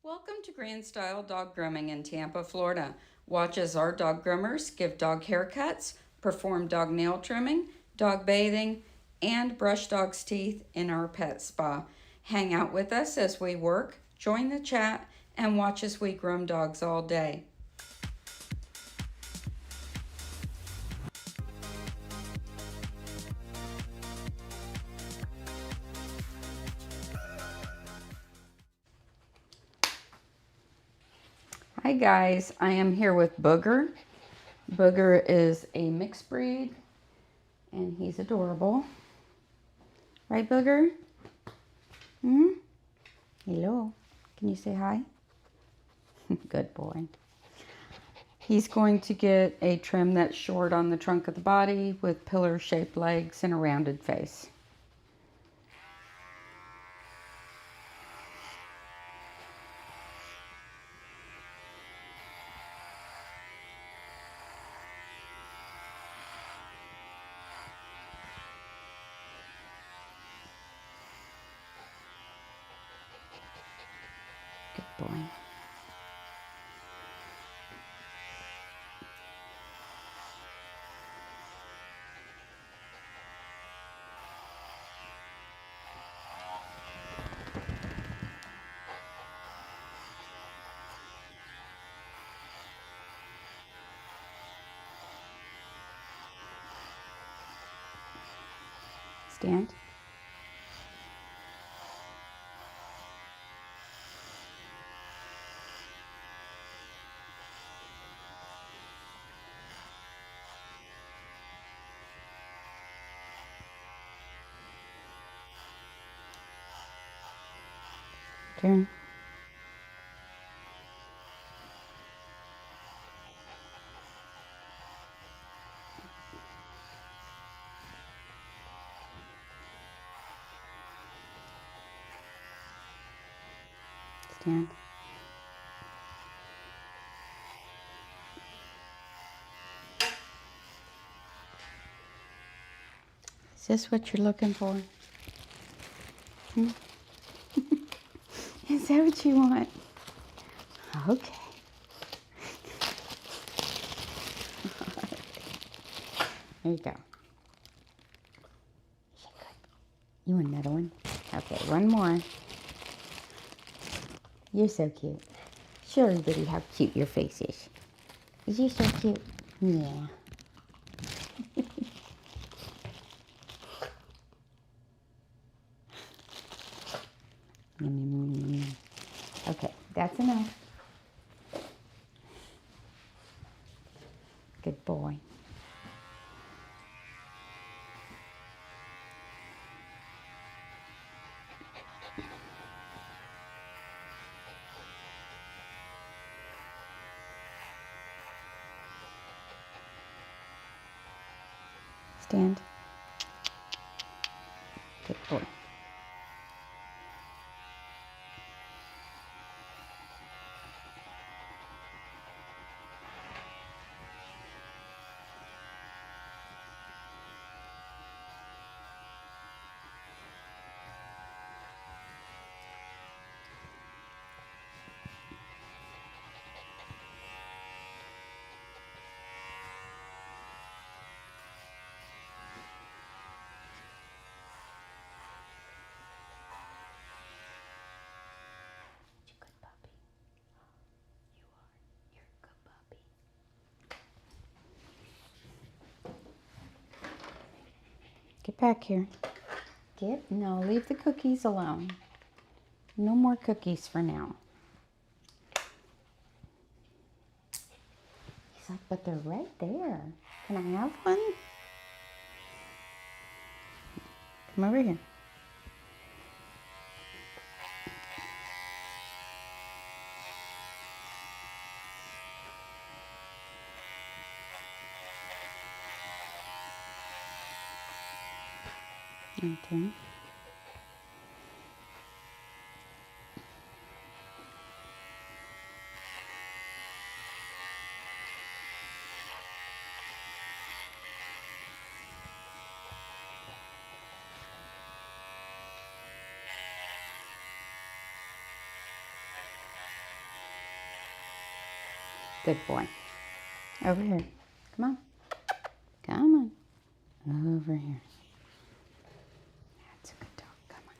Welcome to Grand Style Dog Grooming in Tampa, Florida. Watch as our dog groomers give dog haircuts, perform dog nail trimming, dog bathing, and brush dogs' teeth in our pet spa. Hang out with us as we work, join the chat, and watch as we groom dogs all day. Hi guys, I am here with Booger. Booger is a mixed breed and he's adorable. Right, Booger? Hello. Can you say hi? Good boy. He's going to get a trim that's short on the trunk of the body with pillar-shaped legs and a rounded face. Good boy. Stand. Turn. Stand. Is this what you're looking for? Is that what you want? Okay. There you go. You want another one? Okay, one more. You're so cute. Show everybody how cute your face is. Is you so cute? Yeah. Okay, that's enough. Good boy. Stand. Good boy. Get back here. No, leave the cookies alone. No more cookies for now. He's like, but they're right there. Can I have one? Come over here. Okay. Good boy. Over here. Come on. Come on. Over here. That's a good dog. Come on.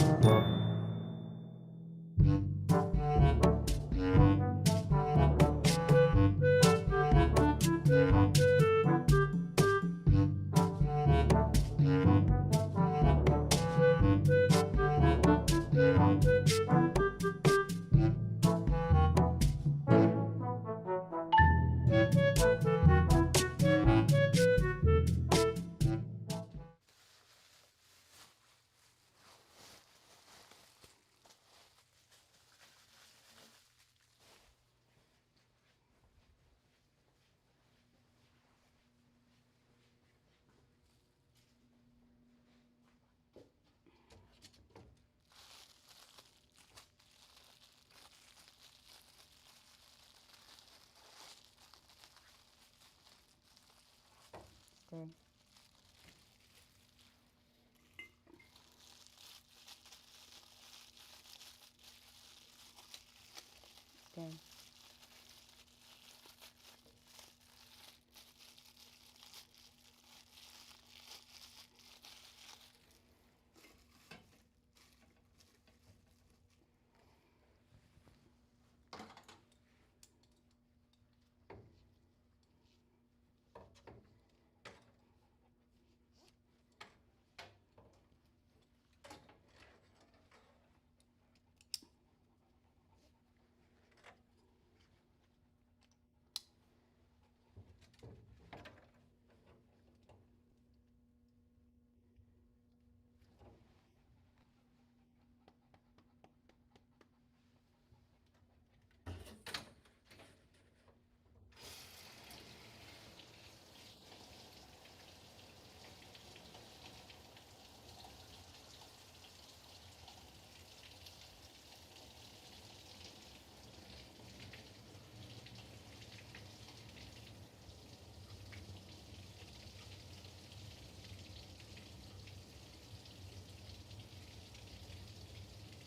Good boy. Stay. Stay.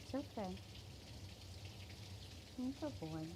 It's okay. He's a boy.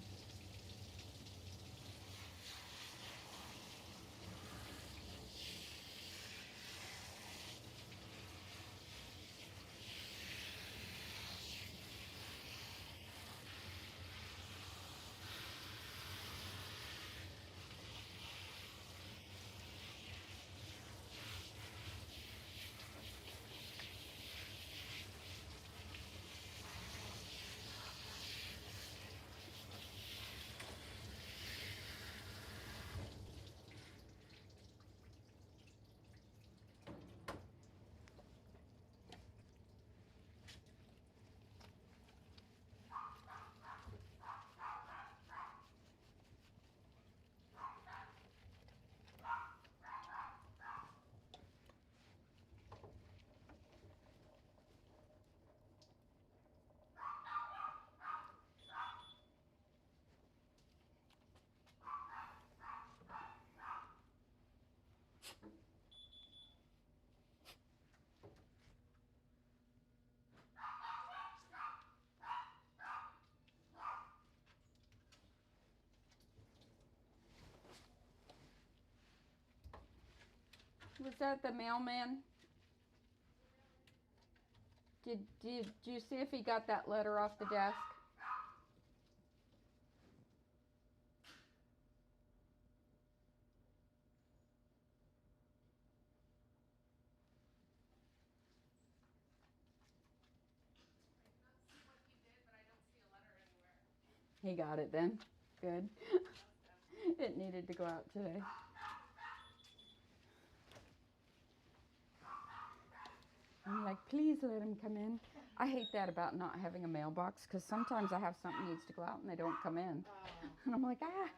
Was that the mailman? Did you see if he got that letter off the desk? He got it then. Good. It needed to go out today. I'm like, please let him come in. I hate that about not having a mailbox because sometimes I have something needs to go out and they don't come in. And I'm like, ah.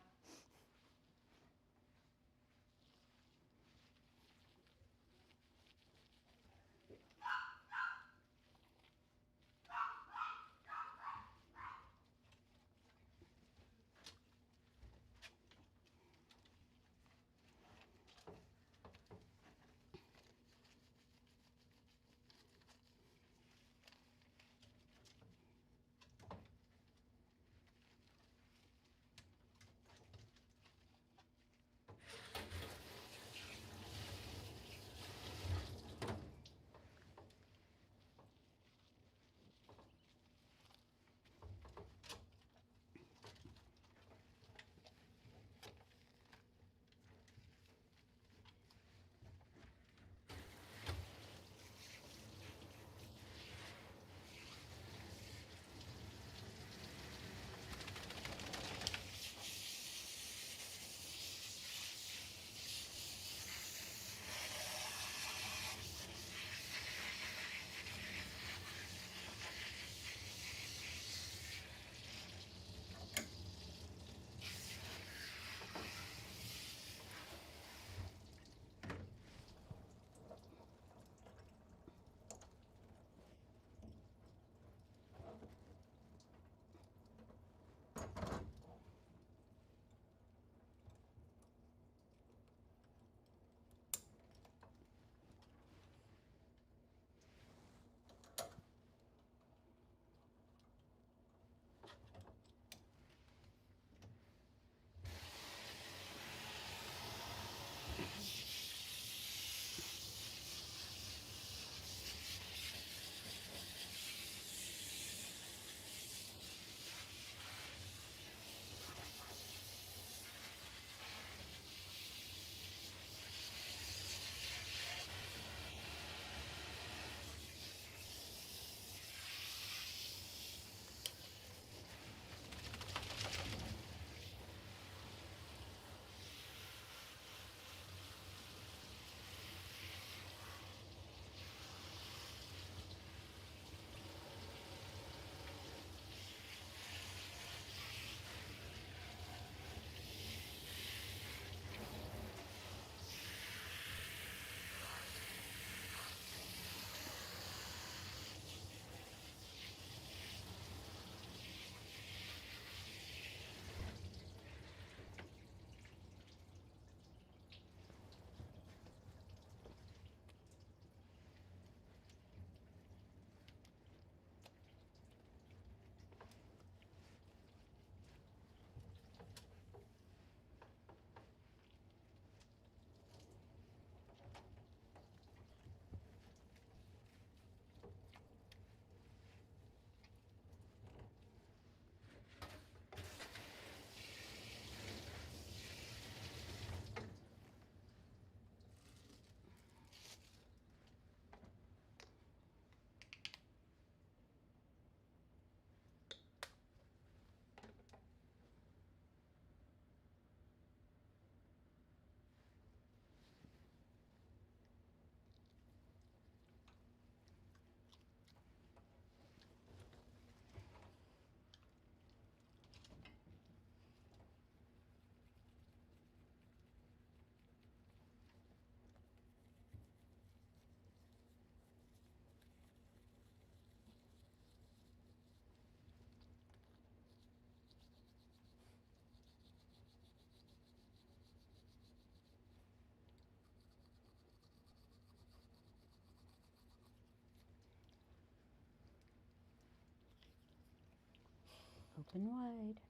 Open wide.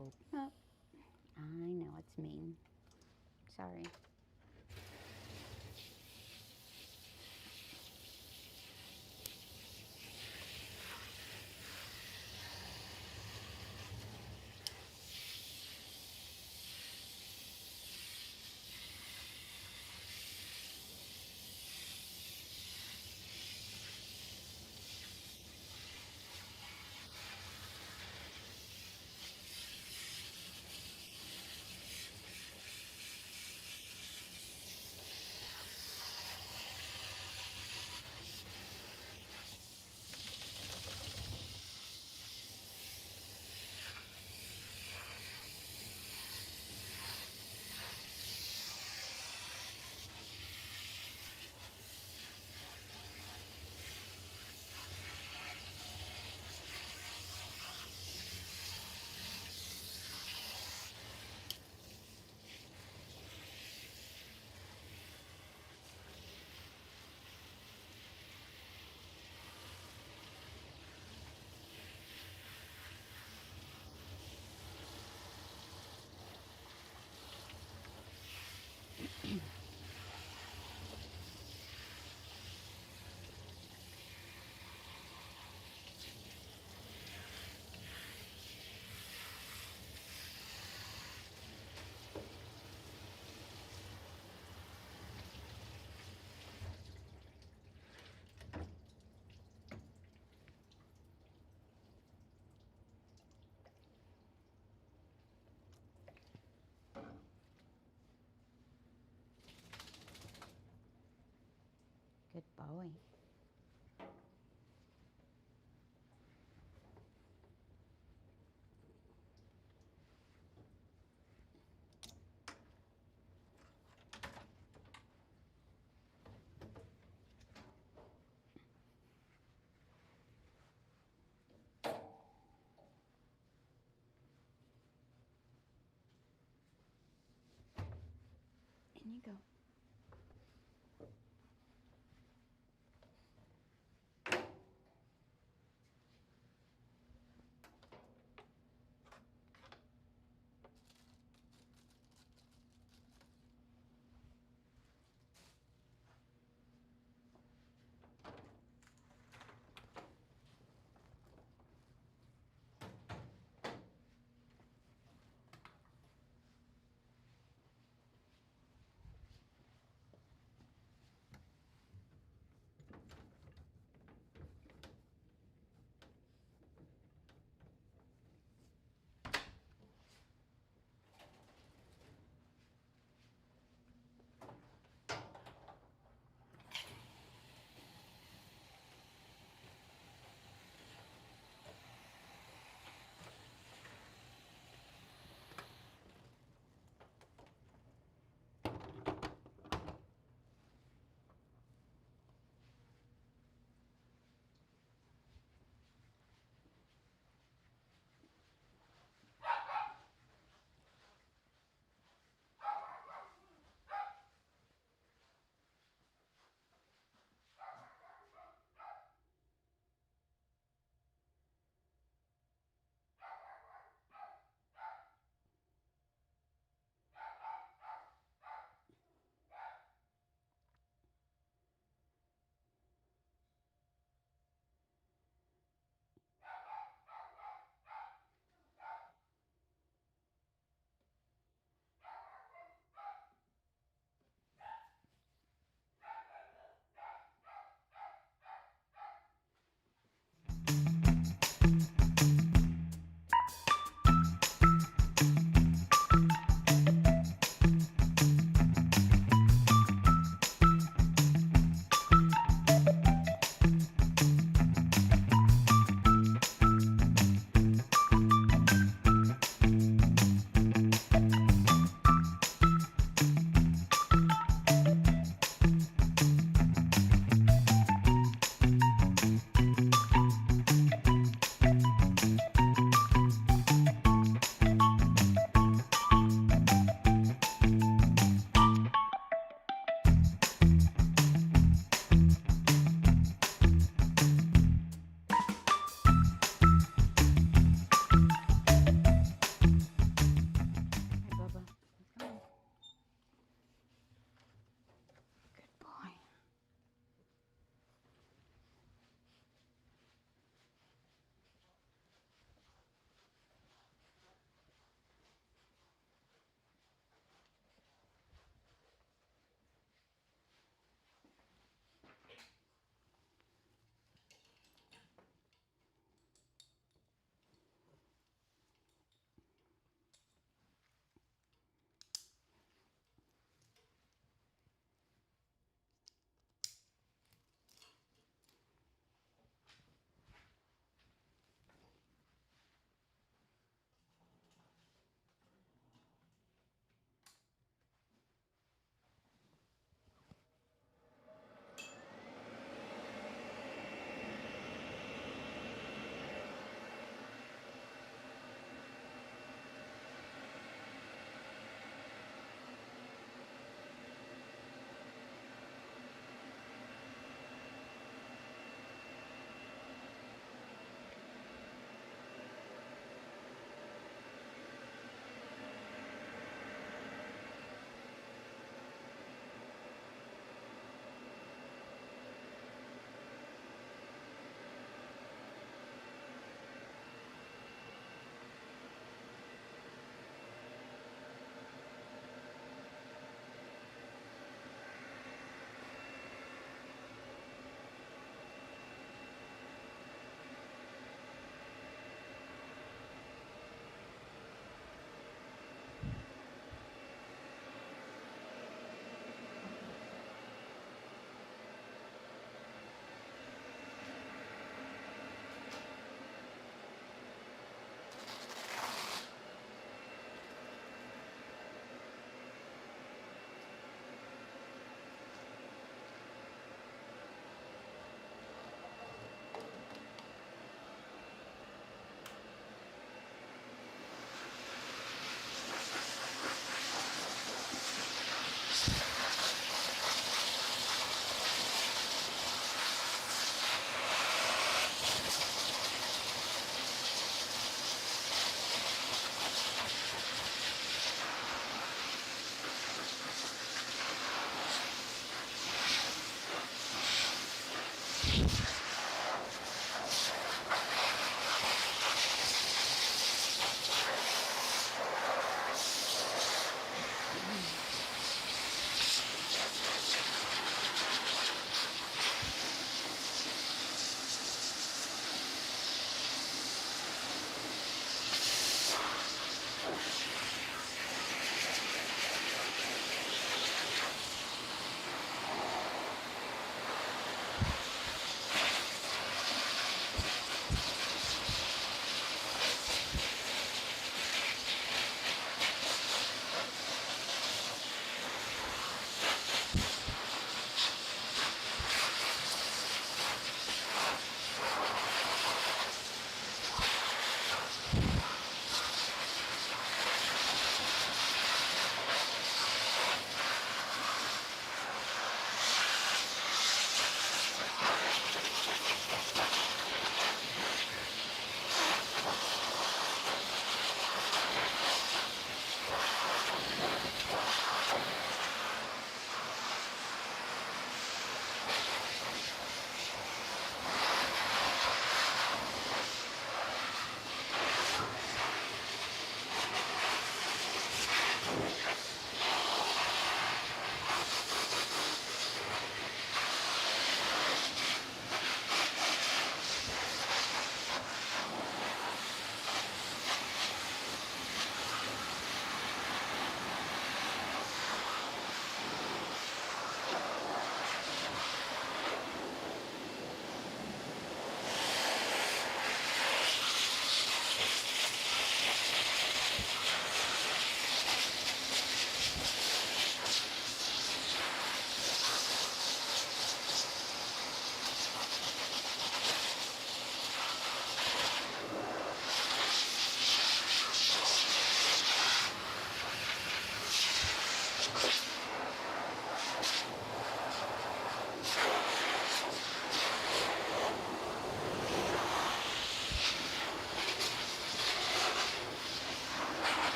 Open up. I know it's mean. Sorry. Good boy. In you go.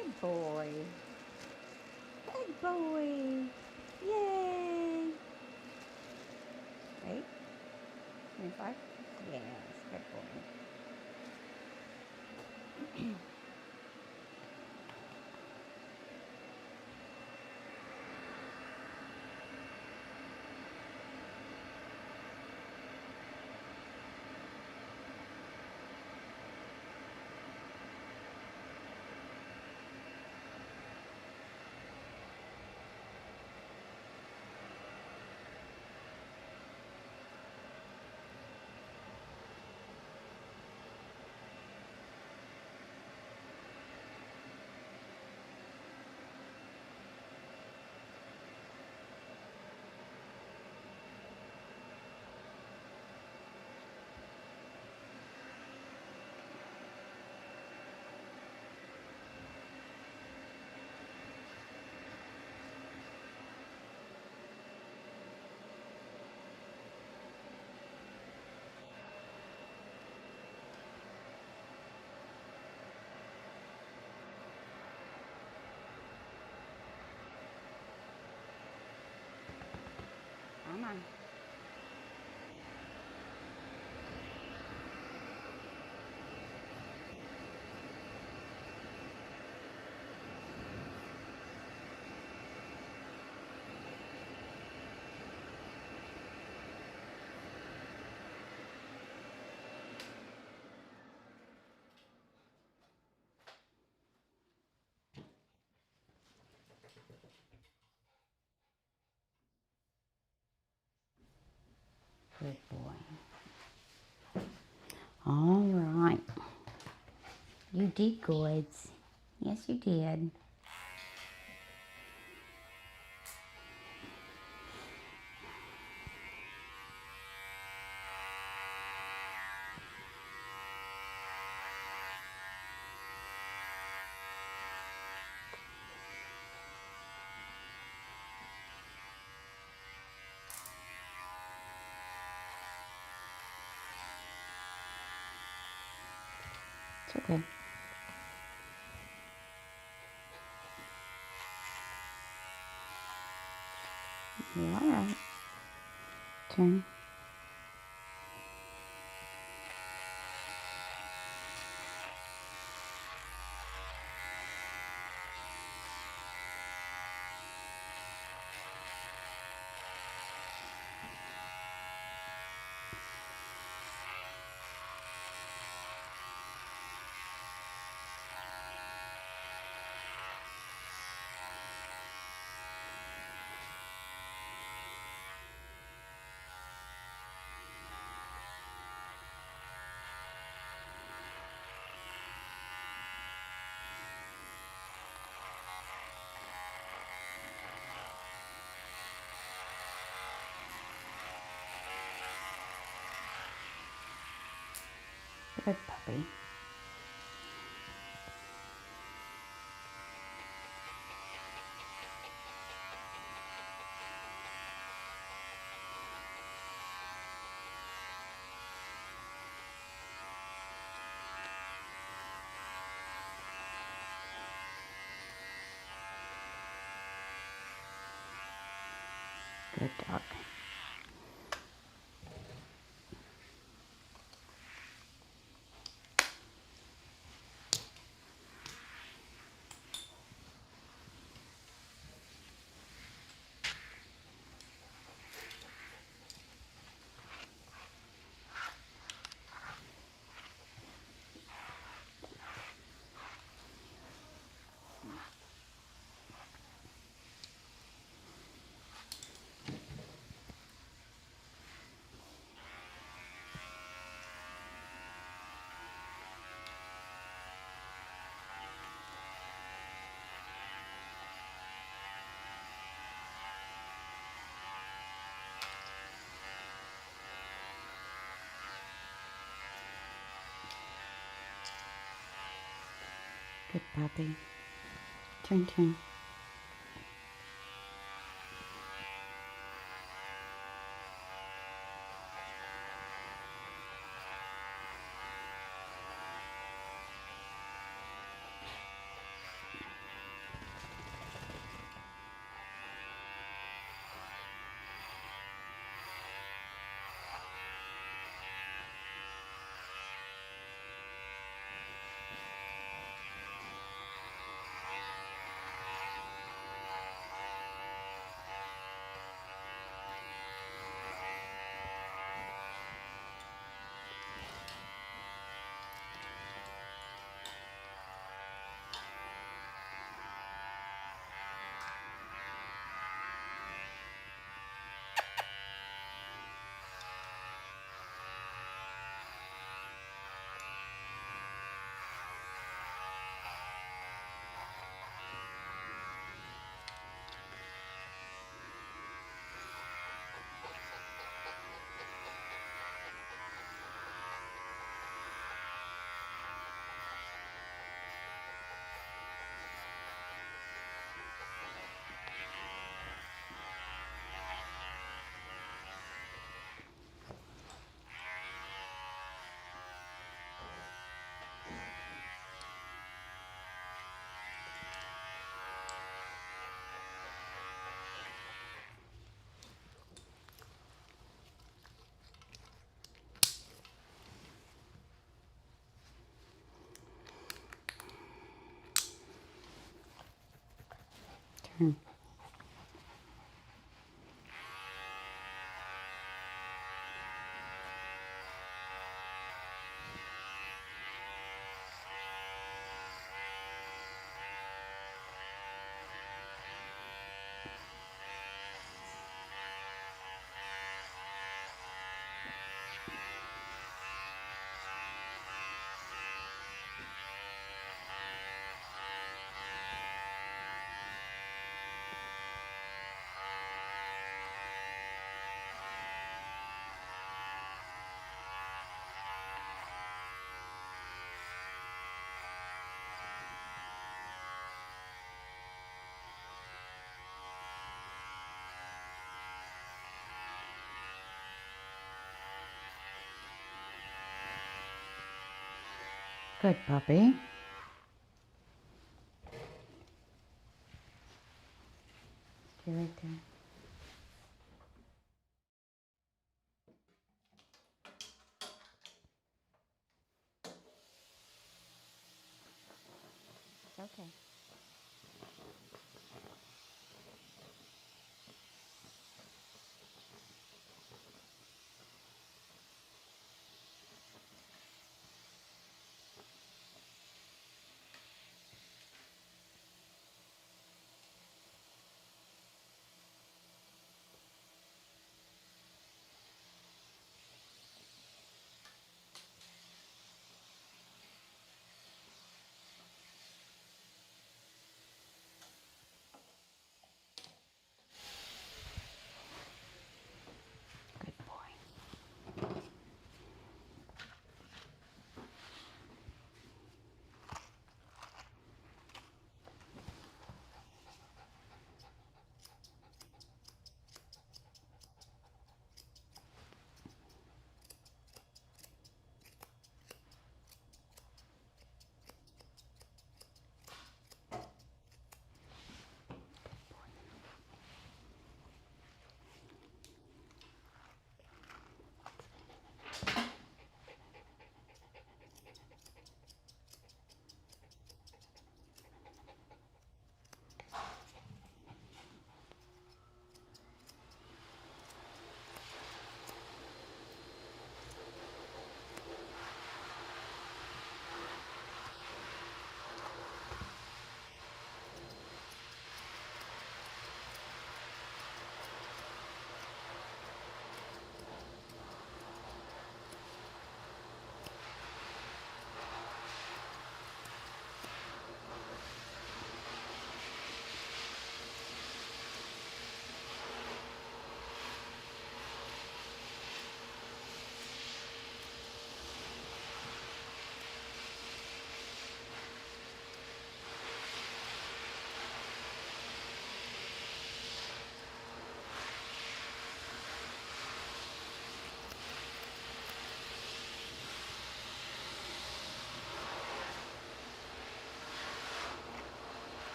Good boy. Good boy. Yay. Wait. 25? Yes, good boy. Come on. Good boy. All right. You did good. Yes, you did. It's okay. You're all right. Turn. Good puppy. Good dog. Good puppy. Turn, turn. Good puppy. Stay right there. Okay. Good boy.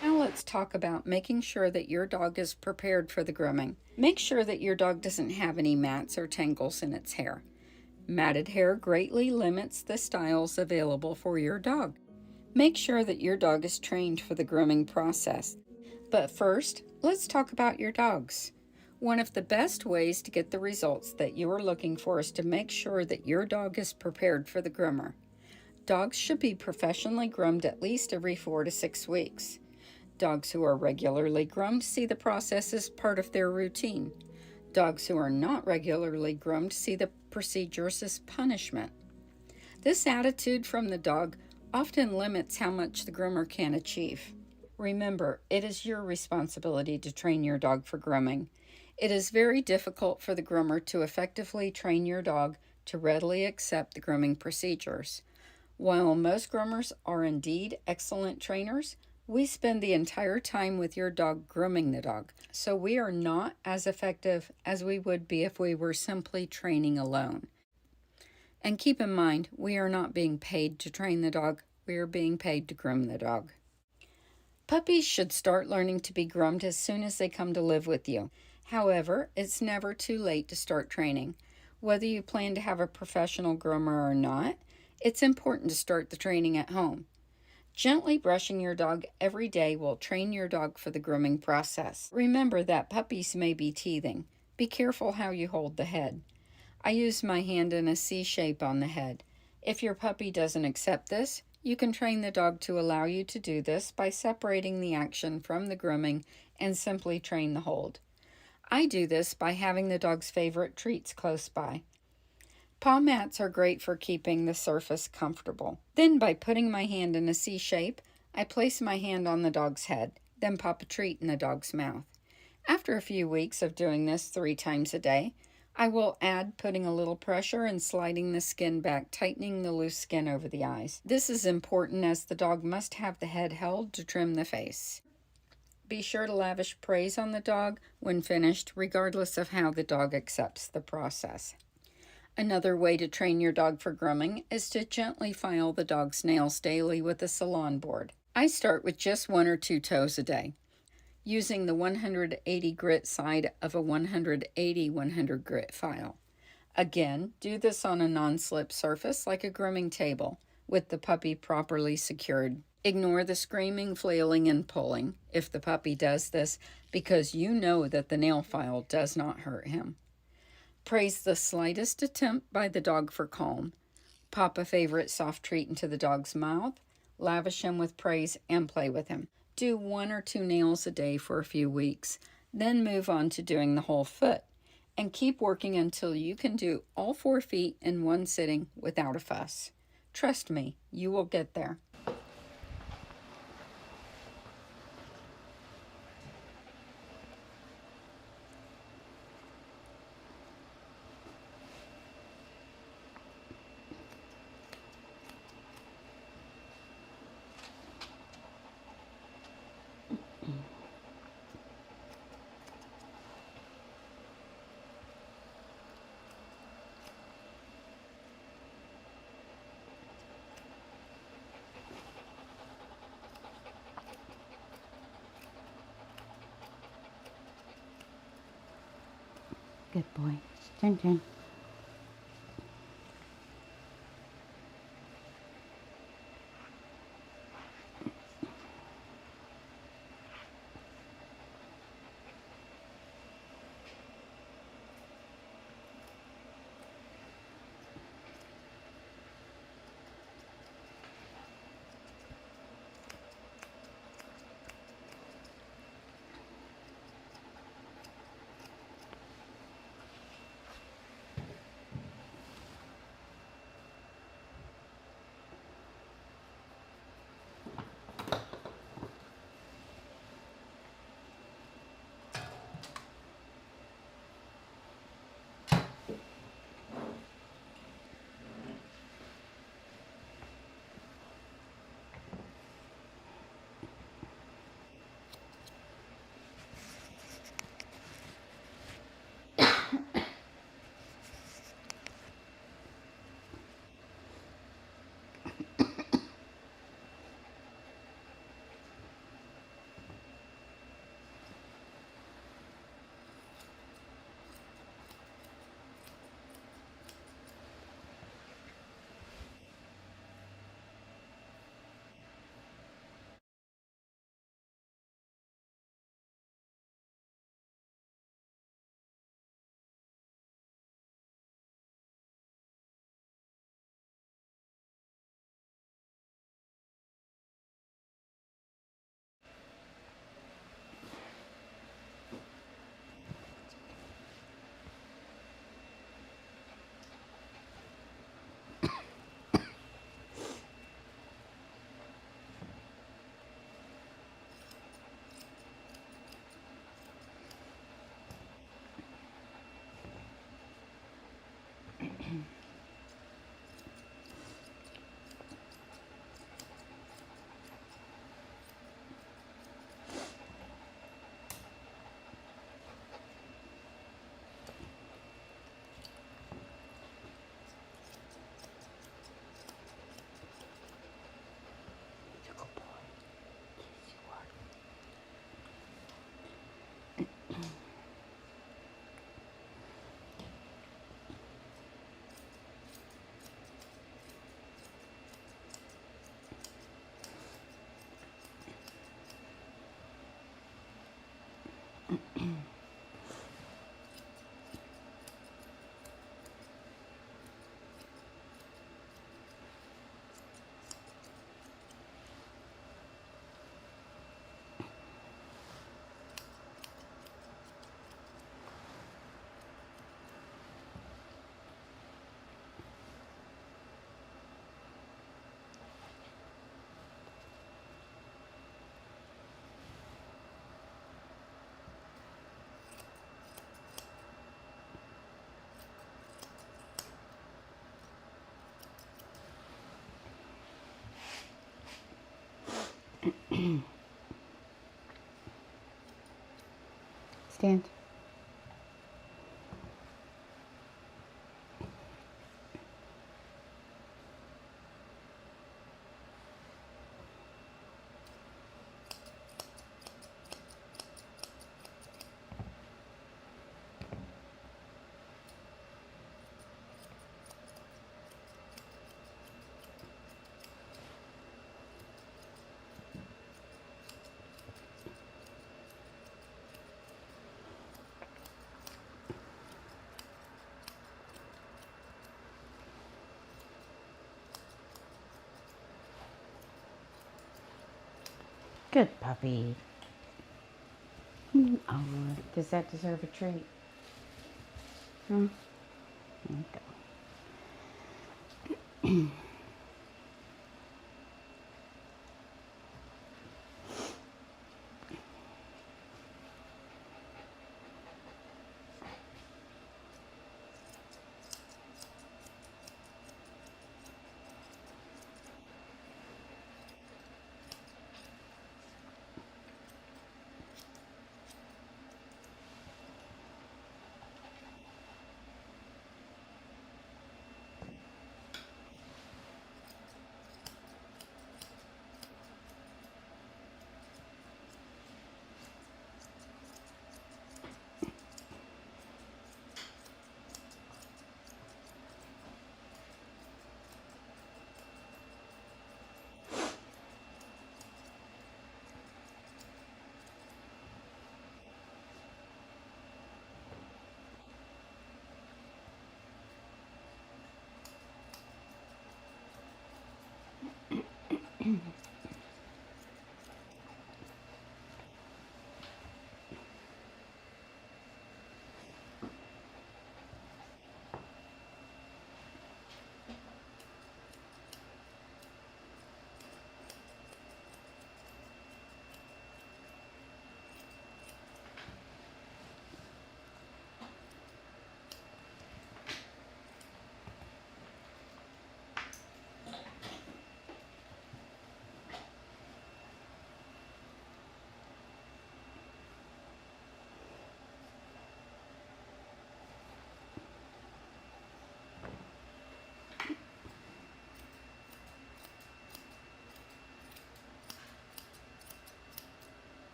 Now let's talk about making sure that your dog is prepared for the grooming. Make sure that your dog doesn't have any mats or tangles in its hair. Matted hair greatly limits the styles available for your dog. Make sure that your dog is trained for the grooming process. But first, let's talk about your dogs. One of the best ways to get the results that you are looking for is to make sure that your dog is prepared for the groomer. Dogs should be professionally groomed at least every 4 to 6 weeks. Dogs who are regularly groomed see the process as part of their routine. Dogs who are not regularly groomed see the procedures as punishment. This attitude from the dog often limits how much the groomer can achieve. Remember, it is your responsibility to train your dog for grooming. It is very difficult for the groomer to effectively train your dog to readily accept the grooming procedures. While most groomers are indeed excellent trainers, we spend the entire time with your dog grooming the dog, so we are not as effective as we would be if we were simply training alone. And keep in mind, we are not being paid to train the dog, we are being paid to groom the dog. Puppies should start learning to be groomed as soon as they come to live with you. However, it's never too late to start training. Whether you plan to have a professional groomer or not, it's important to start the training at home. Gently brushing your dog every day will train your dog for the grooming process. Remember that puppies may be teething. Be careful how you hold the head. I use my hand in a C shape on the head. If your puppy doesn't accept this, you can train the dog to allow you to do this by separating the action from the grooming and simply train the hold. I do this by having the dog's favorite treats close by. Paw mats are great for keeping the surface comfortable. Then by putting my hand in a C shape, I place my hand on the dog's head, then pop a treat in the dog's mouth. After a few weeks of doing this 3 times a day, I will add putting a little pressure and sliding the skin back, tightening the loose skin over the eyes. This is important as the dog must have the head held to trim the face. Be sure to lavish praise on the dog when finished, regardless of how the dog accepts the process. Another way to train your dog for grooming is to gently file the dog's nails daily with a salon board. I start with just 1 or 2 toes a day, using the 180 grit side of a 180/100 grit file. Again, do this on a non-slip surface like a grooming table, with the puppy properly secured. Ignore the screaming, flailing, and pulling if the puppy does this, because you know that the nail file does not hurt him. Praise the slightest attempt by the dog for calm. Pop a favorite soft treat into the dog's mouth, lavish him with praise, and play with him. Do 1 or 2 nails a day for a few weeks, then move on to doing the whole foot, and keep working until you can do all 4 feet in one sitting without a fuss. Trust me, you will get there. Good boy. Turn. Stand. Good puppy. Oh, does that deserve a treat? Hmm? Okay.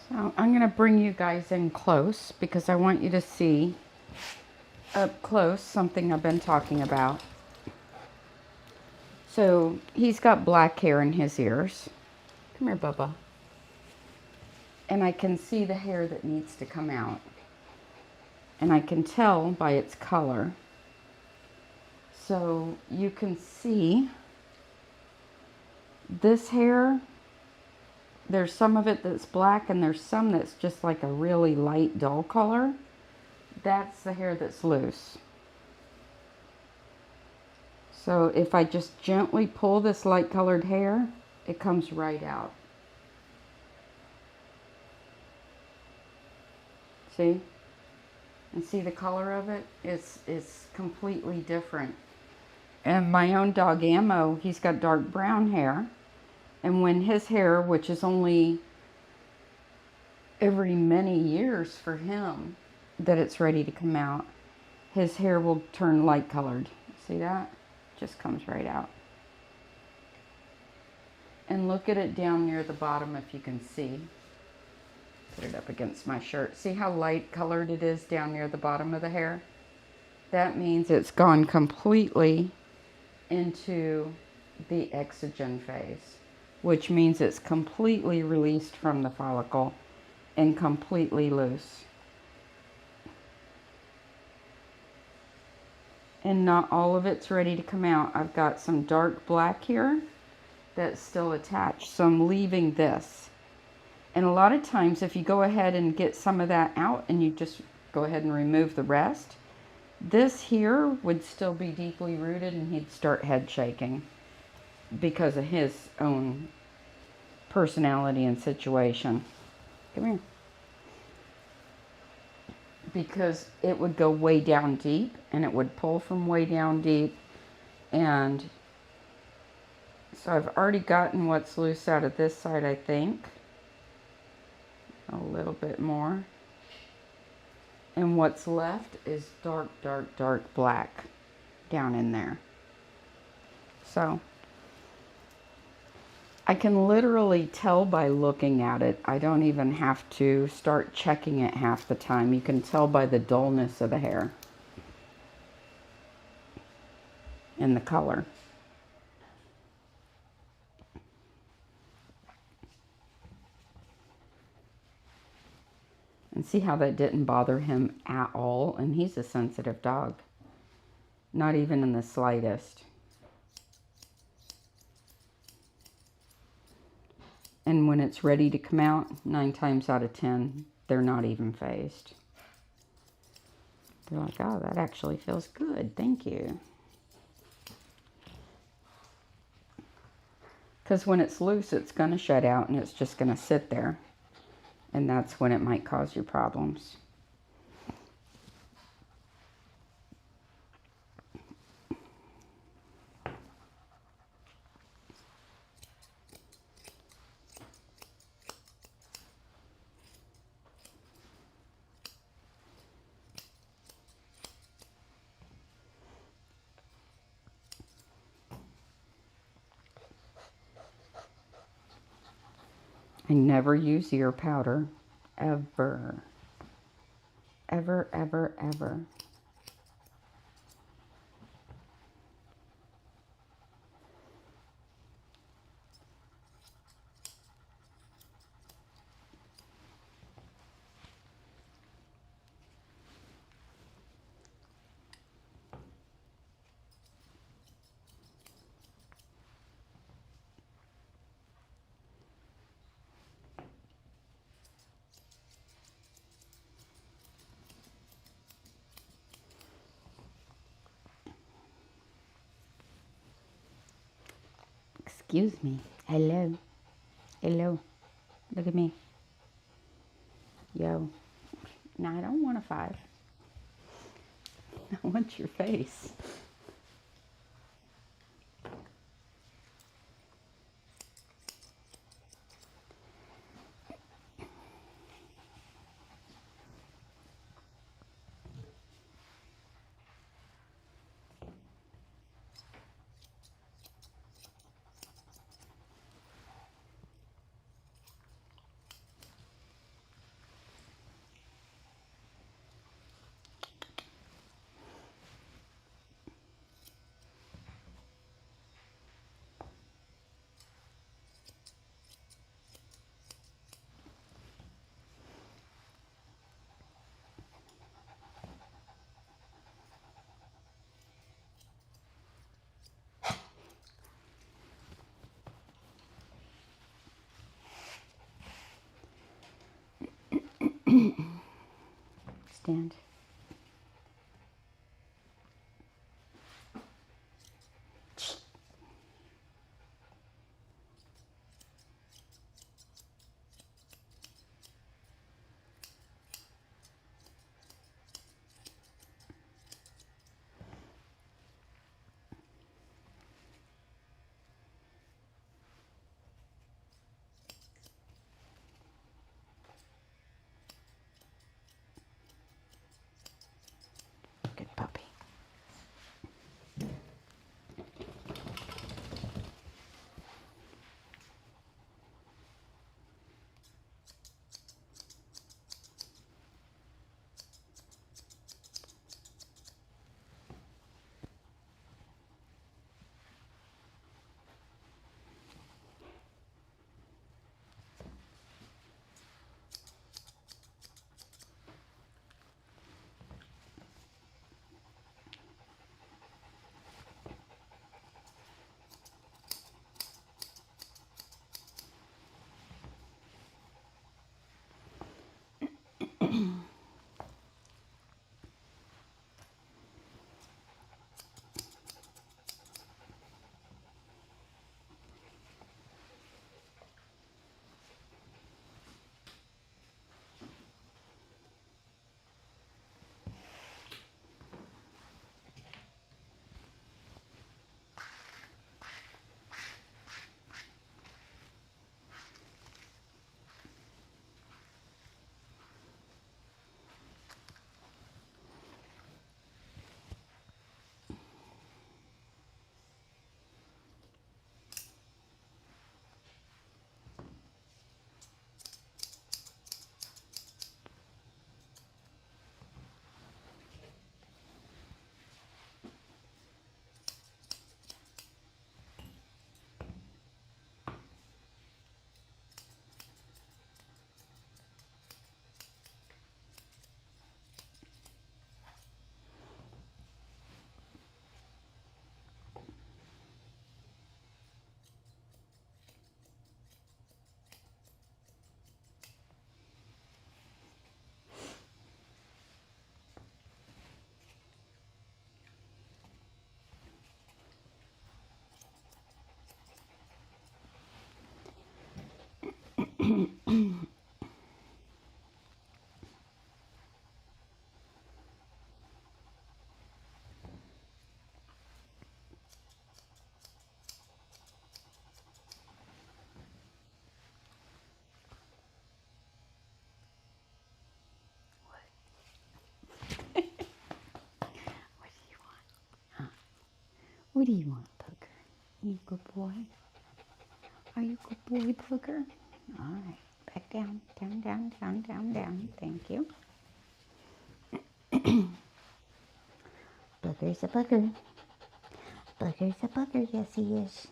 So I'm going to bring you guys in close because I want you to see up close something I've been talking about. So he's got black hair in his ears. Come here, Bubba. And I can see the hair that needs to come out. And I can tell by its color. So you can see this hair. There's some of it that's black and there's some that's just like a really light dull color. That's the hair that's loose. So if I just gently pull this light colored hair, it comes right out. See? And see the color of it? It's completely different. And my own dog Ammo, he's got dark brown hair. And when his hair, which is only every many years for him, that it's ready to come out, his hair will turn light colored. See that? Just comes right out. And look at it down near the bottom if you can see. Put it up against my shirt. See how light colored it is down near the bottom of the hair? That means it's gone completely into the exogen phase, which means it's completely released from the follicle and completely loose. And not all of it's ready to come out. I've got some dark black here that's still attached, so I'm leaving this. And a lot of times if you go ahead and get some of that out and you just go ahead and remove the rest, this here would still be deeply rooted and he'd start head shaking because of his own personality and situation. Come here. Because it would go way down deep and it would pull from way down deep. And so I've already gotten what's loose out of this side, I think. A little bit more. And what's left is dark, dark, dark black down in there. So I can literally tell by looking at it. I don't even have to start checking it half the time. You can tell by the dullness of the hair and the color. And see how that didn't bother him at all? And he's a sensitive dog. Not even in the slightest. And when it's ready to come out, 9 times out of 10, they're not even phased. They're like, oh, that actually feels good. Thank you. Because when it's loose, it's going to shut out and it's just going to sit there. And that's when it might cause you problems. I never use ear powder. Ever. Ever, ever, ever. Excuse me. Hello. Hello. Look at me. Yo. No, I don't want a 5. I want your face. Stand. What do you want, Booger? You good boy? Are you good boy, Booger? All right, back down, down, down, down, down, down. Thank you. Booger's a booger. Booger's a booger, yes he is.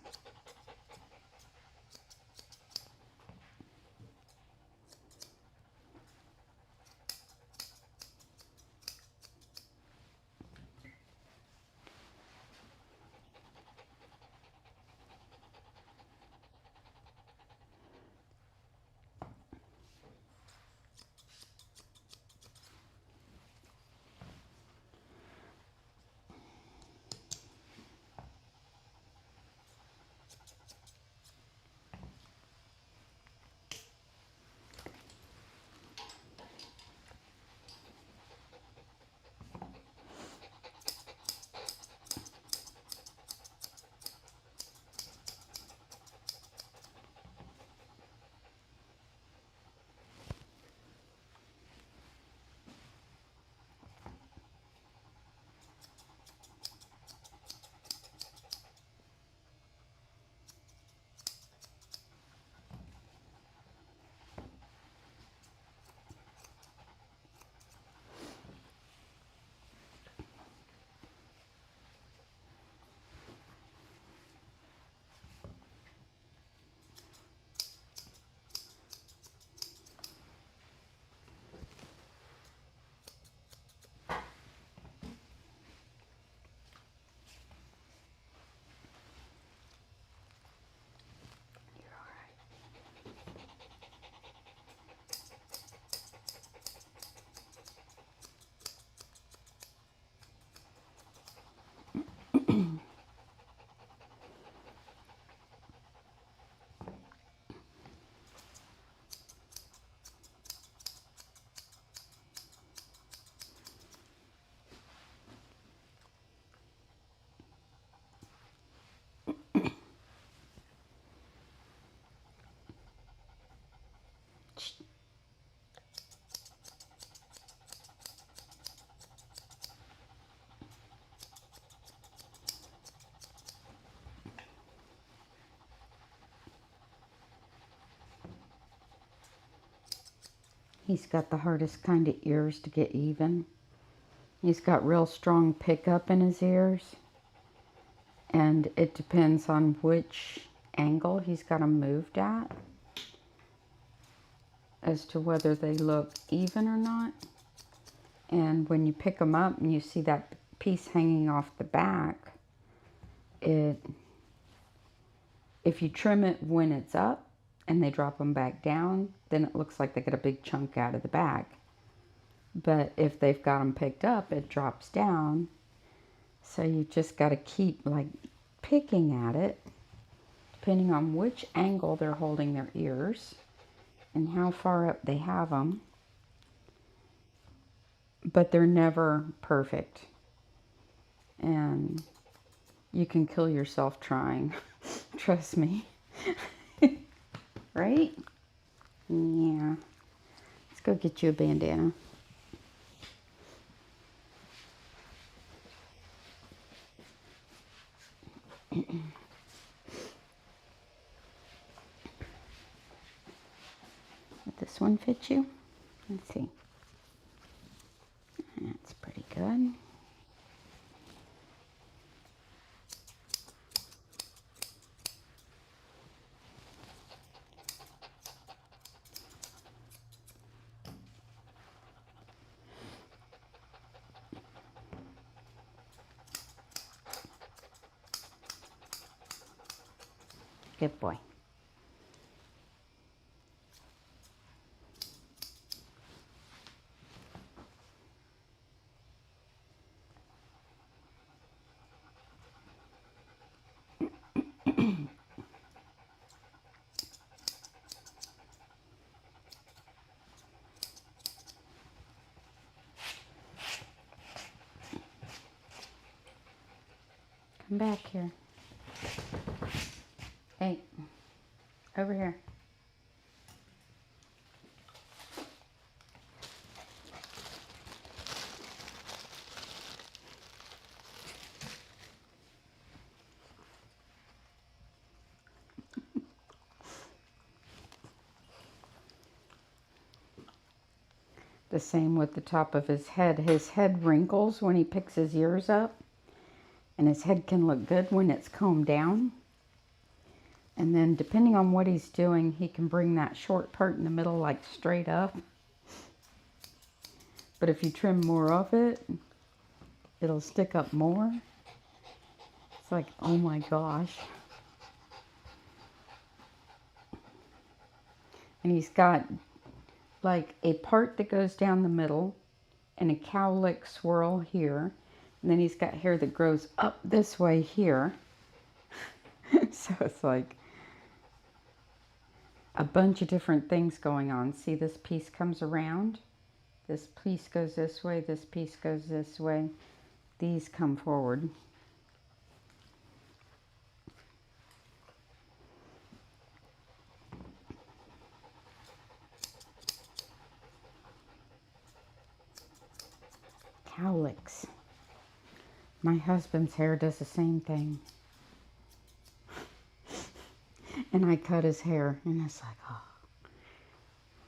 He's got the hardest kind of ears to get even. He's got real strong pickup in his ears. And it depends on which angle he's got them moved at as to whether they look even or not. And when you pick them up and you see that piece hanging off the back, if you trim it when it's up and they drop them back down, then it looks like they get a big chunk out of the back. But if they've got them picked up, it drops down. So you just got to keep like picking at it, depending on which angle they're holding their ears and how far up they have them. But they're never perfect. And you can kill yourself trying. Trust me. Right? Yeah. Let's go get you a bandana. Would this one fit you? Let's see. That's pretty good. Good boy. Come back here. Hey, over here. The same with the top of his head. His head wrinkles when he picks his ears up, and his head can look good when it's combed down. And then depending on what he's doing, he can bring that short part in the middle like straight up. But if you trim more of it, it'll stick up more. It's like, oh my gosh. And he's got like a part that goes down the middle and a cowlick swirl here. And then he's got hair that grows up this way here. So it's like a bunch of different things going on. See, this piece comes around. This piece goes this way. This piece goes this way. These come forward. Cowlicks. My husband's hair does the same thing. And I cut his hair, and it's like, oh.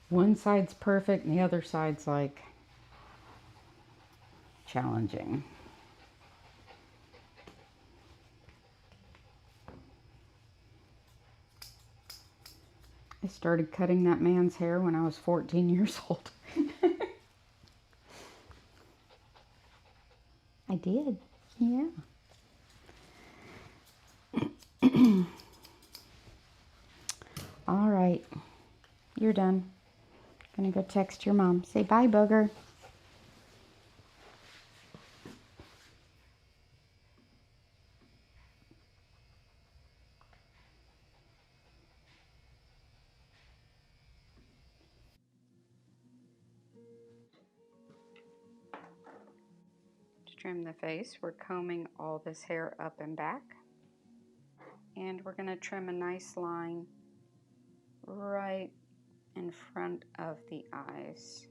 One side's perfect, and the other side's like challenging. I started cutting that man's hair when I was 14 years old. I did, yeah. All right, you're done. Gonna go text your mom. Say bye, Booger. To trim the face, we're combing all this hair up and back. And we're gonna trim a nice line right in front of the eyes.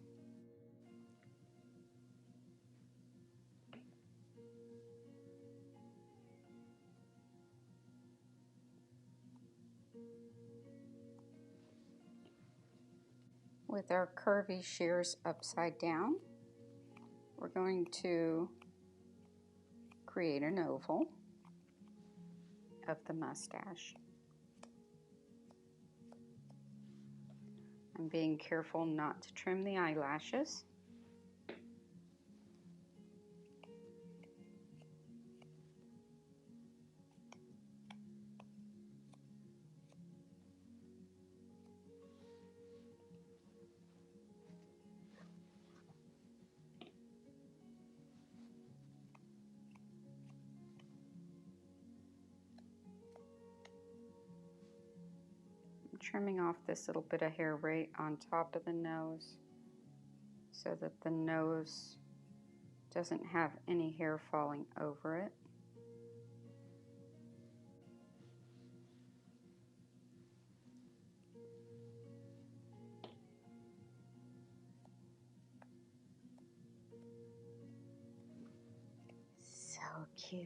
With our curvy shears upside down, we're going to create an oval of the mustache. I'm being careful not to trim the eyelashes. Trimming off this little bit of hair right on top of the nose so that the nose doesn't have any hair falling over it. So cute,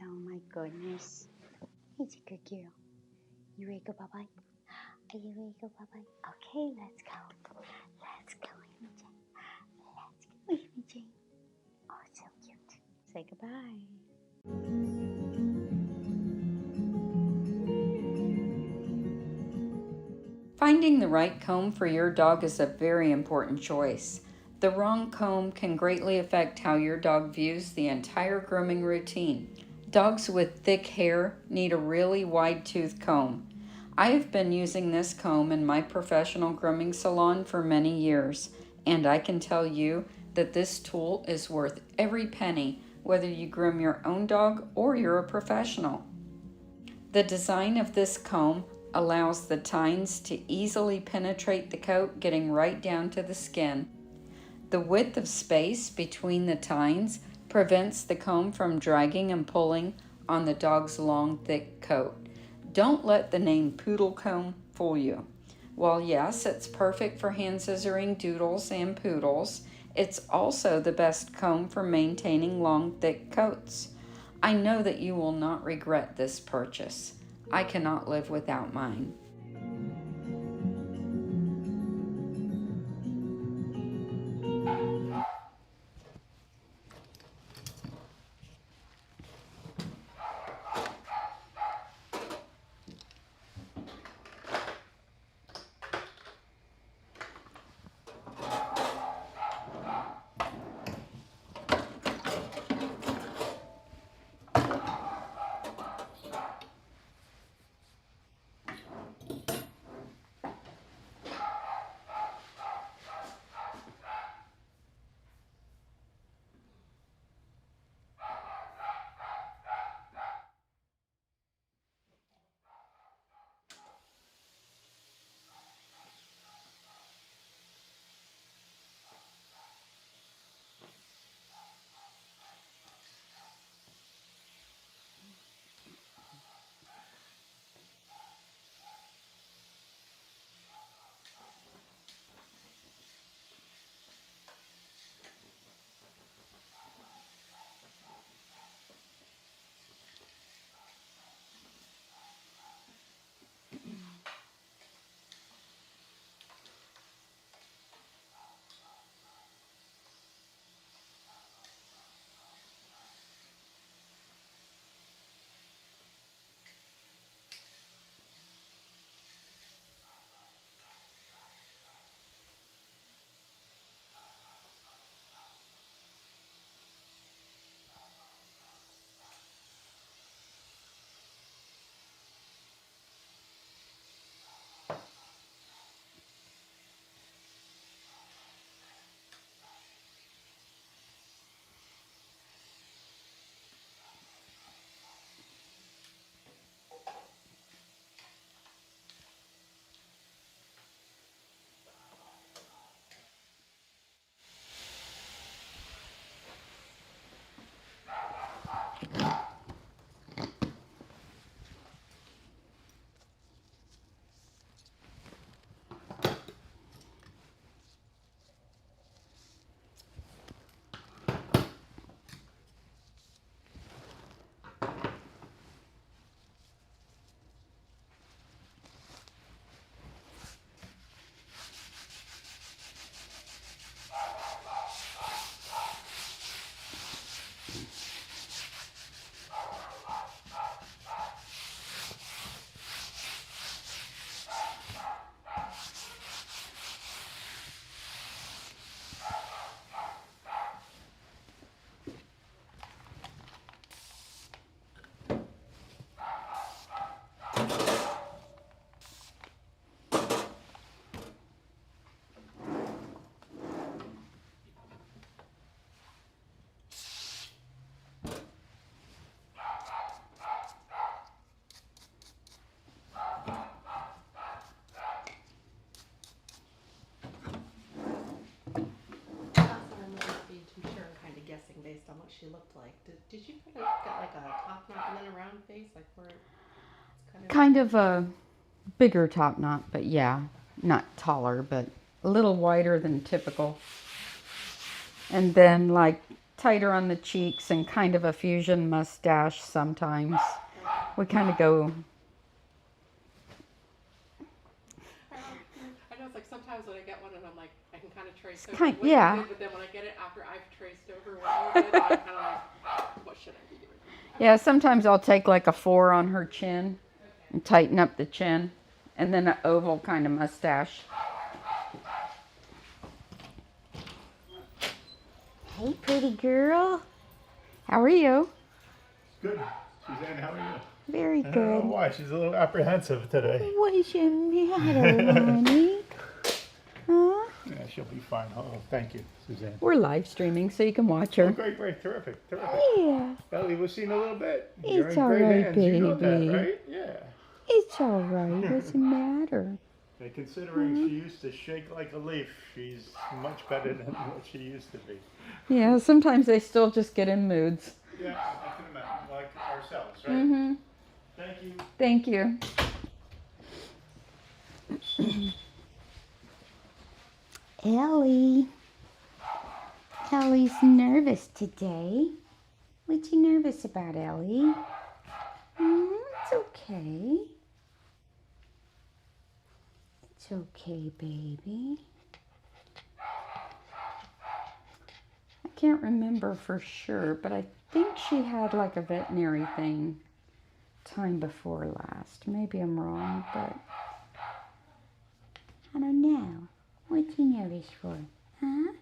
oh my goodness. He's a good girl. You ready to go bye-bye? Are you ready to go bye-bye? Okay, let's go. Let's go, Amy Jane. Let's go, Amy Jane. Oh, so cute. Say goodbye. Finding the right comb for your dog is a very important choice. The wrong comb can greatly affect how your dog views the entire grooming routine. Dogs with thick hair need a really wide-toothed comb. I have been using this comb in my professional grooming salon for many years, and I can tell you that this tool is worth every penny, whether you groom your own dog or you're a professional. The design of this comb allows the tines to easily penetrate the coat, getting right down to the skin. The width of space between the tines prevents the comb from dragging and pulling on the dog's long, thick coat. Don't let the name poodle comb fool you. While yes, it's perfect for hand scissoring doodles and poodles, it's also the best comb for maintaining long, thick coats. I know that you will not regret this purchase. I cannot live without mine. Based on what she looked like. Did you kind of get like a top knot and then a round face, like where it's Kind of a bigger top knot, but yeah, not taller, but a little wider than typical. And then like tighter on the cheeks and kind of a fusion mustache sometimes. We kind of go. I know it's like sometimes when I get one and I'm like, I can kind of trace over Kind, what yeah. you did, but then when I get it after I've traced over what you did, I'm kind of like, what should I be doing? Yeah, sometimes I'll take like a 4 on her chin and tighten up the chin, and then an oval kind of mustache. Hey, pretty girl. How are you? Good. Suzanne, how are you? Very I don't know good. why. She's a little apprehensive today. What is your matter, honey? Huh? Yeah, she'll be fine. Oh, thank you, Suzanne. We're live streaming so you can watch Oh, her. great, great. Terrific, terrific. Yeah, Ellie, we'll see in a little bit. It's You're in all great right, hands. You know baby. that, right? Yeah. it's all right. What's the matter? And considering she used to shake like a leaf, she's much better than what she used to be. Yeah, sometimes they still just get in moods. Yeah, I can imagine, like ourselves, right? Mm-hmm. Thank you. Thank you. Ellie. Ellie's nervous today. What you nervous about, Ellie? It's okay. It's okay, baby. I can't remember for sure, but I think she had like a veterinary thing time before last. Maybe I'm wrong, but I don't know. What you nervous for? Huh?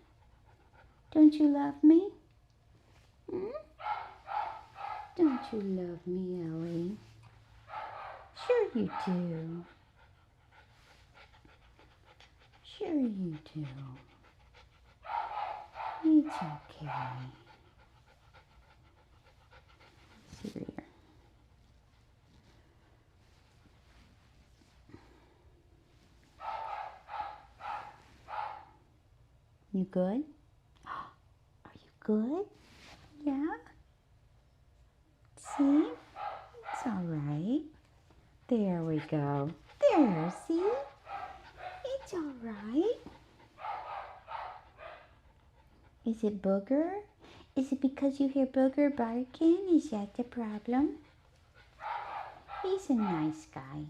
Don't you love me? Don't you love me, Ellie? Sure you do. Sure you do. It's okay. Let's see here. You good? Are you good? Yeah? See? It's all right. There we go. There, see? It's all right. Is it Booger? Is it because you hear Booger barking? Is that the problem? He's a nice guy.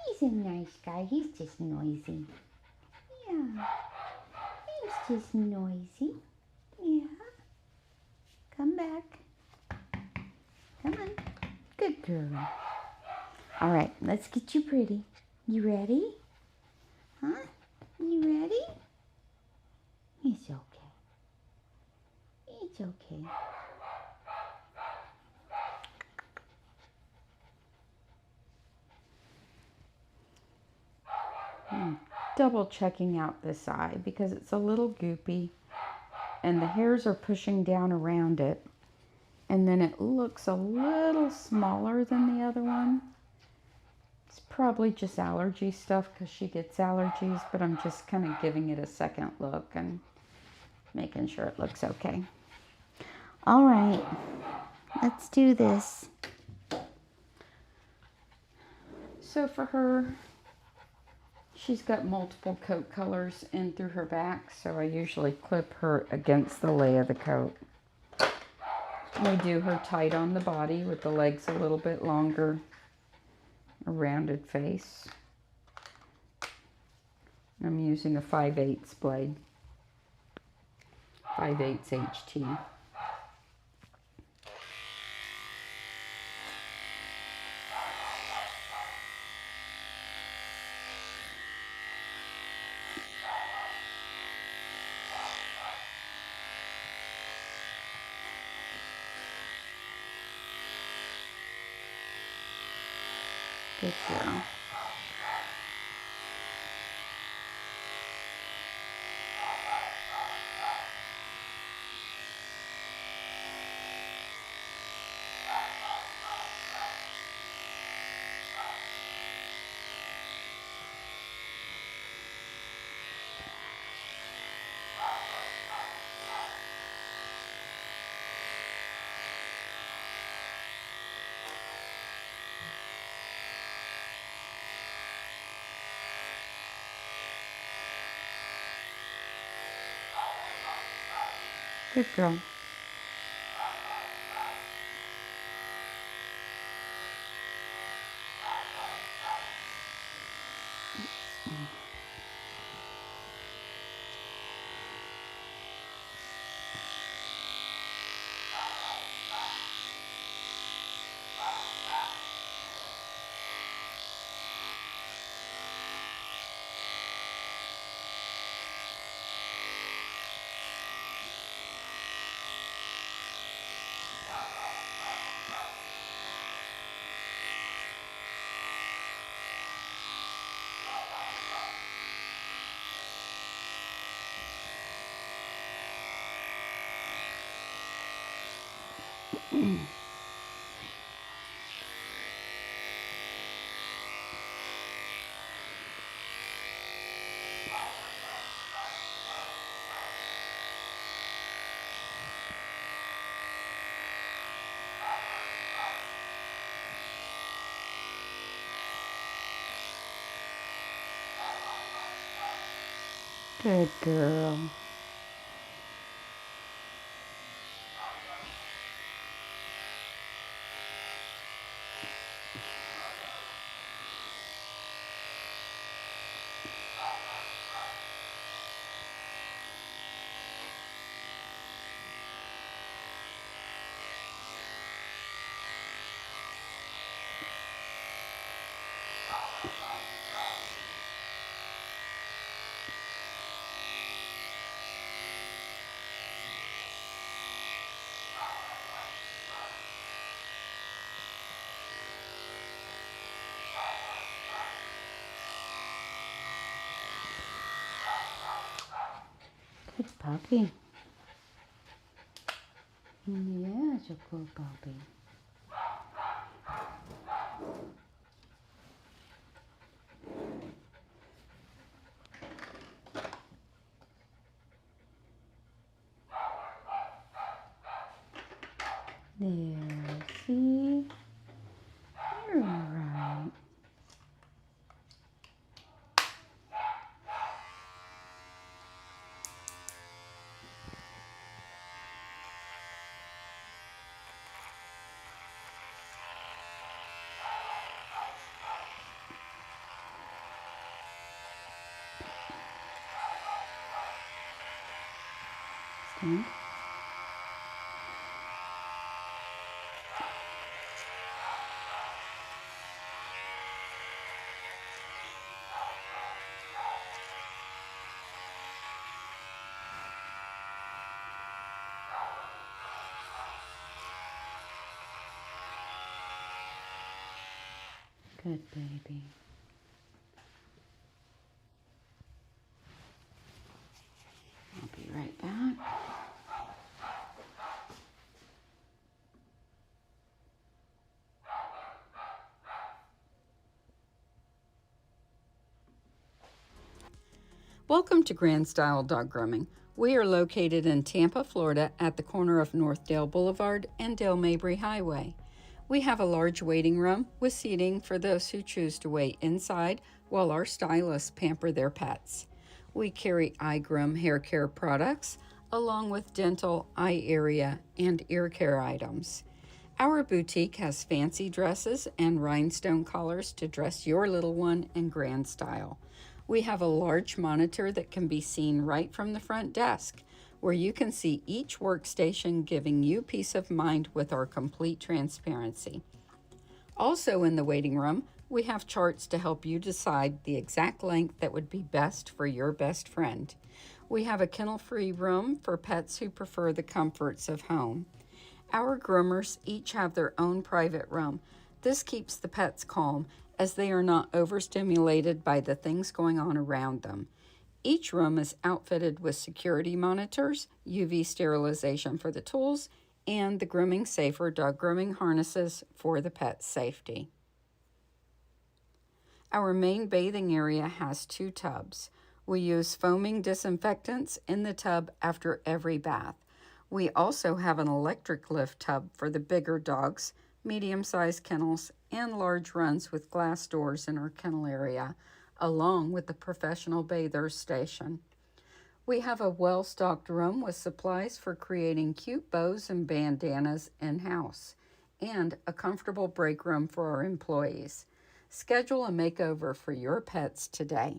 He's a nice guy. He's just noisy. Yeah. He's just noisy. Yeah. Come back. Come on. Good girl. All right, let's get you pretty. You ready? Huh? You ready? It's okay. It's okay. Double checking out this eye because it's a little goopy and the hairs are pushing down around it. And then it looks a little smaller than the other one. It's probably just allergy stuff because she gets allergies, but I'm just kind of giving it a second look and making sure it looks okay. All right, let's do this. So for her, she's got multiple coat colors in through her back, so I usually clip her against the lay of the coat. We do her tight on the body with the legs a little bit longer, a rounded face. I'm using a 5/8 blade, 5/8 HT. Good girl. Good girl. Good girl. Good puppy. Yes, a good puppy. There, see? You're alright. Stand. Good baby. I'll be right back. Welcome to Grand Style Dog Grooming. We are located in Tampa, Florida at the corner of Northdale Boulevard and Dale Mabry Highway. We have a large waiting room with seating for those who choose to wait inside while our stylists pamper their pets. We carry eye groom hair care products along with dental, eye area, and ear care items. Our boutique has fancy dresses and rhinestone collars to dress your little one in grand style. We have a large monitor that can be seen right from the front desk, where you can see each workstation, giving you peace of mind with our complete transparency. Also in the waiting room, we have charts to help you decide the exact length that would be best for your best friend. We have a kennel-free room for pets who prefer the comforts of home. Our groomers each have their own private room. This keeps the pets calm as they are not overstimulated by the things going on around them. Each room is outfitted with security monitors, UV sterilization for the tools, and the Grooming Safer dog grooming harnesses for the pet's safety. Our main bathing area has 2 tubs. We use foaming disinfectants in the tub after every bath. We also have an electric lift tub for the bigger dogs, medium-sized kennels, and large runs with glass doors in our kennel area, along with the professional bathers station. We have a well-stocked room with supplies for creating cute bows and bandanas in-house, and a comfortable break room for our employees. Schedule a makeover for your pets today.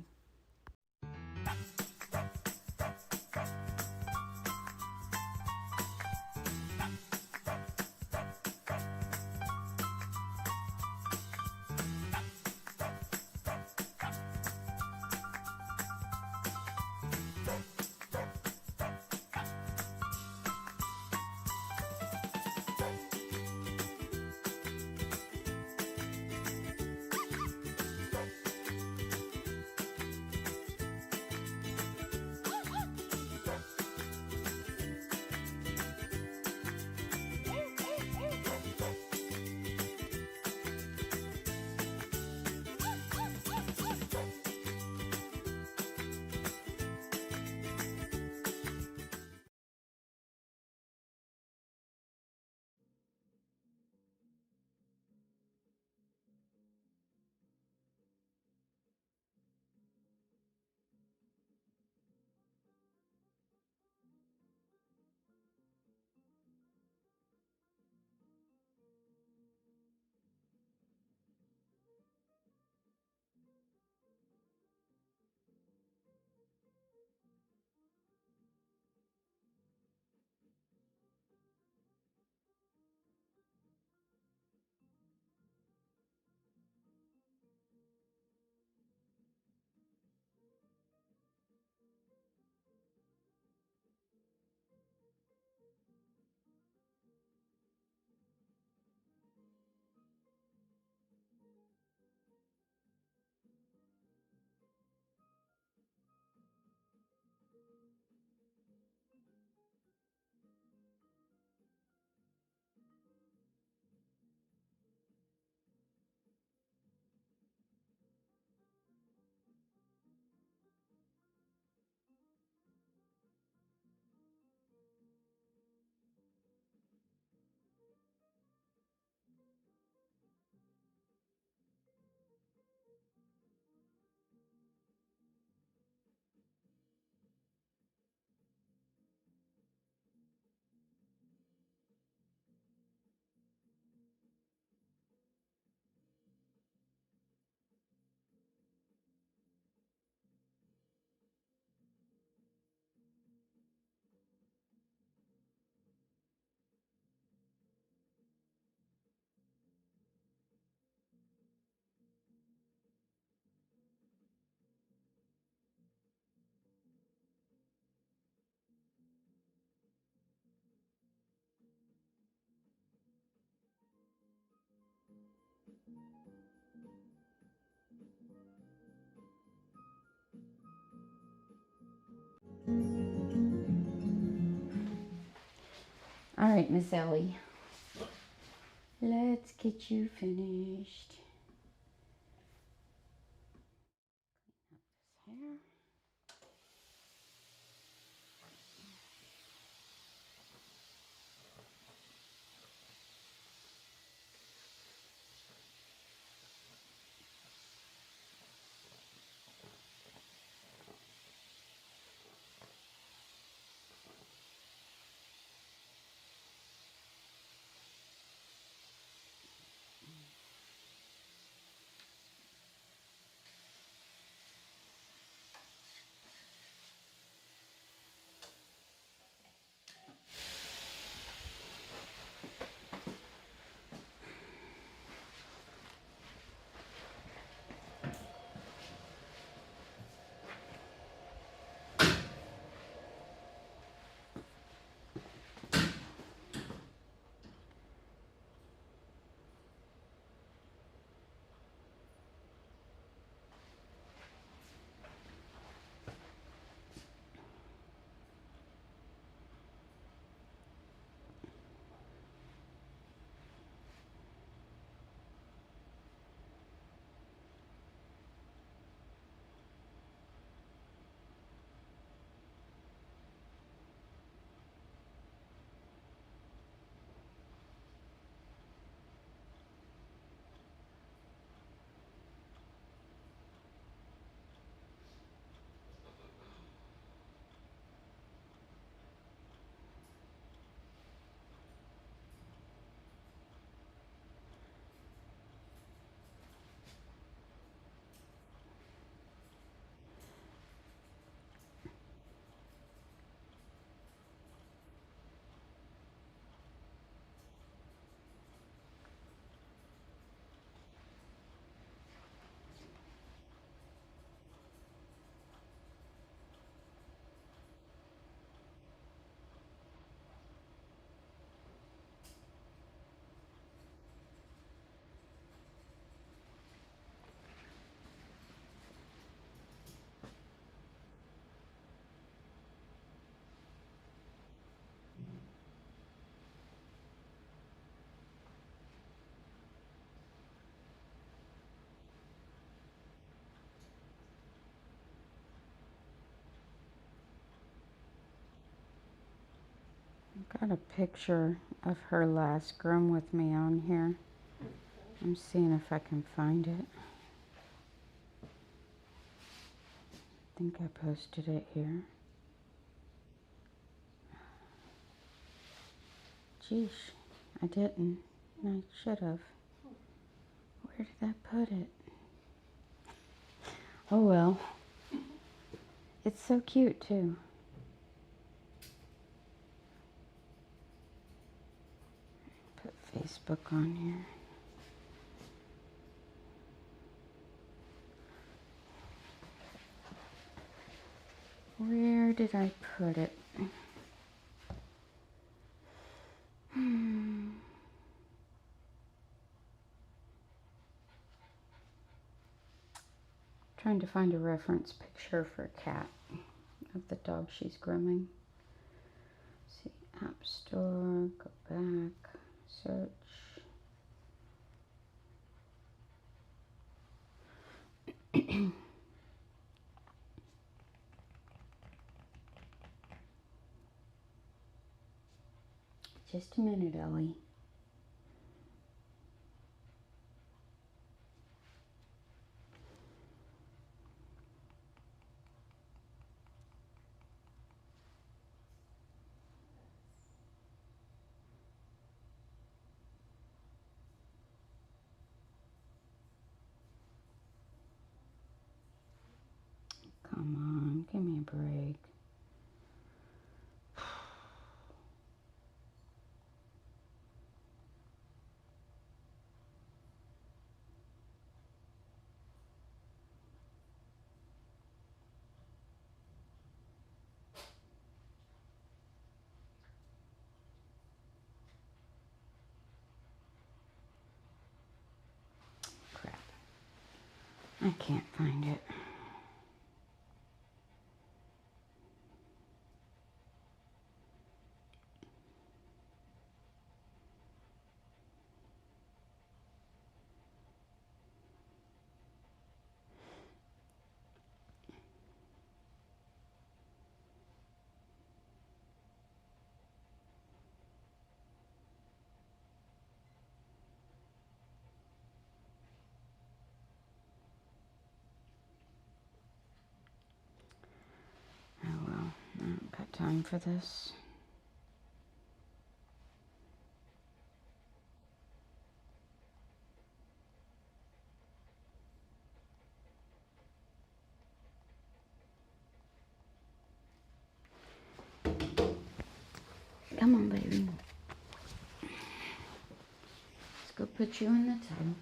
All right, Miss Ellie. Let's get you finished. Clean up this hair. Got a picture of her last groom with me on here. I'm seeing if I can find it. I think I posted it here. Geesh, I didn't. I should have. Where did I put it? Oh well. It's so cute too. Put Facebook on here. Where did I put it? Trying to find a reference picture for a cat of the dog she's grooming. See, App Store, go back, search. Just a minute, Ellie. Come on, give me a break. I can't find it. Oh well, I don't got time for this. Come on, baby. Let's go put you in the tub.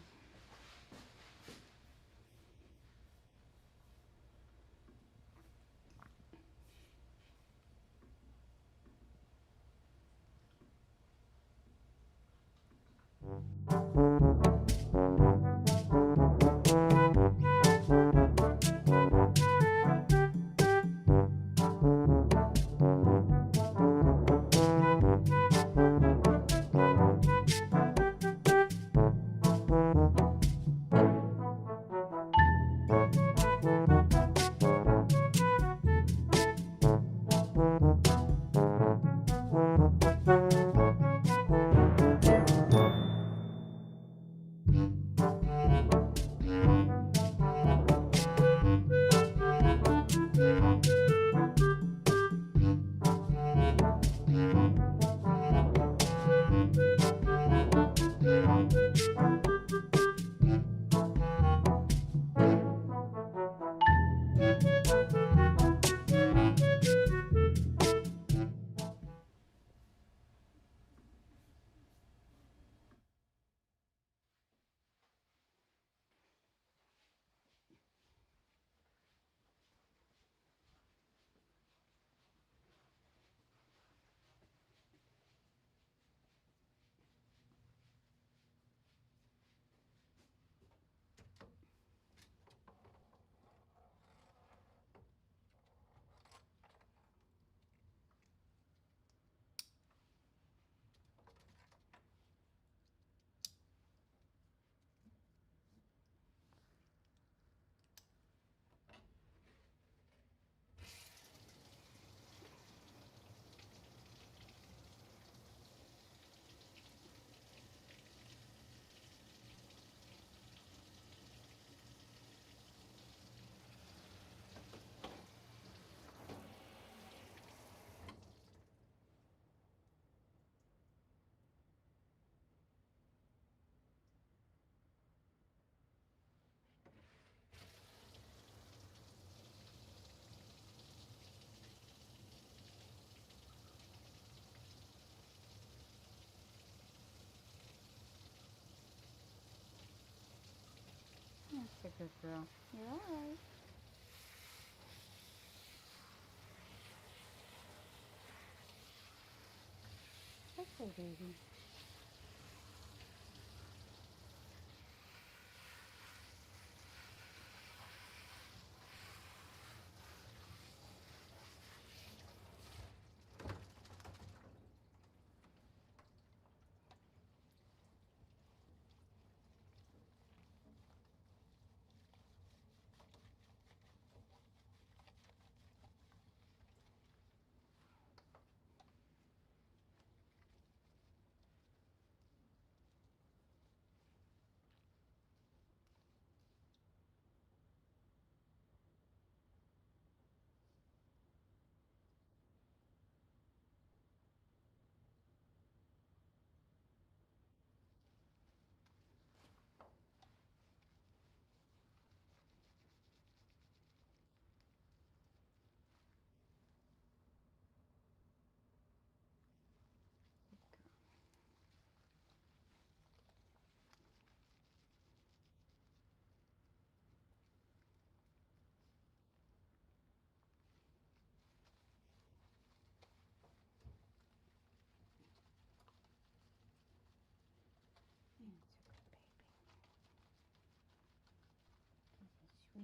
That's a good girl. You're all right. Okay, baby.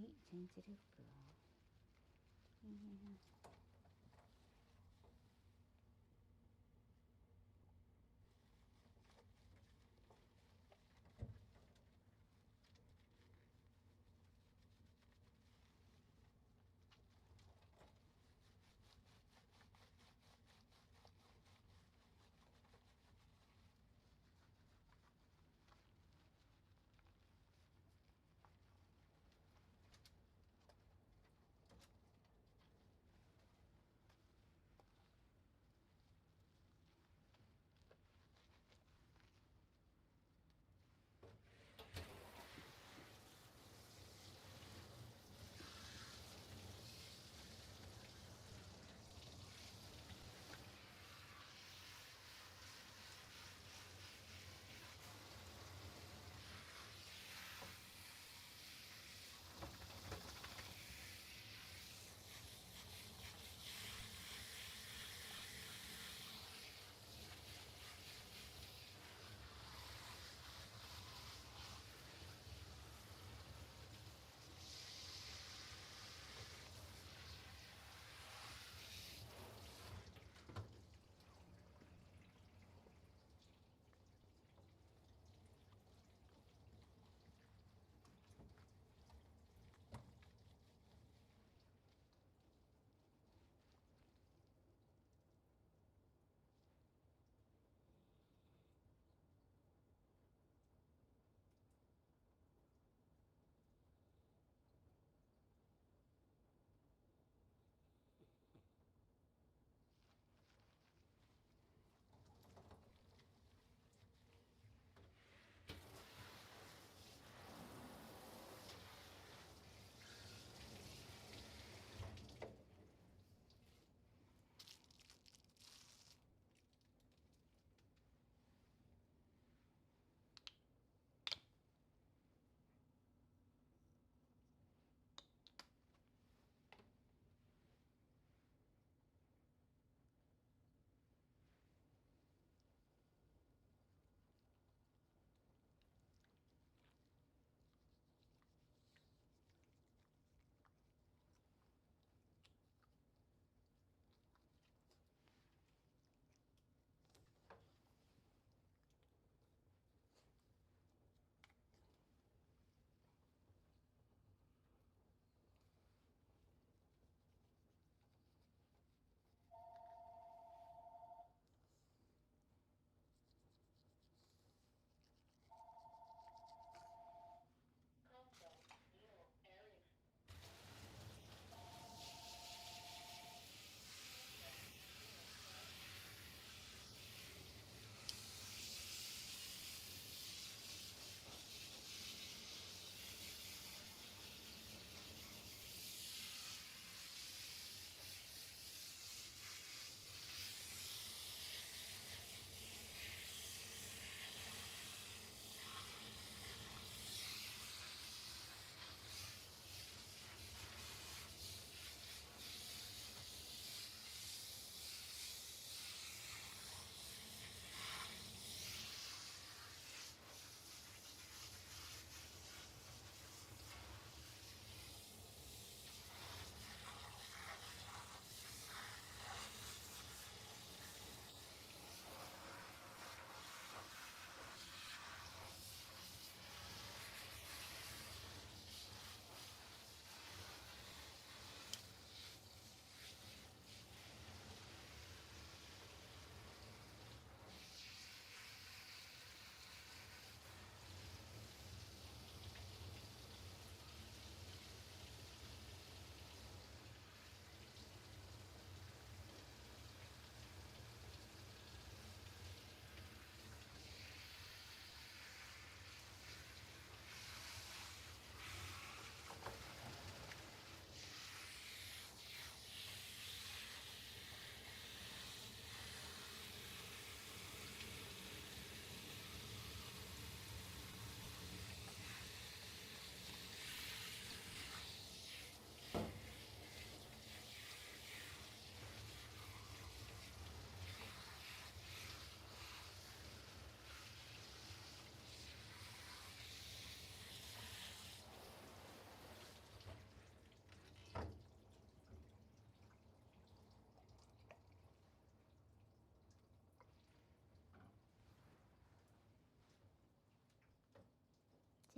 sweet, sensitive girl. Yeah.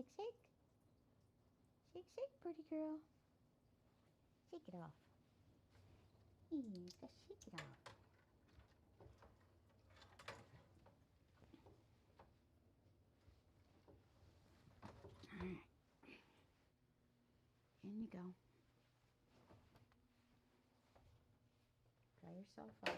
Shake, shake. Shake, shake, pretty girl. Shake it off. Just shake it off. All right. In you go. Dry yourself off.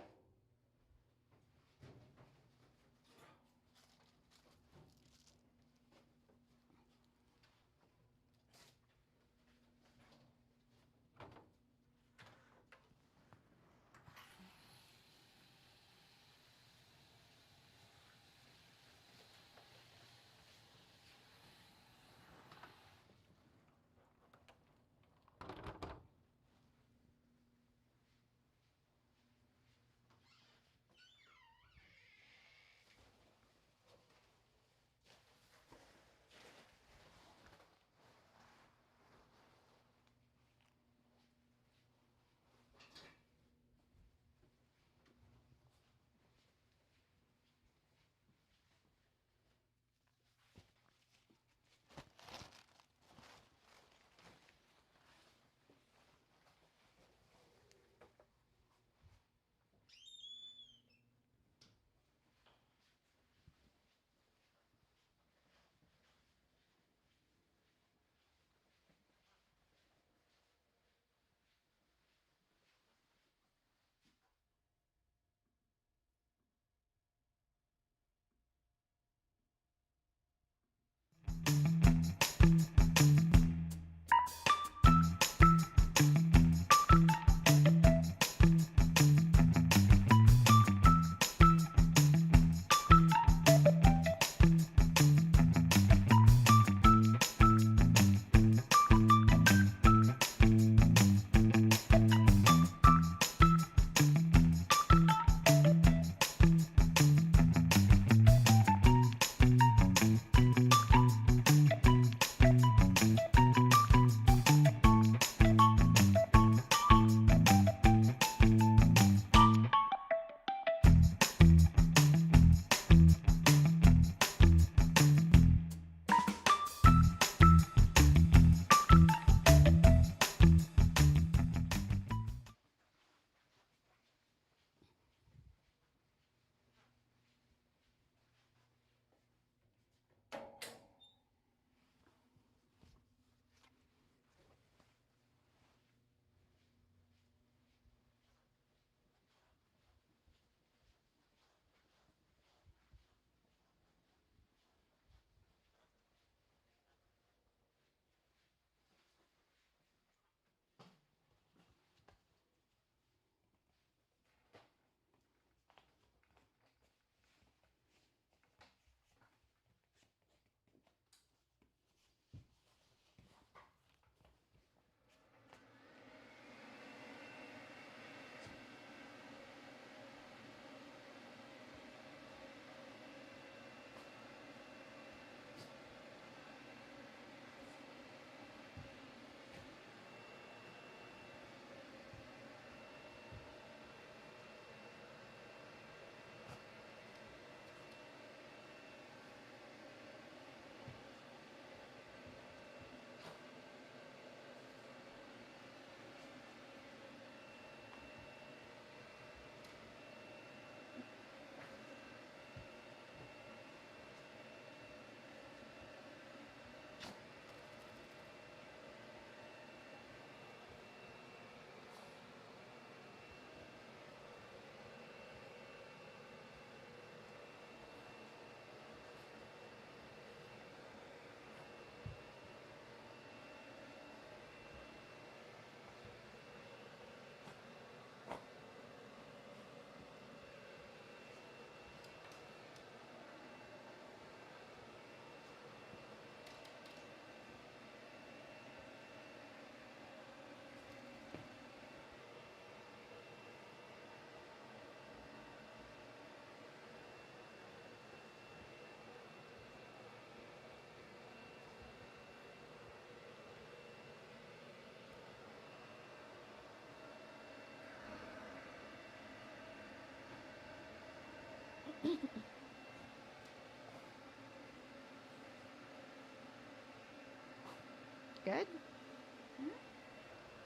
Good?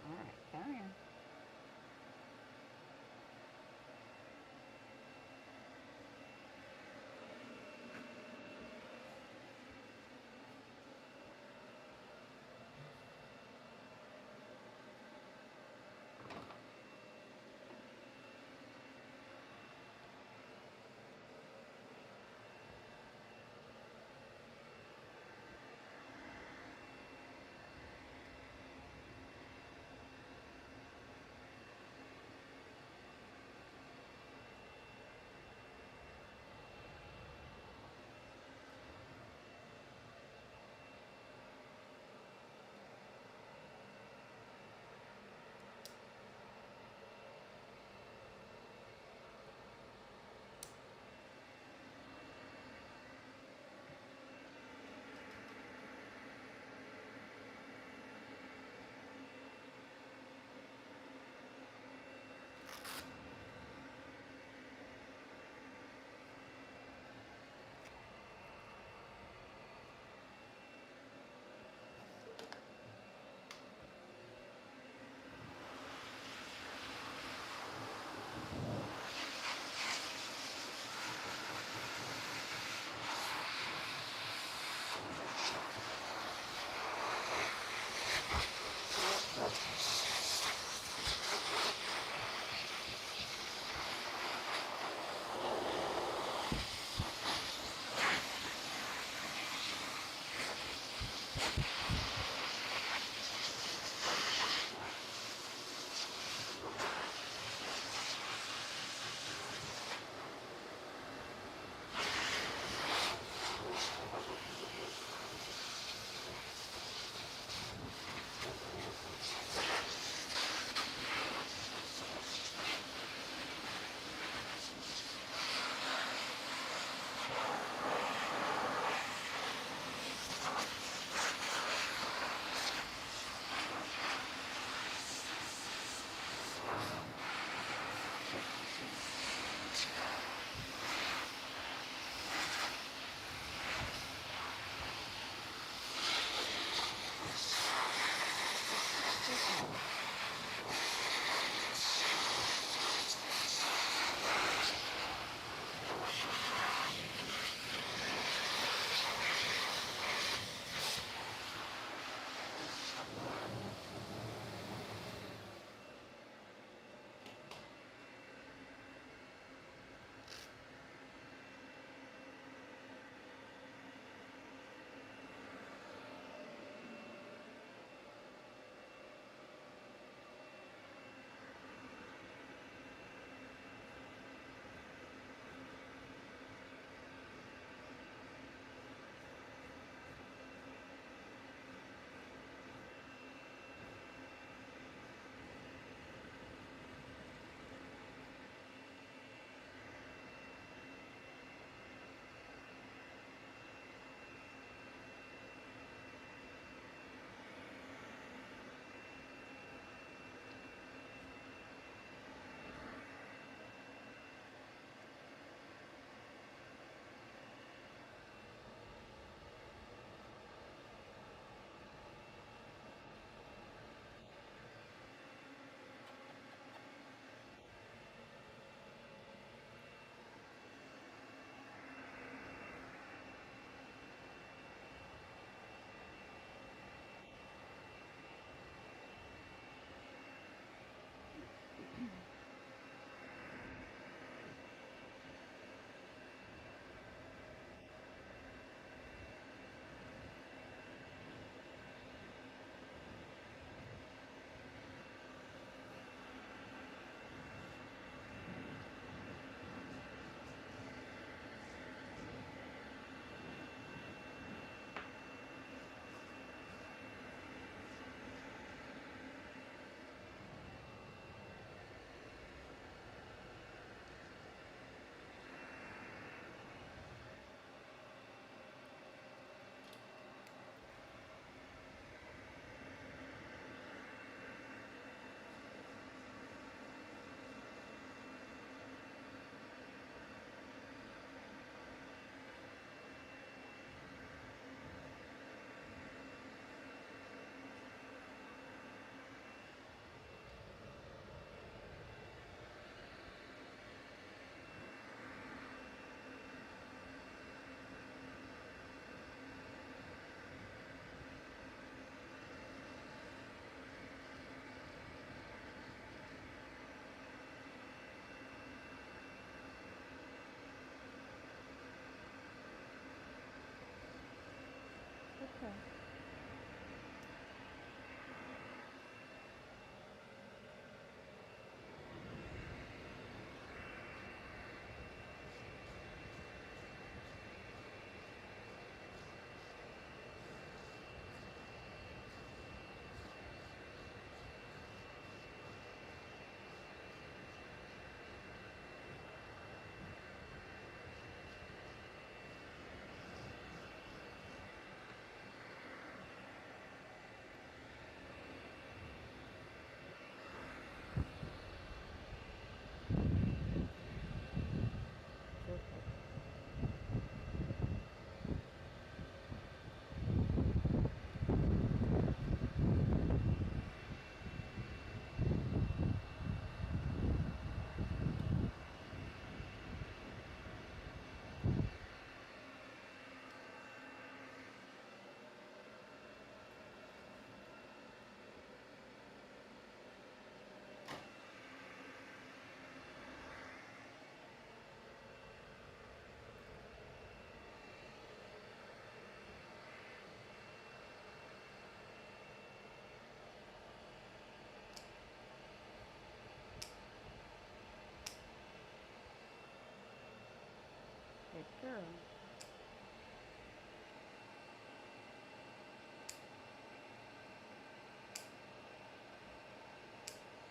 All right, come here.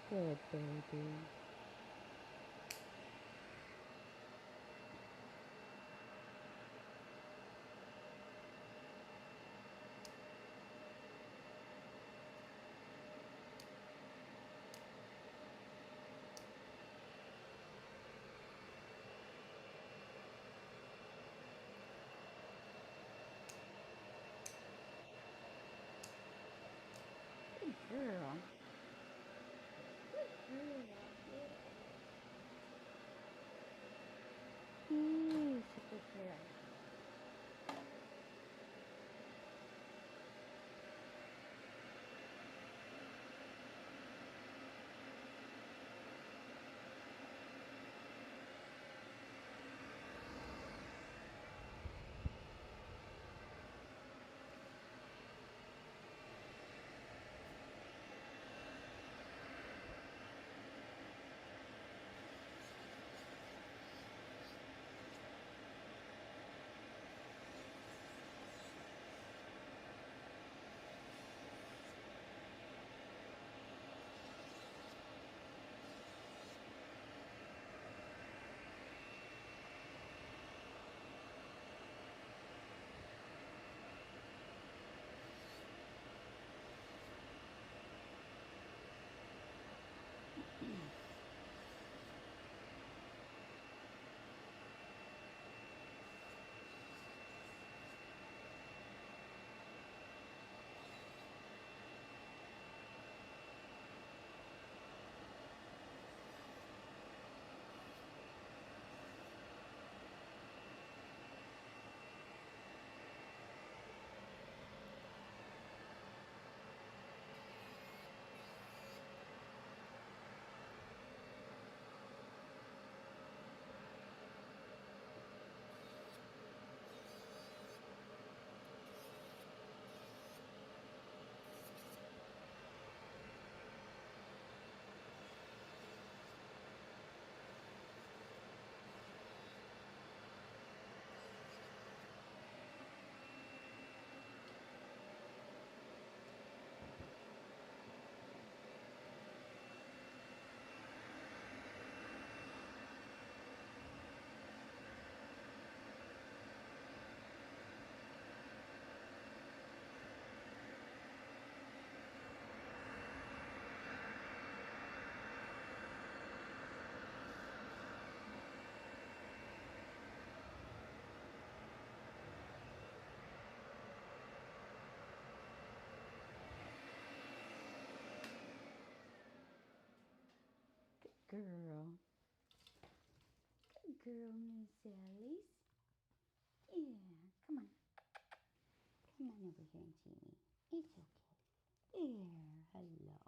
Good baby. Good girl. Good girl. He's a good girl. Girl. Good girl, Miss Ellie. Yeah, come on. Come on over here and see me. It's okay. There, hello.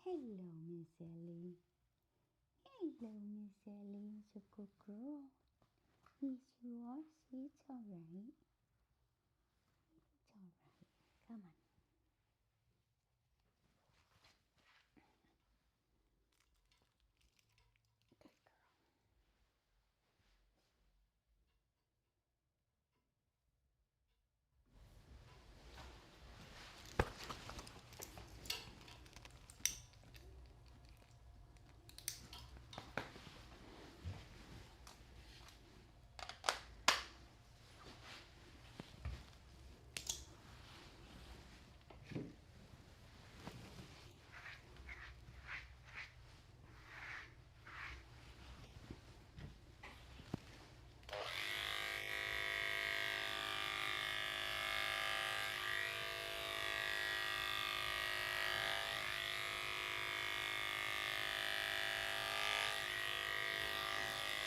Hello, Miss Ellie. Hello, Miss Ellie. It's a good girl. Yes, you are. See, it's all right. It's all right. Come on. Good girl.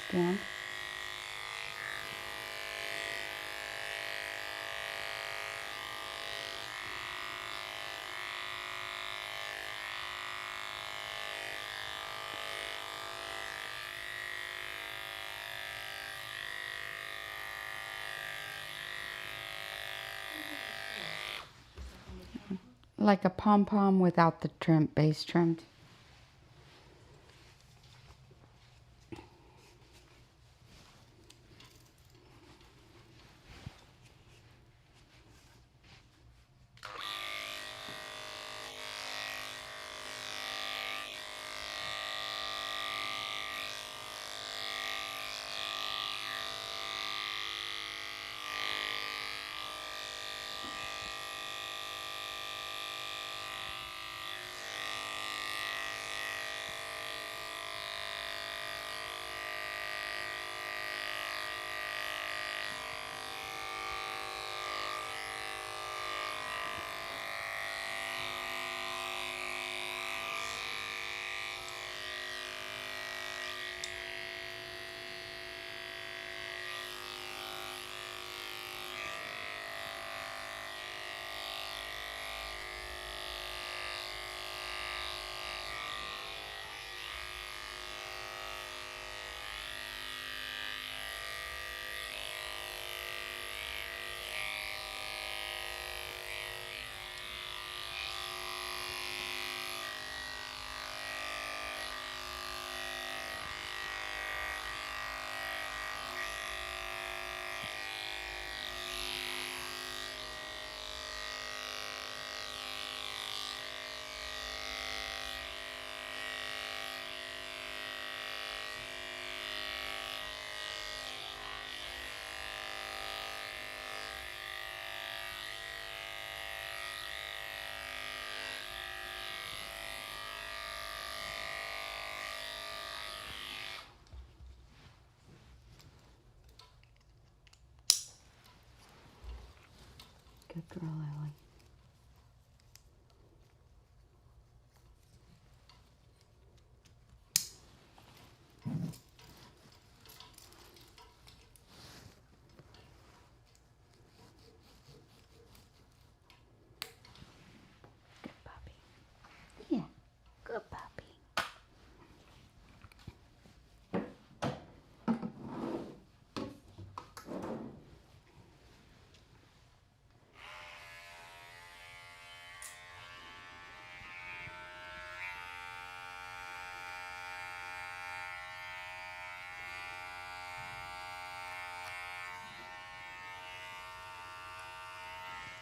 Stand. Like a pom-pom without the base trimmed.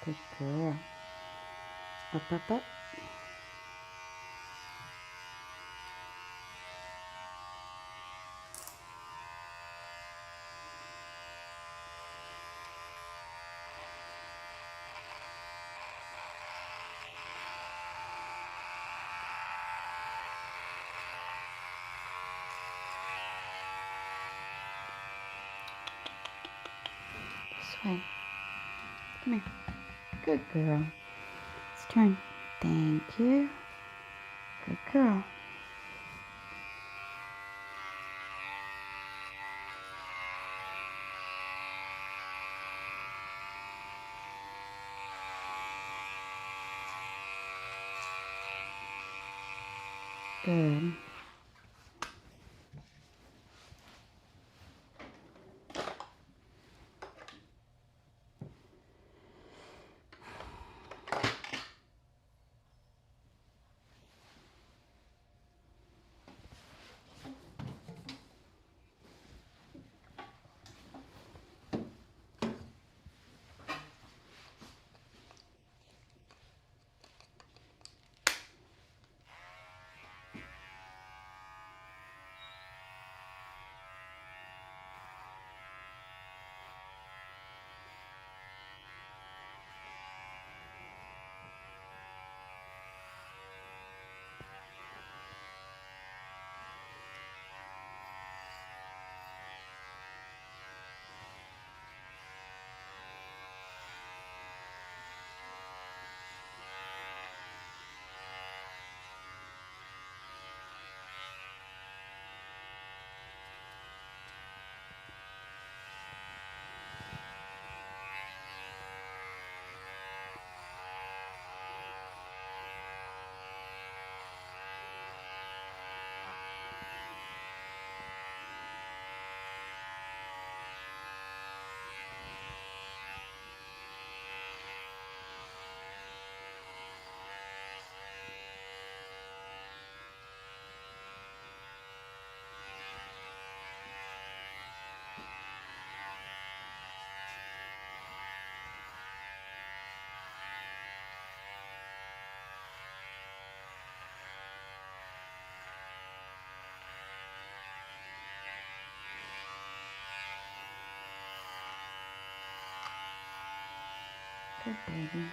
Good girl. Up, up, up. This way. Come here. Good girl. It's turn. Thank you. Good girl. Good. Good baby.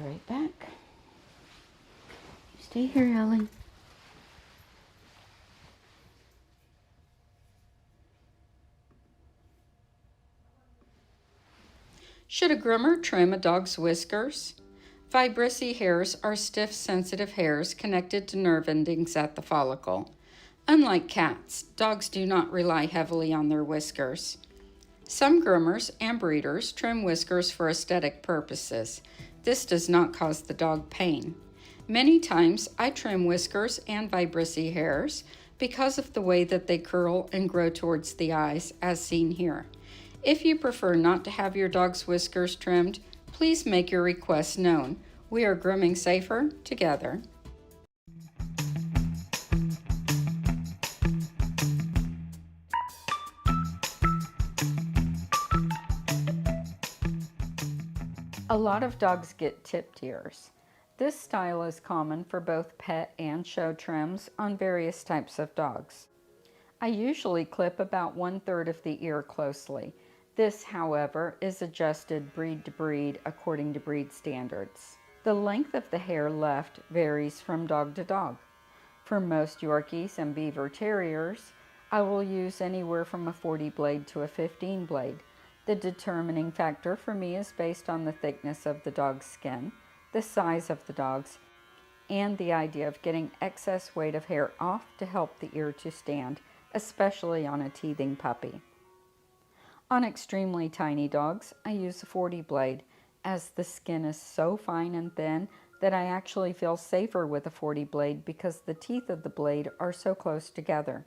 right back. You stay here, Ellie. Should a groomer trim a dog's whiskers? Vibrissae hairs are stiff, sensitive hairs connected to nerve endings at the follicle. Unlike cats, dogs do not rely heavily on their whiskers. Some groomers and breeders trim whiskers for aesthetic purposes. This does not cause the dog pain. Many times I trim whiskers and vibrissae hairs because of the way that they curl and grow towards the eyes, as seen here. If you prefer not to have your dog's whiskers trimmed, please make your request known. We are grooming safer together. A lot of dogs get tipped ears. This style is common for both pet and show trims on various types of dogs. I usually clip about 1/3 of the ear closely. This, however, is adjusted breed to breed according to breed standards. The length of the hair left varies from dog to dog. For most Yorkies and Beaver Terriers, I will use anywhere from a 40 blade to a 15 blade. The determining factor for me is based on the thickness of the dog's skin, the size of the dogs, and the idea of getting excess weight of hair off to help the ear to stand, especially on a teething puppy. On extremely tiny dogs, I use a 40 blade, as the skin is so fine and thin that I actually feel safer with a 40 blade because the teeth of the blade are so close together.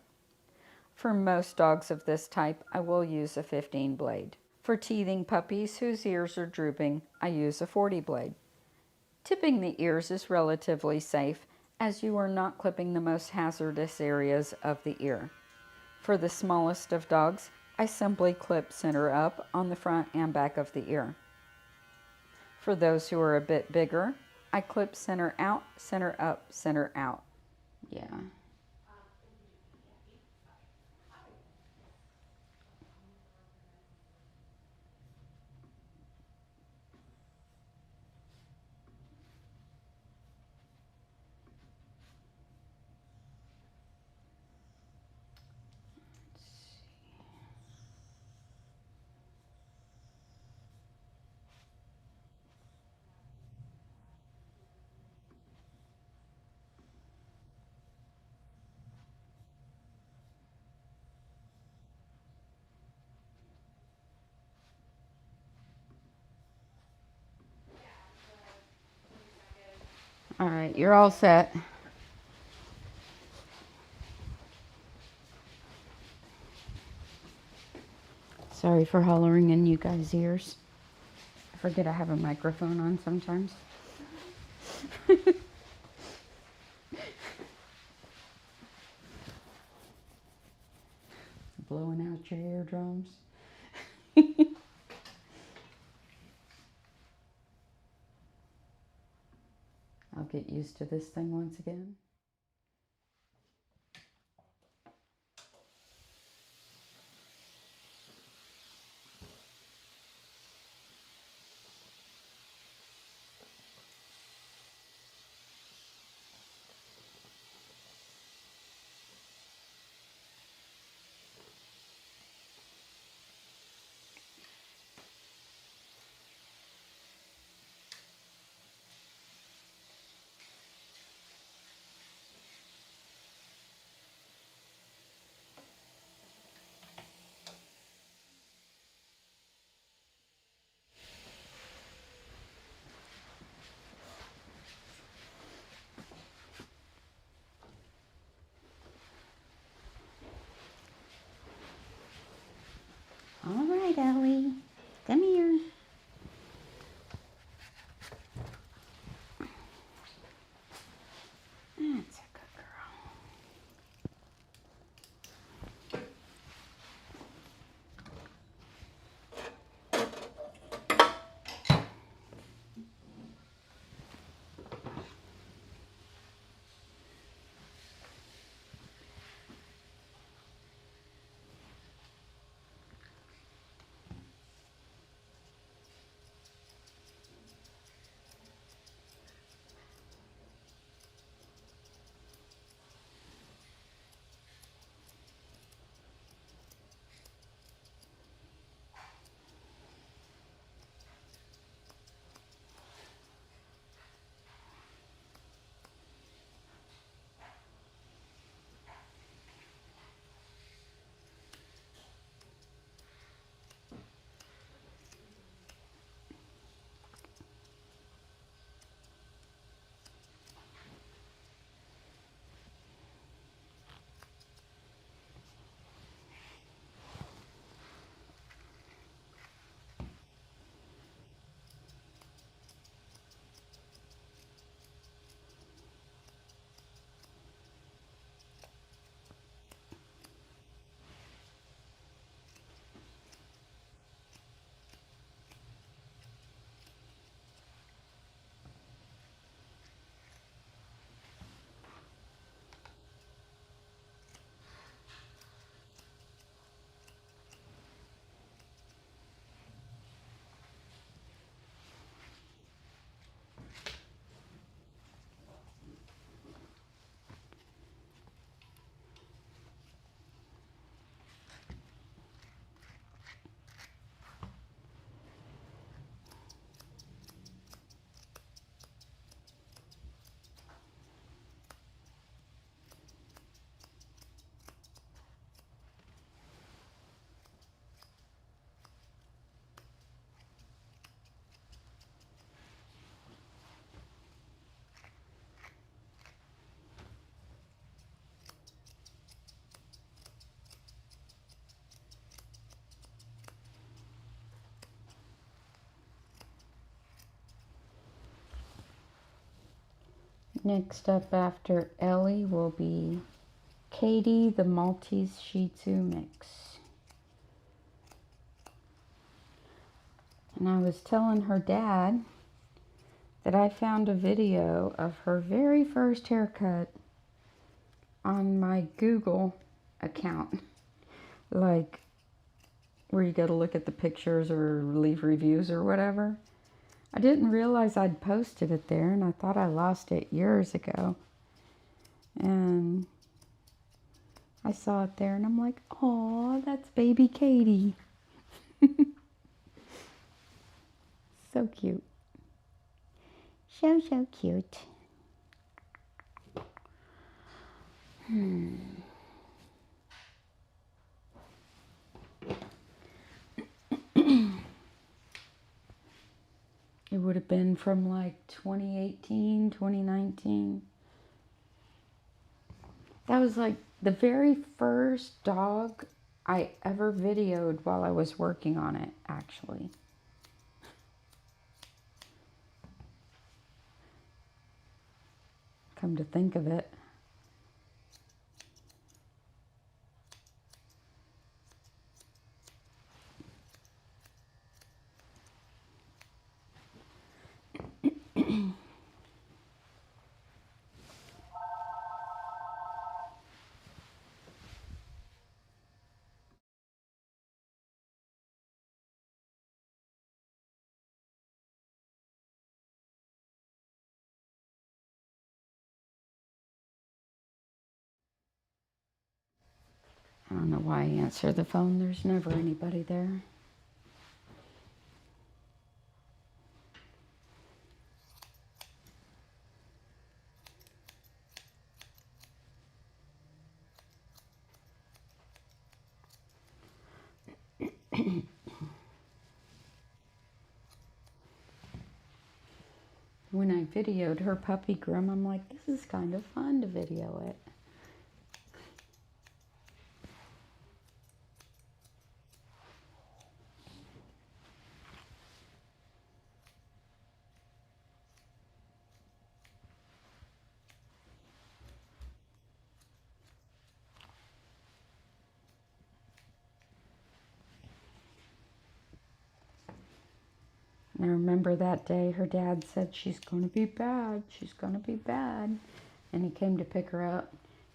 For most dogs of this type, I will use a 15 blade. For teething puppies whose ears are drooping, I use a 40 blade. Tipping the ears is relatively safe, as you are not clipping the most hazardous areas of the ear. For the smallest of dogs, I simply clip center up on the front and back of the ear. For those who are a bit bigger, I clip center out, center up, center out. Yeah. All right, you're all set. Sorry for hollering in you guys' ears. I forget I have a microphone on sometimes. Blowing out your eardrums. I'll get used to this thing once again. All right, Ellie, come here. That's a good girl. Next up after Ellie will be Katie the Maltese Shih Tzu mix. And I was telling her dad that I found a video of her very first haircut on my Google account. Like, where you go to look at the pictures or leave reviews or whatever. I didn't realize I'd posted it there, and I thought I lost it years ago. And I saw it there, and I'm like, oh, that's baby Katie. So cute. So cute. It would have been from like 2018, 2019. That was like the very first dog I ever videoed while I was working on it, actually. Come to think of it. I don't know why I answer the phone. There's never anybody there. When I videoed her puppy groom, I'm like, this is kind of fun to video it. And I remember that day her dad said, she's going to be bad. She's going to be bad. And he came to pick her up.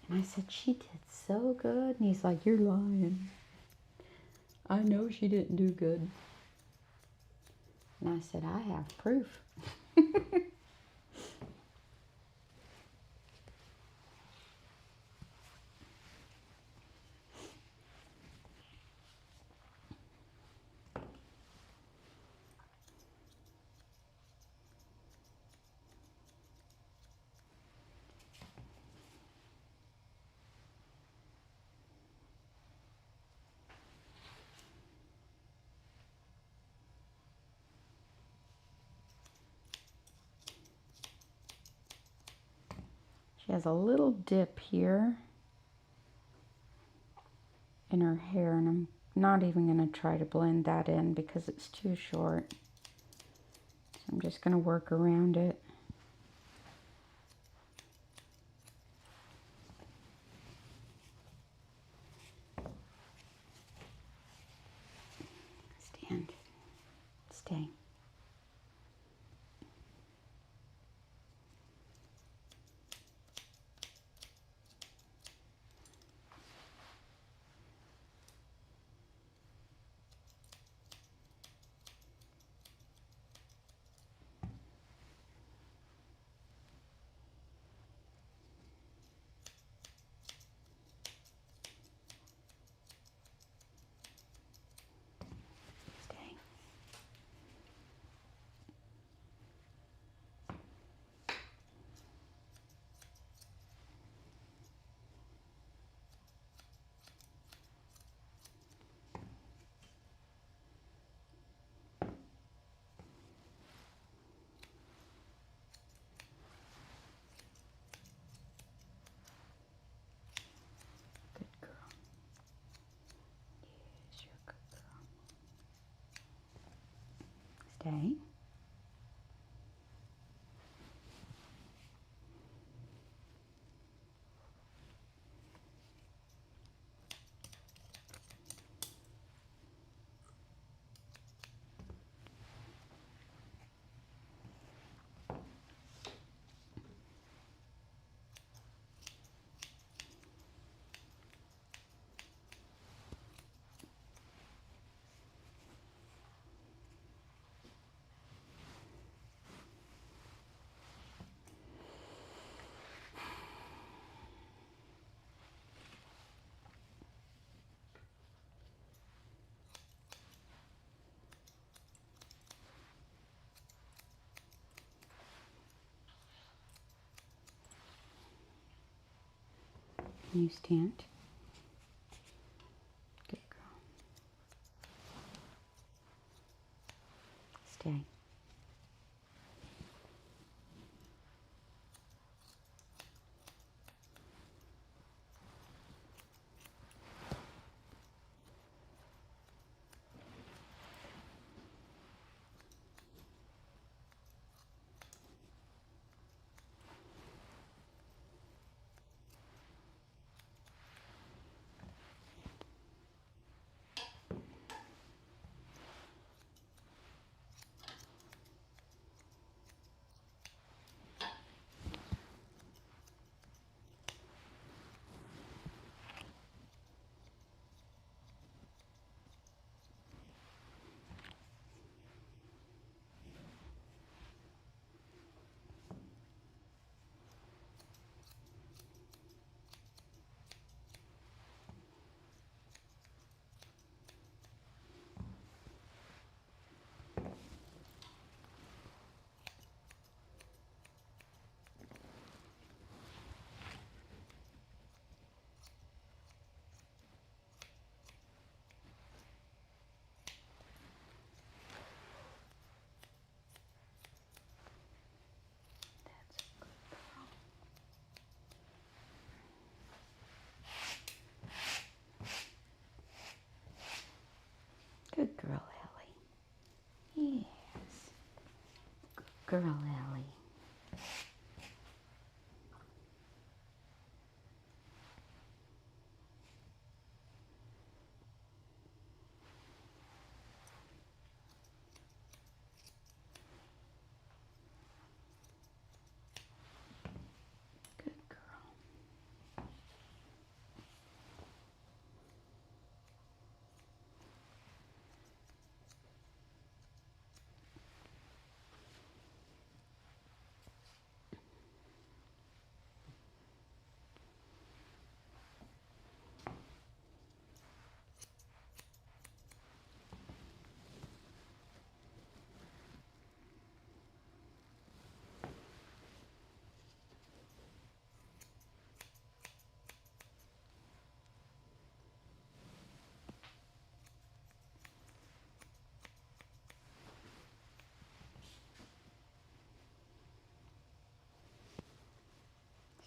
And I said, she did so good. And he's like, you're lying. I know she didn't do good. And I said, I have proof. She has a little dip here in her hair, and I'm not even going to try to blend that in because it's too short. So I'm just going to work around it. Stand. Stay. Stay. Can you stand? Good girl. Stay. Good girl, Ellie. Yes. Good girl, Ellie. Good girl.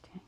Stay.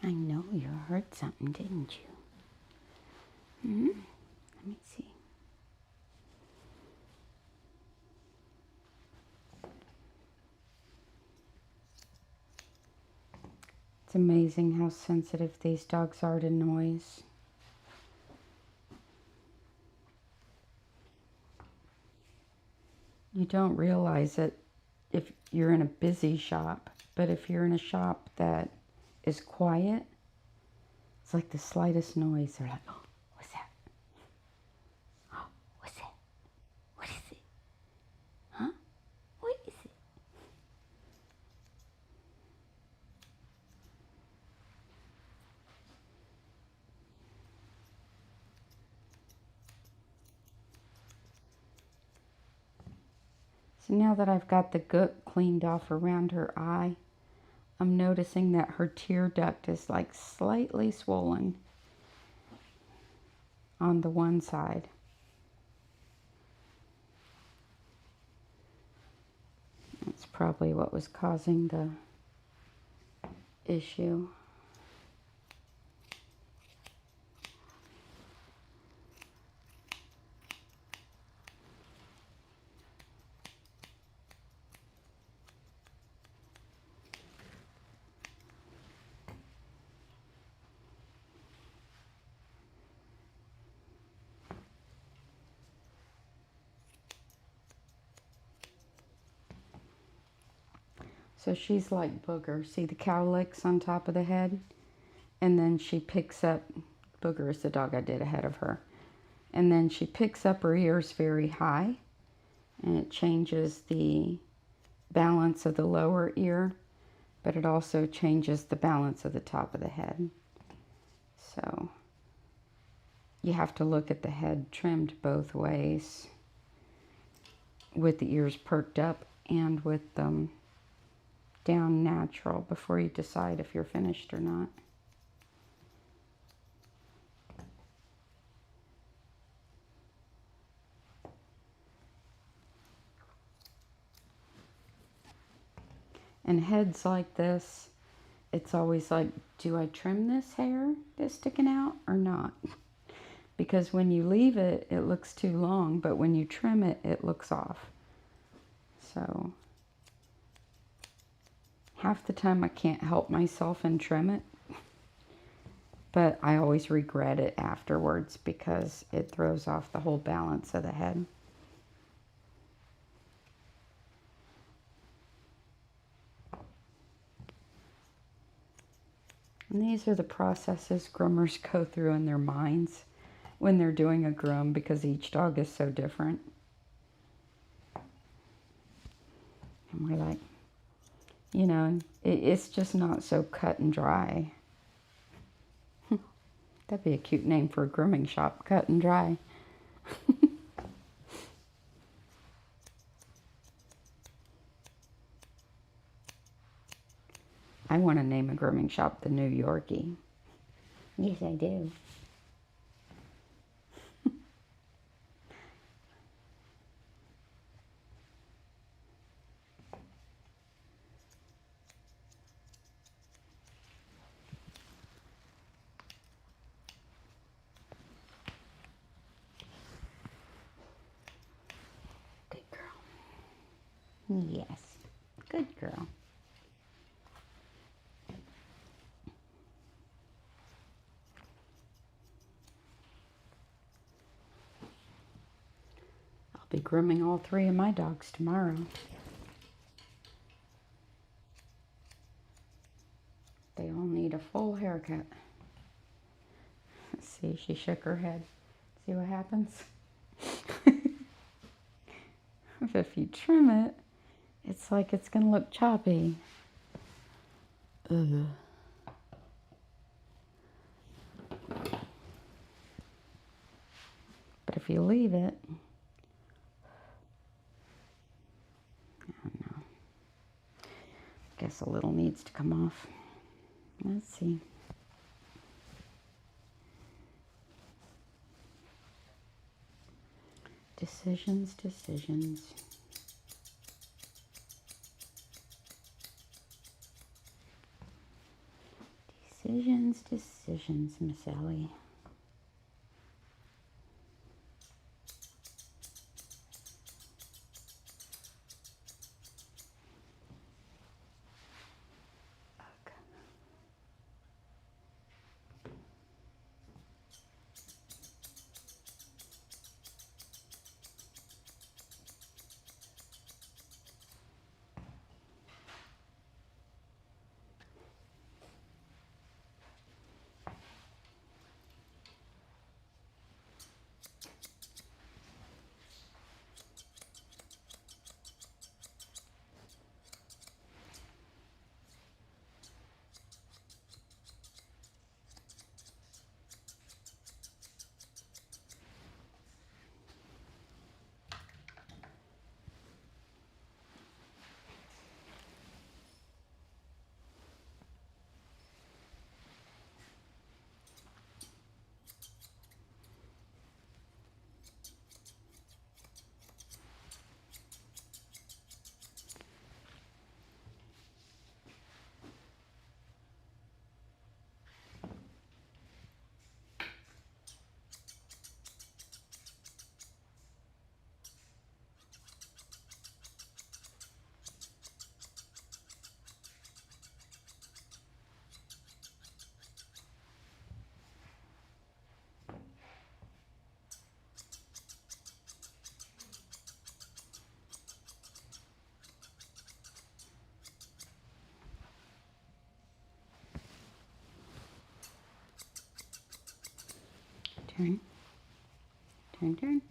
I know you heard something, didn't you? Let me see. It's amazing how sensitive these dogs are to noise. You don't realize it if you're in a busy shop, but if you're in a shop that is quiet, it's like the slightest noise. They're like, oh, what's that? Oh, what's that? What is it? Huh? What is it? So now that I've got the gook cleaned off around her eye, I'm noticing that her tear duct is like slightly swollen on the one side. That's probably what was causing the issue. So she's like Booger. See the cowlicks on top of the head? And then she picks up, Booger is the dog I did ahead of her. And then she picks up her ears very high. And it changes the balance of the lower ear. But it also changes the balance of the top of the head. So you have to look at the head trimmed both ways, with the ears perked up and with them down natural, before you decide if you're finished or not. And heads like this, it's always like, do I trim this hair that's sticking out or not? Because when you leave it, it looks too long, but when you trim it, it looks off. So half the time I can't help myself and trim it, but I always regret it afterwards because it throws off the whole balance of the head. And these are the processes groomers go through in their minds when they're doing a groom, because each dog is so different. And we're like, you know, it's just not so cut and dry. That'd be a cute name for a grooming shop, Cut and Dry. I want to name a grooming shop the New Yorkie. Yes, I do. Good girl. Yes. Good girl. I'll be grooming all 3 of my dogs tomorrow. They all need a full haircut. See, she shook her head. See what happens? If you trim it, it's like it's going to look choppy. Ugh. But if you leave it, I don't know. Guess a little needs to come off. Let's see. Decisions, decisions. Decisions, decisions, Miss Ellie. Turn. Turn, turn.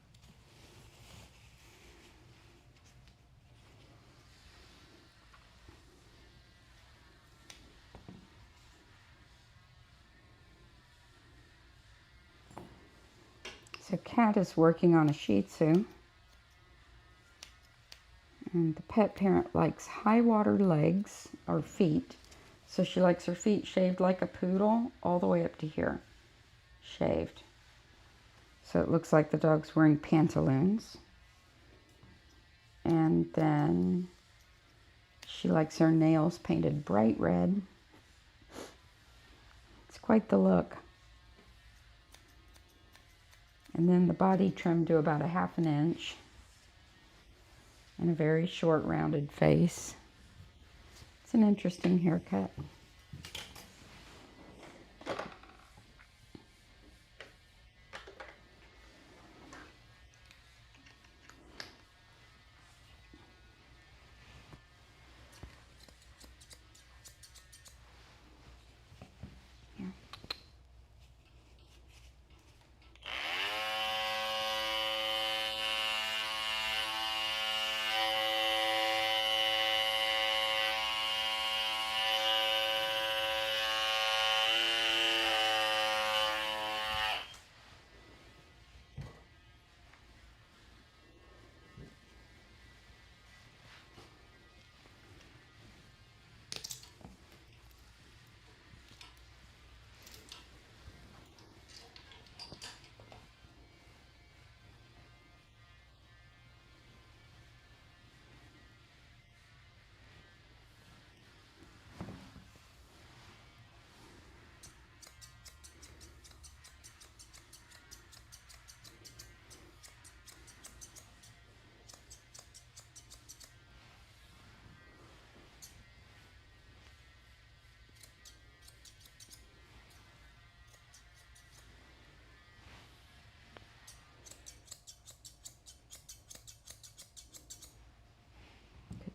So Cat is working on a Shih Tzu. And the pet parent likes high water legs or feet. So she likes her feet shaved like a poodle all the way up to here. Shaved. So it looks like the dog's wearing pantaloons. And then she likes her nails painted bright red. It's quite the look. And then the body trimmed to about a ½ inch. And a very short rounded face. It's an interesting haircut.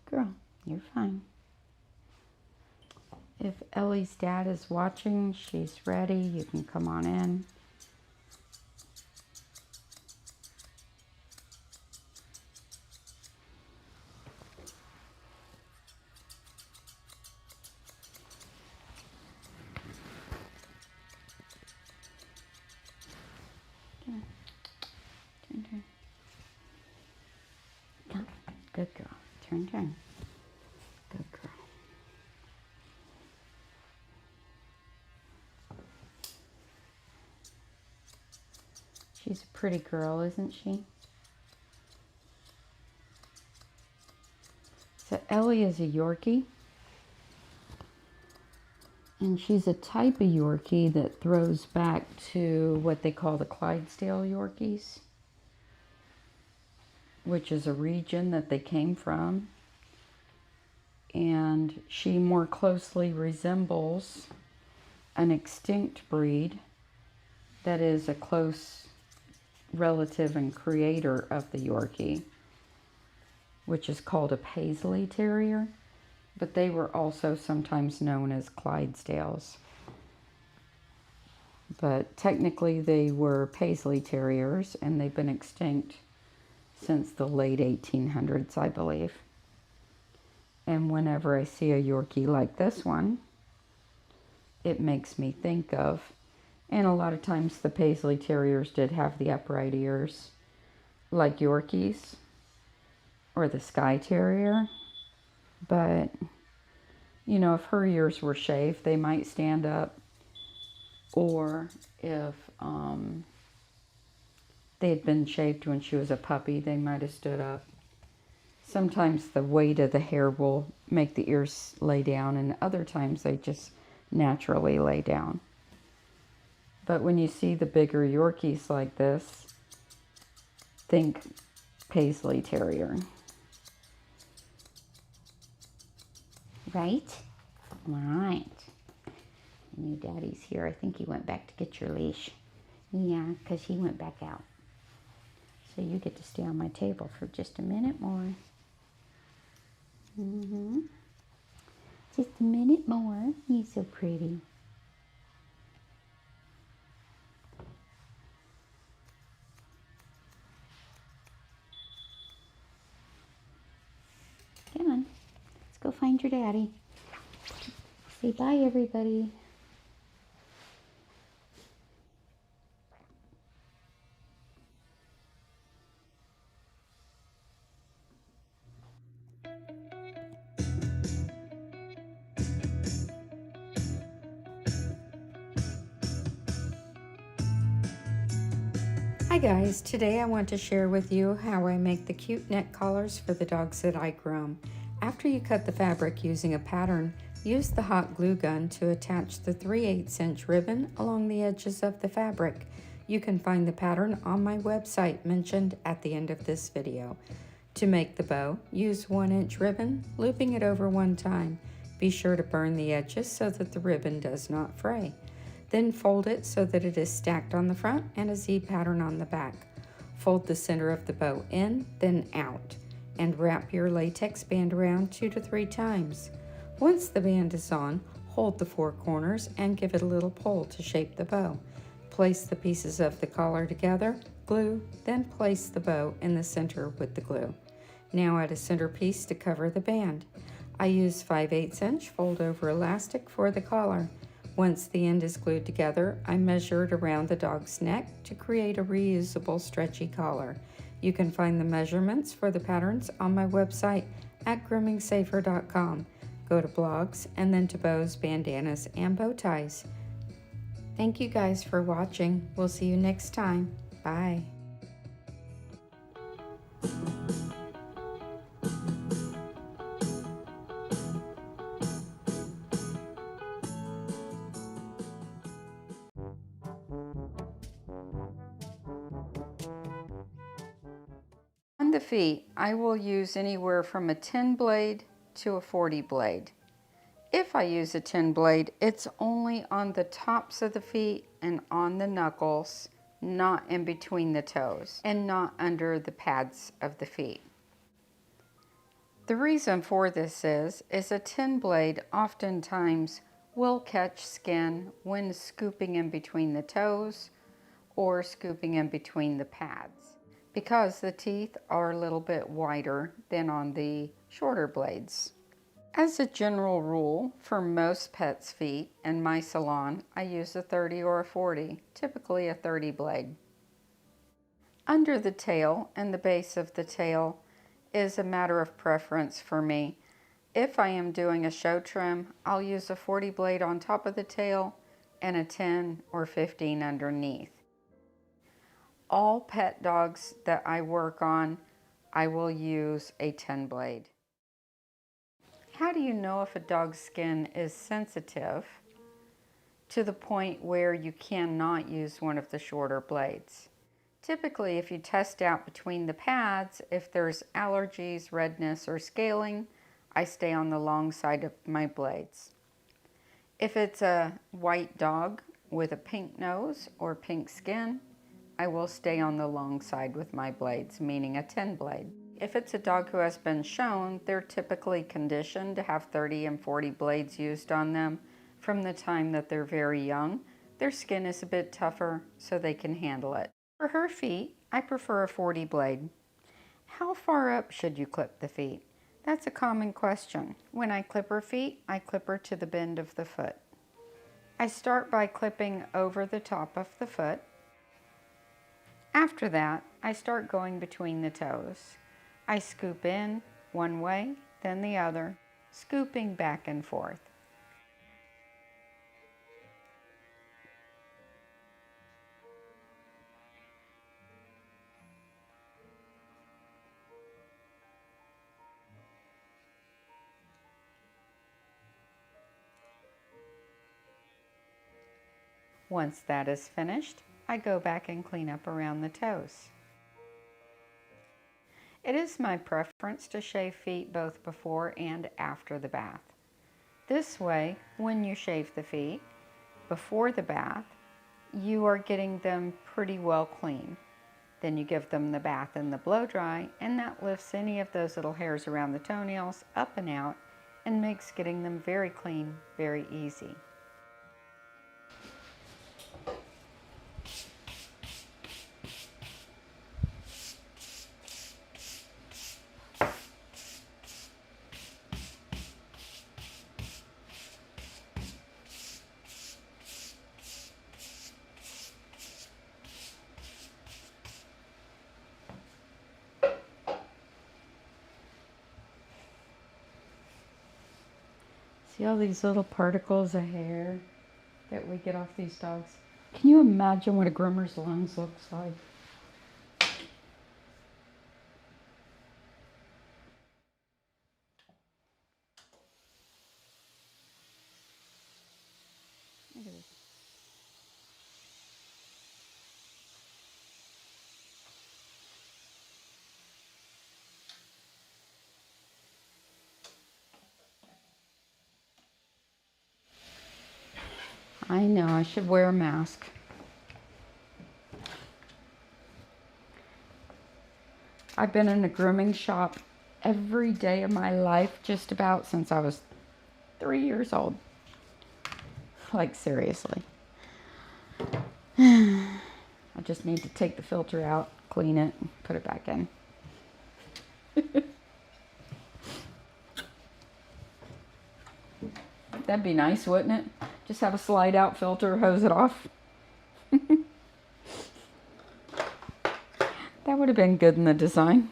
Girl, you're fine. If Ellie's dad is watching, she's ready. You can come on in. Come on. Turn, turn. Come. Good girl. Turn, turn. Good girl. She's a pretty girl, isn't she? So Ellie is a Yorkie. And she's a type of Yorkie that throws back to what they call the Clydesdale Yorkies, which is a region that they came from. And she more closely resembles an extinct breed that is a close relative and creator of the Yorkie, which is called a Paisley Terrier, but they were also sometimes known as Clydesdales. But technically they were Paisley Terriers, and they've been extinct since the late 1800s, I believe. And whenever I see a Yorkie like this one, it makes me think of, and a lot of times the Paisley Terriers did have the upright ears, like Yorkies, or the Skye Terrier. But, you know, if her ears were shaved, they might stand up. Or if they had been shaved when she was a puppy, they might have stood up. Sometimes the weight of the hair will make the ears lay down, and other times they just naturally lay down. But when you see the bigger Yorkies like this, think Paisley Terrier. Right? Right. New Daddy's here. I think he went back to get your leash. Yeah, because he went back out. So you get to stay on my table for just a minute more. Just a minute more. You're so pretty. Daddy. Say bye, everybody. Hi guys, today I want to share with you how I make the cute neck collars for the dogs that I groom. After you cut the fabric using a pattern, use the hot glue gun to attach the 3/8 inch ribbon along the edges of the fabric. You can find the pattern on my website mentioned at the end of this video. To make the bow, use 1 inch ribbon, looping it over one time. Be sure to burn the edges so that the ribbon does not fray. Then fold it so that it is stacked on the front and a Z pattern on the back. Fold the center of the bow in, then out, and wrap your latex band around 2 to 3 times. Once the band is on, hold the 4 corners and give it a little pull to shape the bow. Place the pieces of the collar together, glue, then place the bow in the center with the glue. Now add a centerpiece to cover the band. I use 5/8 inch fold over elastic for the collar. Once the end is glued together, I measure it around the dog's neck to create a reusable stretchy collar. You can find the measurements for the patterns on my website at groomingsafer.com. Go to blogs and then to bows, bandanas, and bow ties. Thank you guys for watching. We'll see you next time. Bye. On the feet, I will use anywhere from a 10 blade to a 40 blade. If I use a 10 blade, it's only on the tops of the feet and on the knuckles, not in between the toes, and not under the pads of the feet. The reason for this is a 10 blade oftentimes will catch skin when scooping in between the toes or scooping in between the pads, because the teeth are a little bit wider than on the shorter blades. As a general rule, for most pets' feet in my salon, I use a 30 or a 40, typically a 30 blade. Under the tail and the base of the tail is a matter of preference for me. If I am doing a show trim, I'll use a 40 blade on top of the tail and a 10 or 15 underneath. All pet dogs that I work on, I will use a 10 blade. How do you know if a dog's skin is sensitive to the point where you cannot use one of the shorter blades? Typically, if you test out between the pads, if there's allergies, redness, or scaling, I stay on the long side of my blades. If it's a white dog with a pink nose or pink skin, I will stay on the long side with my blades, meaning a 10 blade. If it's a dog who has been shown, they're typically conditioned to have 30 and 40 blades used on them from the time that they're very young. Their skin is a bit tougher, so they can handle it. For her feet, I prefer a 40 blade. How far up should you clip the feet? That's a common question. When I clip her feet, I clip her to the bend of the foot. I start by clipping over the top of the foot. After that, I start going between the toes. I scoop in one way, then the other, scooping back and forth. Once that is finished, I go back and clean up around the toes. It is my preference to shave feet both before and after the bath. This way, when you shave the feet before the bath, you are getting them pretty well clean. Then you give them the bath and the blow dry, and that lifts any of those little hairs around the toenails up and out and makes getting them very clean very easy. See all these little particles of hair that we get off these dogs? Can you imagine what a groomer's lungs looks like? Look at this. I know, I should wear a mask. I've been in a grooming shop every day of my life, just about since I was 3 years old. Like, seriously. I just need to take the filter out, clean it, and put it back in. That'd be nice, wouldn't it? Just have a slide out filter, hose it off. That would have been good in the design.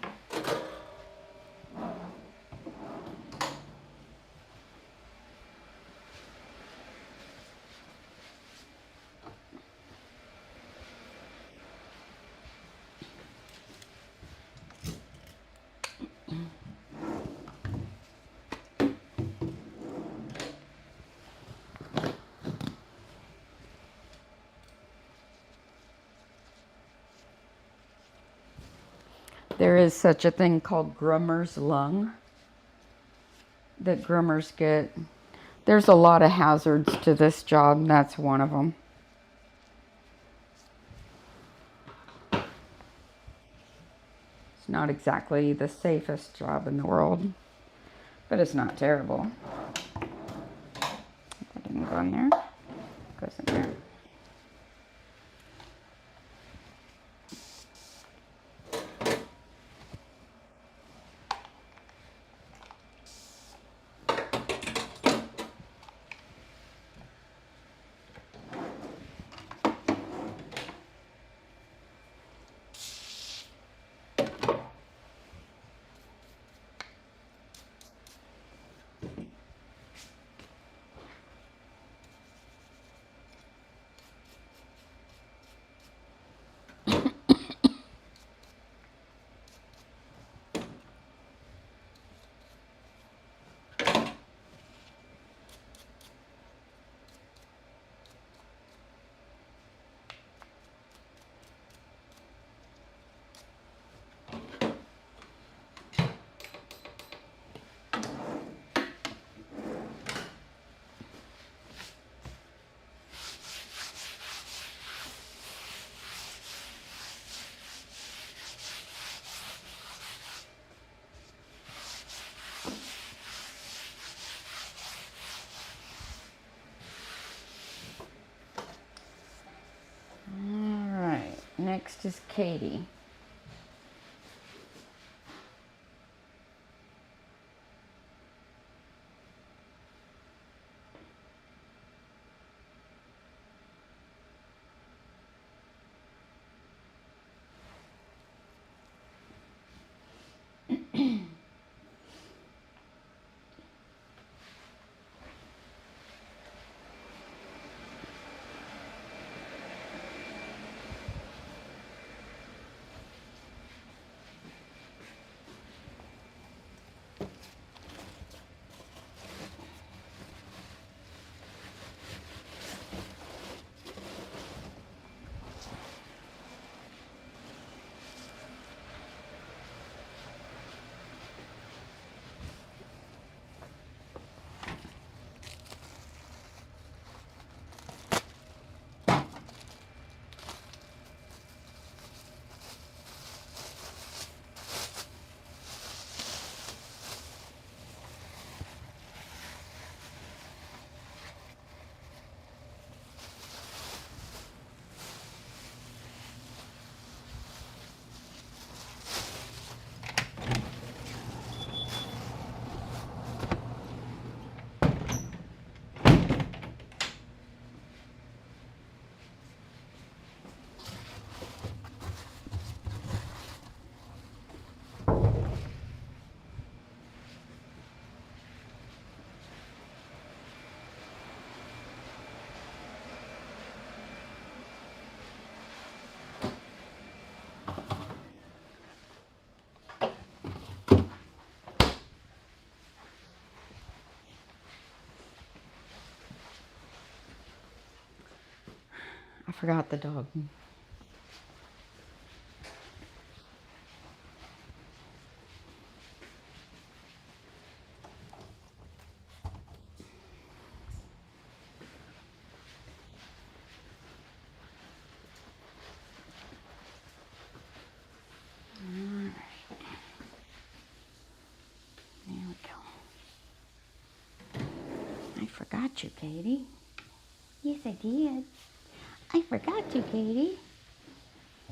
There is such a thing called groomer's lung that groomers get. There's a lot of hazards to this job, and that's one of them. It's not exactly the safest job in the world, but it's not terrible. That didn't go in there. Goes in there. Next is Katie. I forgot the dog. I forgot you, Katie. Yes, I did. I forgot you, Katie.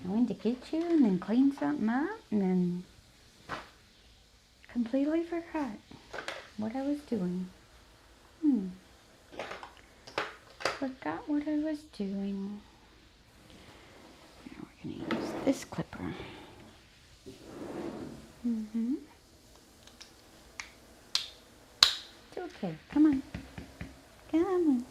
I went to get you and then clean something up and then completely forgot what I was doing. Forgot what I was doing. Now we're going to use this clipper. It's okay. Come on. Come on.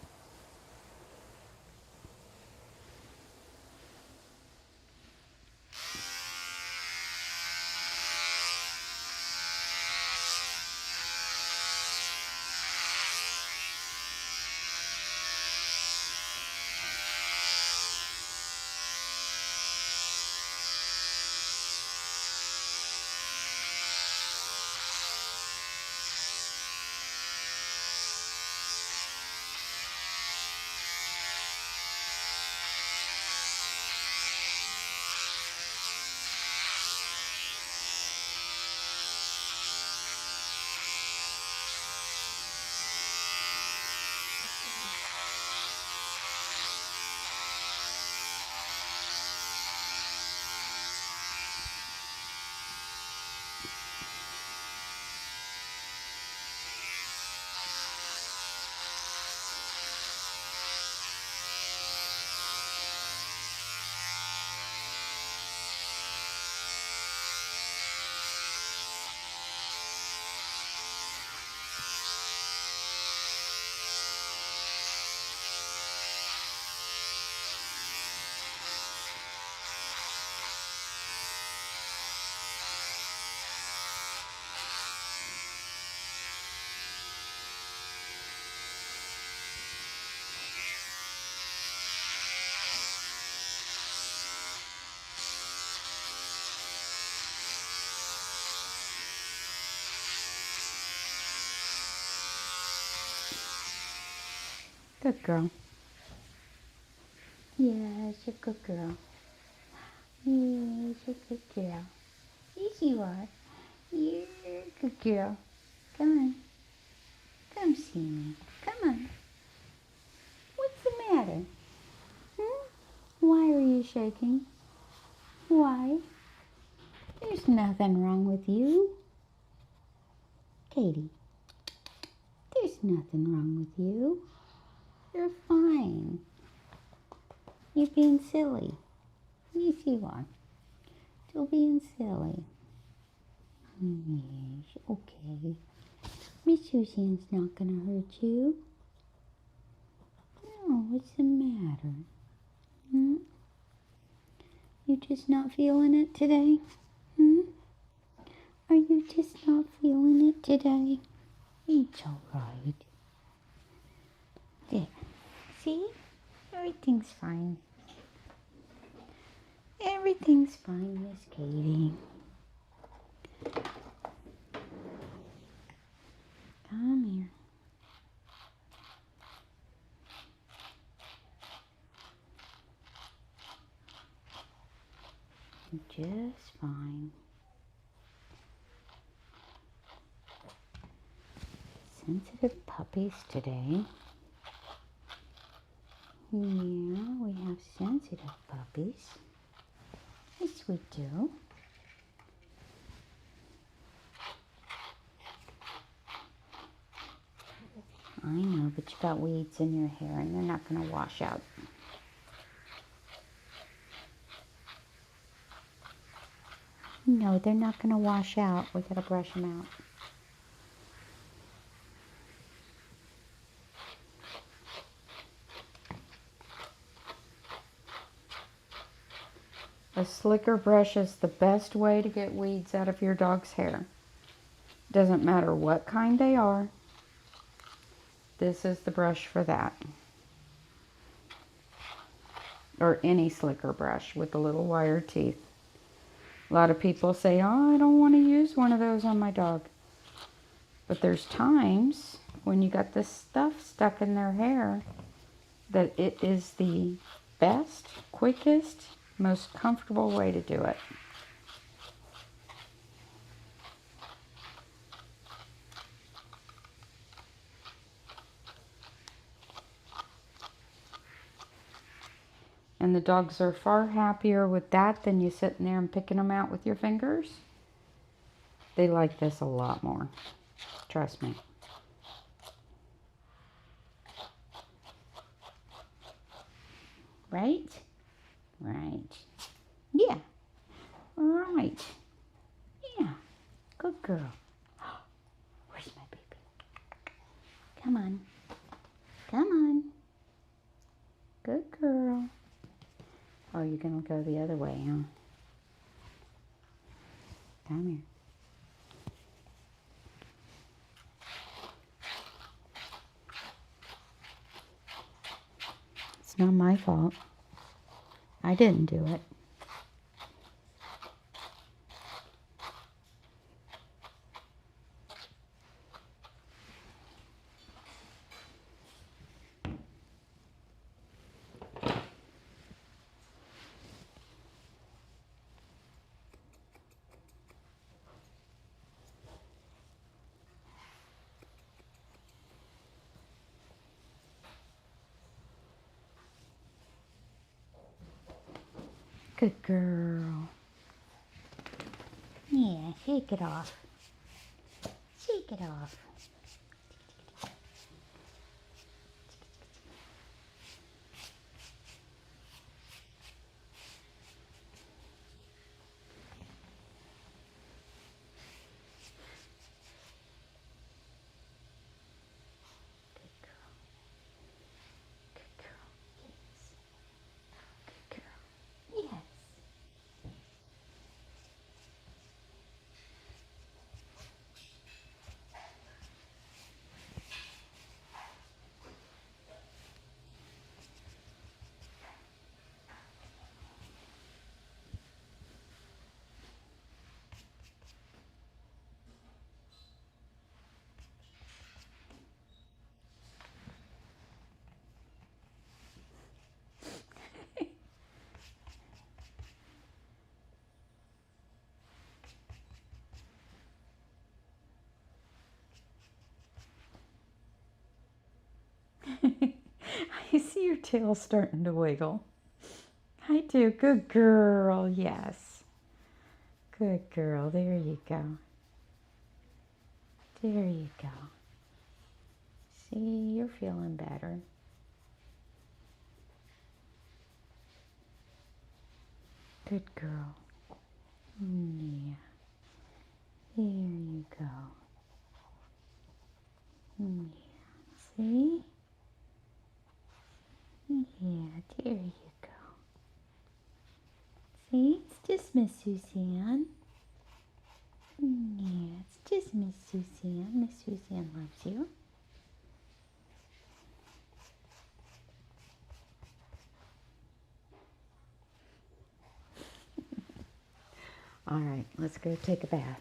Good girl. Yes, you're a good girl. Yes, you're a good girl. Yes, you are. You're a good girl. Come on. Come see me. Come on. What's the matter? Why are you shaking? Why? There's nothing wrong with you. Katie, there's nothing wrong with you. You're fine. You're being silly. Yes, you are. Still being silly. Yes, okay. Miss Suzanne's not gonna hurt you. No, what's the matter? You just not feeling it today? Are you just not feeling it today? It's alright. There. See? Everything's fine. Everything's fine, Miss Katie. Come here. Just fine. Sensitive puppies today. Yeah, we have sensitive puppies. Yes, we do. I know, but you got weeds in your hair and they're not going to wash out. No, they're not going to wash out. We got to brush them out. A slicker brush is the best way to get weeds out of your dog's hair. Doesn't matter what kind they are. This is the brush for that. or any slicker brush with the little wire teeth. A lot of people say, oh, I don't want to use one of those on my dog. But there's times when you got this stuff stuck in their hair that it is the best, quickest, most comfortable way to do it. And the dogs are far happier with that than you sitting there and picking them out with your fingers. They like this a lot more. Trust me. Right? Right. Yeah. Right. Yeah. Good girl. Where's my baby? Come on. Come on. Good girl. Oh, you're going to go the other way, huh? Come here. It's not my fault. I didn't do it. Good girl. Yeah, shake it off. Shake it off. Good girl. Good girl. Yes. Good girl. Yes. I see your tail starting to wiggle. I do. Good girl. Yes. Good girl. There you go. There you go. See, you're feeling better. Good girl. Yeah. There you go. Yeah. See? Yeah, there you go. See, it's just Miss Suzanne. Yeah, it's just Miss Suzanne. Miss Suzanne loves you. All right, let's go take a bath.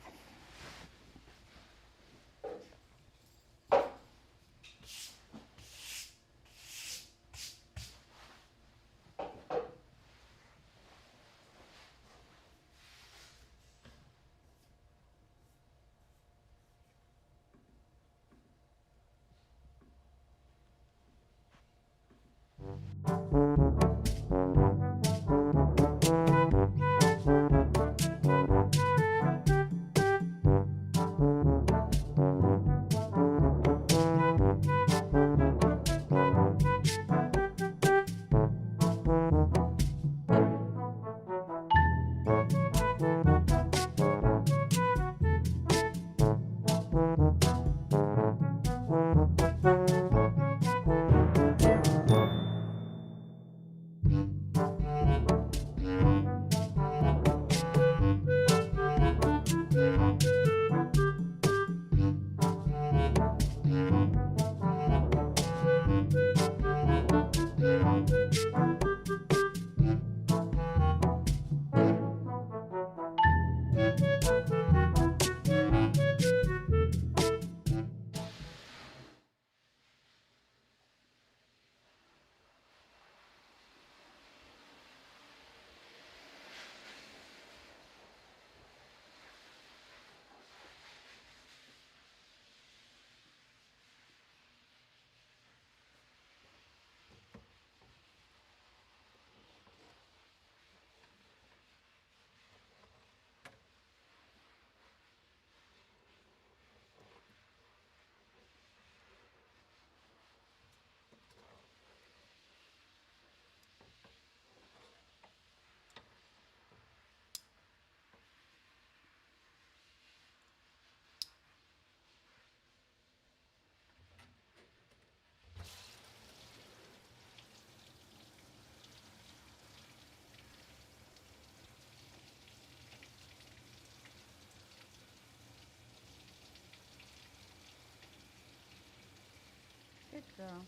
girl.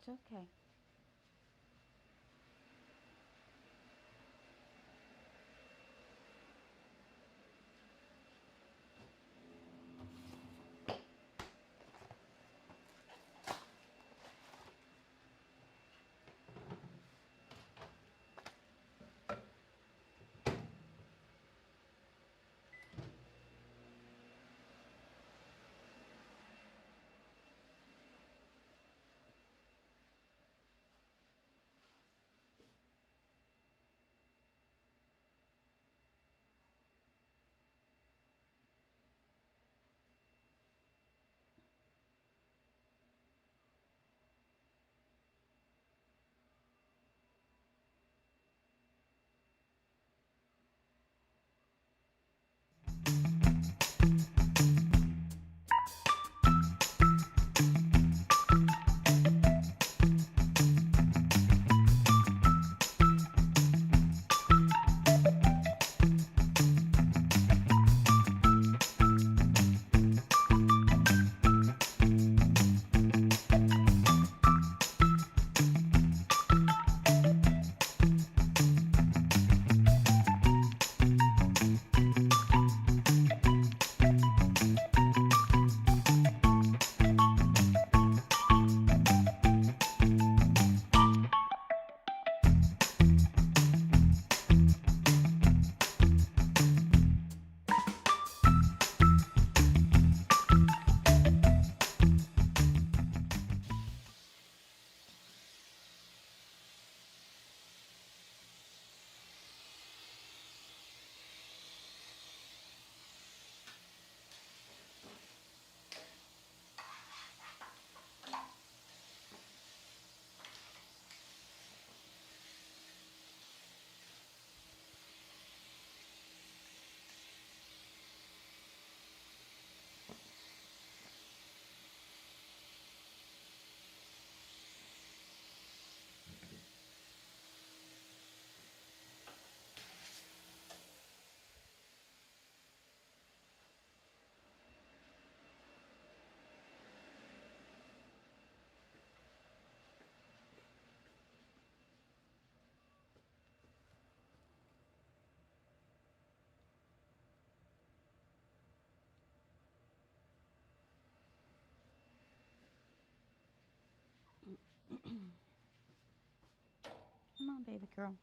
It's okay. Come on, baby girl.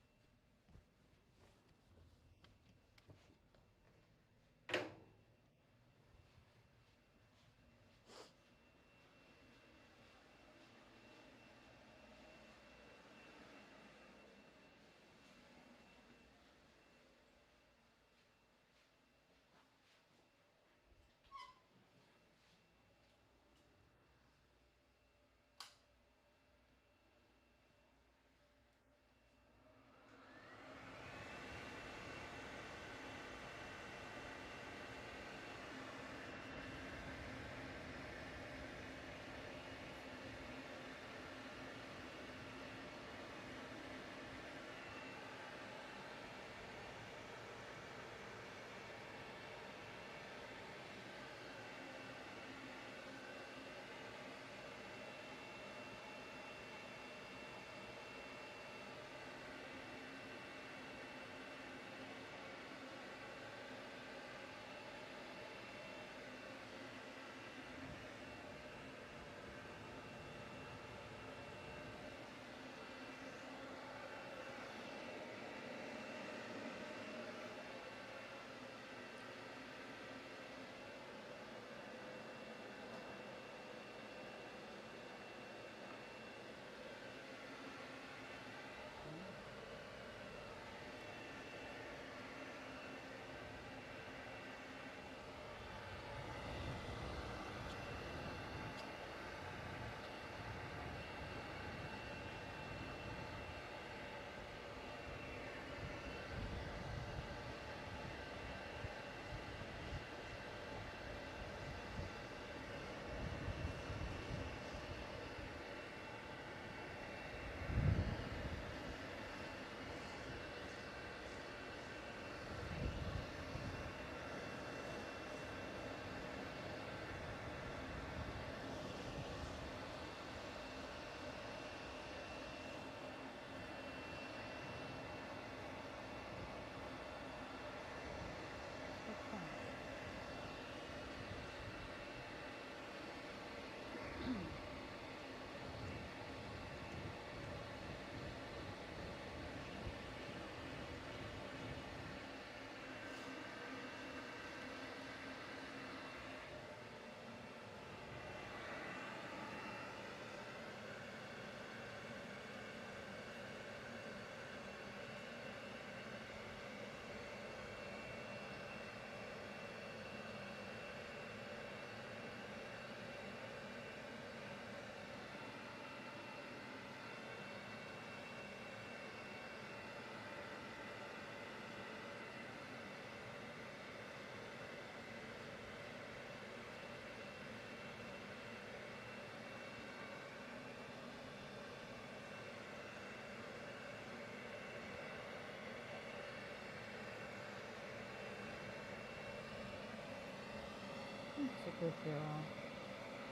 Good girl.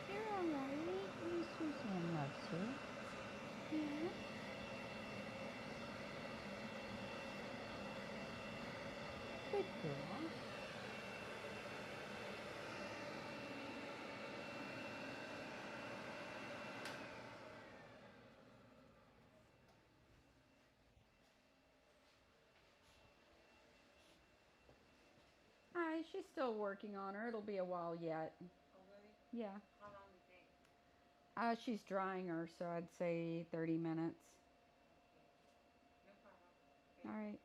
You're alright. Miss Suzanne loves you. Yeah. Good girl. Hi, she's still working on her. It'll be a while yet. Oh, really? Yeah. How long do you think? She's drying her, so I'd say 30 minutes. No problem. All right.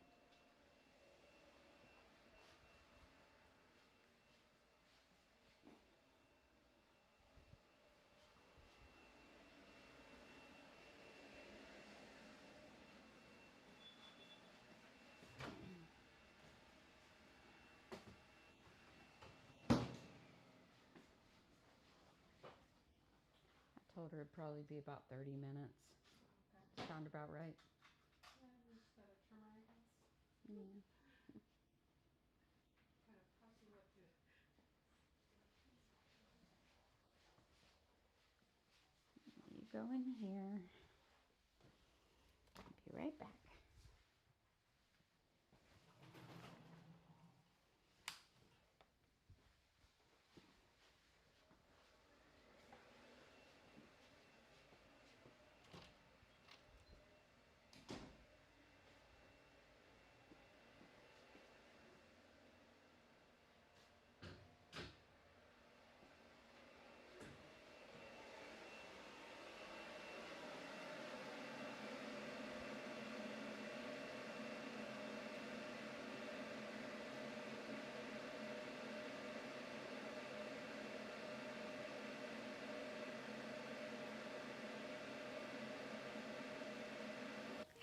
I told her it'd probably be about 30 minutes. Okay. Sound about right? Yeah, we just gotta trim our nails. Yeah. Kind of fussy what to. You go in here. I'll be right back.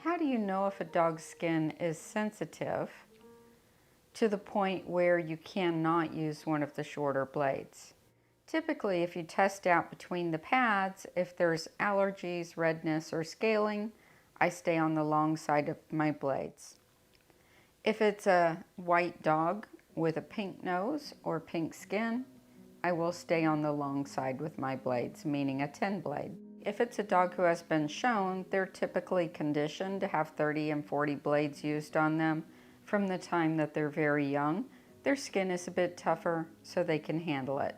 How do you know if a dog's skin is sensitive to the point where you cannot use one of the shorter blades? Typically, if you test out between the pads, if there's allergies, redness, or scaling, I stay on the long side of my blades. If it's a white dog with a pink nose or pink skin, I will stay on the long side with my blades, meaning a 10 blade. If it's a dog who has been shown, they're typically conditioned to have 30 and 40 blades used on them from the time that they're very young. Their skin is a bit tougher, so they can handle it.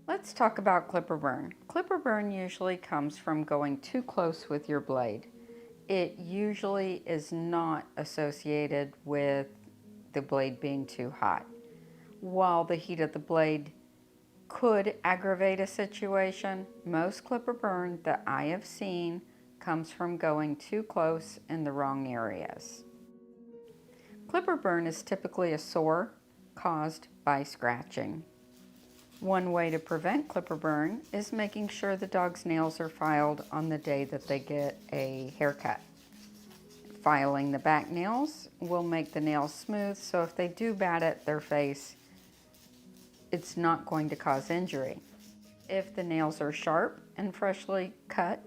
Let's talk about clipper burn. Clipper burn usually comes from going too close with your blade. It usually is not associated with the blade being too hot. While the heat of the blade could aggravate a situation, most clipper burn that I have seen comes from going too close in the wrong areas. Clipper burn is typically a sore caused by scratching. One way to prevent clipper burn is making sure the dog's nails are filed on the day that they get a haircut. Filing the back nails will make the nails smooth, so if they do bat at their face, it's not going to cause injury. If the nails are sharp and freshly cut,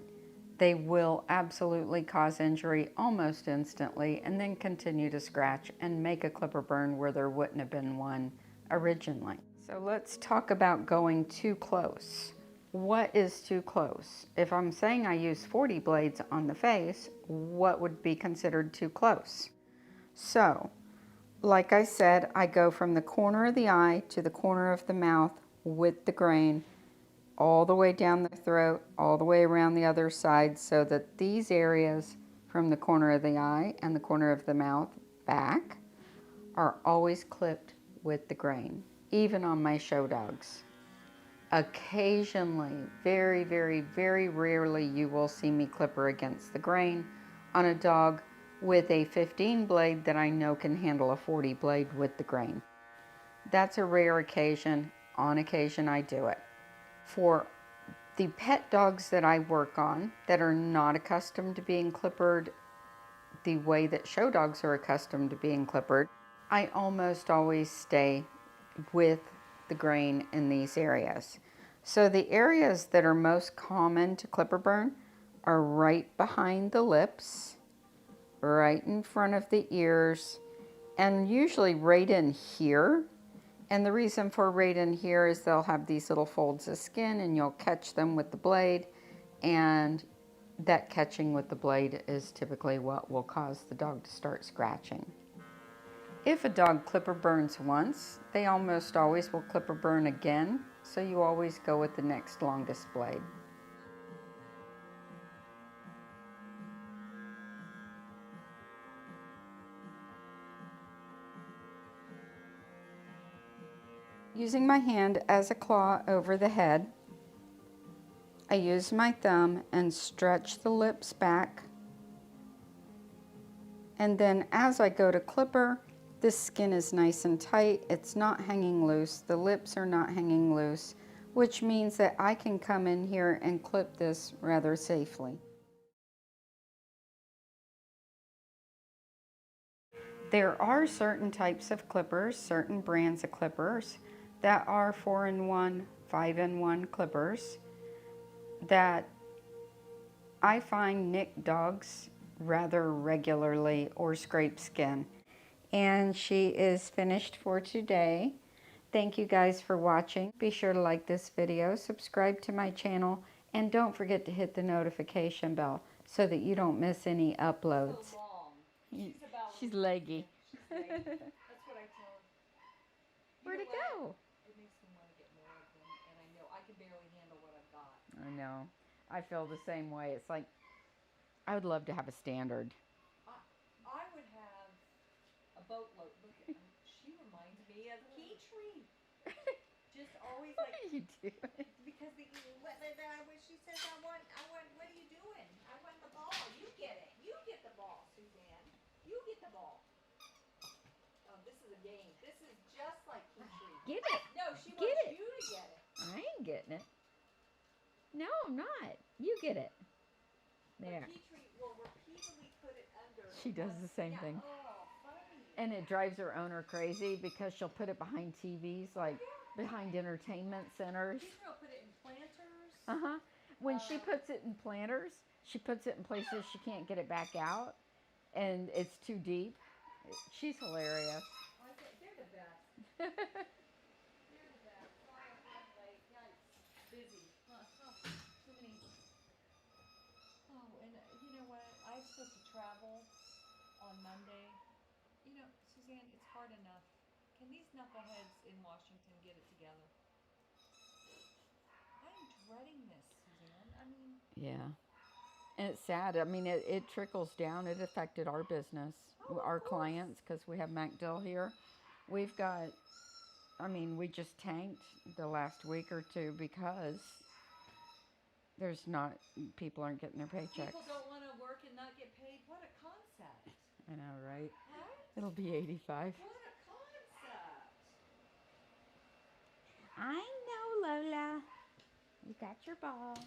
they will absolutely cause injury almost instantly and then continue to scratch and make a clipper burn where there wouldn't have been one originally. So let's talk about going too close. What is too close? If I'm saying I use 40 blades on the face, what would be considered too close? So, like I said, I go from the corner of the eye to the corner of the mouth with the grain, all the way down the throat, all the way around the other side, so that these areas from the corner of the eye and the corner of the mouth back are always clipped with the grain, even on my show dogs. Occasionally, very, very, very rarely, you will see me clipper against the grain on a dog with a 15 blade that I know can handle a 40 blade with the grain. That's a rare occasion. On occasion, I do it. For the pet dogs that I work on that are not accustomed to being clippered the way that show dogs are accustomed to being clippered, I almost always stay with the grain in these areas. So the areas that are most common to clipper burn are right behind the lips, right in front of the ears, and usually right in here And the reason for right in here is they'll have these little folds of skin and you'll catch them with the blade, and that catching with the blade is typically what will cause the dog to start scratching. If a dog clipper burns once, they almost always will clipper burn again, so you always go with the next longest blade. Using my hand as a claw over the head, I use my thumb and stretch the lips back. And then as I go to clipper, this skin is nice and tight. It's not hanging loose. The lips are not hanging loose, which means that I can come in here and clip this rather safely. There are certain types of clippers, certain brands of clippers that are 4-in-1, 5-in-1 clippers that I find nick dogs rather regularly or scrape skin. And she is finished for today. Thank you guys for watching. Be sure to like this video, subscribe to my channel, and don't forget to hit the notification bell so that you don't miss any uploads. So long. She's leggy. That's what I tell her. Where'd it go? It makes me want to get more of them, and I know I can barely handle what I've got. I know. I feel the same way. It's like, I would love to have a standard. I would have a boatload. Look at her. She reminds me of Petrie. Just always What like, are you doing? because when she says, I want, what are you doing? I want the ball. You get it. You get the ball, Suzanne. You get the ball. Oh, this is a game. This is just like Petrie. Get it. No, she Get wants it. you to get it. I ain't getting it. No, I'm not. You get it. There. But Petrie will repeatedly put it under. She does the same thing. Oh, funny. And it drives her owner crazy because she'll put it behind TVs, like behind entertainment centers. Petrie will put it in planters. Uh-huh. When she puts it in planters, she puts it in places she can't get it back out, and it's too deep. She's hilarious. They're the best. They're the best. Sorry I'm running late. Guys, busy. Too many. Oh, and you know what? I'm supposed to travel on Monday. You know, Suzanne, it's hard enough. Can these knuckleheads in Washington get it together? I'm dreading this, Suzanne. I mean, Yeah. And it's sad. I mean, it trickles down. It affected our business, our clients, because we have MacDill here. We've got, I mean, we just tanked the last week or two because there's not, people aren't getting their paychecks. people don't want to work and not get paid. What a concept. I know, right? Right? It'll be 85. What a concept. I know, Lola. You got your ball.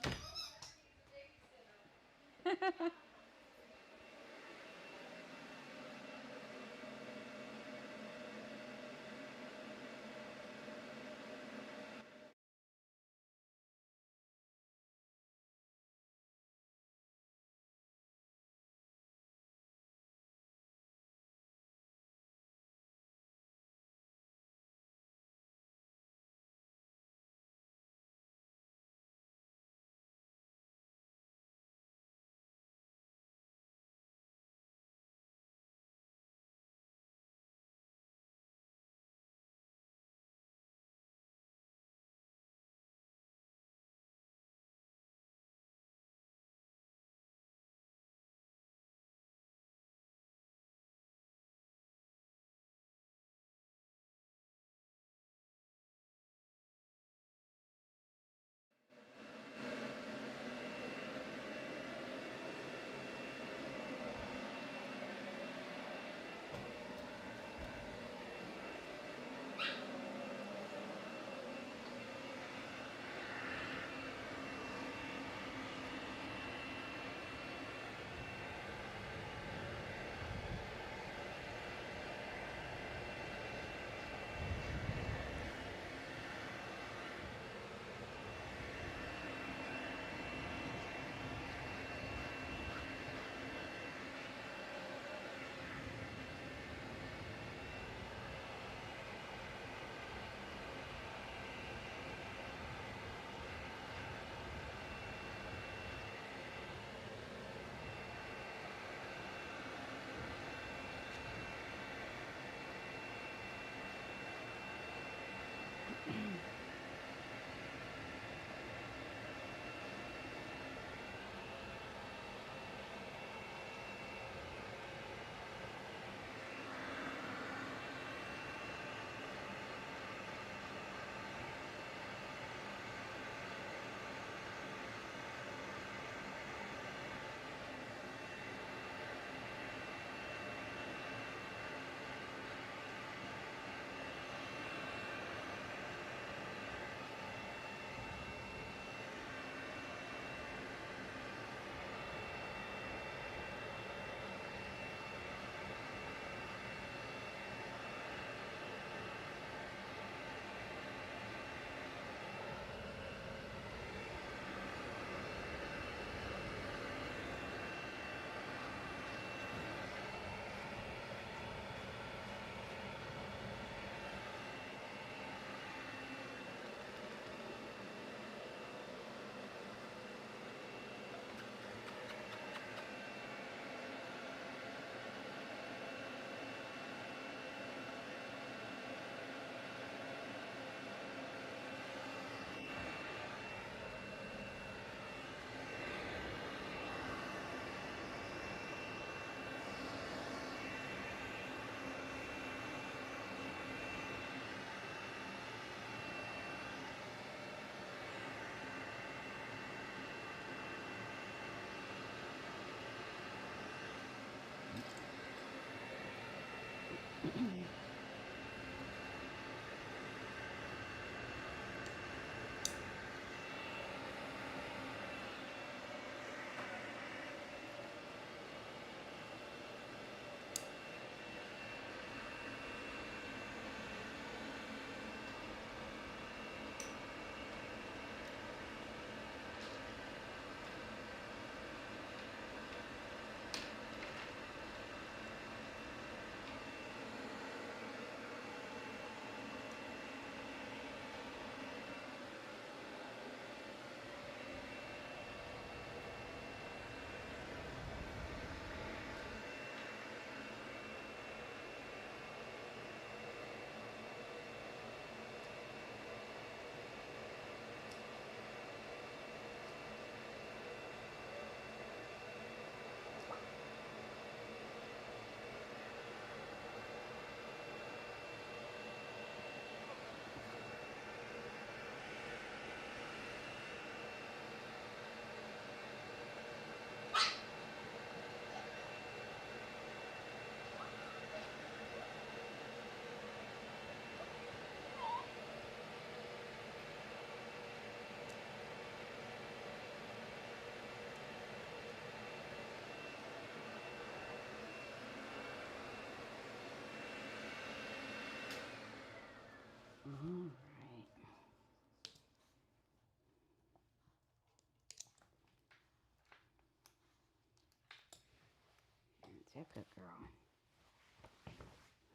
a good girl.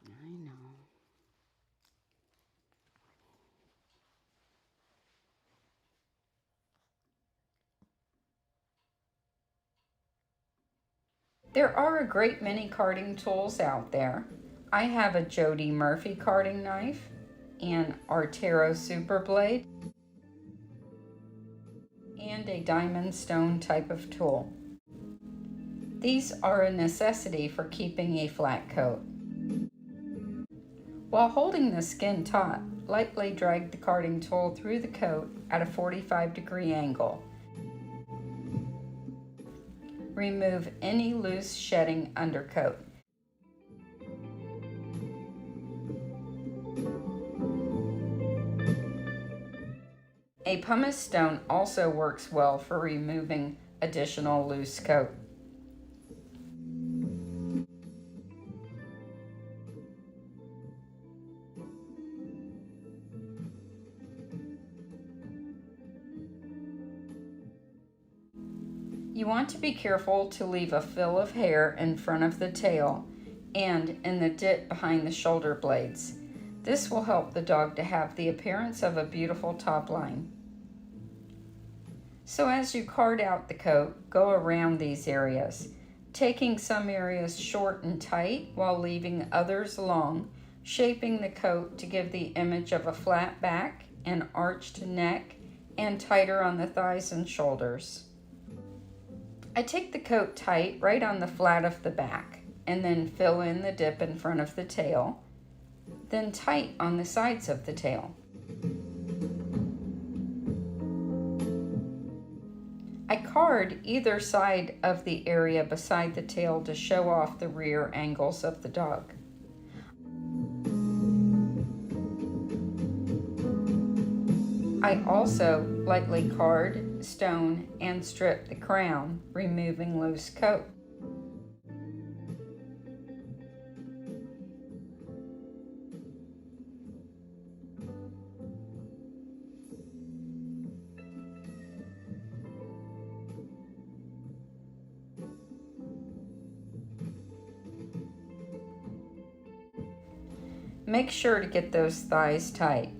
I know. There are a great many carding tools out there. I have a Jody Murphy carding knife, an Artero Super Blade, and a diamond stone type of tool. These are a necessity for keeping a flat coat. While holding the skin taut, lightly drag the carding tool through the coat at a 45-degree angle. Remove any loose shedding undercoat. A pumice stone also works well for removing additional loose coat. You want to be careful to leave a fill of hair in front of the tail and in the dip behind the shoulder blades. This will help the dog to have the appearance of a beautiful top line. So as you card out the coat, go around these areas, taking some areas short and tight while leaving others long, shaping the coat to give the image of a flat back, an arched neck, and tighter on the thighs and shoulders. I take the coat tight right on the flat of the back and then fill in the dip in front of the tail, then tight on the sides of the tail. I card either side of the area beside the tail to show off the rear angles of the dog. I also lightly card, stone, and strip the crown, removing loose coat. Make sure to get those thighs tight.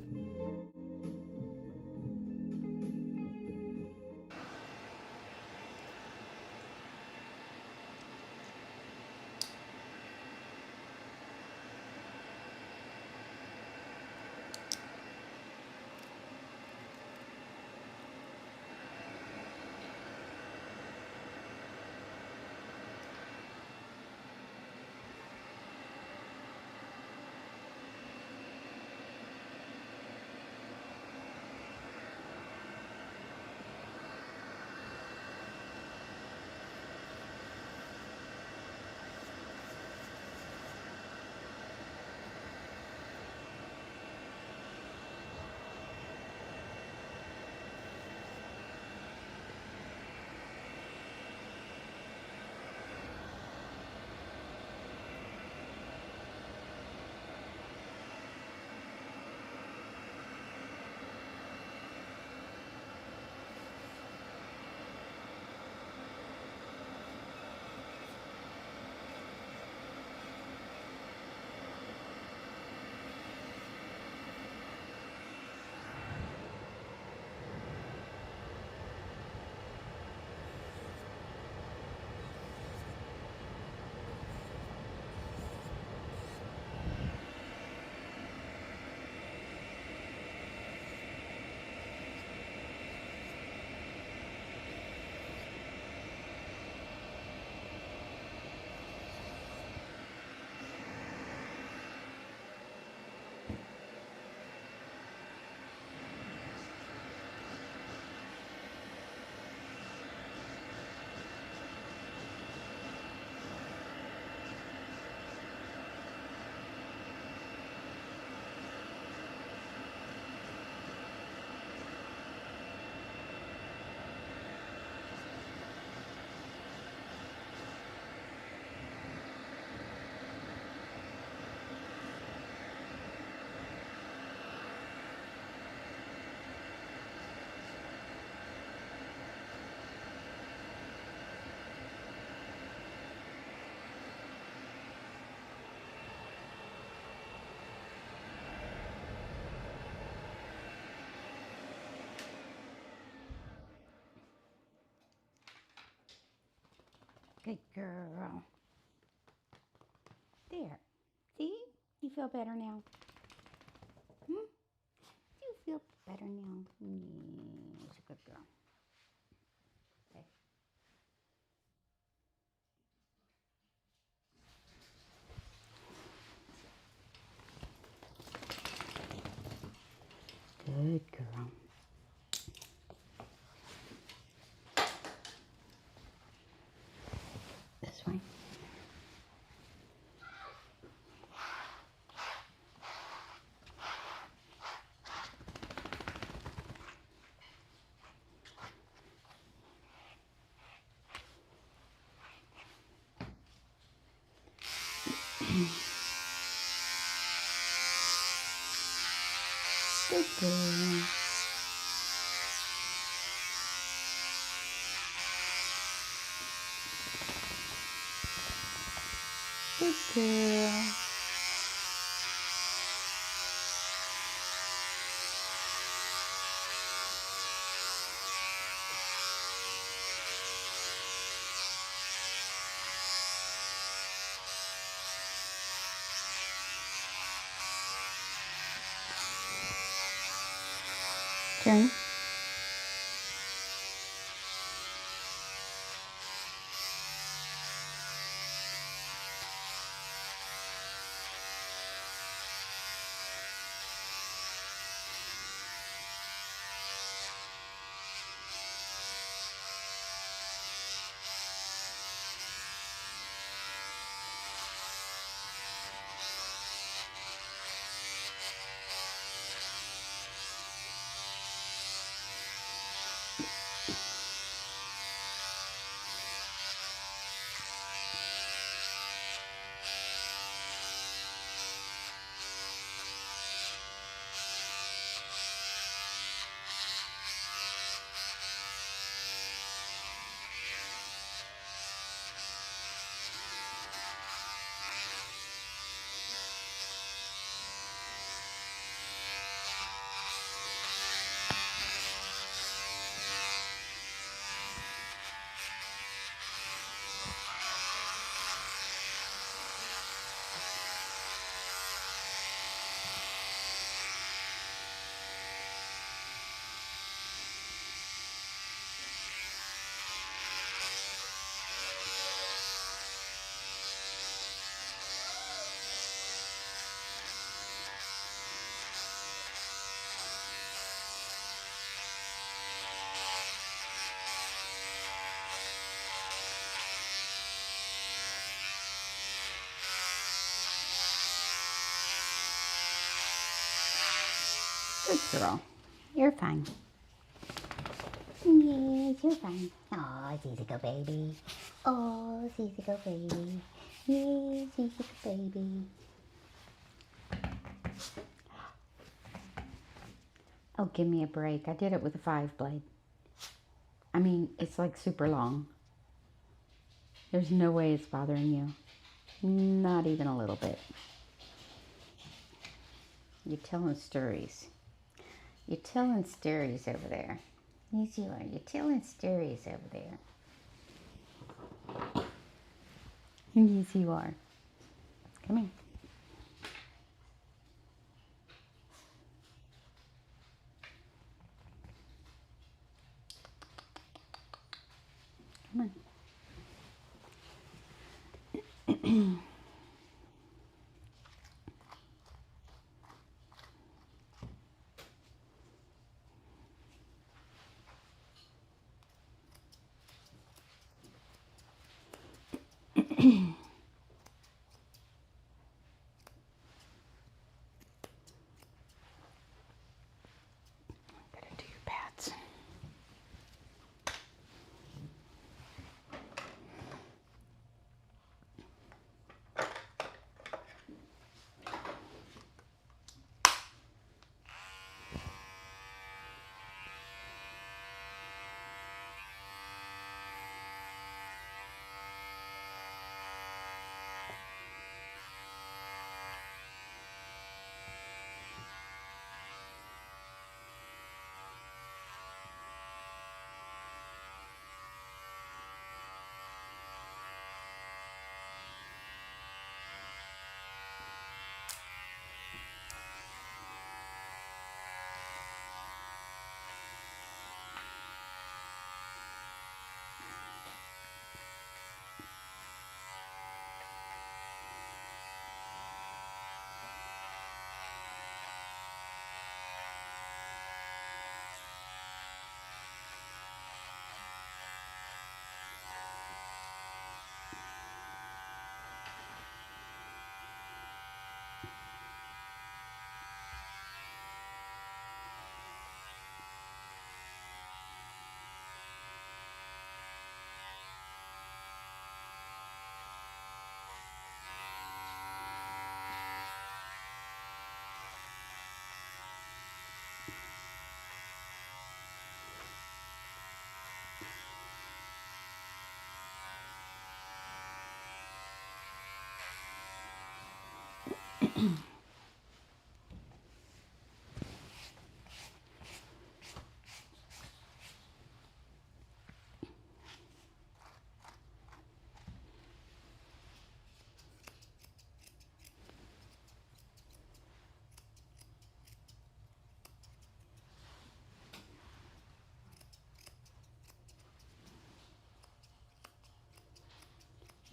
Good girl. There. See? You feel better now? Hmm? You feel better now? Yes, a good girl. Okay. Good girl. This way. Good girl. Good girl. Turn. Good girl. You're fine. Yes, you're fine. Oh, it's easy go, baby. Oh, it's easy go, baby. Yes, easy go, baby. Oh, give me a break. I did it with a 5-blade. I mean, it's like super long. There's no way it's bothering you. Not even a little bit. You're telling stories. You're telling stories over there. Yes, you are. You're telling stories over there. Yes, you are. Come here. Come on. Gotta do your pats.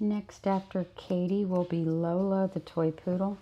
Next after Katie will be Lola the Toy Poodle.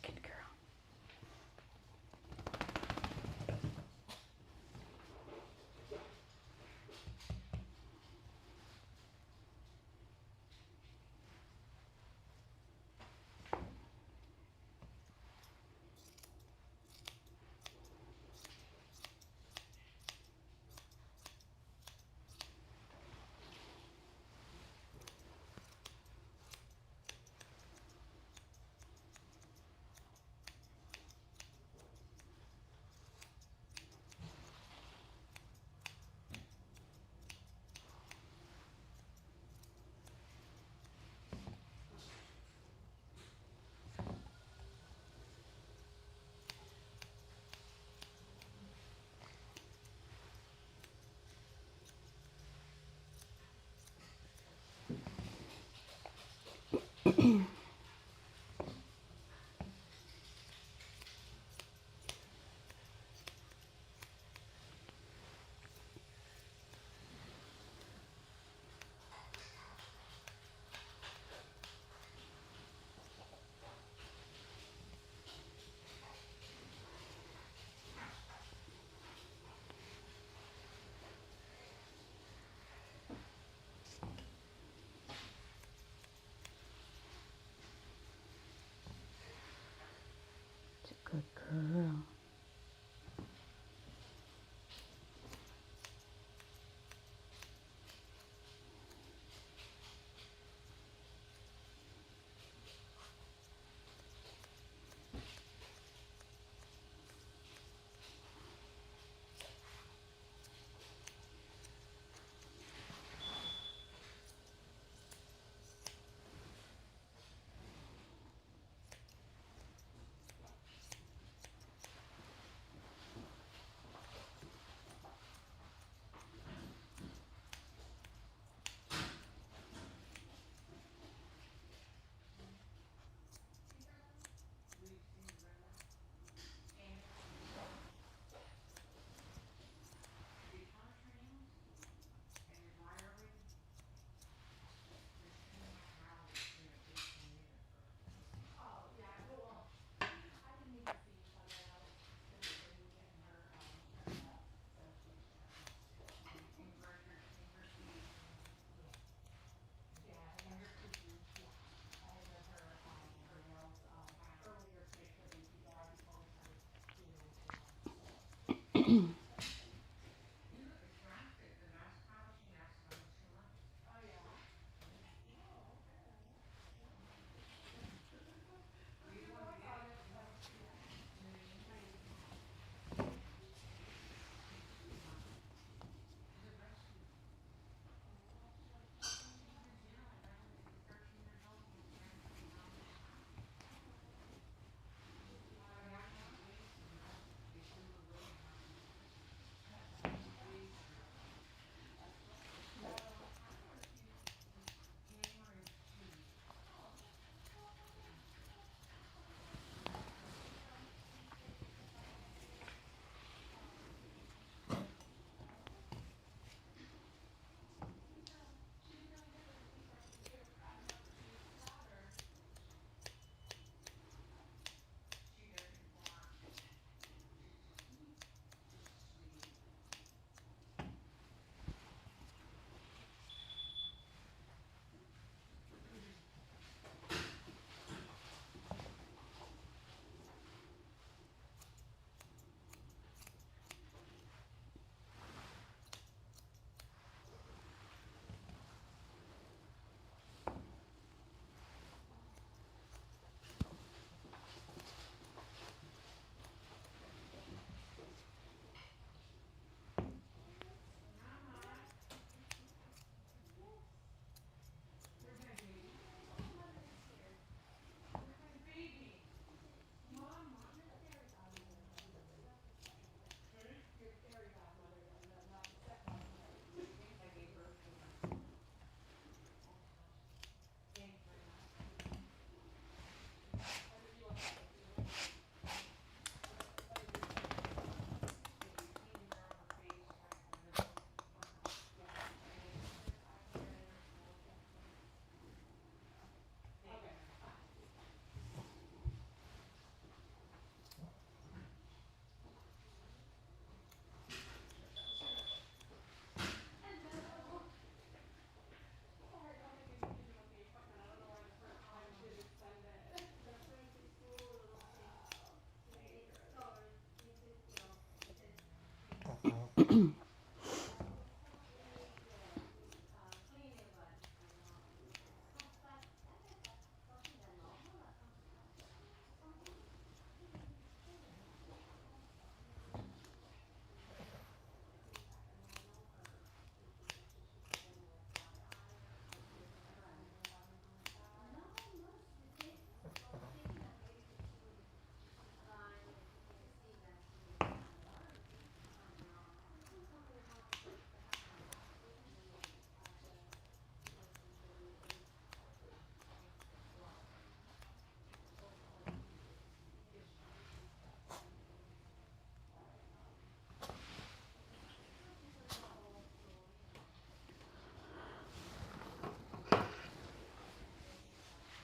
Good girl. Good girl.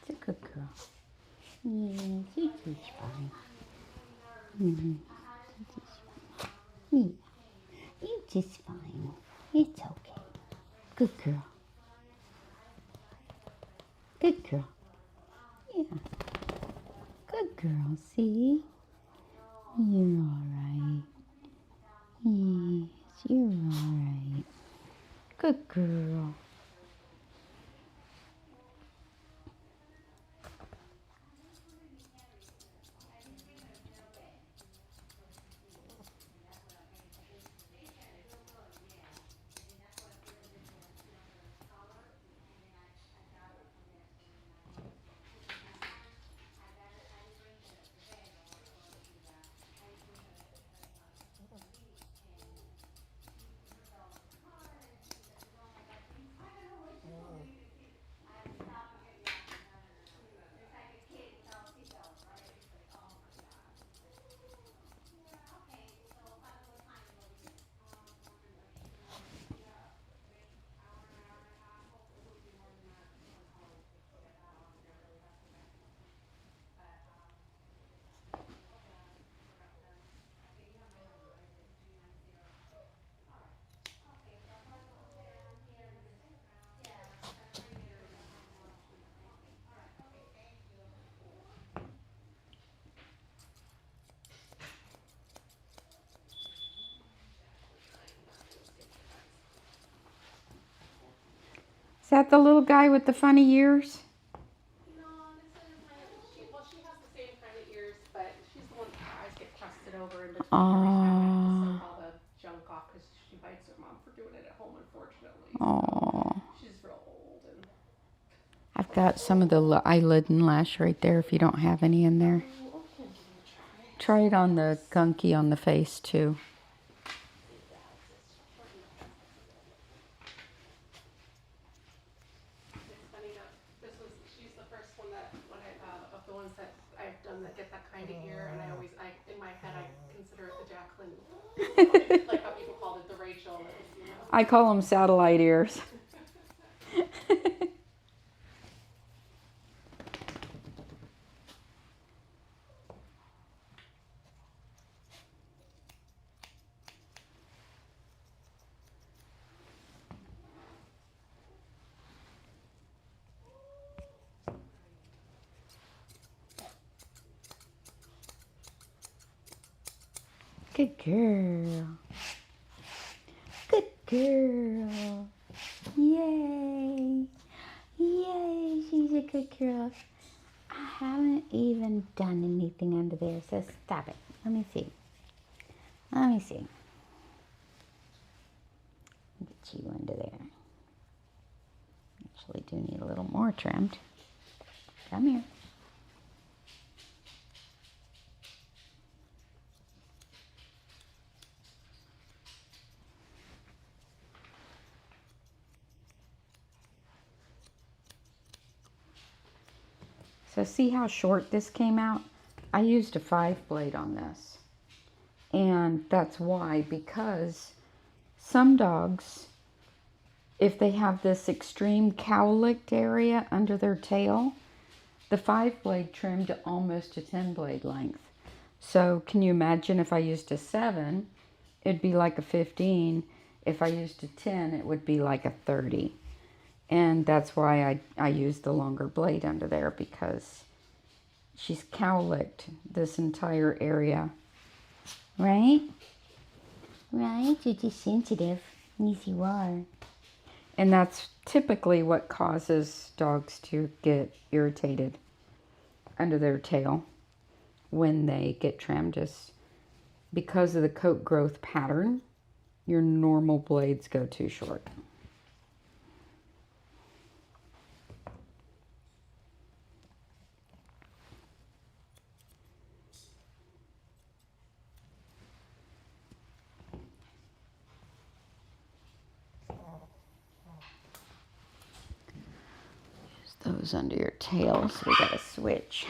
It's a good girl. Yes, you're just fine. Mm-hmm. Yeah, you're just fine. It's okay. Good girl. Good girl. Yeah. Good girl, see? You're alright. Yes, you're alright. Good girl. that the little guy with the funny ears? No, this is my. She has the same kind of ears, but she's the one that eyes get crusted over in between every time I have to soak all the junk off because she bites her mom for doing it at home, unfortunately. Oh. She's real old and. I've got some of the eyelid and lash right there if you don't have any in there. Oh, okay, give it a try. Try it on the gunky on the face too. It's funny that she's the first one that when of the ones that I've done that get that kind of ear, and in my head I consider it the Jacqueline, like how people called it the Rachel. I call them satellite ears. Good girl. Good girl. Yay. Yay, she's a good girl. I haven't even done anything under there, so stop it. Let me see. Let me see. Get you under there. Actually do need a little more trimmed. Come here. So see how short this came out? I used a 5-blade on this. And that's why, because some dogs, if they have this extreme cowlicked area under their tail, the 5-blade trimmed to almost a 10-blade length. So can you imagine if I used a 7, it'd be like a 15. If I used a 10, it would be like a 30. And that's why I used the longer blade under there, because she's cowlicked this entire area. Right? Right? You're just sensitive. Yes, you are. And that's typically what causes dogs to get irritated under their tail when they get trimmed, is because of the coat growth pattern. Your normal blades go too short. Those under your tail, so we gotta switch.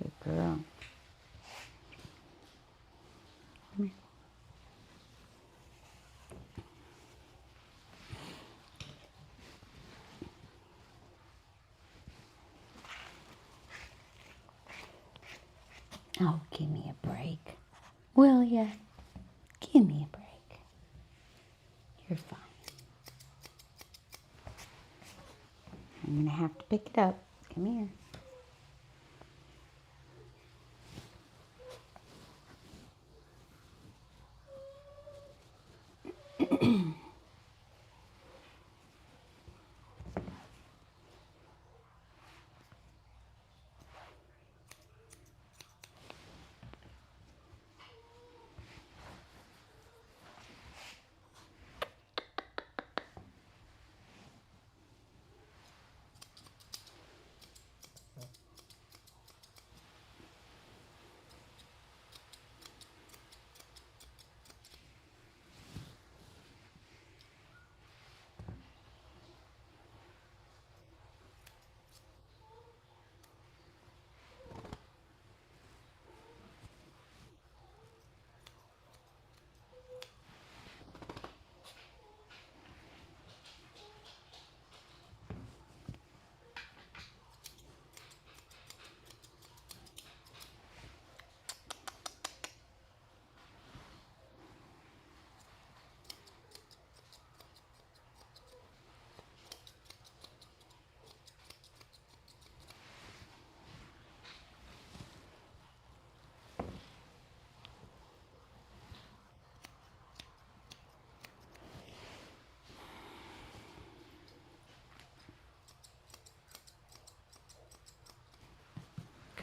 Good girl. Come here. Oh, give me a break. Will ya? Give me a break. You're fine. I'm gonna have to pick it up. Come here.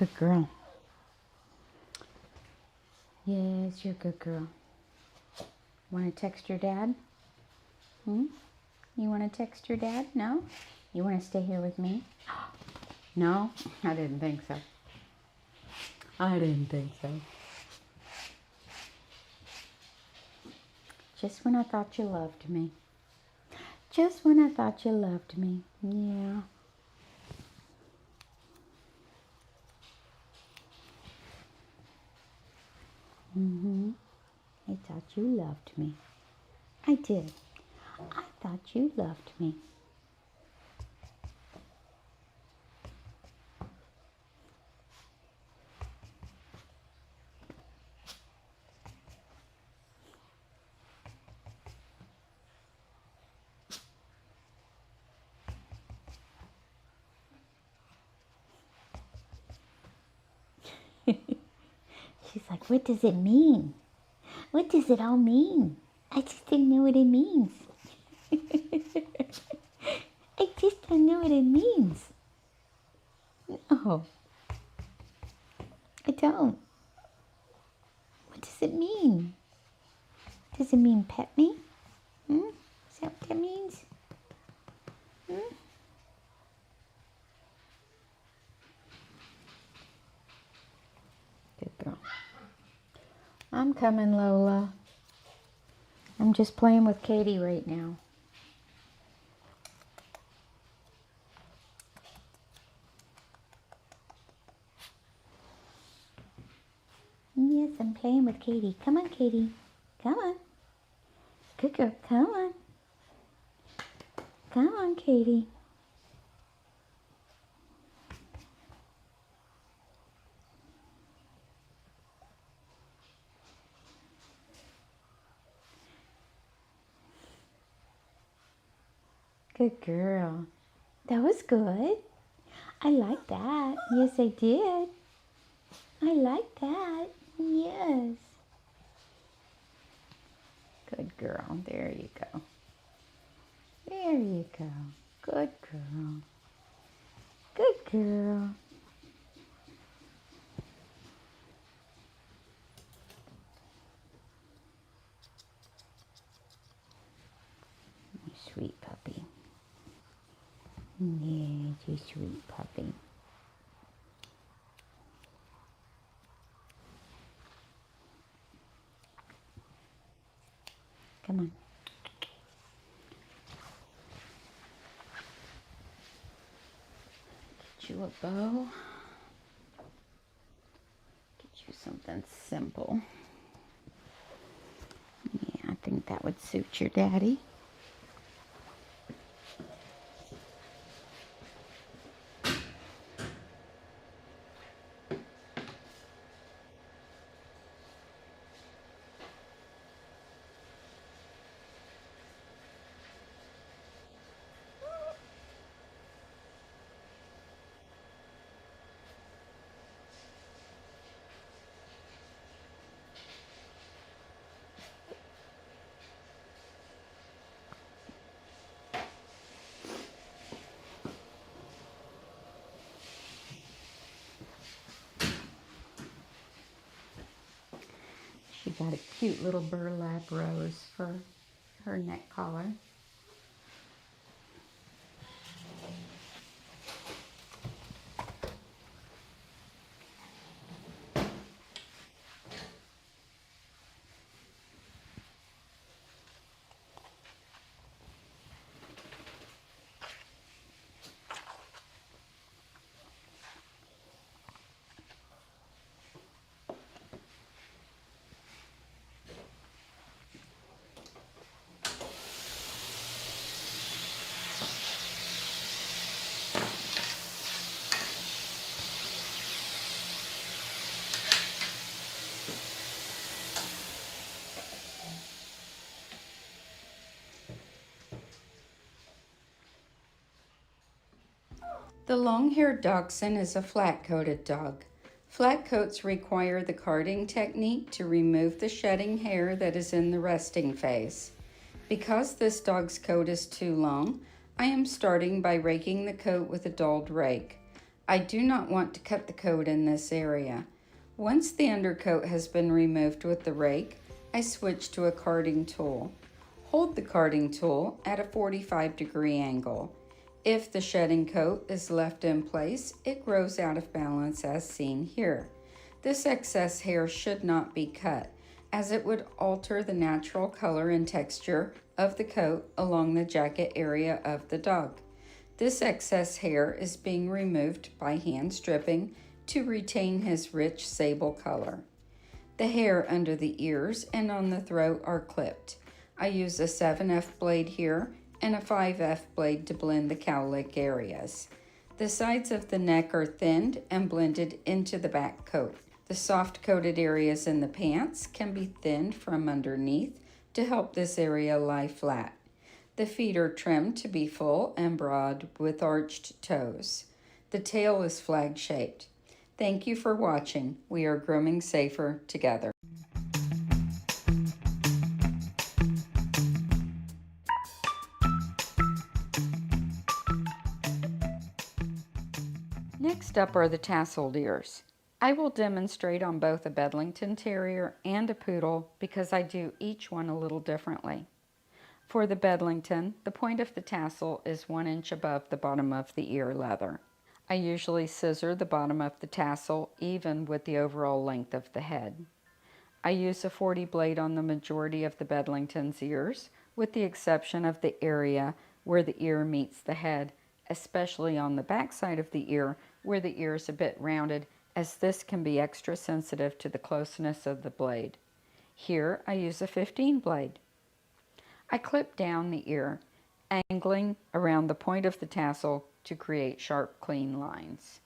Good girl. Yes, you're a good girl. Want to text your dad? You want to text your dad? No? You want to stay here with me? No? I didn't think so. I didn't think so. Just when I thought you loved me. Just when I thought you loved me. Yeah. I thought you loved me. I did. I thought you loved me. She's like, what does it mean? What does it all mean? I just didn't know what it means. I just don't know what it means. No, I don't. What does it mean? Does it mean pet me? Is that what that means? Good girl. I'm coming, Lola. I'm just playing with Katie right now. Yes, I'm playing with Katie. Come on, Katie. Come on. Good girl. Come on. Come on, Katie. Good girl. That was good. I like that. Yes, I did. I like that. Yes. Good girl. There you go. There you go. Good girl. Good girl. Sweet puppy. Yeah, you sweet puppy. Come on. Get you a bow. Get you something simple. Yeah, I think that would suit your daddy. She got a cute little burlap rose for her neck collar. The long-haired dachshund is a flat-coated dog. Flat coats require the carding technique to remove the shedding hair that is in the resting phase. Because this dog's coat is too long, I am starting by raking the coat with a dulled rake. I do not want to cut the coat in this area. Once the undercoat has been removed with the rake, I switch to a carding tool. Hold the carding tool at a 45-degree angle. If the shedding coat is left in place, it grows out of balance as seen here. This excess hair should not be cut, as it would alter the natural color and texture of the coat along the jacket area of the dog. This excess hair is being removed by hand stripping to retain his rich sable color. The hair under the ears and on the throat are clipped. I use a 7F blade here and a 5F blade to blend the cowlick areas. The sides of the neck are thinned and blended into the back coat. The soft coated areas in the pants can be thinned from underneath to help this area lie flat. The feet are trimmed to be full and broad with arched toes. The tail is flag-shaped. Thank you for watching. We are grooming safer together. Next up are the tasseled ears. I will demonstrate on both a Bedlington Terrier and a Poodle because I do each one a little differently. For the Bedlington, the point of the tassel is 1 inch above the bottom of the ear leather. I usually scissor the bottom of the tassel even with the overall length of the head. I use a 40 blade on the majority of the Bedlington's ears, with the exception of the area where the ear meets the head, especially on the back side of the ear where the ear is a bit rounded, as this can be extra sensitive to the closeness of the blade. Here I use a 15 blade. I clip down the ear, angling around the point of the tassel to create sharp, clean lines.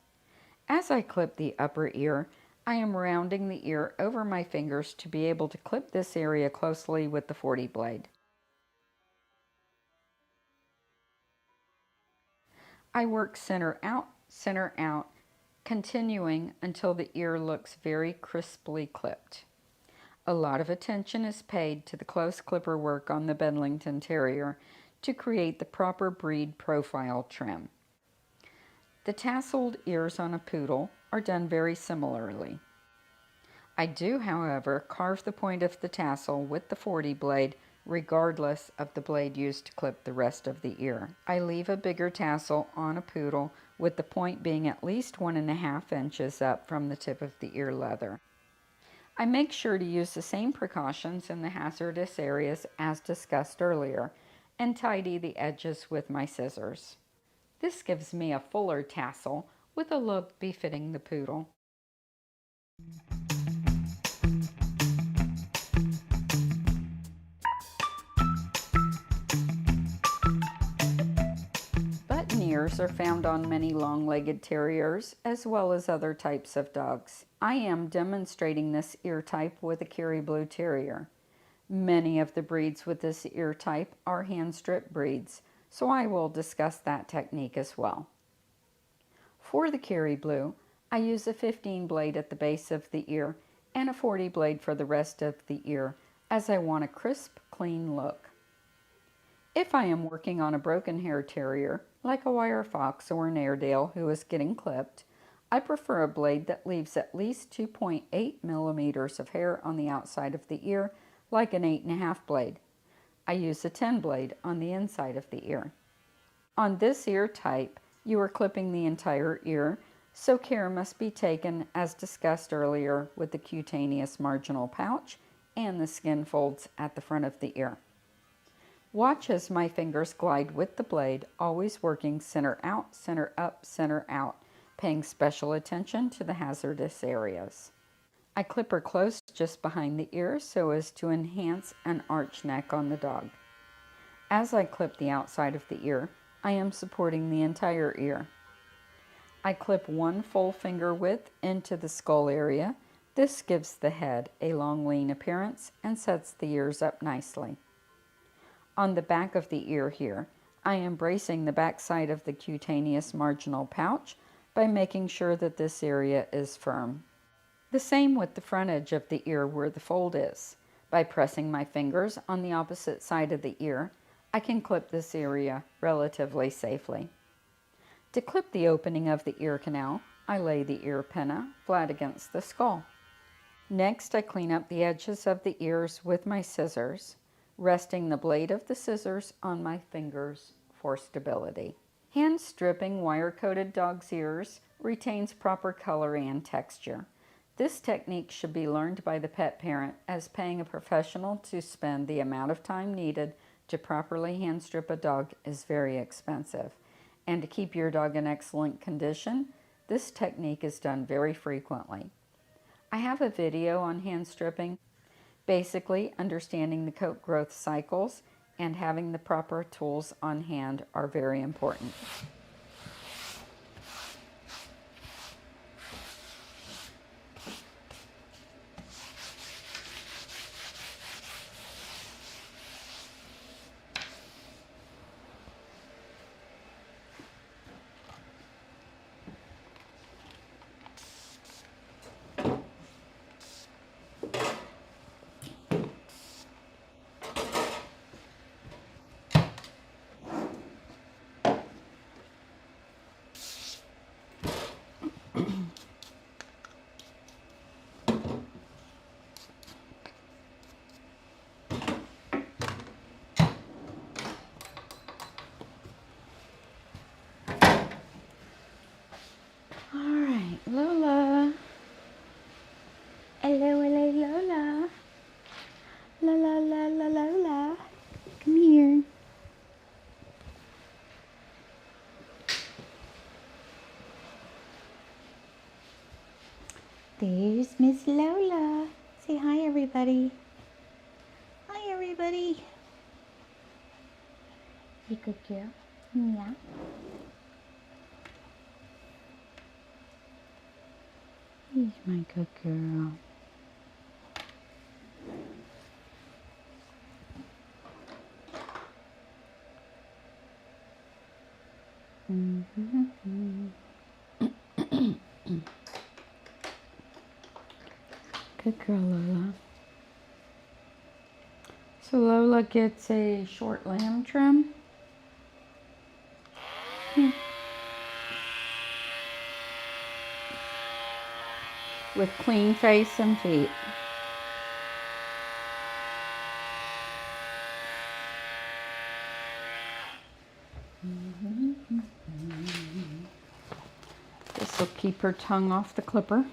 As I clip the upper ear, I am rounding the ear over my fingers to be able to clip this area closely with the 40 blade. I work center out, continuing until the ear looks very crisply clipped. A lot of attention is paid to the close clipper work on the Bedlington Terrier to create the proper breed profile trim. The tasseled ears on a Poodle are done very similarly. I do, however, carve the point of the tassel with the 40 blade regardless of the blade used to clip the rest of the ear. I leave a bigger tassel on a Poodle with the point being at least 1.5 inches up from the tip of the ear leather. I make sure to use the same precautions in the hazardous areas as discussed earlier and tidy the edges with my scissors. This gives me a fuller tassel with a look befitting the Poodle. Button ears are found on many long-legged terriers as well as other types of dogs. I am demonstrating this ear type with a Kerry Blue Terrier. Many of the breeds with this ear type are hand strip breeds, so I will discuss that technique as well. For the Kerry Blue, I use a 15 blade at the base of the ear and a 40 blade for the rest of the ear, as I want a crisp, clean look. If I am working on a broken hair terrier, like a wire fox or an Airedale who is getting clipped, I prefer a blade that leaves at least 2.8 millimeters of hair on the outside of the ear, like an 8.5 blade. I use a 10 blade on the inside of the ear. On this ear type, you are clipping the entire ear, so care must be taken as discussed earlier with the cutaneous marginal pouch and the skin folds at the front of the ear. Watch as my fingers glide with the blade, always working center out, center up, center out, paying special attention to the hazardous areas. I clip her close just behind the ear so as to enhance an arch neck on the dog. As I clip the outside of the ear, I am supporting the entire ear. I clip one full finger width into the skull area. This gives the head a long lean appearance and sets the ears up nicely. On the back of the ear here, I am bracing the back side of the cutaneous marginal pouch by making sure that this area is firm. The same with the front edge of the ear where the fold is. By pressing my fingers on the opposite side of the ear, I can clip this area relatively safely. To clip the opening of the ear canal, I lay the ear pinna flat against the skull. Next, I clean up the edges of the ears with my scissors, resting the blade of the scissors on my fingers for stability. Hand stripping wire-coated dog's ears retains proper color and texture. This technique should be learned by the pet parent, as paying a professional to spend the amount of time needed to properly hand strip a dog is very expensive. And to keep your dog in excellent condition, this technique is done very frequently. I have a video on hand stripping. Basically, understanding the coat growth cycles and having the proper tools on hand are very important. Lola. Hello, hello, Lola. Lola, Lola, Lola. Come here. There's Miss Lola. Say hi, everybody. Hi, everybody. You good girl? Yeah. He's my good girl. Good girl, Lola. So Lola gets a short lamb trim. With clean face and feet. This will keep her tongue off the clipper,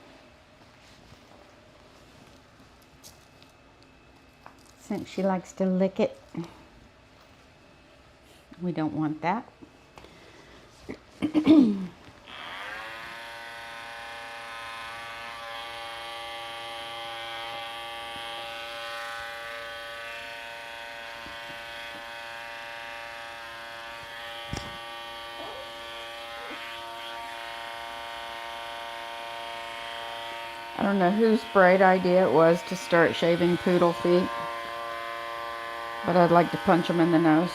since she likes to lick it. We don't want that. I don't know whose bright idea it was to start shaving poodle feet, but I'd like to punch them in the nose.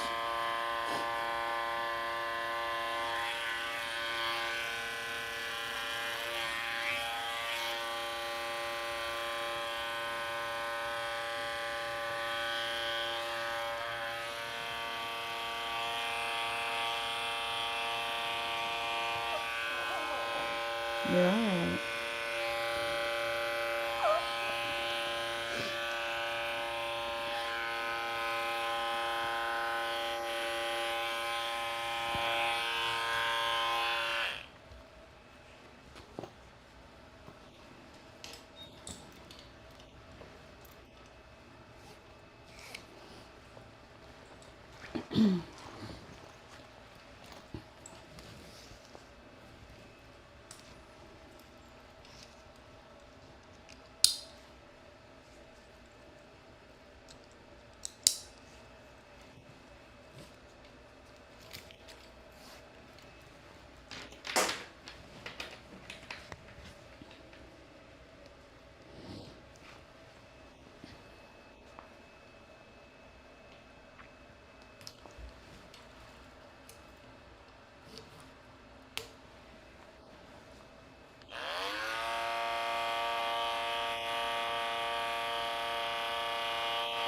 You're all right.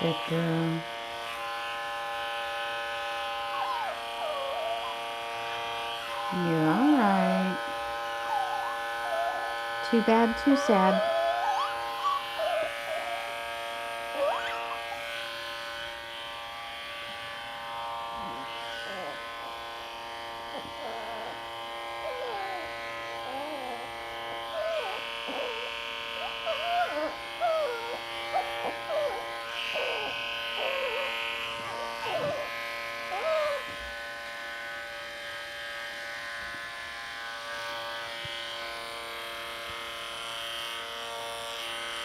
Good girl. You're all Too bad, too sad.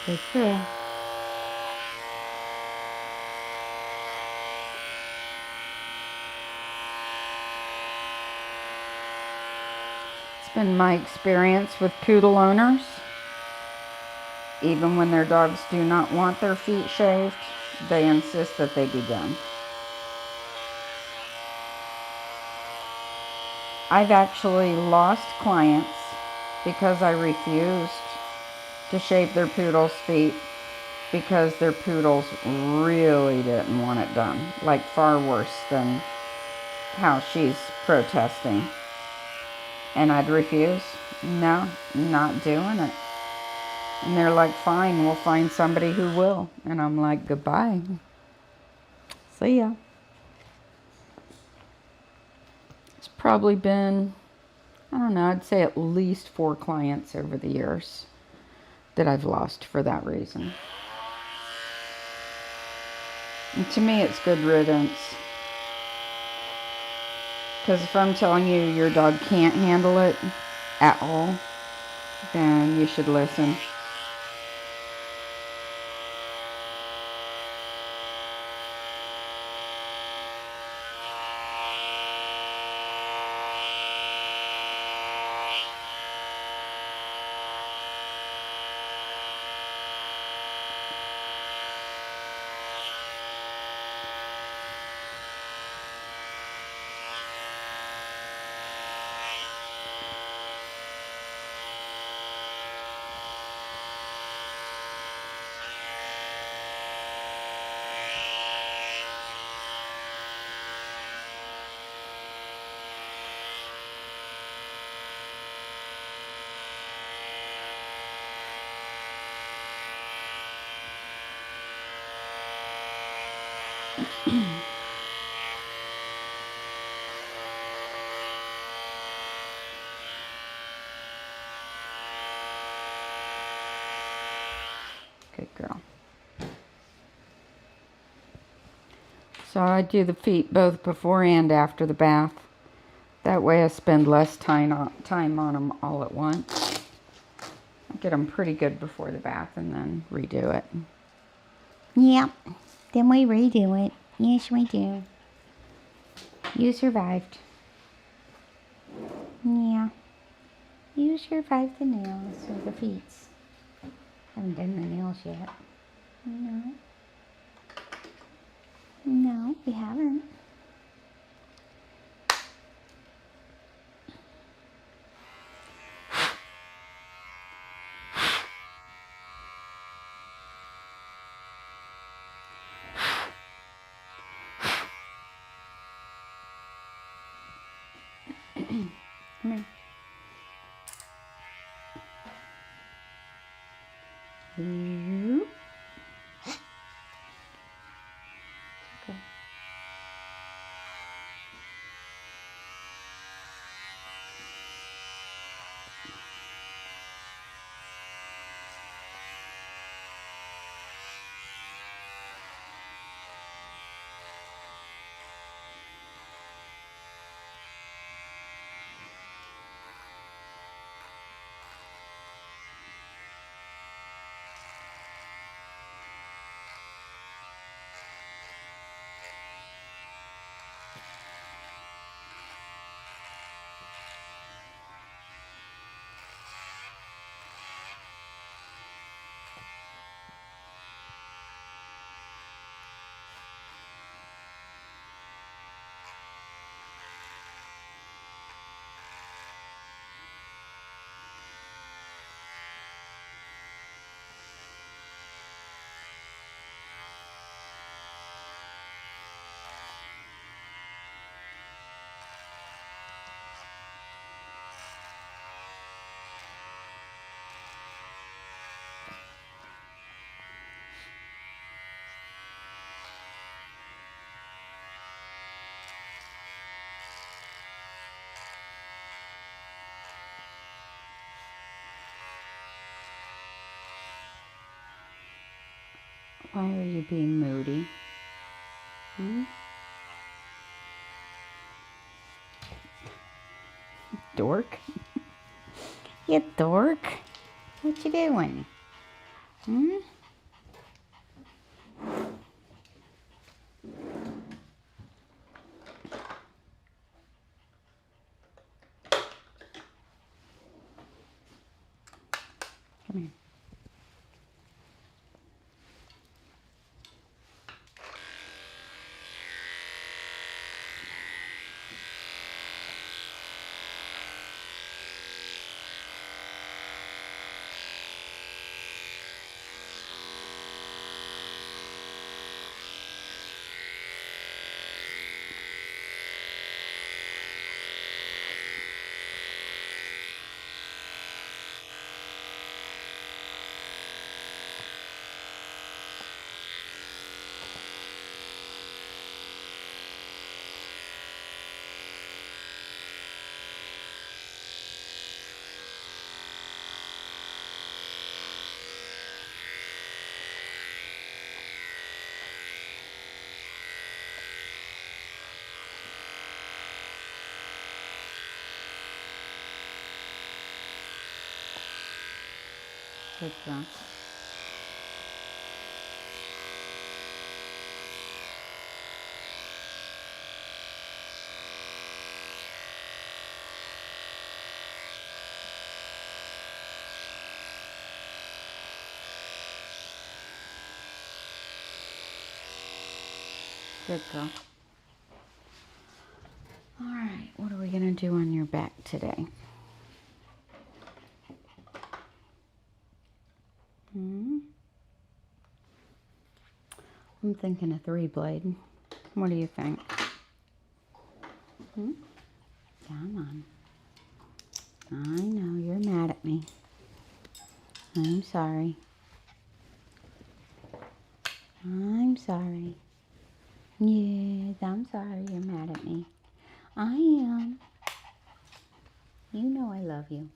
Good girl. It's been my experience with poodle owners, even when their dogs do not want their feet shaved, they insist that they be done. I've actually lost clients because I refused to shave their poodles' feet because their poodles really didn't want it done. Like far worse than how she's protesting. And I'd refuse. No, not doing it. And they're like, fine, we'll find somebody who will. And I'm like, goodbye. See ya. It's probably been, I don't know, I'd say at least 4 clients over the years that I've lost for that reason. And to me, it's good riddance. Because if I'm telling you your dog can't handle it at all, then you should listen. Good girl. So I do the feet both before and after the bath. That way I spend less time on them all at once. I get them pretty good before the bath and then redo it. Yep. Then we redo it. Yes, we do. You survived. Yeah. You survived the nails or the feet. Haven't done the nails yet. No. No, we haven't. Come here. You. Okay. Why are you being moody? Hmm? Dork? You dork. What you doing? Hmm? Come here. Good girl. Good girl. All right, what are we going to do on your back today? Hmm? I'm thinking a 3-blade. What do you think? Hmm? Come on. I know you're mad at me. I'm sorry. I'm sorry. Yes, I'm sorry you're mad at me. I am. You know I love you.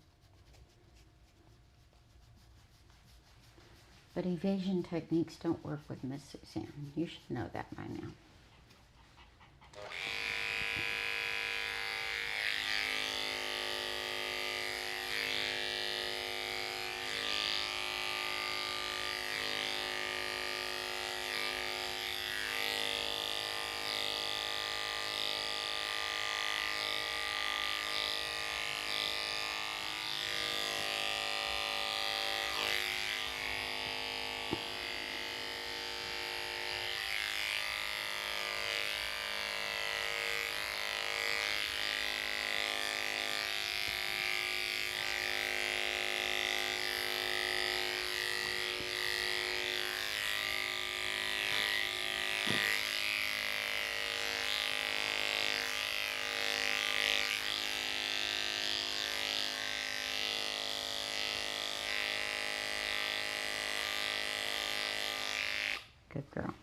But evasion techniques don't work with Miss Suzanne. You should know that by now. Good girl.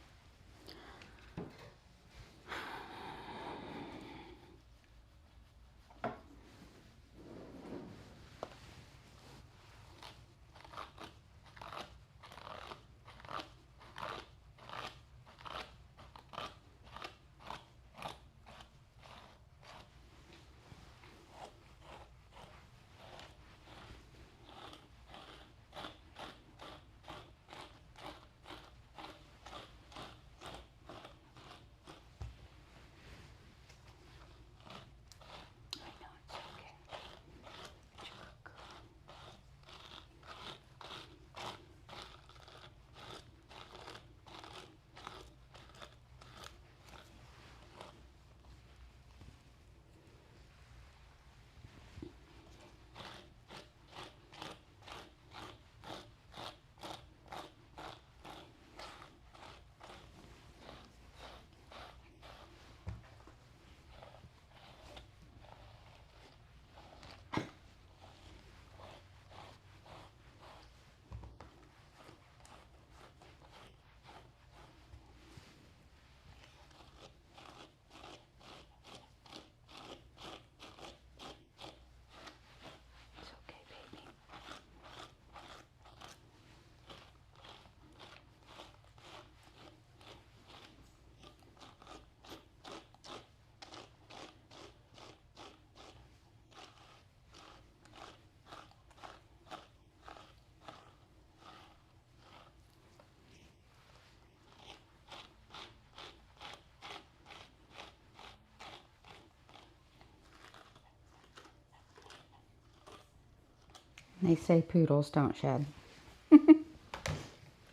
They say poodles don't shed.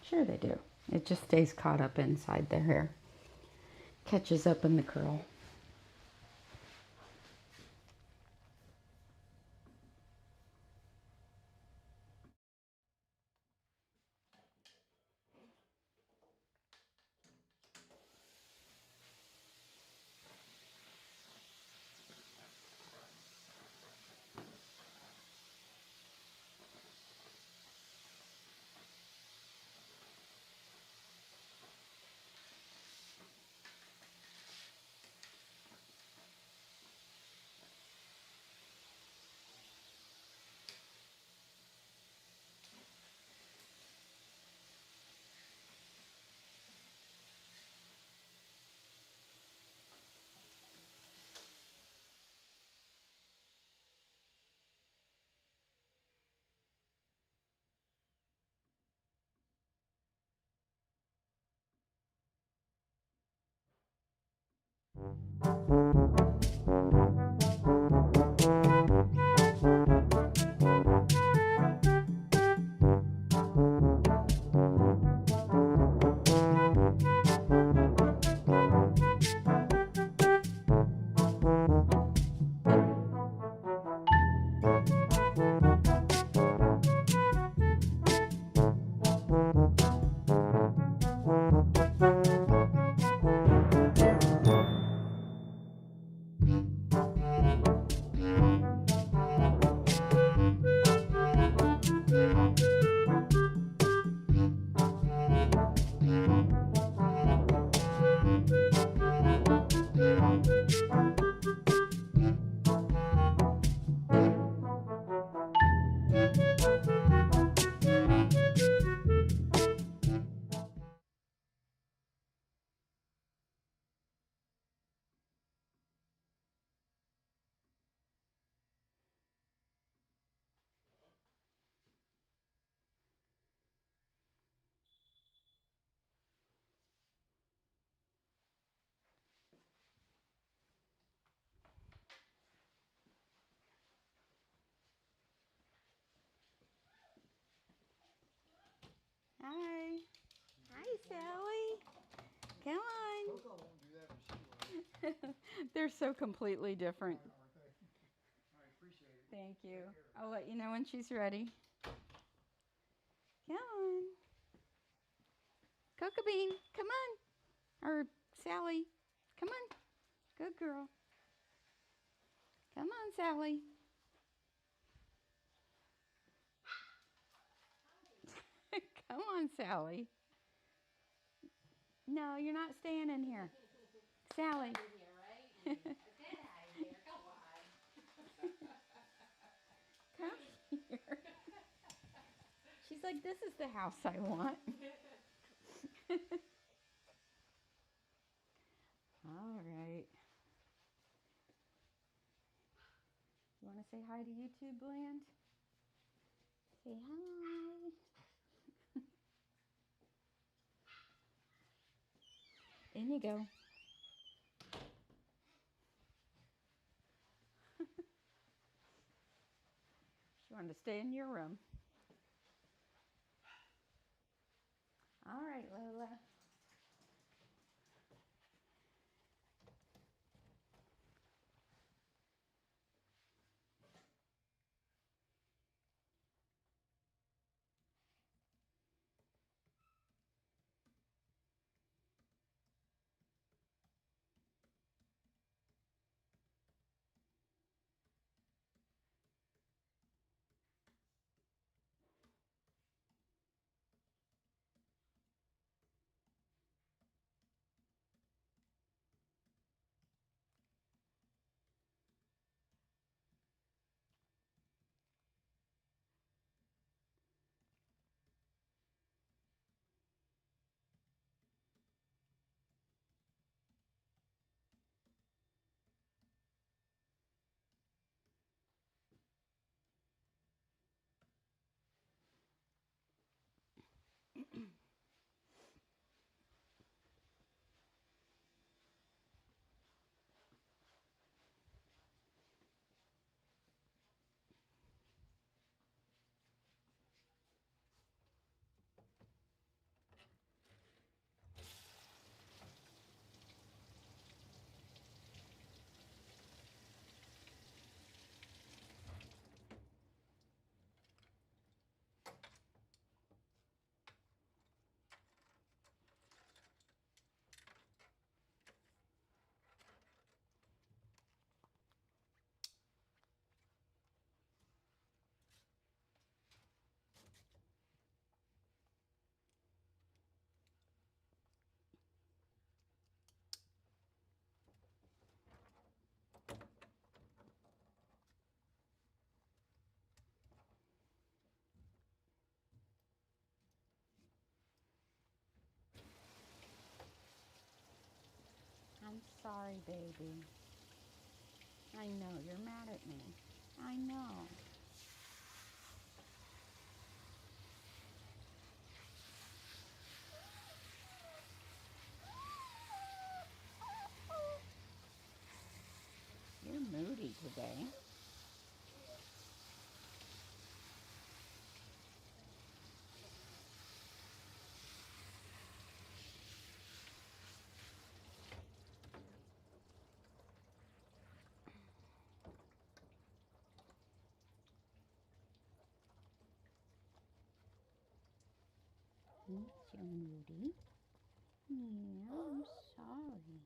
Sure they do. It just stays caught up inside their hair. Catches up in the curl. Hi. Hi, Sally. Come on. Coco won't do that, but she will. They're so completely different. Aren't they? I appreciate it. Thank you. I'll let you know when she's ready. Come on. Cocoa Bean, come on. Or Sally, come on. Good girl. Come on, Sally. Come on, Sally. No, you're not staying in here. Sally. Come here. She's like, this is the house I want. All right. You want to say hi to YouTube, Bland? Say hi. In you go. She wanted to stay in your room. All right, Lola. sorry, baby. I know, you're mad at me. I know. You're moody today. You're moody. Yeah, I'm sorry.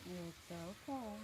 It's okay.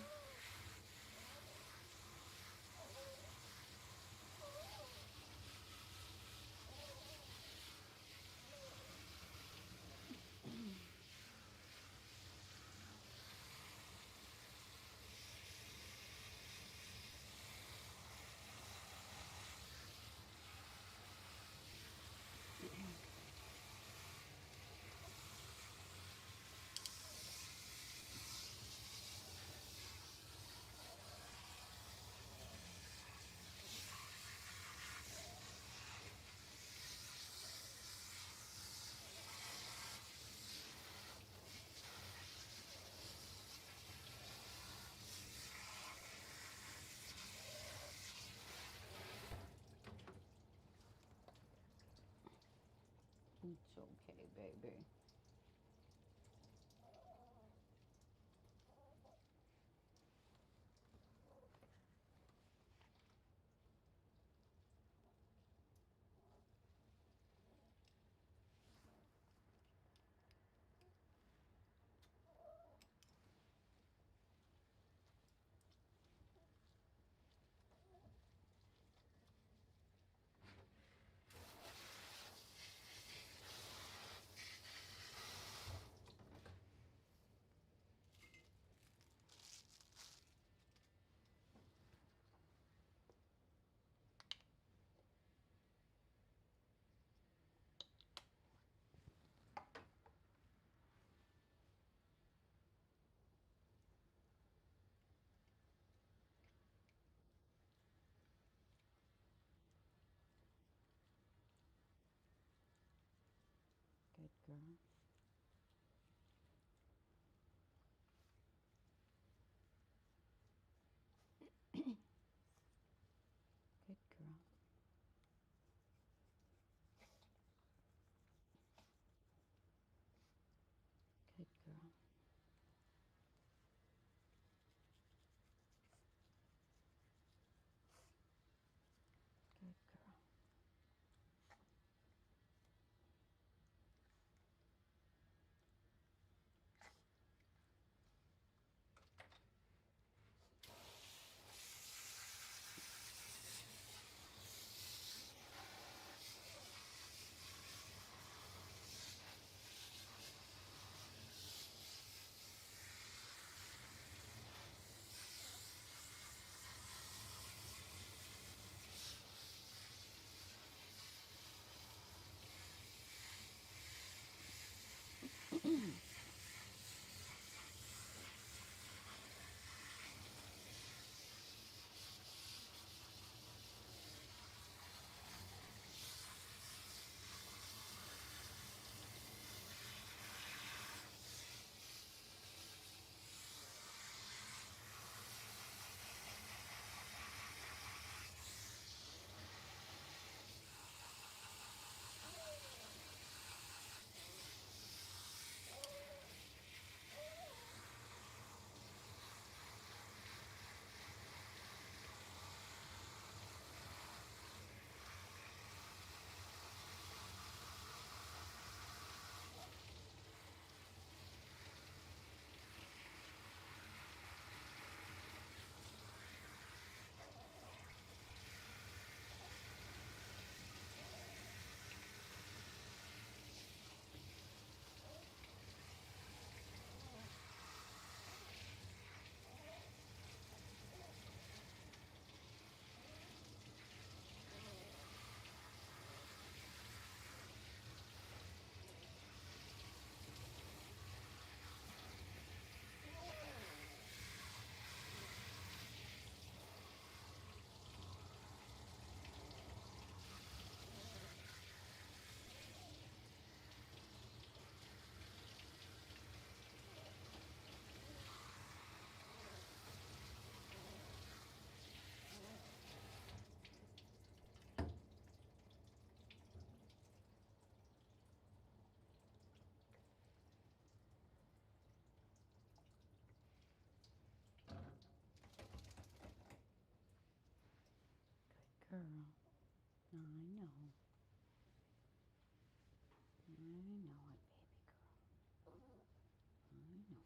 It's okay, baby. Good girl. Good girl. Good girl. Good girl. I know. I know it, baby girl. I know it.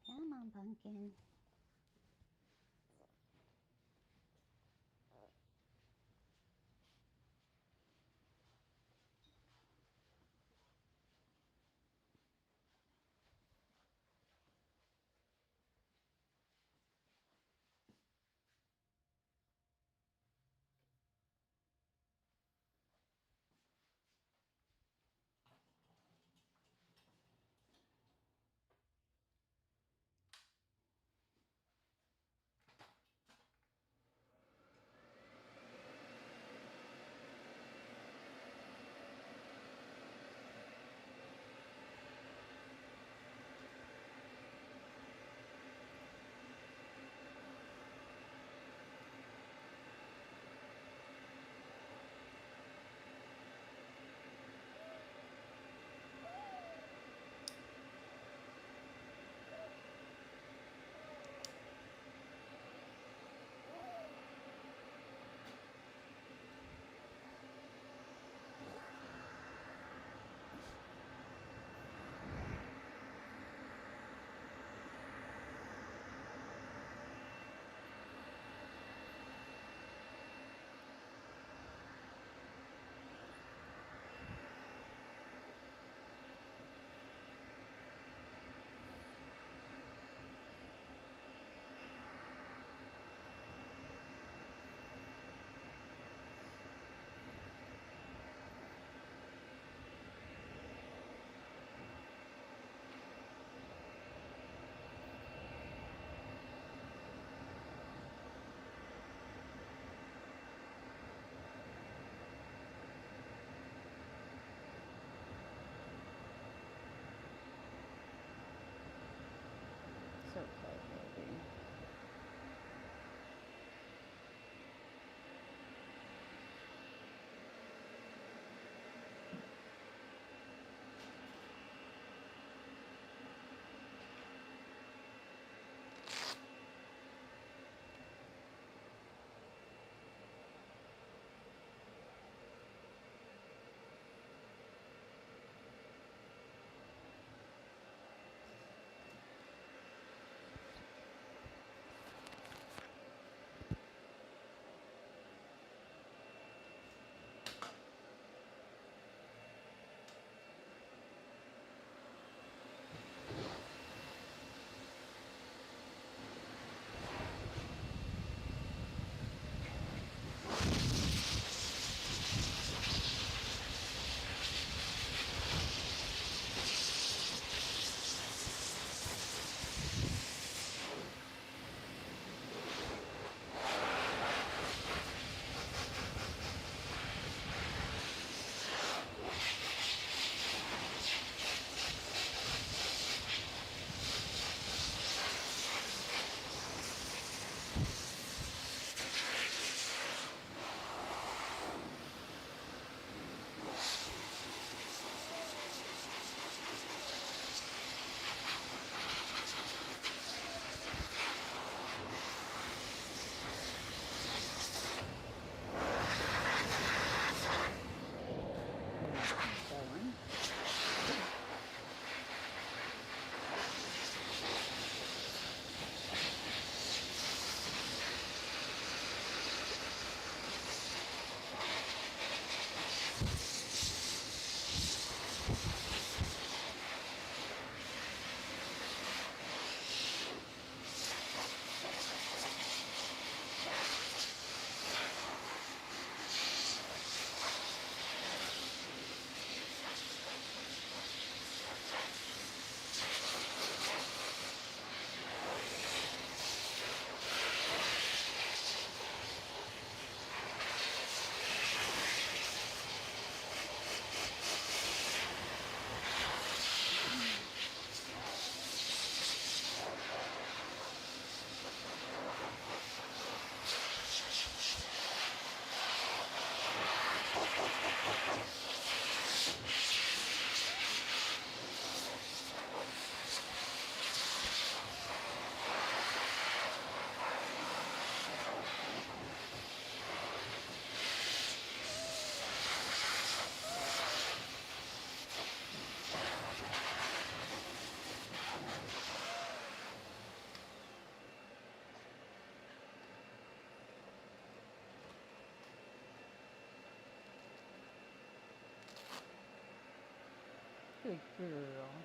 Come on, pumpkin. Good girl.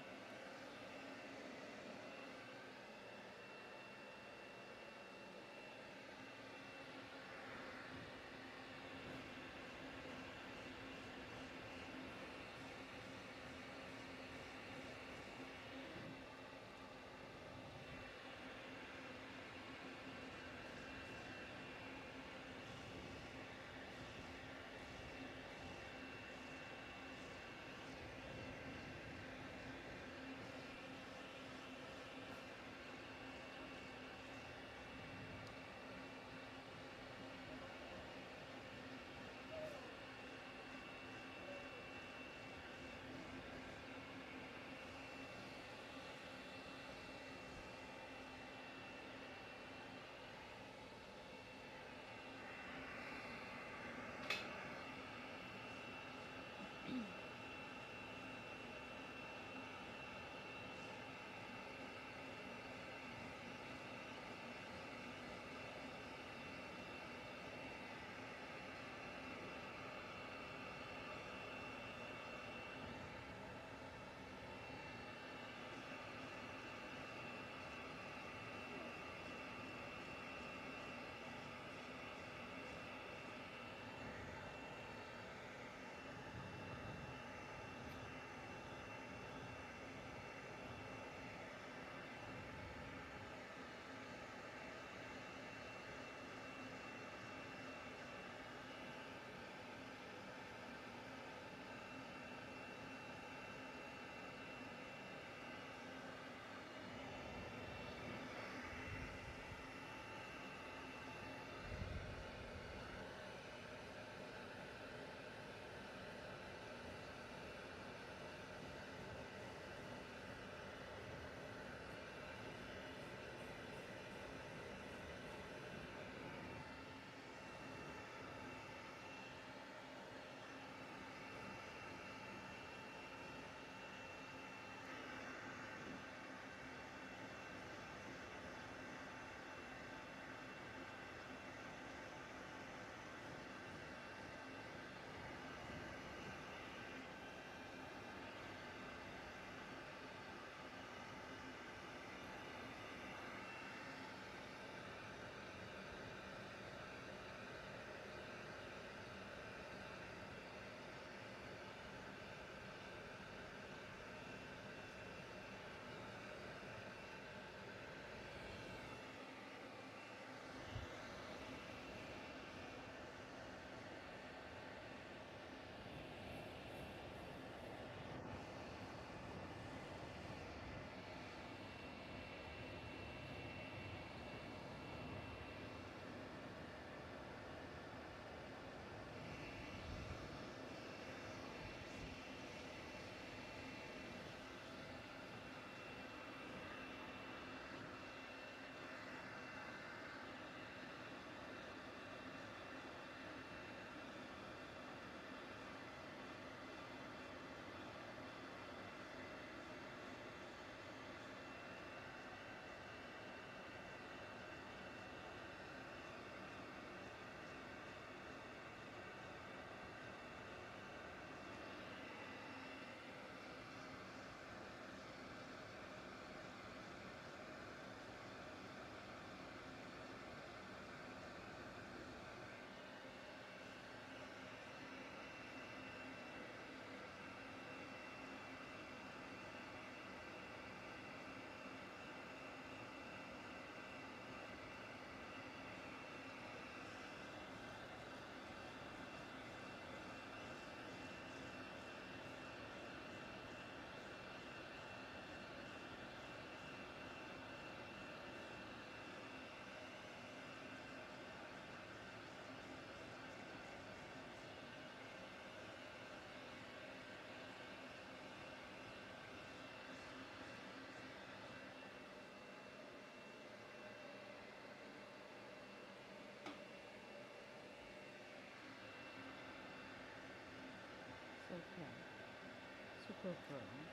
Okay. Super girl.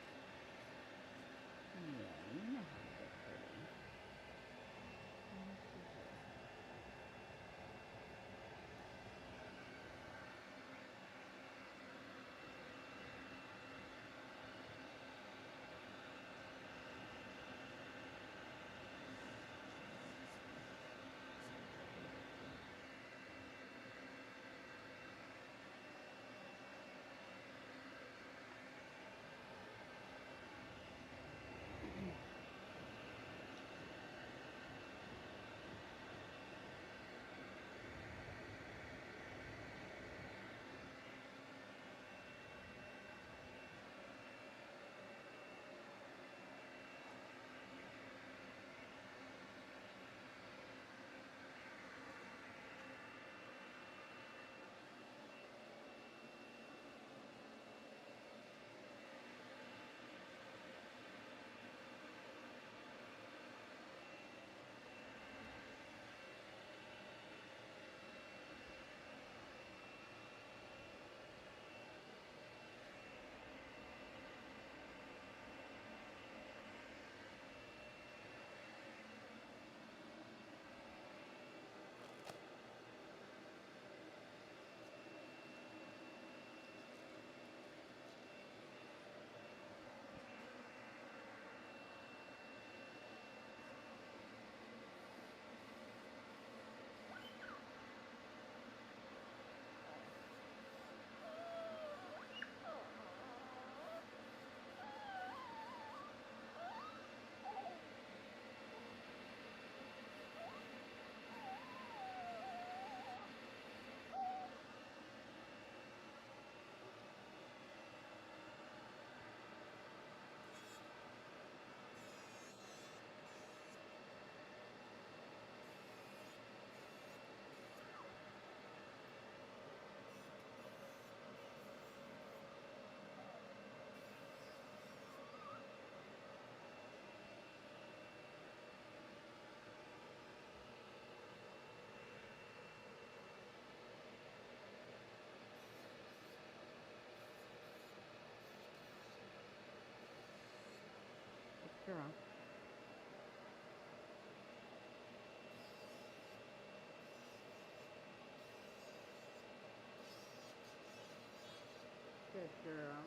Yeah, you know how to get pretty. Yes, you do. girl. Good girl.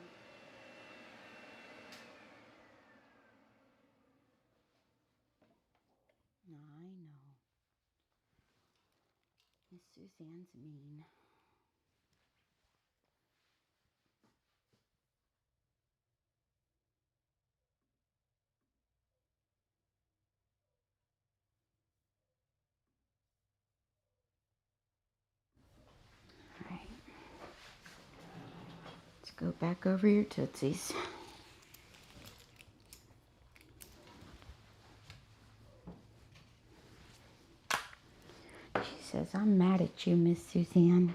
I know. Miss Suzanne's mean. All right. Let's go back over your tootsies. She says, I'm mad at you, Miss Suzanne.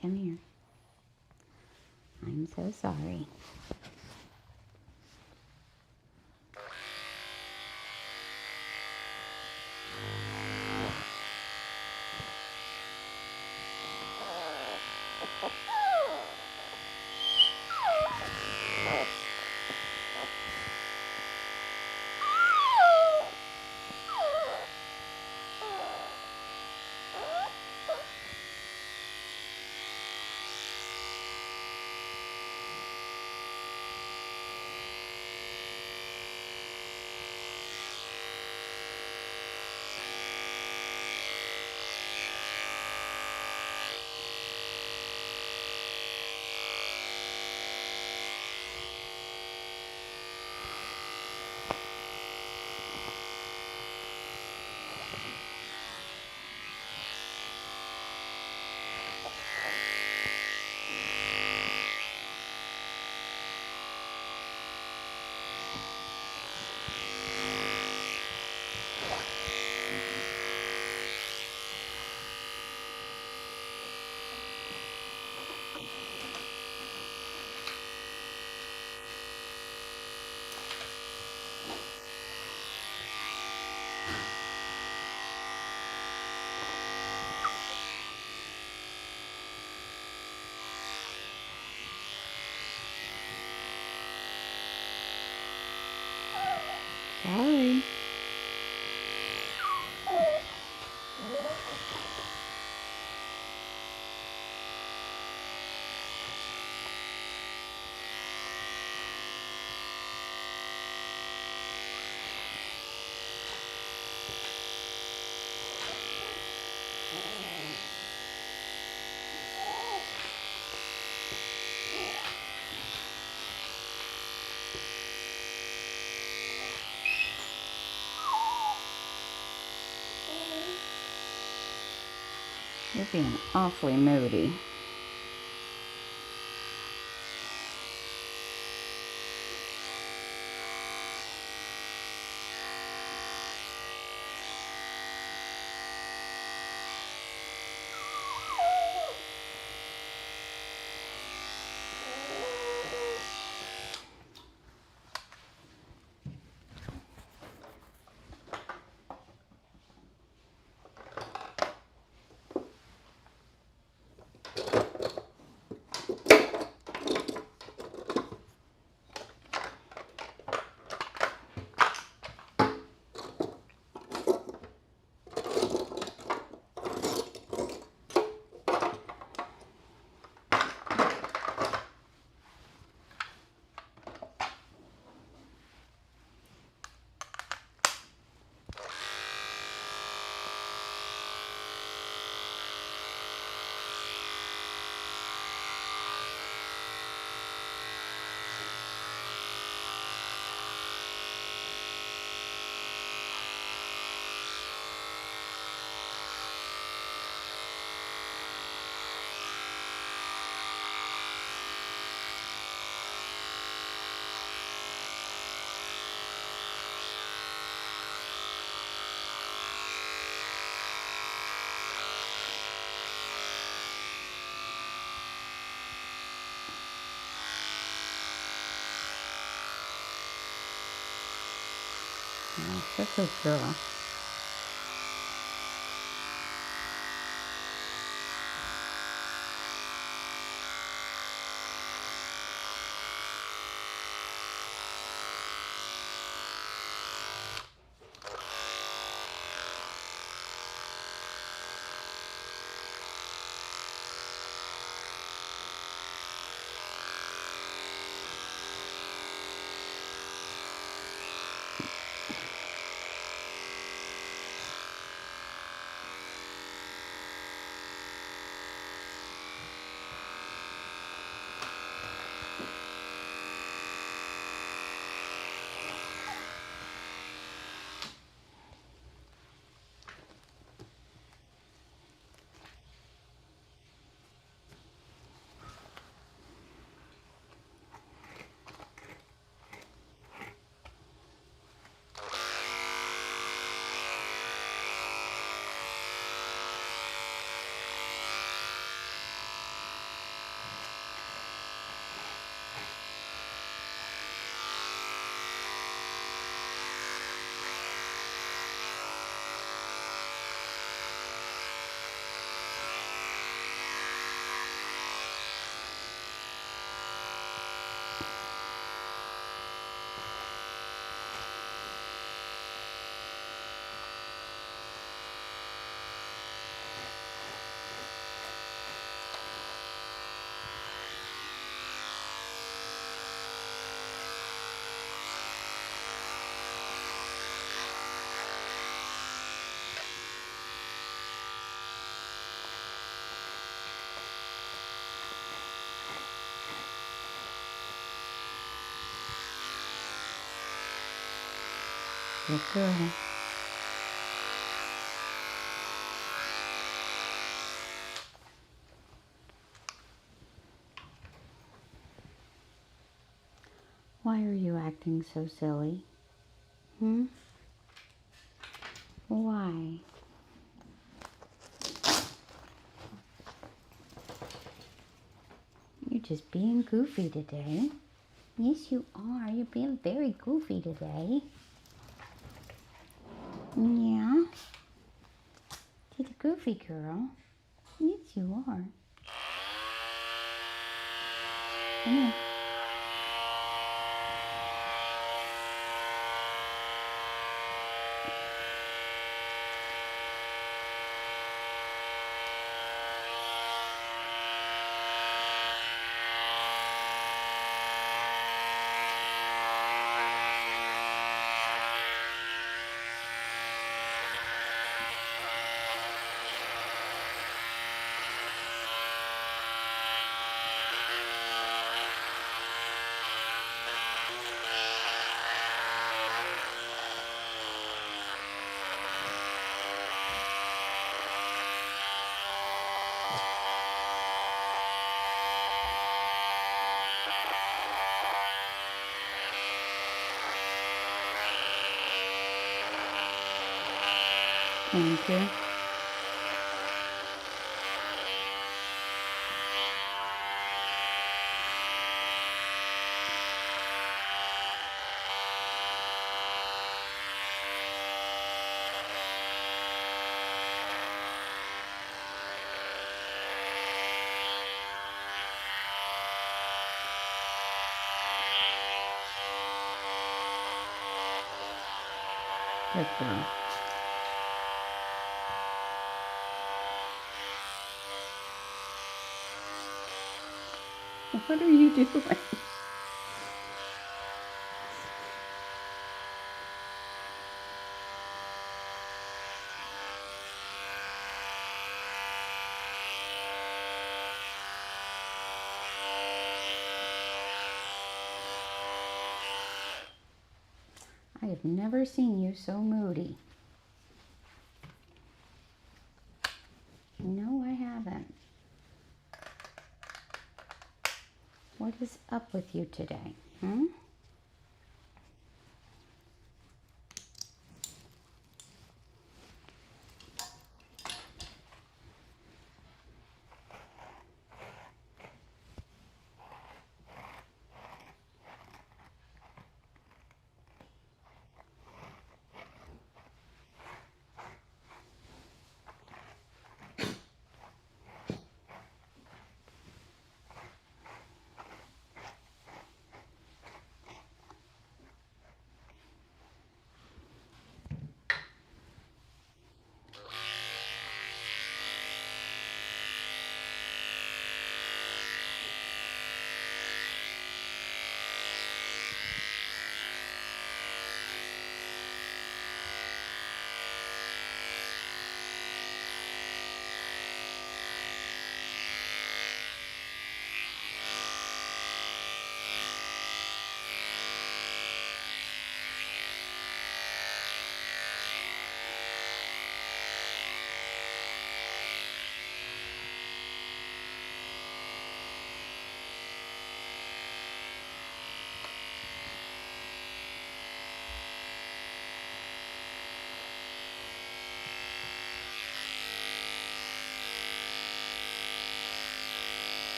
Come here. I'm so sorry. Sorry. You're being awfully moody. That's a good girl. Good girl. Why are you acting so silly? Hmm? Why? You're just being goofy today. Yes, you are. You're being very goofy today. Yeah? She's a goofy girl. Yes, you are. Come on. Thank you. Good girl. What are you doing? I have never seen you so moody. No, I haven't. What is up with you today? Hmm?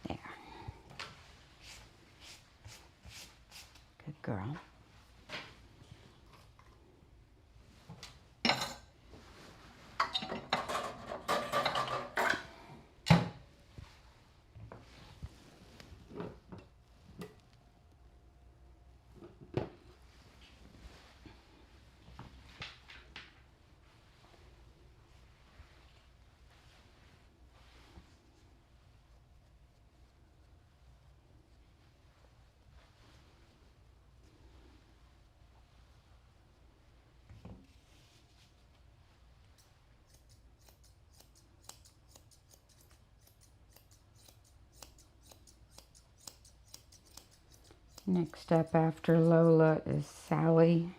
There. Good girl. Next up after Lola is Sally.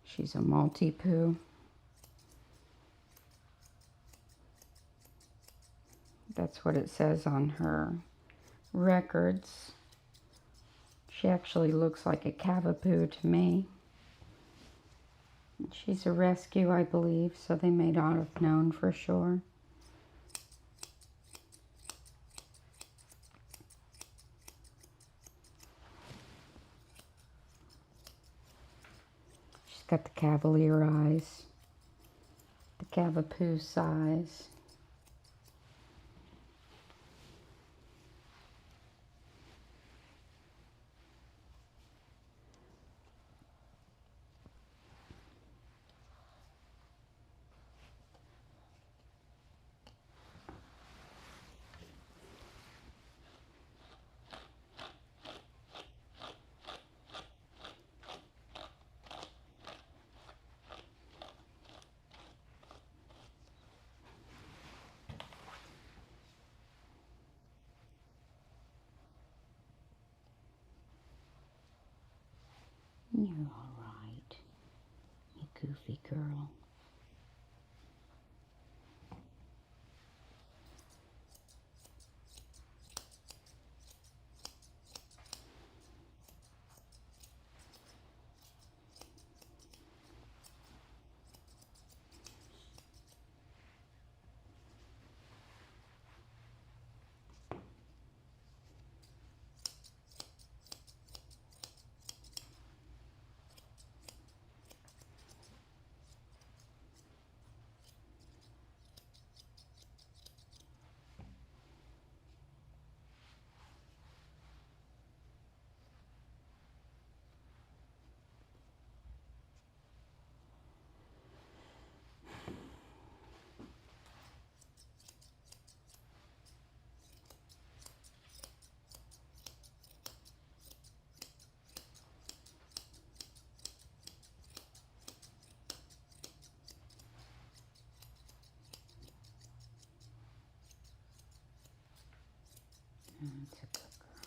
She's a Maltipoo. That's what it says on her records. She actually looks like a Cavapoo to me. She's a rescue, I believe, so they may not have known for sure. She's got the cavalier eyes, the Cavapoo size. You're all right, you goofy girl. That's a good girl.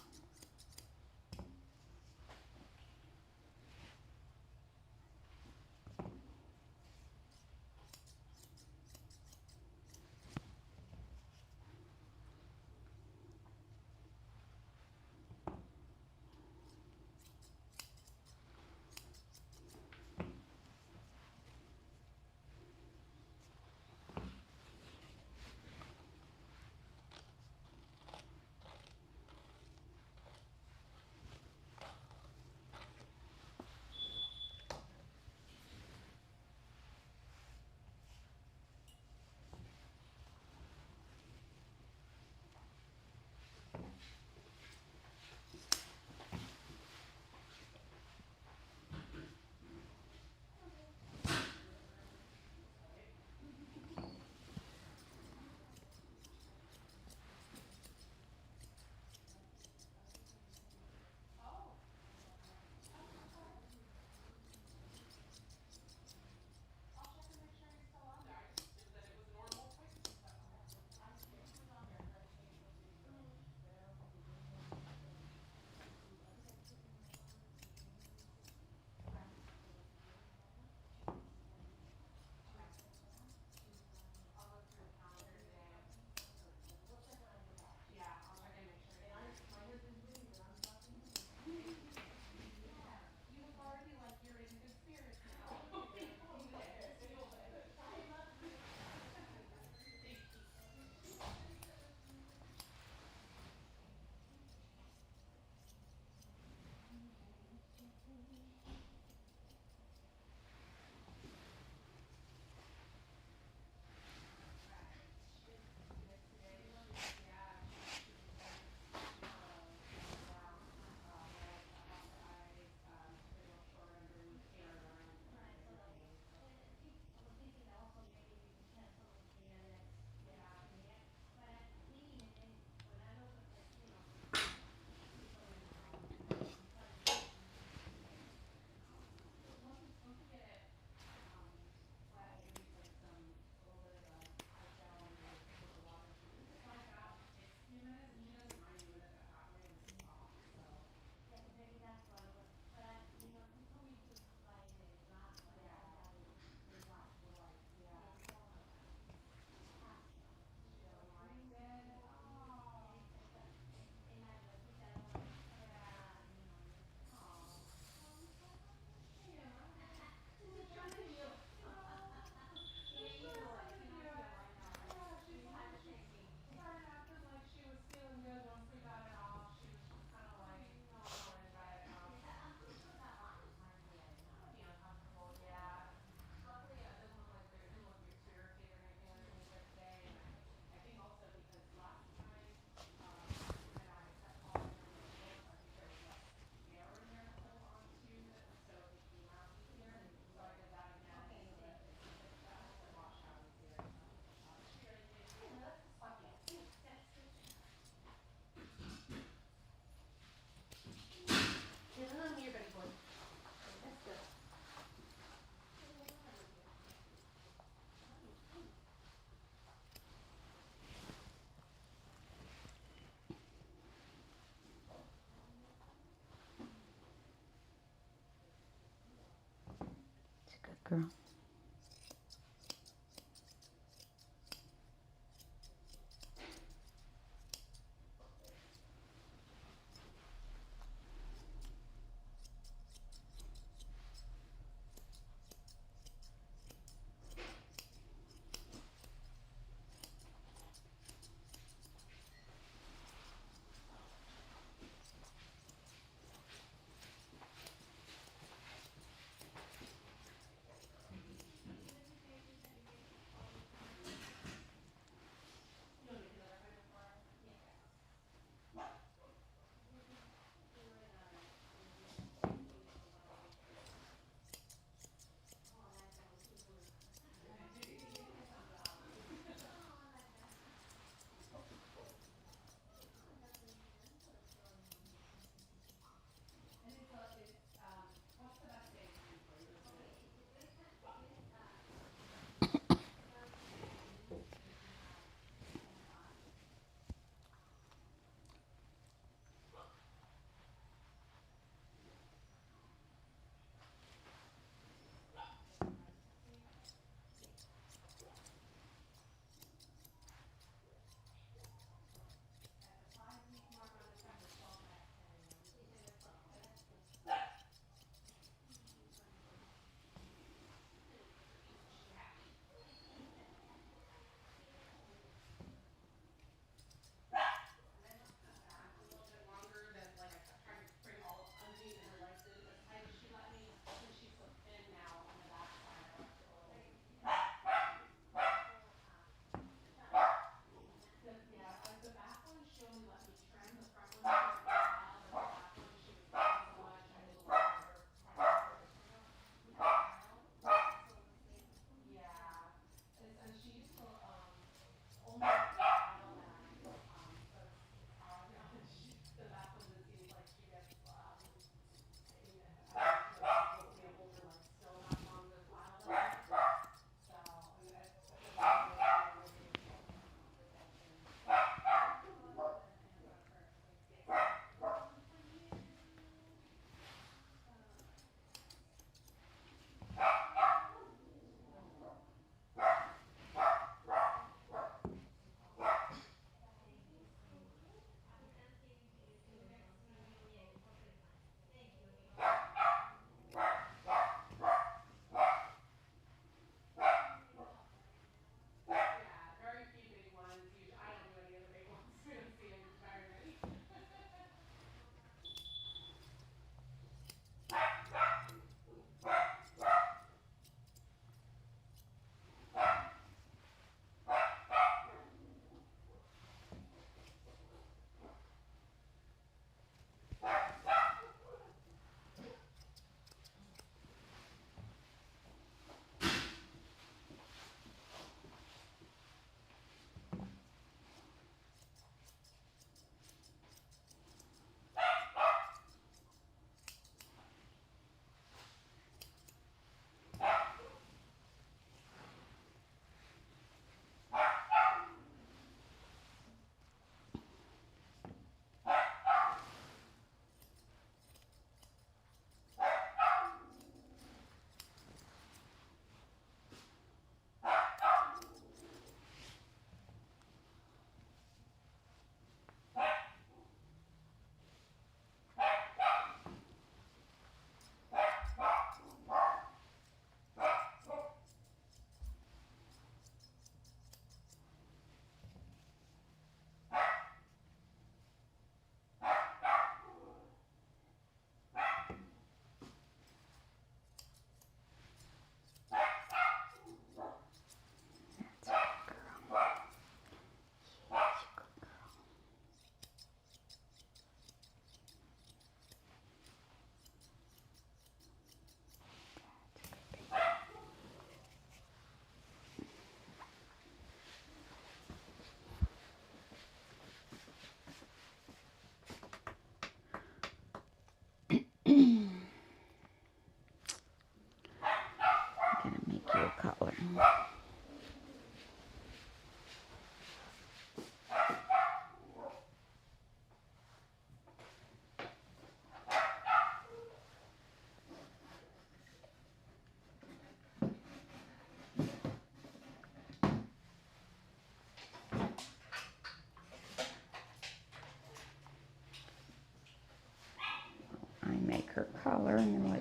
girl.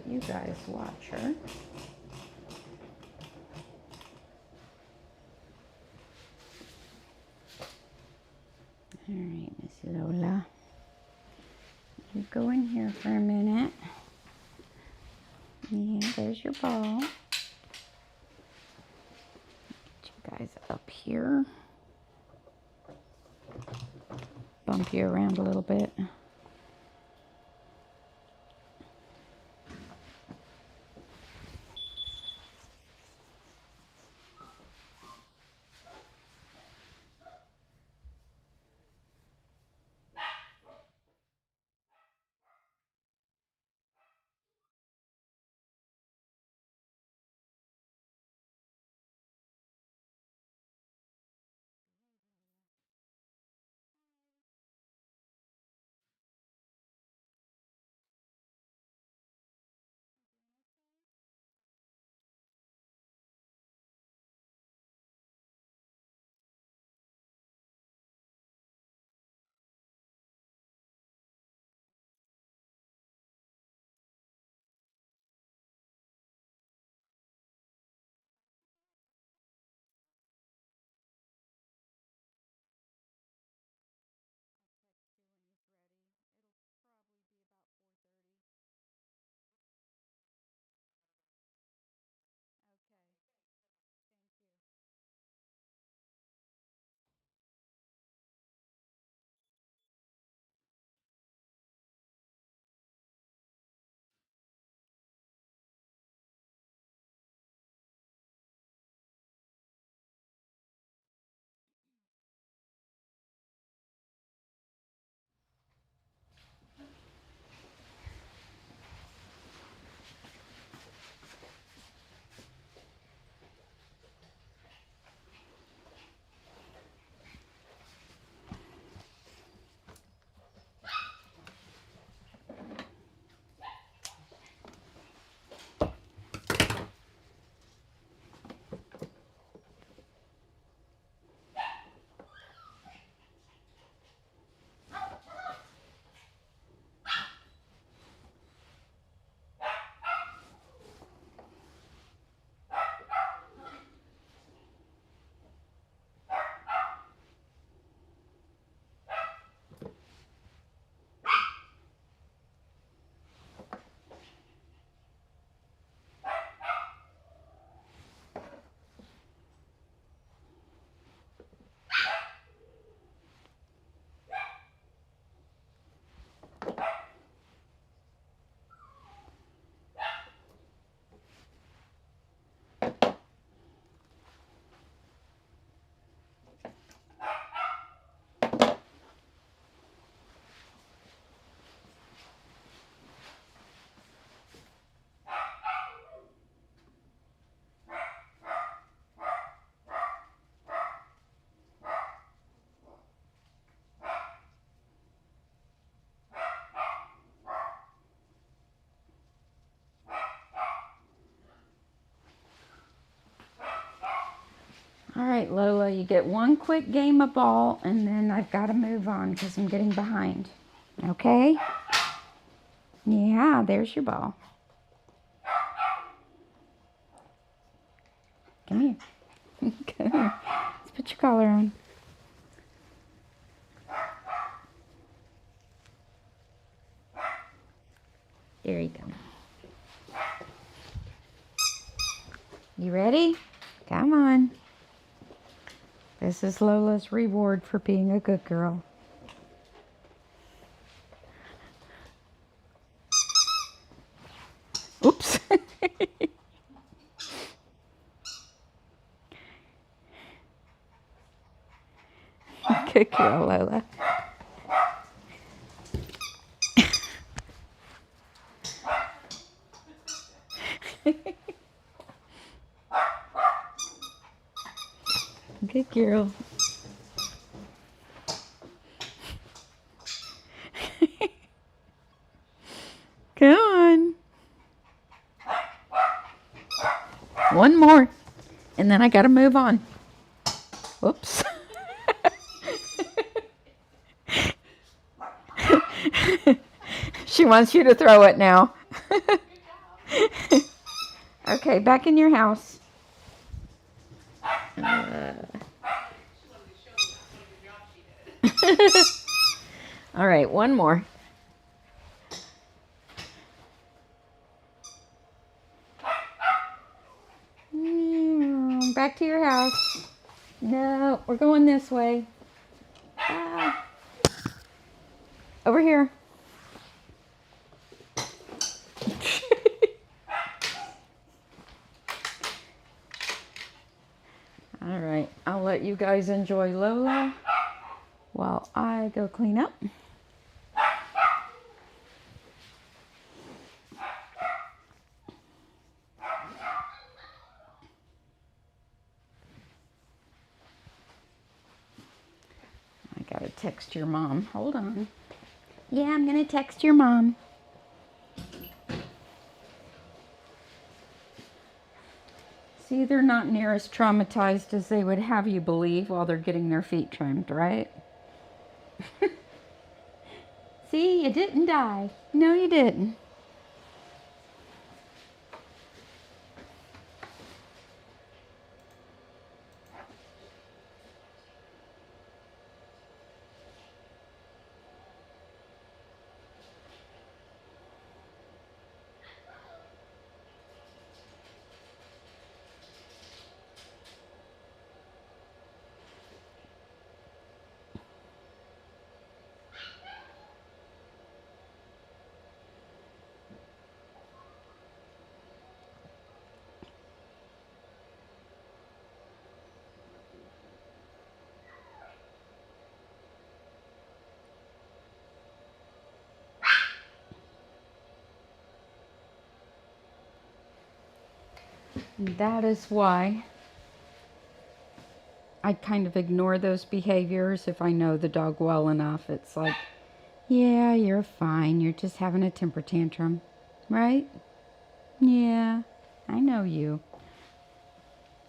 let you guys watch her. All right, Miss Lola. You go in here for a minute. Yeah, there's your ball. Get you guys up here. Bump you around a little bit. All right, Lola, you get one quick game of ball, and then I've got to move on because I'm getting behind. Okay? Yeah, there's your ball. Come here. Come here. Let's put your collar on. There you go. You ready? Come on. This is Lola's reward for being a good girl. Oops. Good girl, Lola. Good girl. Come on. One more, and then I got to move on. Whoops. She wants you to throw it now. Okay, back in your house. All right, one more. Back to your house. No, we're going this way. Ah. Over here. All right, I'll let you guys enjoy Lola while I go clean up. I gotta text your mom. Hold on. Yeah, I'm gonna text your mom. See, they're not near as traumatized as they would have you believe while they're getting their feet trimmed, right? See, you didn't die. No, you didn't. And that is why I kind of ignore those behaviors if I know the dog well enough. It's like, yeah, you're fine. You're just having a temper tantrum, right? Yeah, I know you.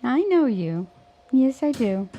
I know you. Yes, I do.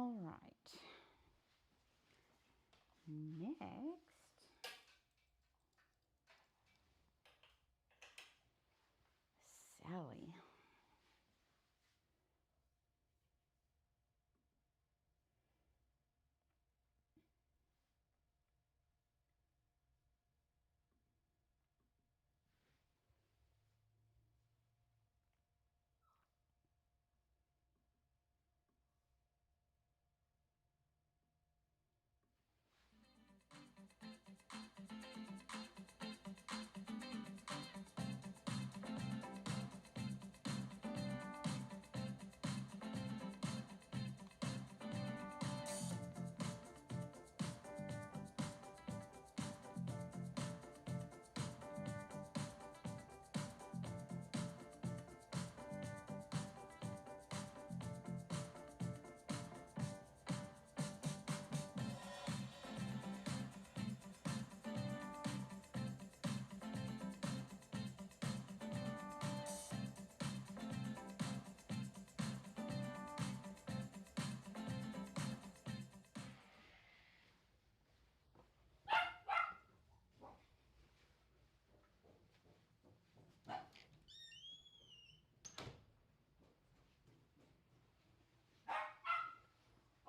All right. Next, Sally.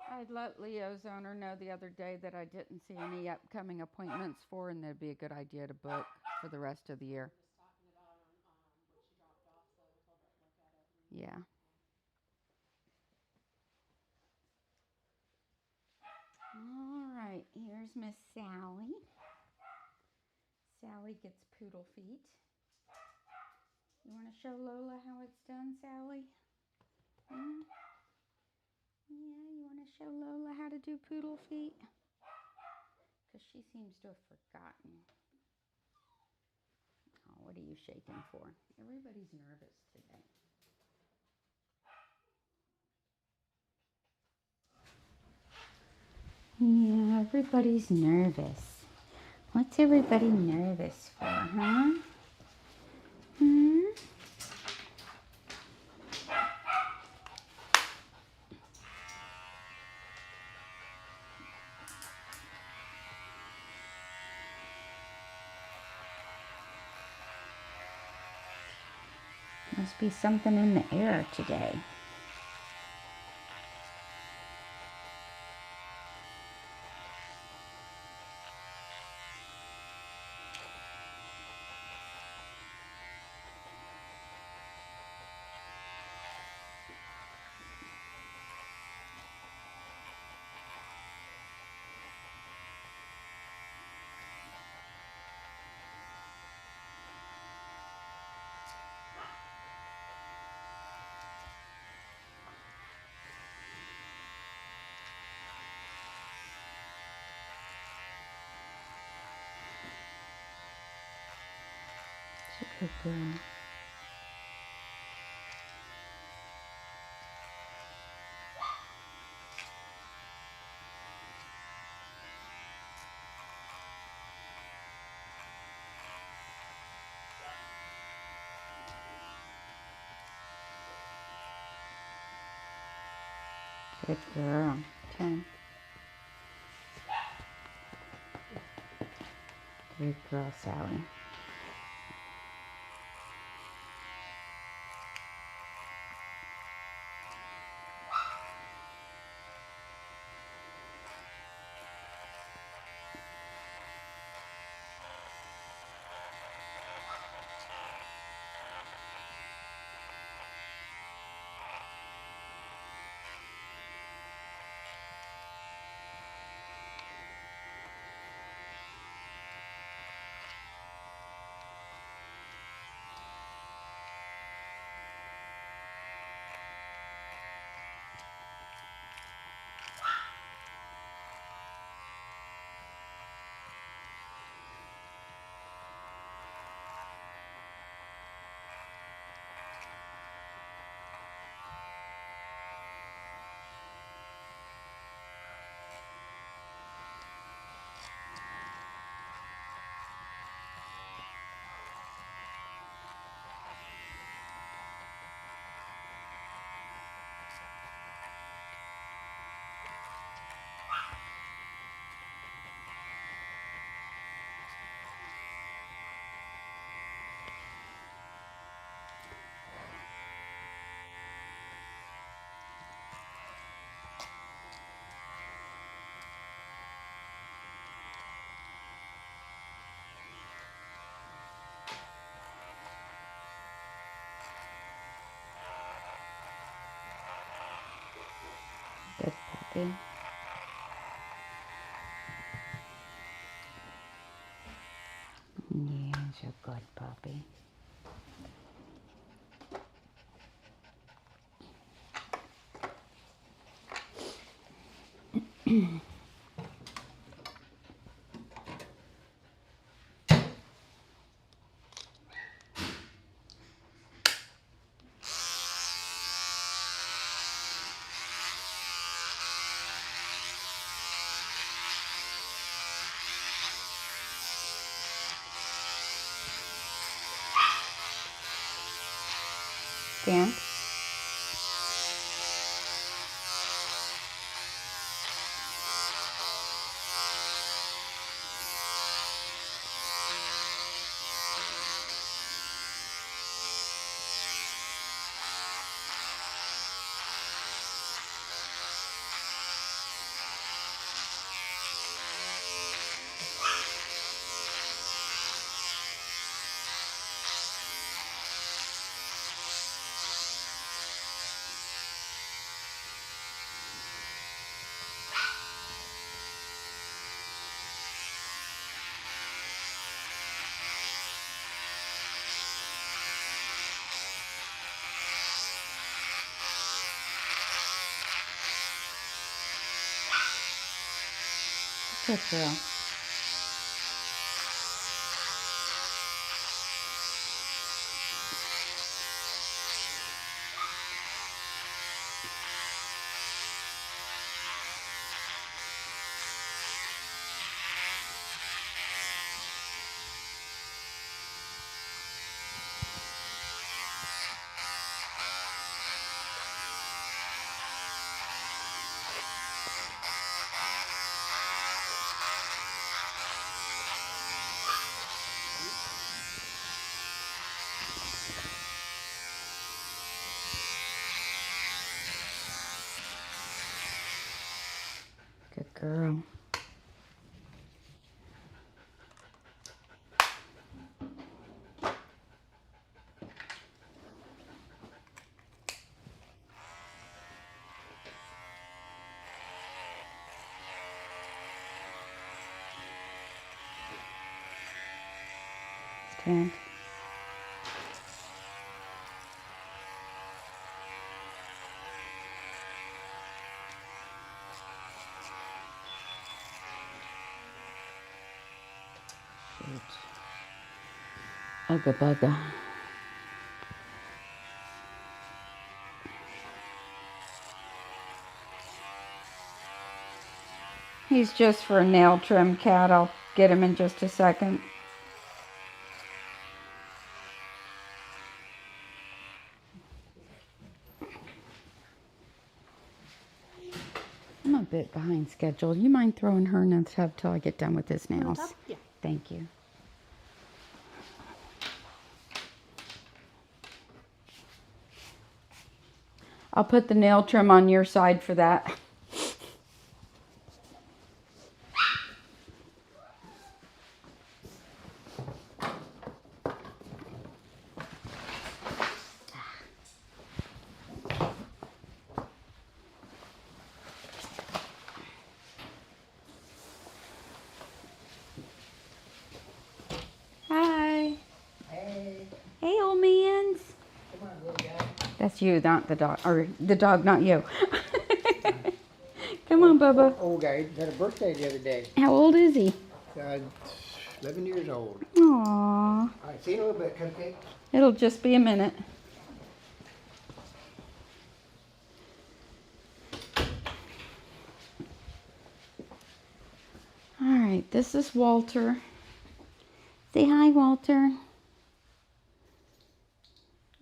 I'd let Leo's owner know the other day that I didn't see any upcoming appointments for, and that'd be a good idea to book for the rest of the year. Just talking about what she dropped off, so I told her I'd look at it. Yeah. All right, here's Miss Sally. Sally gets poodle feet. You want to show Lola how it's done, Sally? Hmm? Yeah, you want to show Lola how to do poodle feet? Because she seems to have forgotten. Oh, what are you shaking for? Everybody's nervous today. Yeah, everybody's nervous. What's everybody nervous for, huh? Hmm? Must be something in the air today. Good girl. Good girl. Turn. Good girl, Sally. Good puppy. Yeah, he's a good puppy. Dan? Good girl. Good girl. Stand. Ugga bugga. He's just for a nail trim, Cat. I'll get him in just a second. I'm a bit behind schedule. You mind throwing her in the tub till I get done with his nails? Yeah. Thank you. I'll put the nail trim on your side for that. Hi. Hey, Hey, old mans. come on, little guy. That's you, not the dog. Or the dog, not you. Come on, Bubba. Old guy had a birthday the other day. How old is he? 11 years old. Aww. All right, see you in a little bit, Cupcake. It'll just be a minute. All right, this is Walter. Say hi, Walter.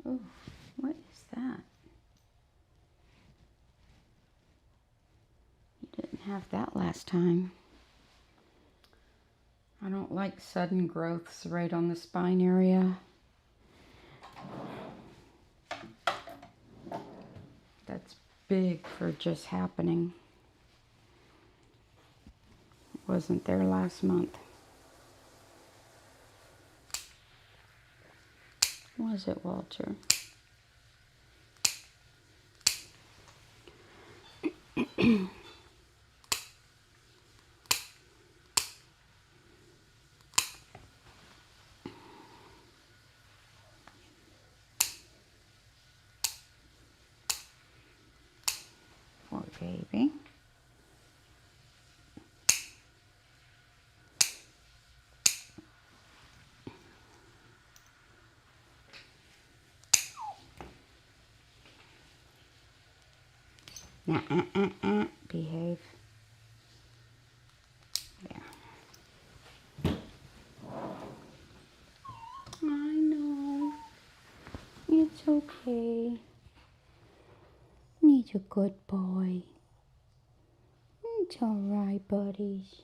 Oh, what is that? You didn't have that last time. I don't like sudden growths right on the spine area. That's big for just happening. Wasn't there last month. Was it, Walter? baby. Now, behave. There. I know. It's okay. He's a good boy. It's alright, buddies.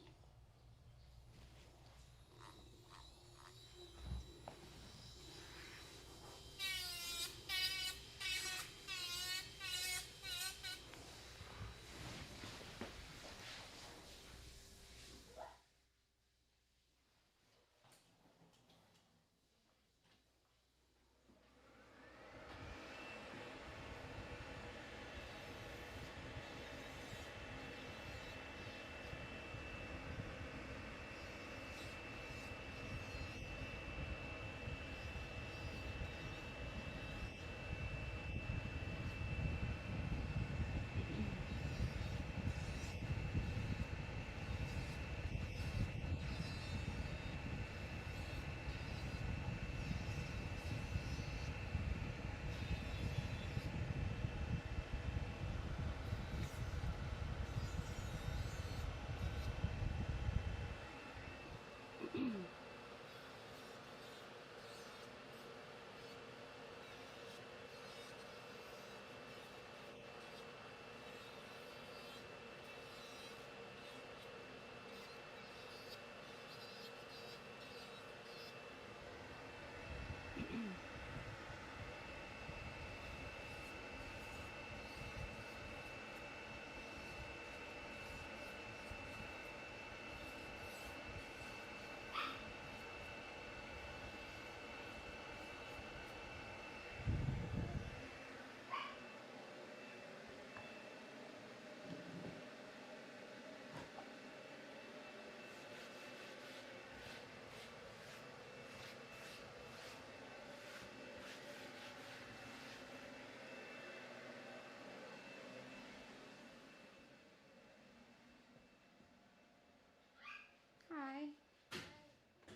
Hi.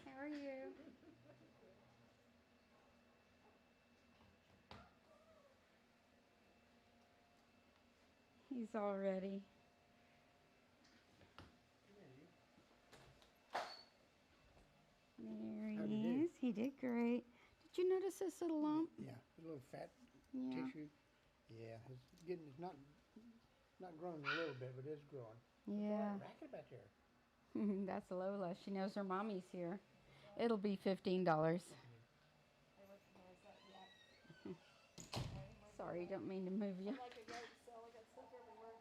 How are you? He's all ready. There How'd he you do? is. He did great. Did you notice this little lump? Yeah, a little fat Yeah. tissue. Yeah, it's not growing a little bit, but it's growing. Yeah. What's racket back there? That's Lola. She knows her mommy's here. It'll be $15. Sorry, don't mean to move you. Like a yard sale, I got stuff everywhere.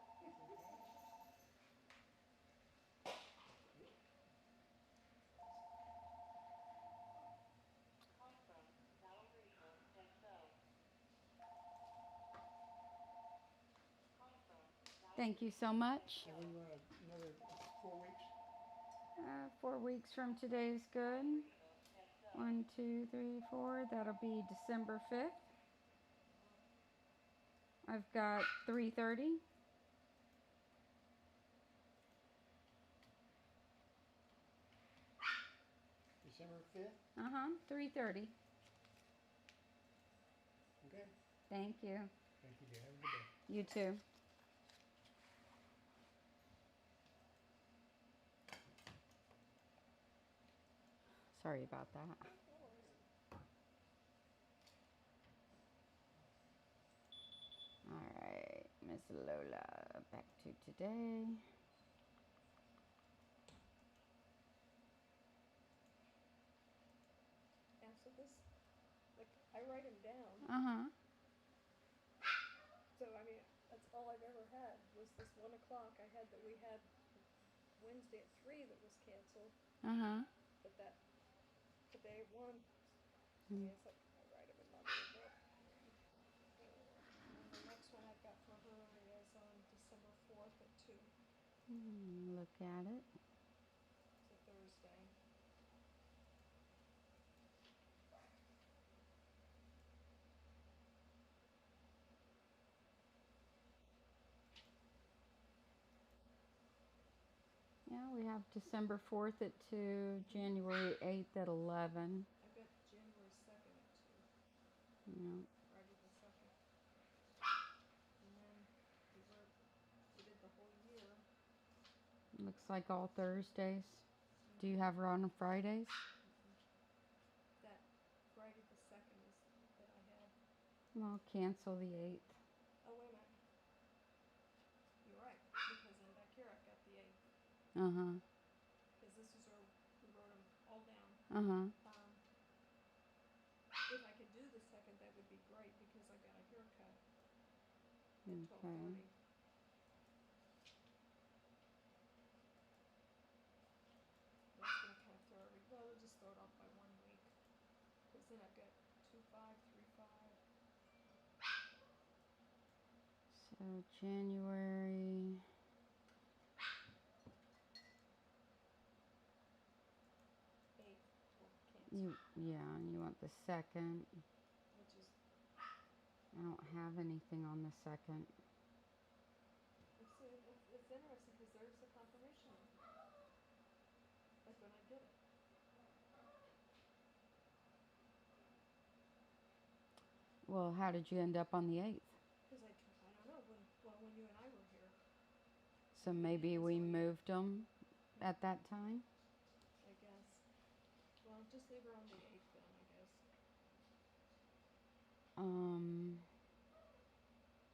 Thank you so much. And when you want another 4 weeks? 4 weeks from today is good. 1, 2, 3, 4. That'll be December 5th. I've got 3:30. December 5th? 3:30. Okay. Thank you. Thank you, dear. Have a good day. You too. Sorry about that. All right, Miss Lola, back to today. Yeah, so this, like, I write them down. So, I mean, that's all I've ever had was this 1 o'clock I had that we had Wednesday at 3 that was canceled. But that today 1, I mean, it's like I write them in my little book. 3, 4. And then the next one I've got for her is on December 4th at 2. Look at it. It's a Thursday. have December 4th at 2, January 8th at 11. I've got January 2nd at 2, Yeah. Friday the 2nd. And then we did the whole year. Looks like all Thursdays. Do you have her on Fridays? That Friday the 2nd is that I had. Well, cancel the 8th. Oh, wait a minute. You're right, because then back here I've got the 8th. Uh-huh. Because this is where we wrote them all down. Uh-huh. If I could do the 2nd, that would be great, because I've got a haircut at Okay. 12:30. That's going to kind of throw everything. Well, we'll just throw it off by 1 week. Because then I've got 2/5, 3/5. So January. 8th will cancel, Yeah, and you want the 2nd. which is, I don't have anything on the 2nd. it's interesting because there's a confirmation. Like when I did it. Well, how did you end up on the 8th? Because I don't know, when you and I were here, So maybe we moved them at that time? I guess. Well, just leave her on the 8th then, I guess.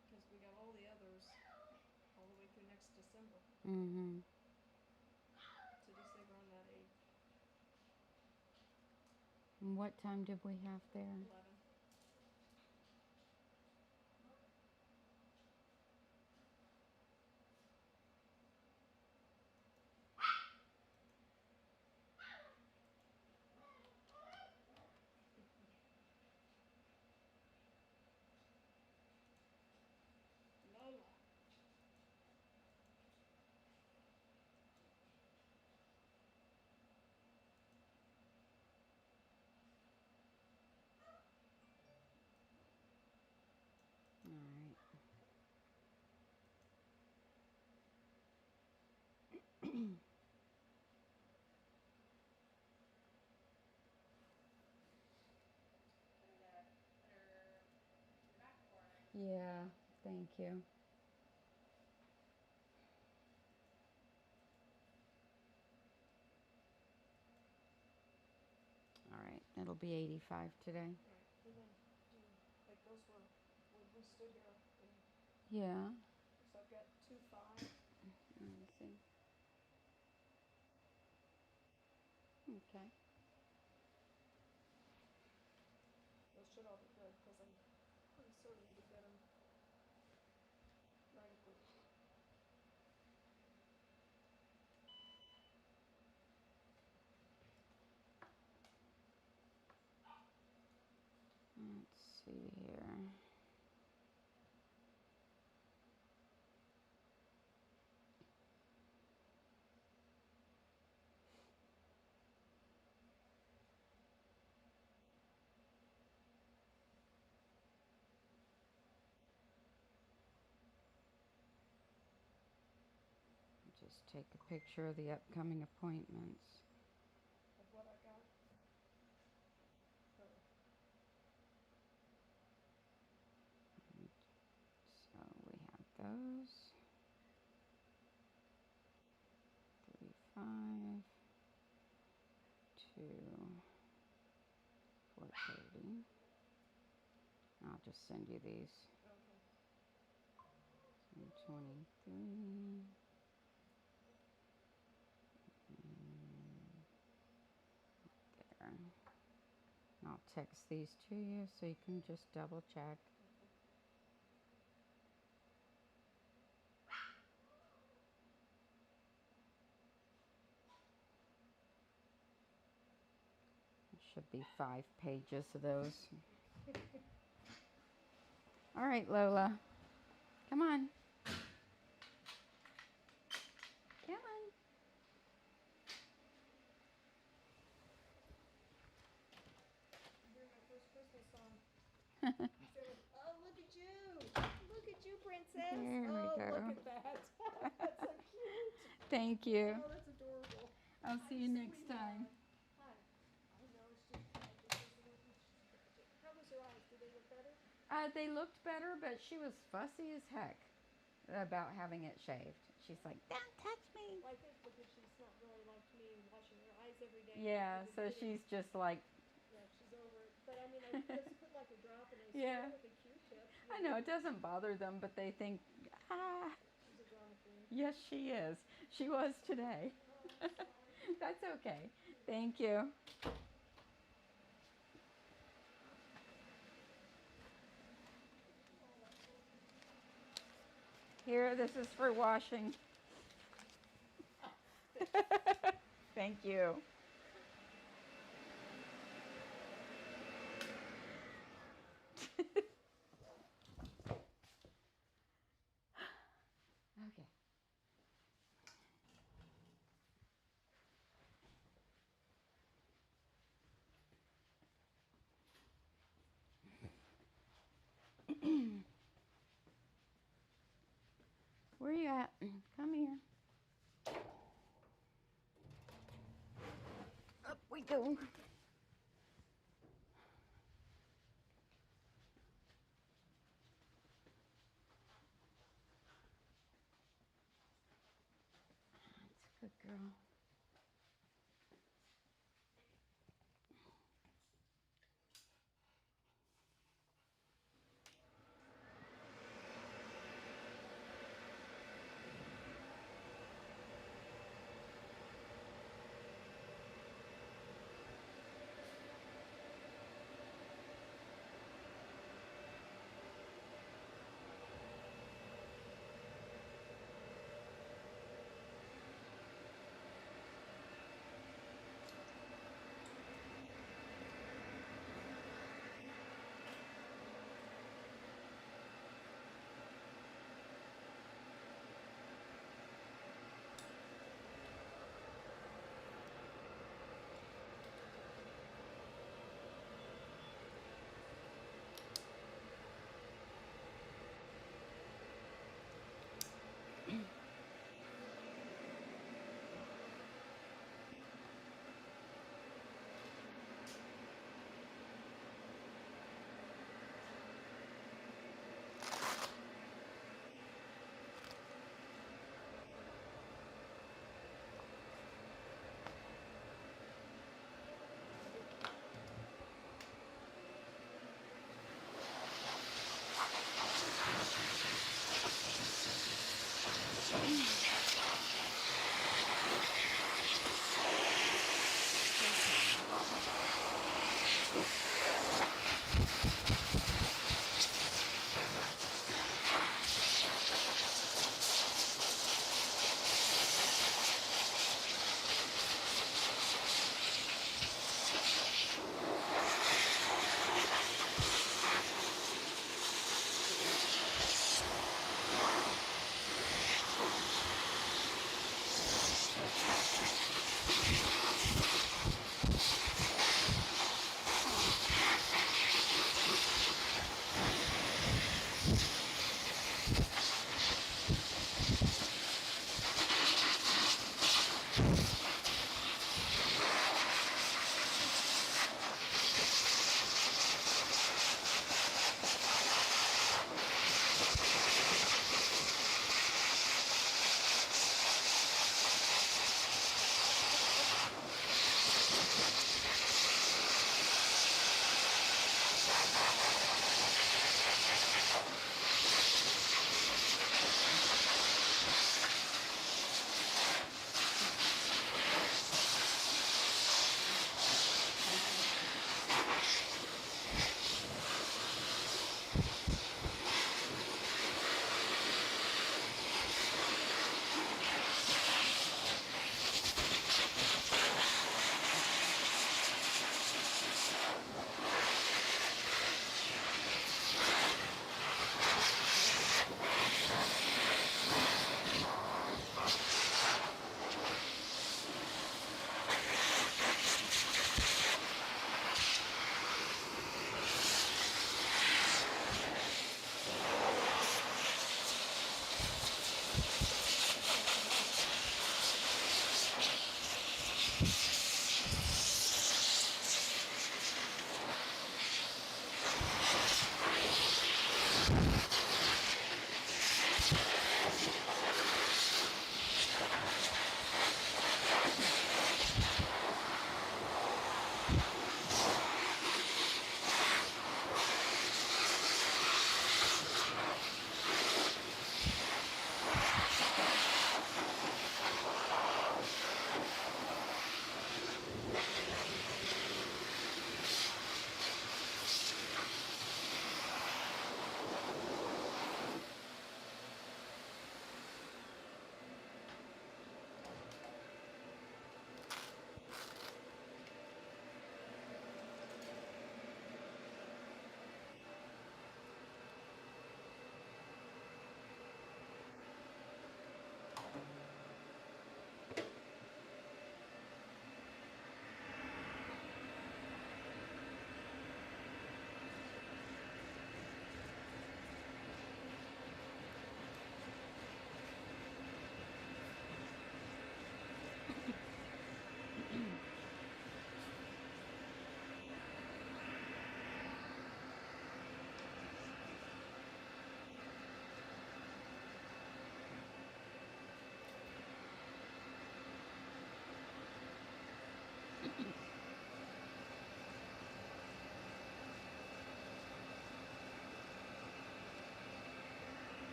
Because we got all the others all the way through next December. Mm-hmm. So just leave her on that 8th. And what time did we have there? 11. Lola. All right. Yeah, thank you. All right, it'll be 85 today. Right. And then like those were when we stood here. And Yeah. so I've got 2/5. Let me see. Okay. Those should all be good because I'm pretty certain to get them right at the. Let's see here. Just take a picture of the upcoming appointments. Of what I got. So we have those. 3/5 to 4:30. I'll just send you these. Okay. 23. There. And I'll text these to you so you can just double check. It should be 5 pages of those. All right, Lola. Come on. Come on. Here's my first Christmas song. Oh, look at you. Look at you, princess. There we oh, go. Look at that. That's so cute. Thank you. Oh, that's adorable. I'll see you next time. Hi. I know it's just how was your eyes? Did they look better? They looked better, but she was fussy as heck about having it shaved. She's like, don't touch me. Well, I think because she's not really like me washing her eyes every day. Yeah, so she's just like, Yeah, she's over it. But I mean, I just put like a drop and I Yeah. spray it with a Q-tip. I know, it doesn't bother them, but they think, She's a drama queen. yes, she is. She was today. That's okay. Thank you. Here, this is for washing. Thank you. Okay. Where you at? Come here. Up we go. That's a good girl.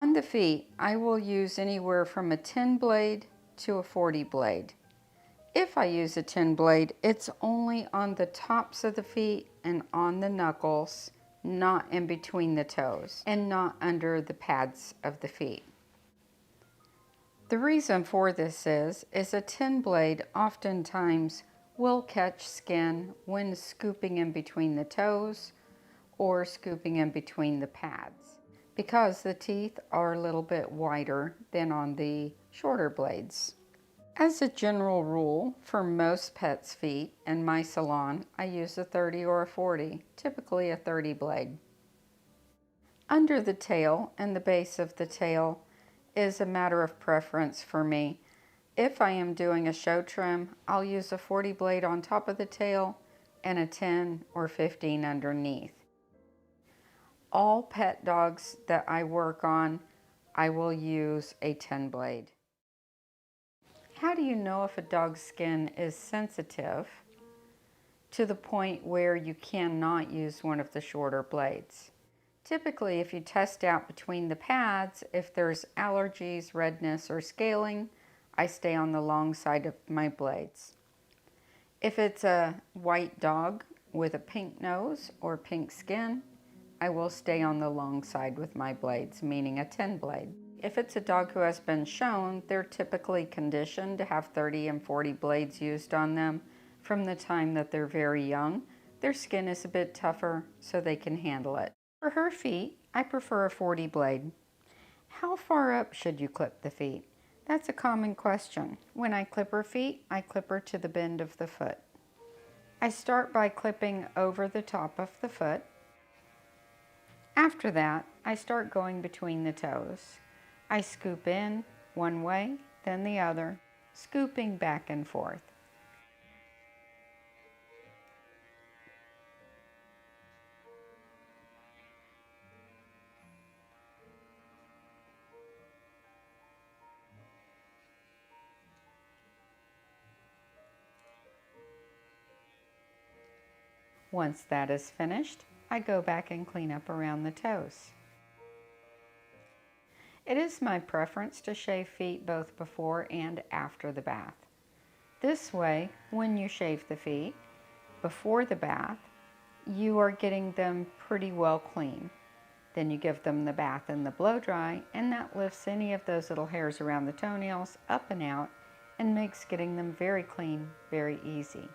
On the feet, I will use anywhere from a 10 blade to a 40 blade. If I use a 10 blade, it's only on the tops of the feet and on the knuckles, not in between the toes, and not under the pads of the feet. The reason for this is a 10 blade oftentimes will catch skin when scooping in between the toes or scooping in between the pads, because the teeth are a little bit wider than on the shorter blades. As a general rule, for most pets' feet in my salon, I use a 30 or a 40, typically a 30 blade. Under the tail and the base of the tail is a matter of preference for me. If I am doing a show trim, I'll use a 40 blade on top of the tail and a 10 or 15 underneath. all pet dogs that I work on, I will use a 10 blade. How do you know if a dog's skin is sensitive to the point where you cannot use one of the shorter blades? Typically, if you test out between the pads, if there's allergies, redness, or scaling, I stay on the long side of my blades. If it's a white dog with a pink nose or pink skin, I will stay on the long side with my blades, meaning a 10 blade. If it's a dog who has been shown, they're typically conditioned to have 30 and 40 blades used on them from the time that they're very young. Their skin is a bit tougher, so they can handle it. For her feet, I prefer a 40 blade. How far up should you clip the feet? That's a common question. When I clip her feet, I clip her to the bend of the foot. I start by clipping over the top of the foot. After that, I start going between the toes. I scoop in one way, then the other, scooping back and forth. Once that is finished, I go back and clean up around the toes. It is my preference to shave feet both before and after the bath. This way, when you shave the feet before the bath, you are getting them pretty well clean. Then you give them the bath and the blow dry, and that lifts any of those little hairs around the toenails up and out and makes getting them very clean very easy.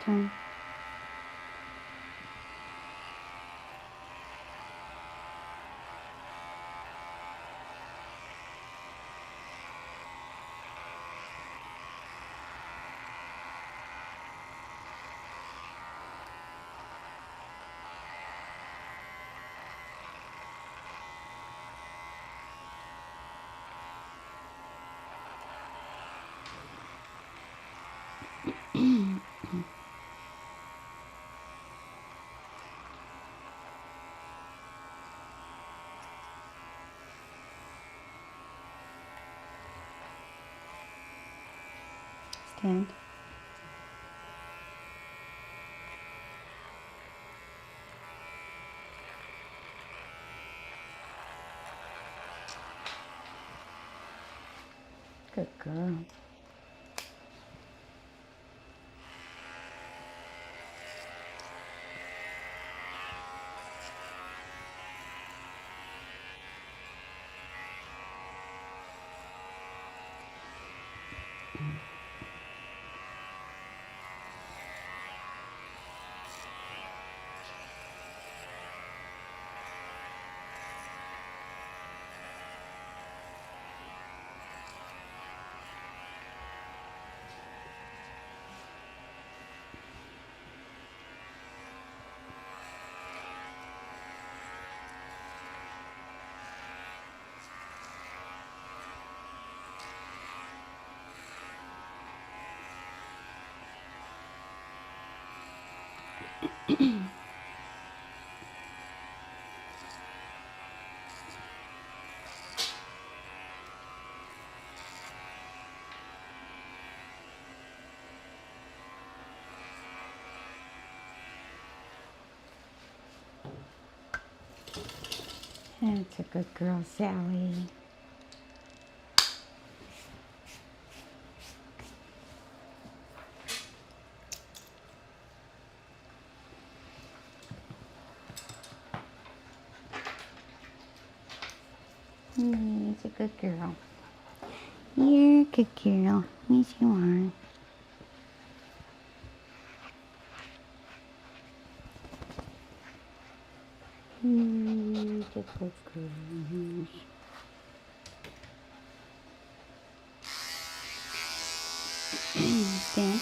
Turn. Stand. Good girl. That's a good girl, Sally. It's a good girl. You're a good girl. Yes, you are. It's a good girl. Stand.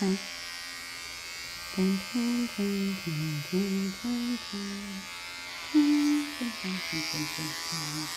Dun, dun, dun, dun, dun, dun, dun, dun. Dun, dun, dun, dun, dun, dun, dun.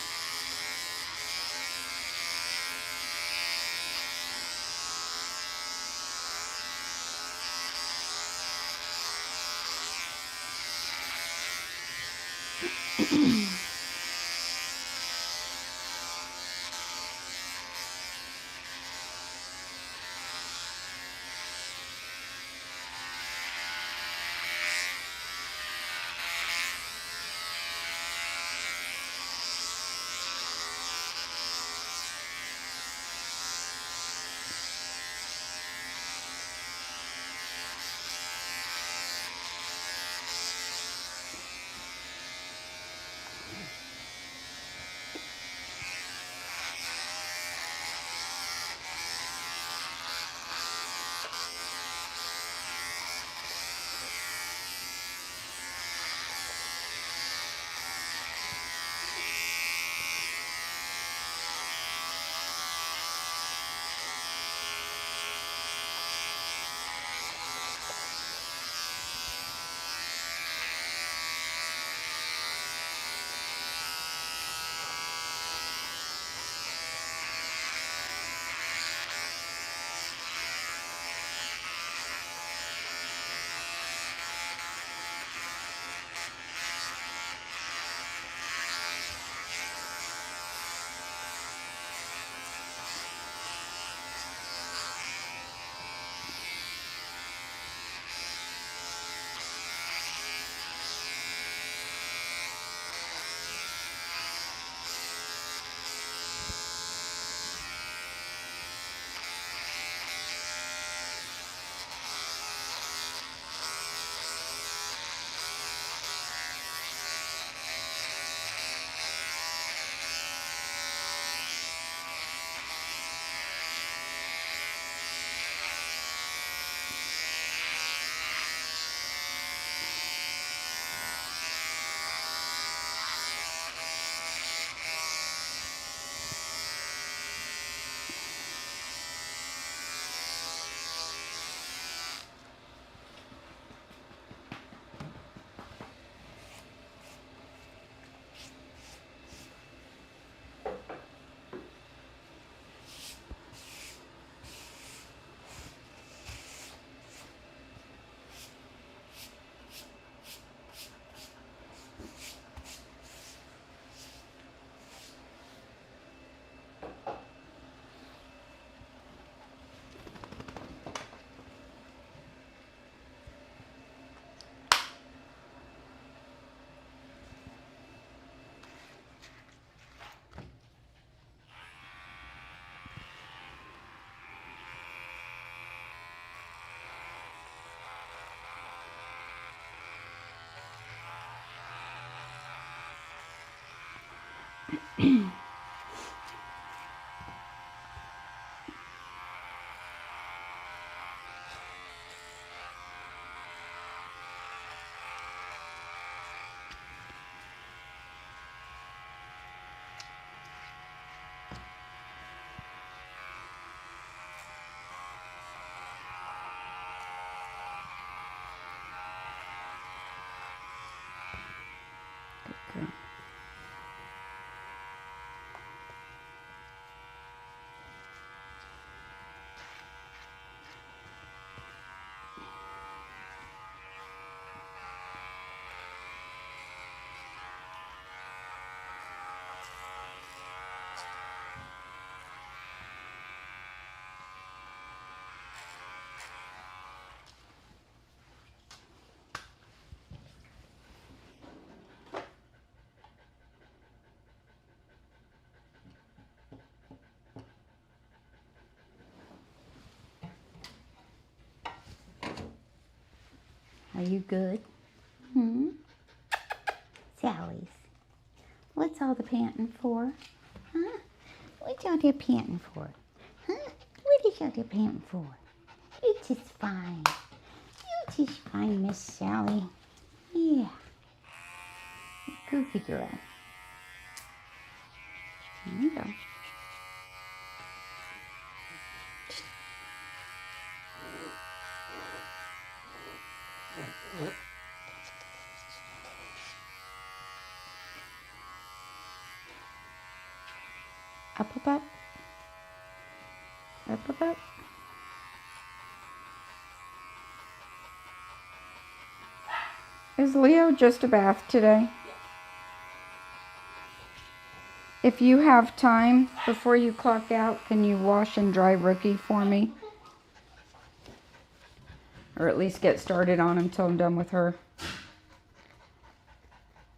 Good. Are you good? Sally's. What's all the panting for? Huh? What's all the panting for? Huh? What is all the panting for? It's just fine. You're just fine, Miss Sally. Yeah. Goofy girl. There you go. Up, up, up. Up, up, up. Is Leo just a bath today? If you have time before you clock out, can you wash and dry Rookie for me? Or at least get started on him till I'm done with her.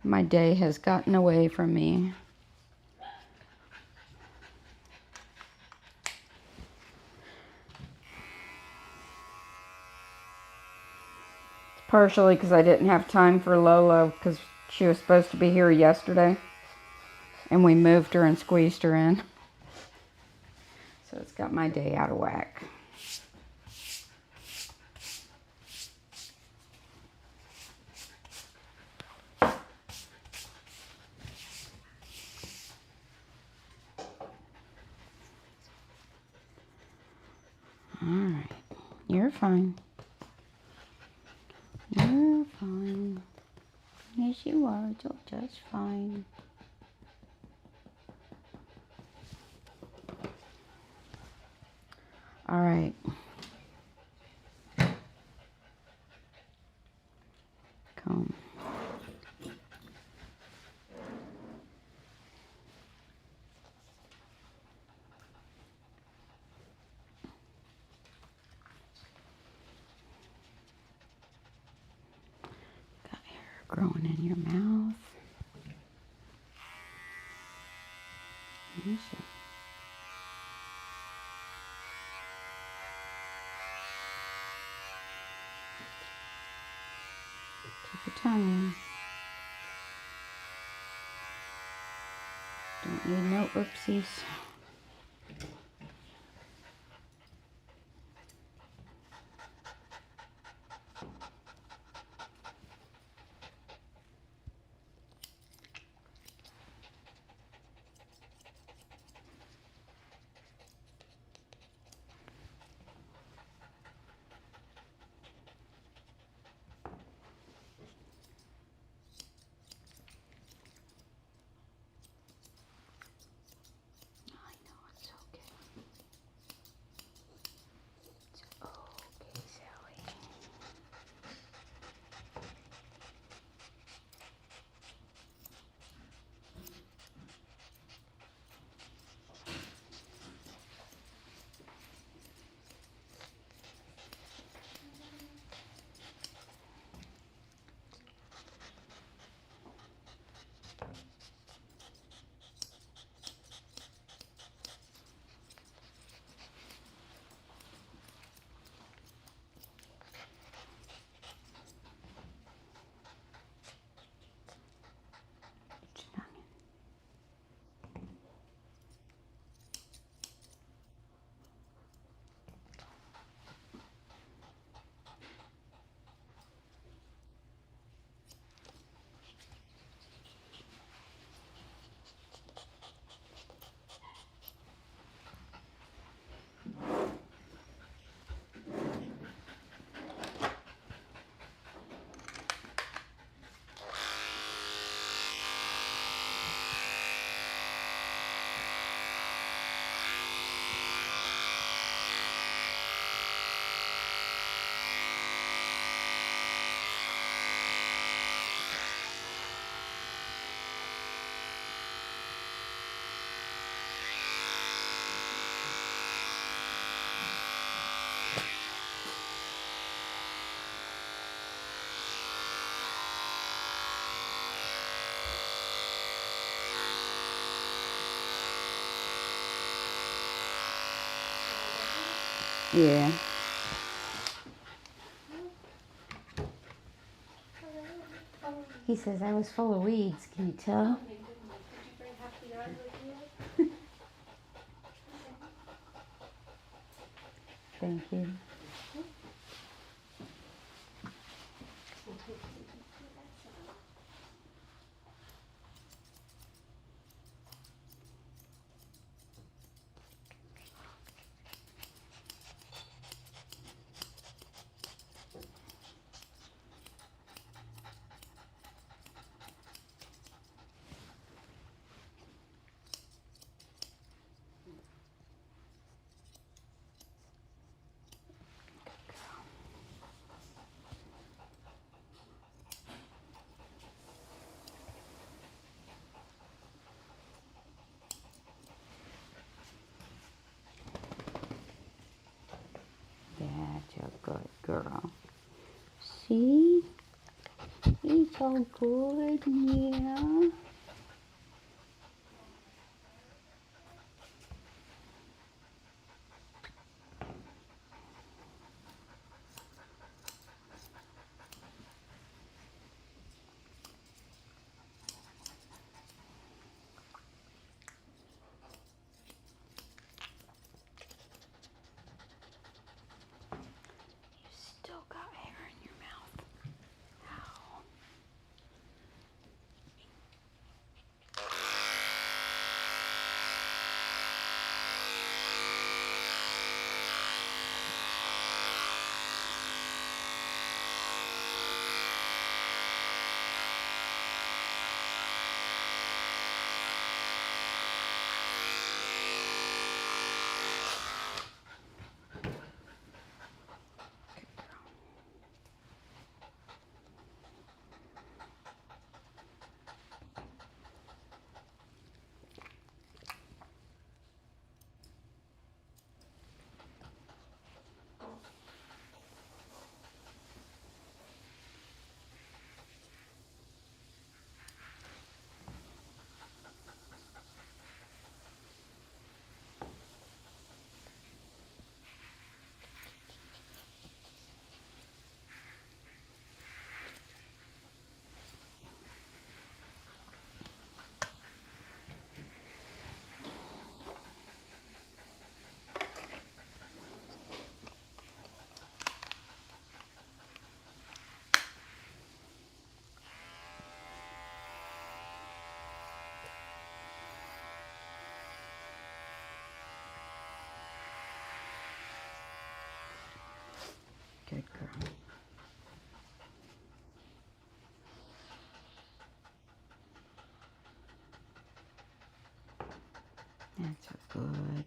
My day has gotten away from me. It's partially because I didn't have time for Lola because she was supposed to be here yesterday. And we moved her and squeezed her in. So it's got my day out of whack. Alright, you're fine. You're fine. Yes, you are. You're just fine. Alright. Comb. Growing in your mouth. Let me see. Keep your tongue in. Don't need no oopsies. Yeah. He says I was full of weeds. Can you tell? Did you bring half the yard with you? Thank you. That's a good girl. See? He's so good, yeah. You still got hair in your mouth. Ow. Good girl. That's a good girl.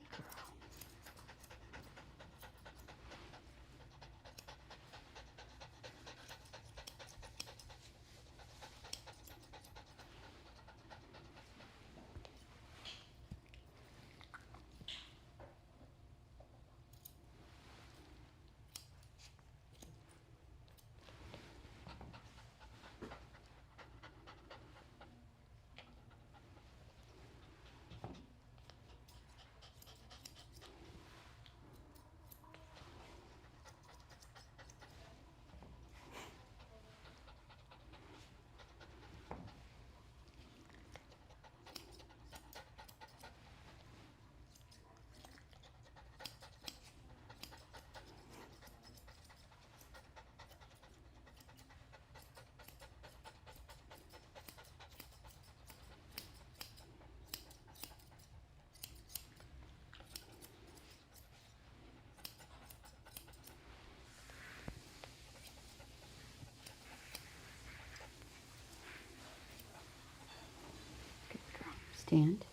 Stand.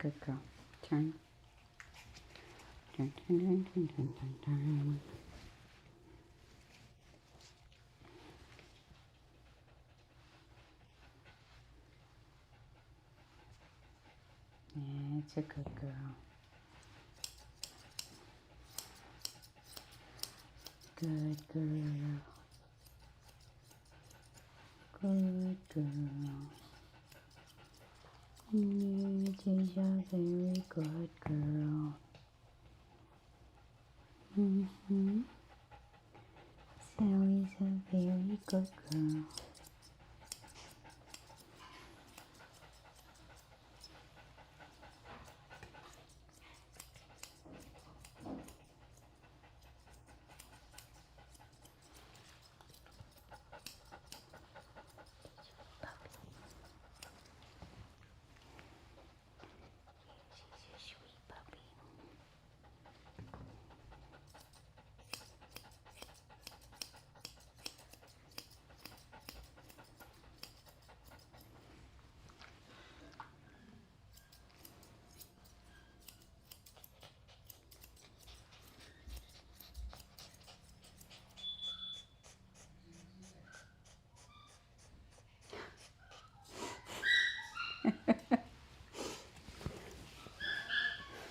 Good girl. Turn. Turn, turn, turn, turn, turn, turn, turn. That's a good girl. Good girl. Good girl. It is a very good girl. Sally's a very good girl.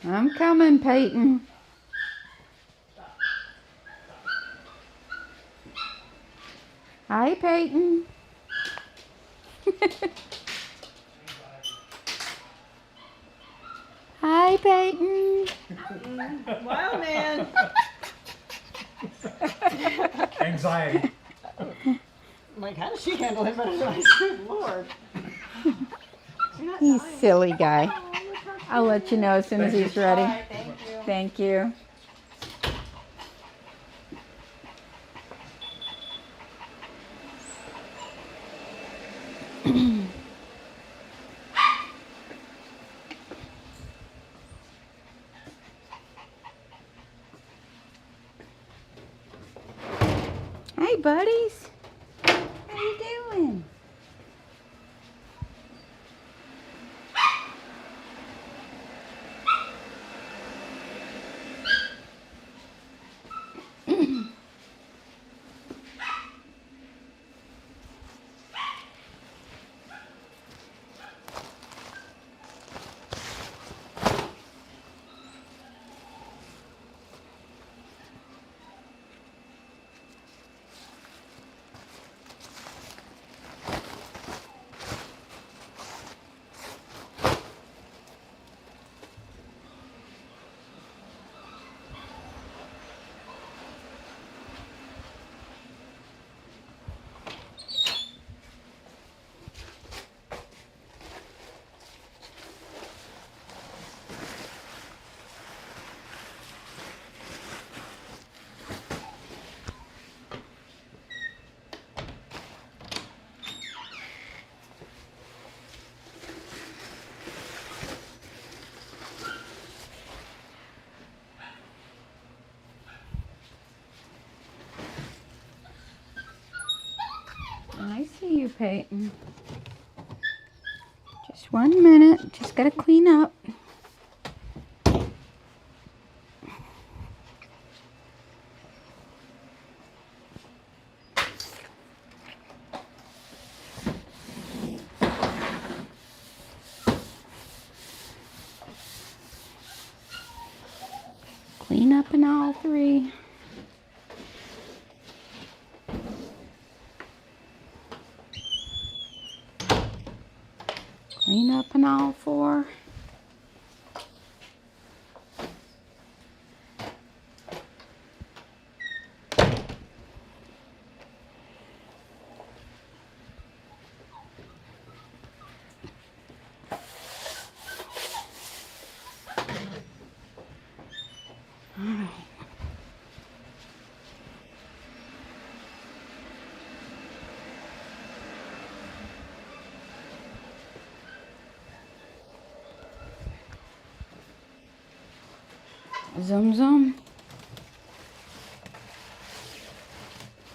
I'm coming, Peyton. Hi, Peyton. Hi, Peyton. Wow, man. Anxiety. I'm like, how does she handle him better than I? Good Lord. He's a silly guy. I'll let you know as soon as he's ready. All right, thank you. Thank you. Hey, buddies. How you doing? I see you, Peyton. Just 1 minute. Just gotta clean up. Clean up in all three. Clean up in all four. All right. Zoom, zoom.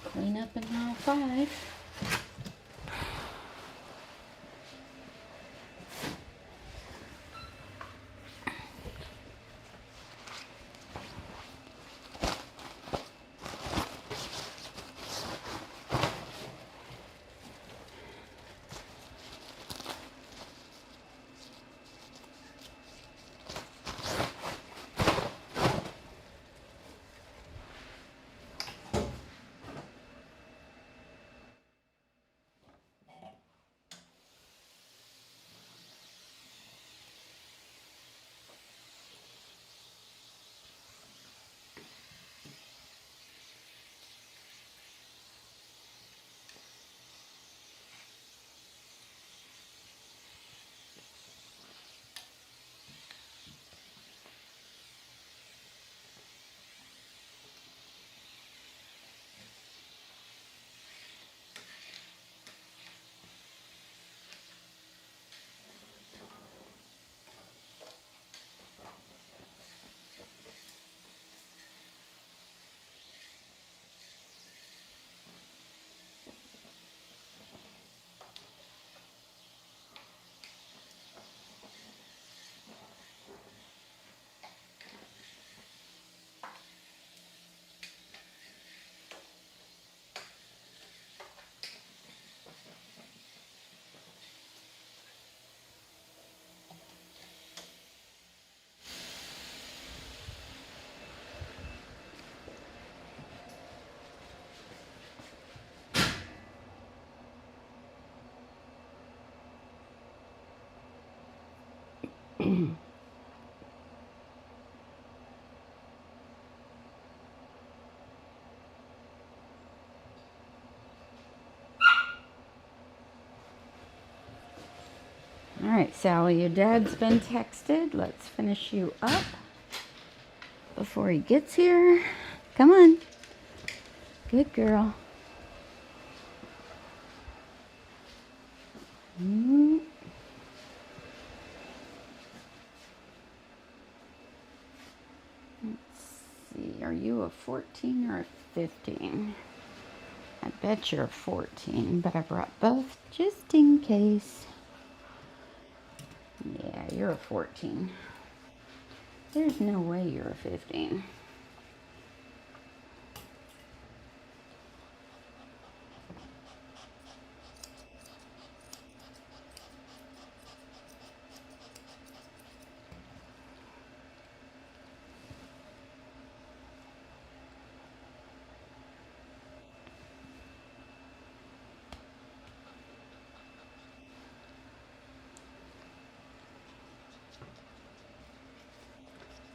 Clean up in aisle 5. All right, Sally, your dad's been texted. Let's finish you up before he gets here. Come on. Good girl. Let's see, are you a 14 or a 15? I bet you're a 14, but I brought both just in case. Yeah, you're a 14. There's no way you're a 15.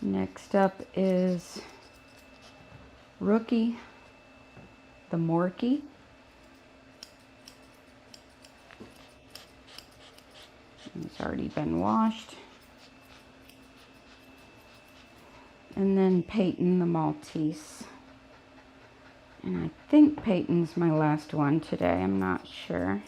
Next up is Rookie, the Morkie. It's already been washed. And then Peyton the Maltese. And I think Peyton's my last one today. I'm not sure.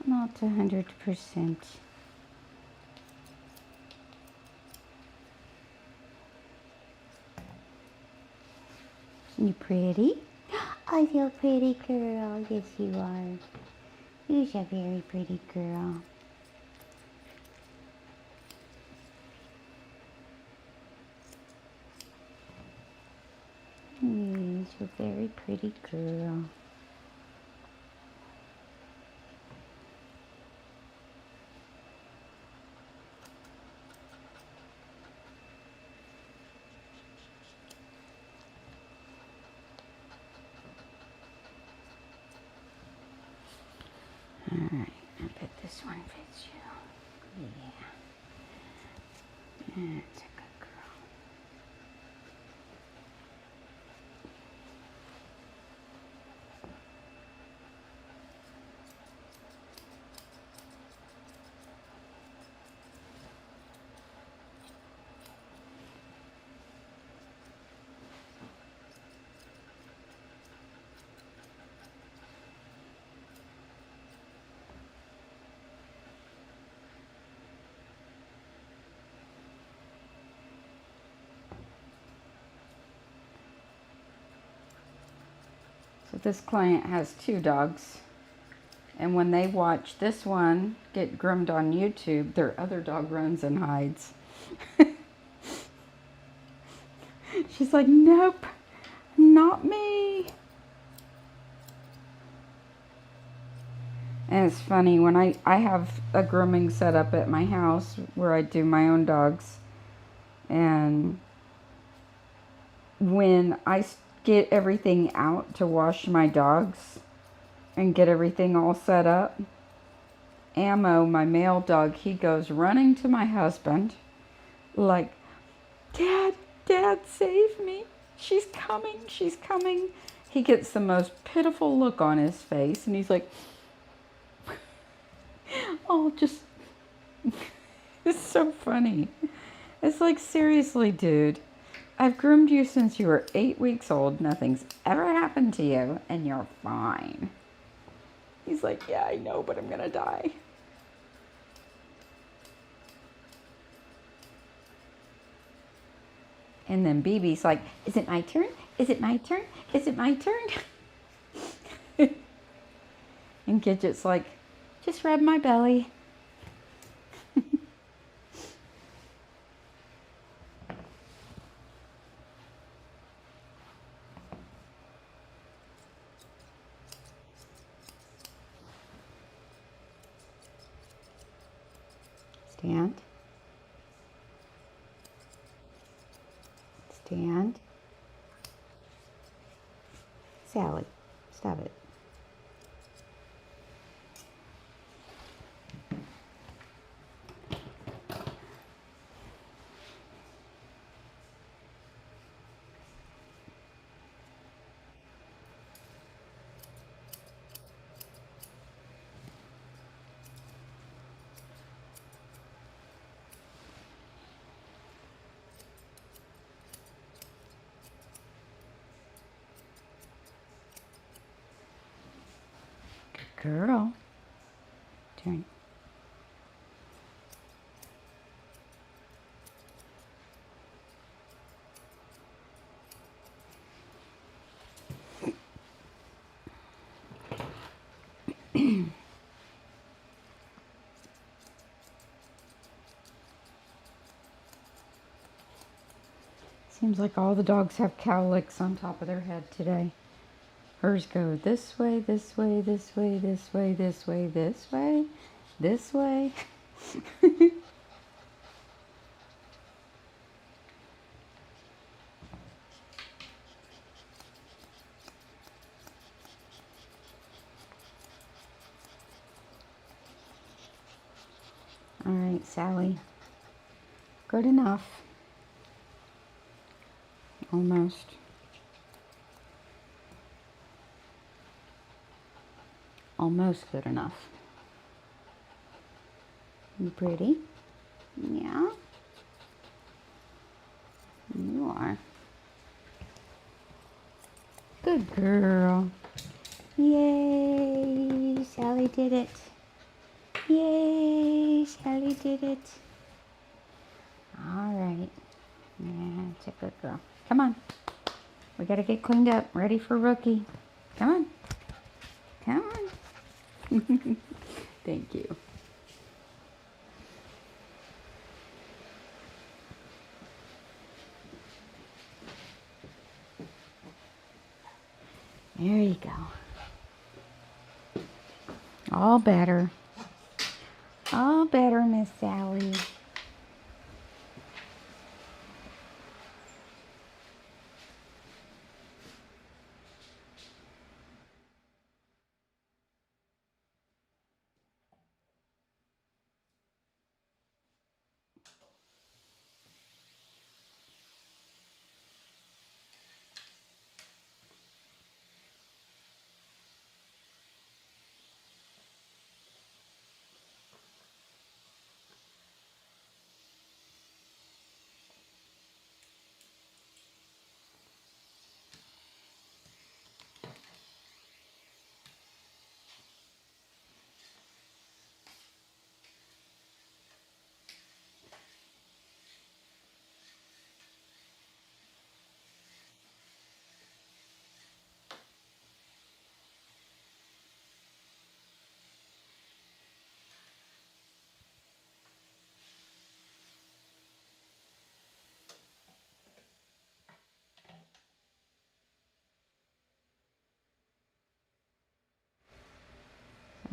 Not 100%. You pretty? Oh, you're a pretty girl. Yes, you are. You're a very pretty girl. Yes, you're a very pretty girl. Alright, I bet this one fits you. Yeah. That's a good girl. So this client has 2 dogs, and when they watch this one get groomed on YouTube, their other dog runs and hides. She's like, nope, not me. And it's funny, when I have a grooming set up at my house where I do my own dogs, and when I get everything out to wash my dogs and get everything all set up, Ammo, my male dog, he goes running to my husband like, Dad, save me. She's coming, she's coming. He gets the most pitiful look on his face, and he's like, oh, just, it's so funny. It's like, seriously, dude. I've groomed you since you were 8 weeks old. Nothing's ever happened to you, and you're fine. He's like, yeah, I know, but I'm gonna die. And then BB's like, is it my turn? Is it my turn? Is it my turn? And Gidget's like, just rub my belly. Stand. Stand. Sally. have it. Girl. Turn. Seems like all the dogs have cowlicks on top of their head today. Hers go this way, this way, this way, this way, this way, this way, this way. All right, Sally. Good enough. Almost. Almost good enough. You pretty? Yeah. You are. Good girl. Yay! Sally did it. Yay! Sally did it. All right. That's a good girl. Come on. We gotta get cleaned up. Ready for Rookie. Come on. Come on. Thank you. There you go. All better. All better, Miss Sally.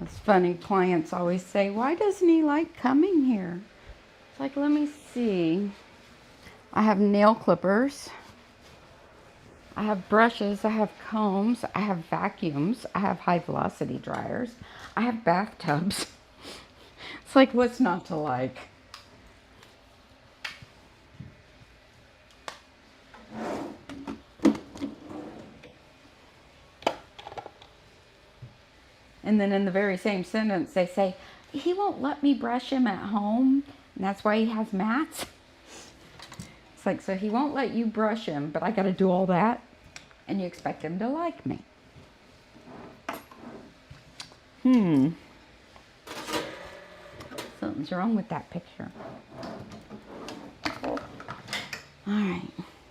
It's funny, clients always say, why doesn't he like coming here? It's like, let me see. I have nail clippers. I have brushes. I have combs. I have vacuums. I have high velocity dryers. I have bathtubs. It's like, what's not to like? And then in the very same sentence, they say, he won't let me brush him at home, and that's why he has mats. It's like, so he won't let you brush him, but I got to do all that, and you expect him to like me. Something's wrong with that picture. All right.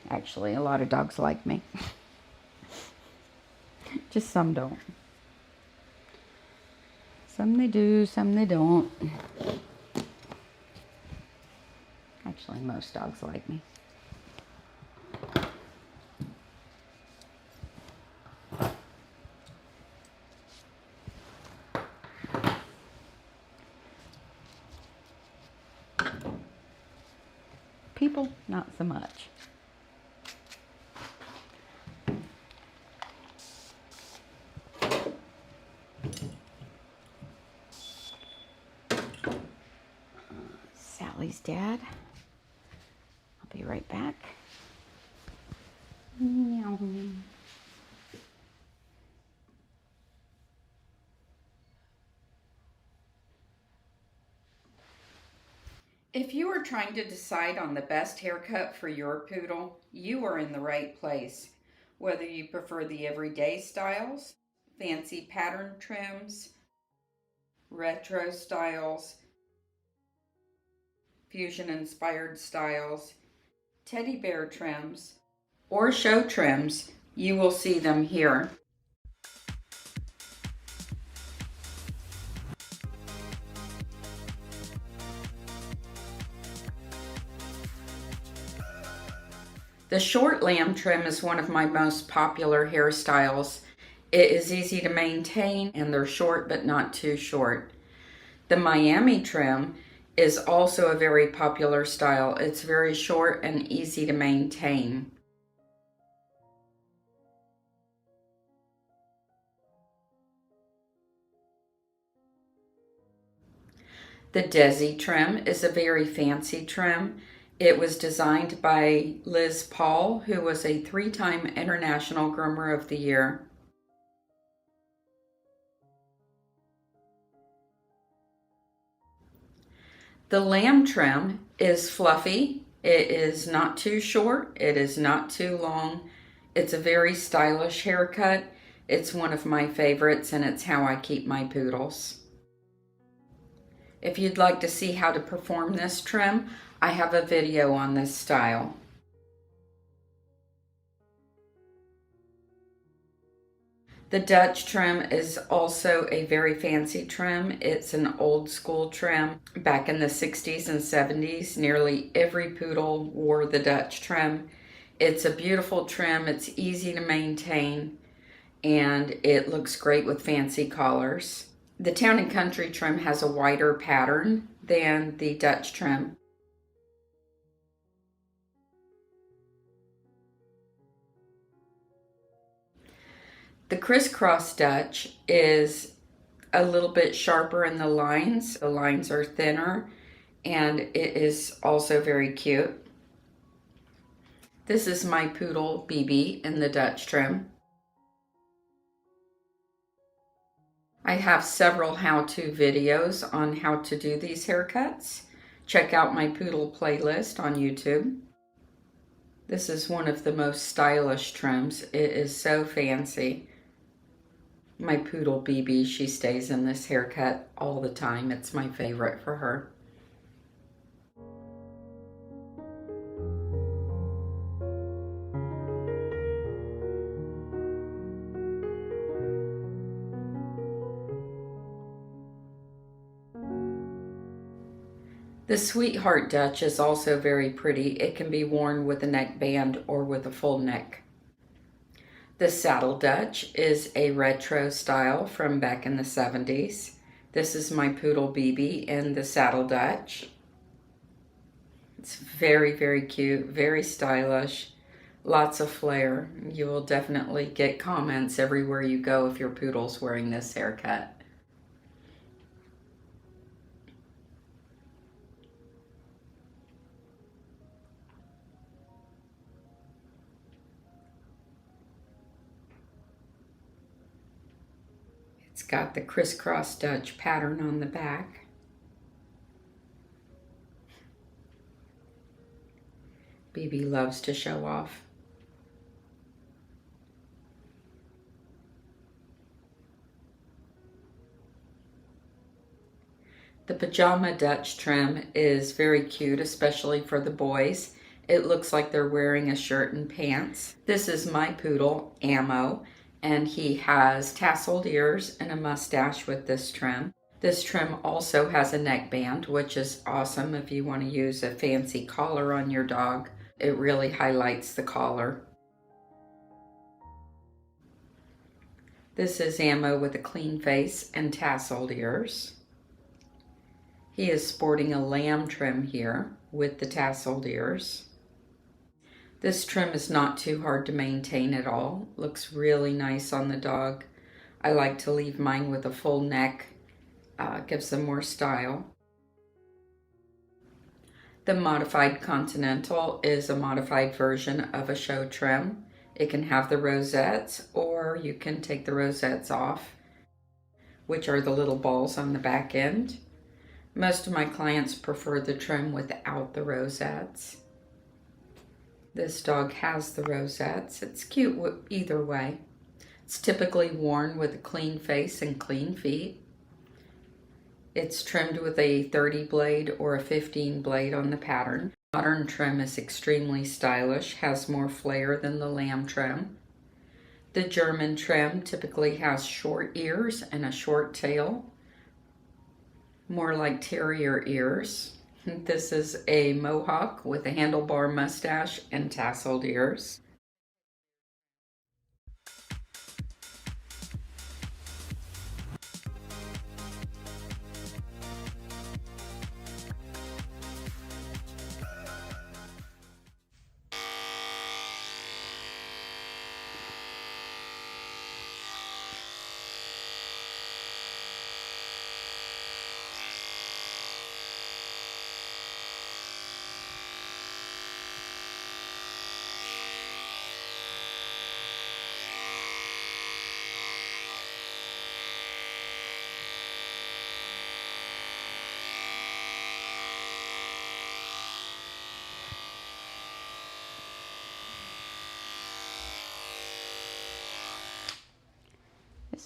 Actually, a lot of dogs like me. Just some don't. Some they do, some they don't. Actually, most dogs like me. People, not so much. puppies, Dad. I'll be right back. Meow. If you are trying to decide on the best haircut for your poodle, you are in the right place. Whether you prefer the everyday styles, fancy pattern trims, retro styles, fusion-inspired styles, teddy bear trims, or show trims, you will see them here. The short lamb trim is one of my most popular hairstyles. It is easy to maintain and they're short but not too short. The Miami trim is also a very popular style. It's very short and easy to maintain. The Desi trim is a very fancy trim. It was designed by Liz Paul, who was a 3-time International Groomer of the Year. The lamb trim is fluffy. It is not too short. It is not too long. It's a very stylish haircut. It's one of my favorites and it's how I keep my poodles. If you'd like to see how to perform this trim, I have a video on this style. The Dutch trim is also a very fancy trim. It's an old school trim. Back in the 60s and 70s, nearly every poodle wore the Dutch trim. It's a beautiful trim. It's easy to maintain and it looks great with fancy collars. The Town and Country trim has a wider pattern than the Dutch trim. The crisscross Dutch is a little bit sharper in the lines. The lines are thinner and it is also very cute. This is my poodle BB in the Dutch trim. I have several how-to videos on how to do these haircuts. Check out my poodle playlist on YouTube. This is one of the most stylish trims. It is so fancy. My poodle BB, she stays in this haircut all the time. It's my favorite for her. The Sweetheart Dutch is also very pretty. It can be worn with a neckband or with a full neck. The Saddle Dutch is a retro style from back in the 70s. This is my poodle BB in the Saddle Dutch. It's very, very cute, very stylish, lots of flair. You will definitely get comments everywhere you go if your poodle's wearing this haircut. It's got the crisscross Dutch pattern on the back. BB loves to show off. The Pajama Dutch trim is very cute, especially for the boys. It looks like they're wearing a shirt and pants. This is my poodle, Ammo, and he has tasseled ears and a mustache with this trim. This trim also has a neckband, which is awesome if you want to use a fancy collar on your dog. It really highlights the collar. This is Ammo with a clean face and tasseled ears. He is sporting a lamb trim here with the tasseled ears. This trim is not too hard to maintain at all. Looks really nice on the dog. I like to leave mine with a full neck. Gives them more style. The modified Continental is a modified version of a show trim. It can have the rosettes, or you can take the rosettes off, which are the little balls on the back end. Most of my clients prefer the trim without the rosettes. This dog has the rosettes. It's cute either way. It's typically worn with a clean face and clean feet. It's trimmed with a 30 blade or a 15 blade on the pattern. Modern trim is extremely stylish, has more flair than the lamb trim. The German trim typically has short ears and a short tail, more like terrier ears. This is a mohawk with a handlebar mustache and tasseled ears.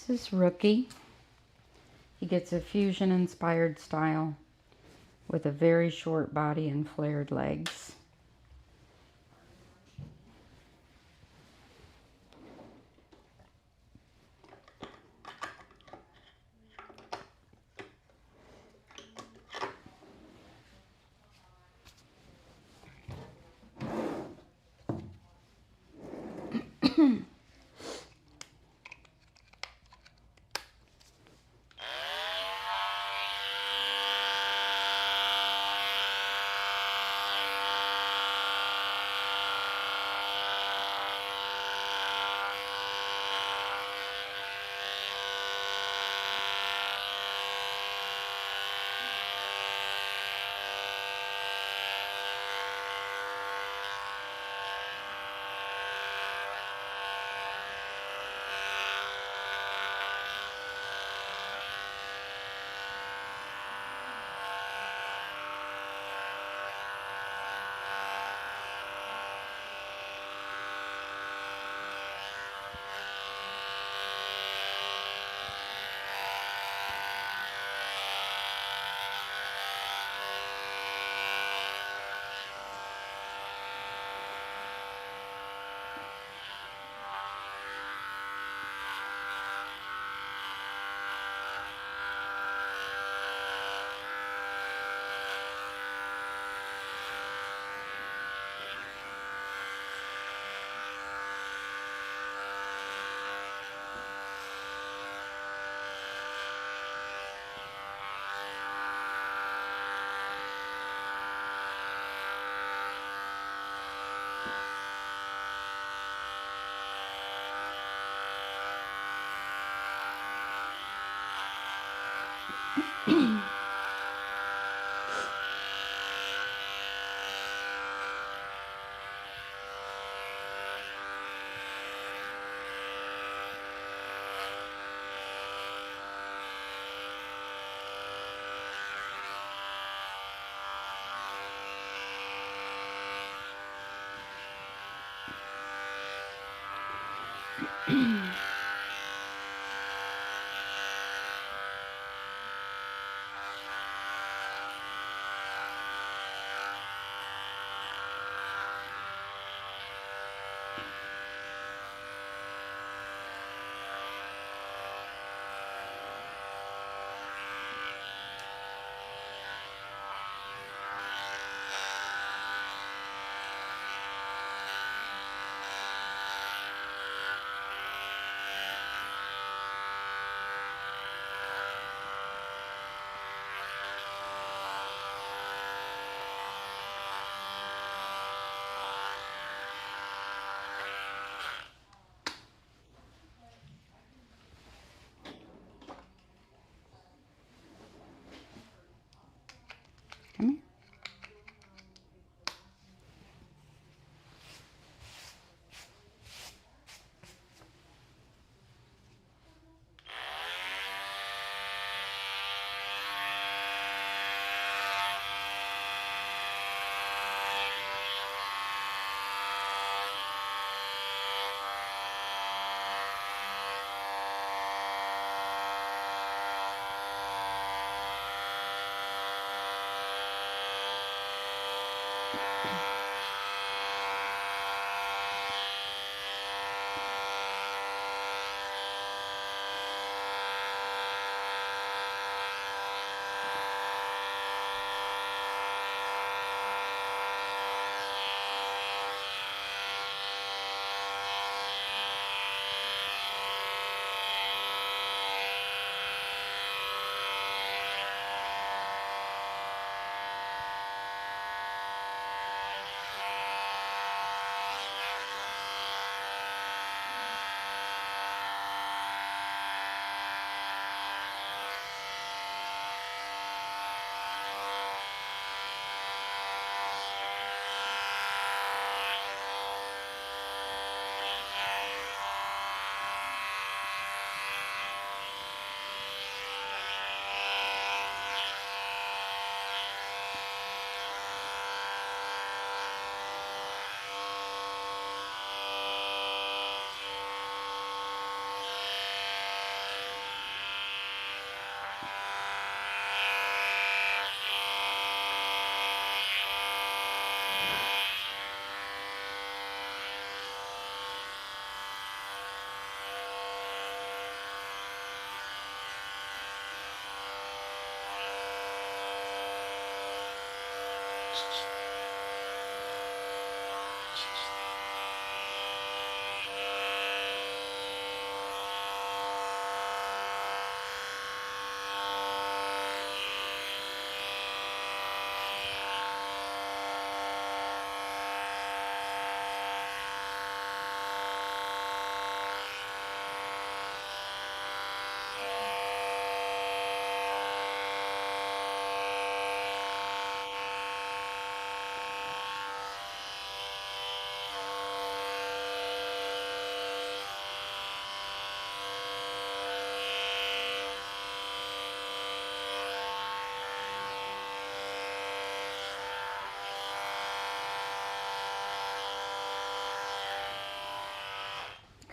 This is Rookie. He gets a fusion inspired style with a very short body and flared legs.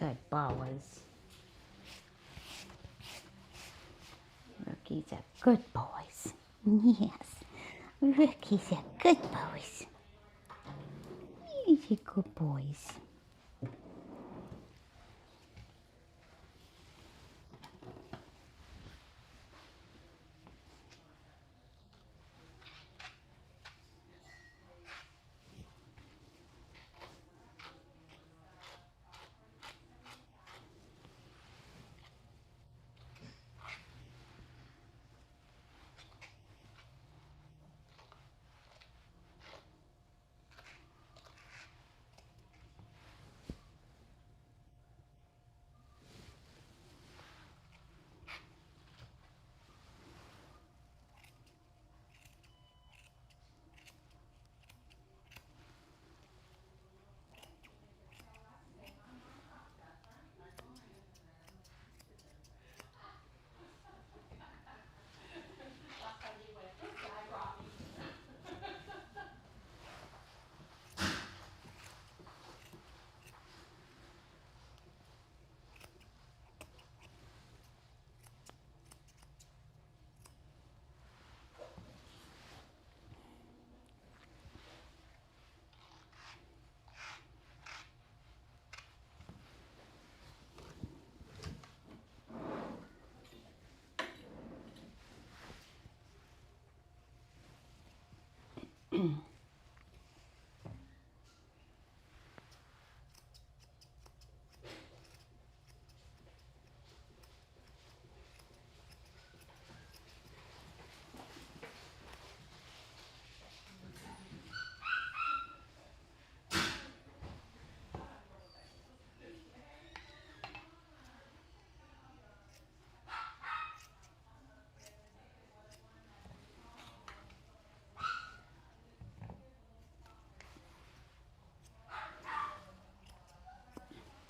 Good boys. Rookie's a good boys. Yes. Rookie's a good boys. He's a good boys.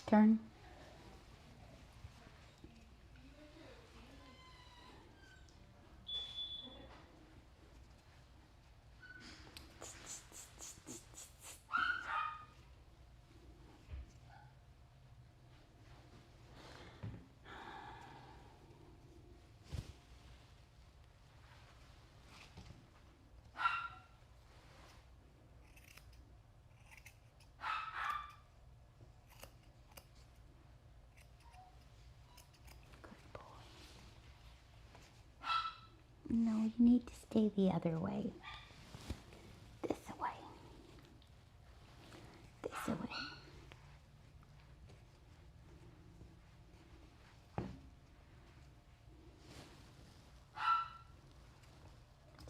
Turn. No, you need to stay the other way. This way. This way.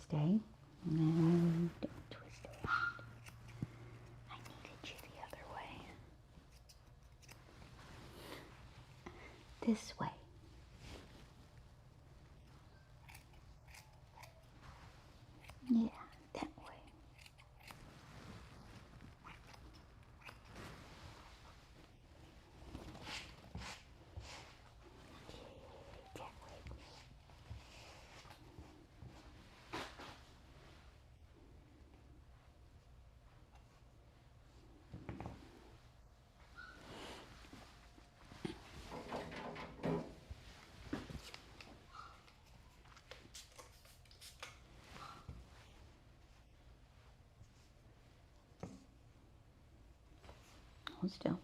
Stay. No, don't twist around. I needed you the other way. This way. Yeah, that way. Okay, that way. Hold still.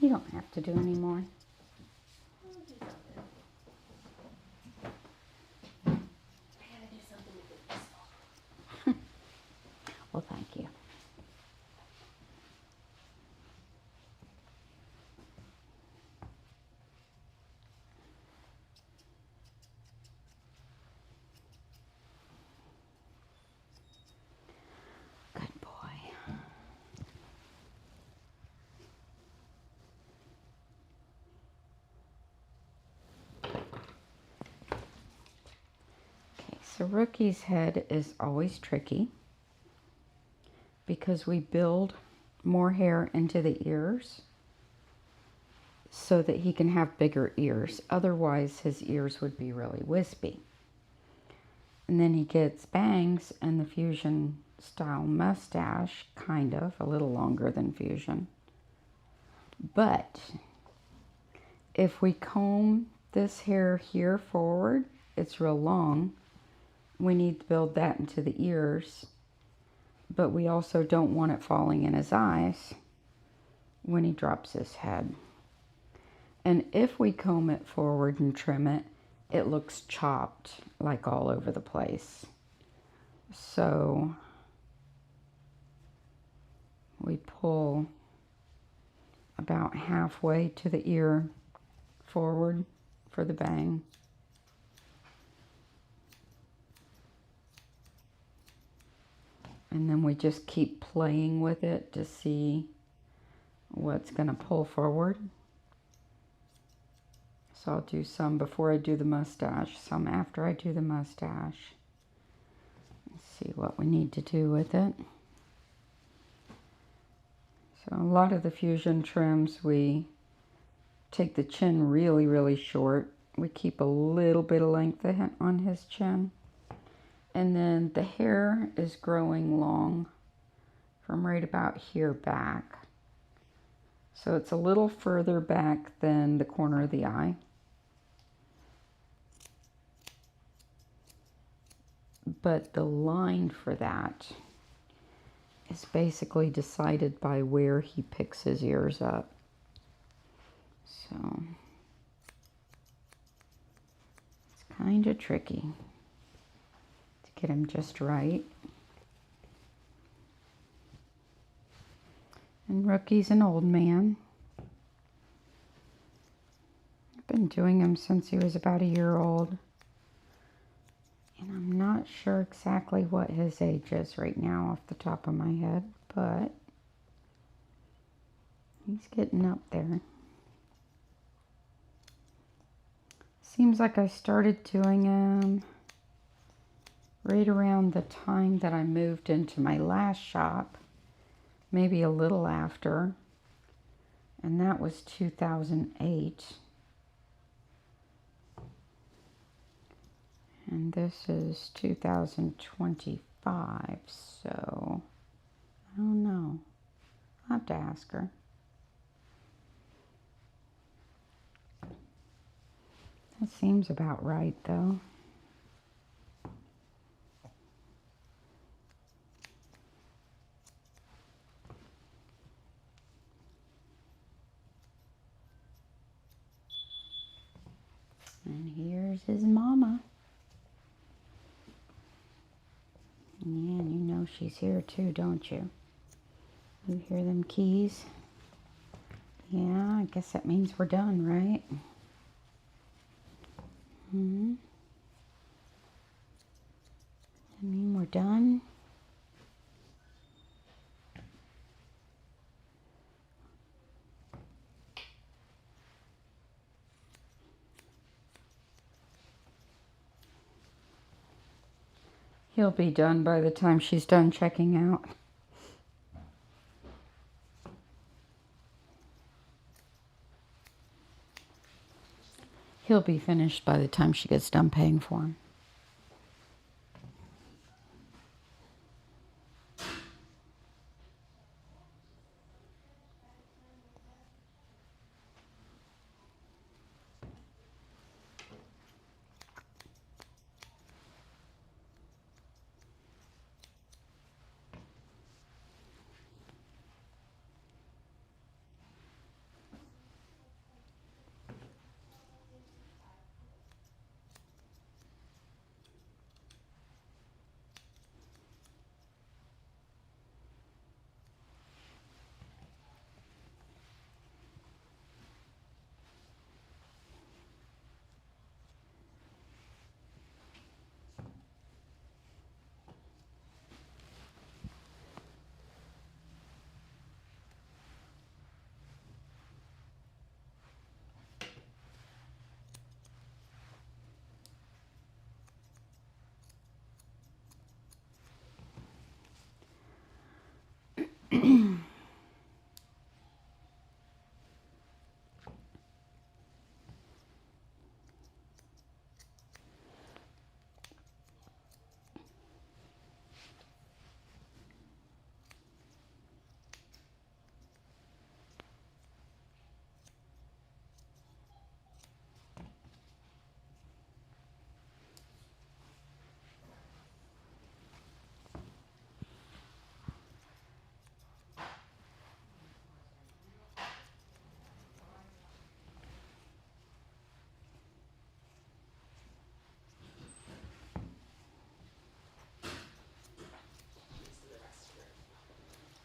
You don't have to do any more. Well, thank you. Good boy. Okay, so Rookie's head is always tricky because we build more hair into the ears so that he can have bigger ears. Otherwise, his ears would be really wispy. And then he gets bangs and the fusion style mustache, kind of, a little longer than fusion. But if we comb this hair here forward, it's real long. We need to build that into the ears, but we also don't want it falling in his eyes when he drops his head. And if we comb it forward and trim it, it looks chopped, like all over the place. So we pull about halfway to the ear forward for the bang. And then we just keep playing with it to see what's going to pull forward. So I'll do some before I do the mustache, some after I do the mustache. Let's see what we need to do with it. So a lot of the fusion trims, we take the chin really, really short. We keep a little bit of length on his chin. And then the hair is growing long from right about here back. So it's a little further back than the corner of the eye. But the line for that is basically decided by where he picks his ears up. So it's kind of tricky to get him just right. And Rookie's an old man. I've been doing him since he was about a year old. And I'm not sure exactly what his age is right now off the top of my head, but he's getting up there. Seems like I started doing him right around the time that I moved into my last shop, maybe a little after, and that was 2008. And this is 2025, so I don't know. I'll have to ask her. That seems about right, though. And here's his mama. Yeah, and you know she's here too, don't you? You hear them keys? Yeah, I guess that means we're done, right? I mean, we're done. He'll be done by the time she's done checking out. He'll be finished by the time she gets done paying for him.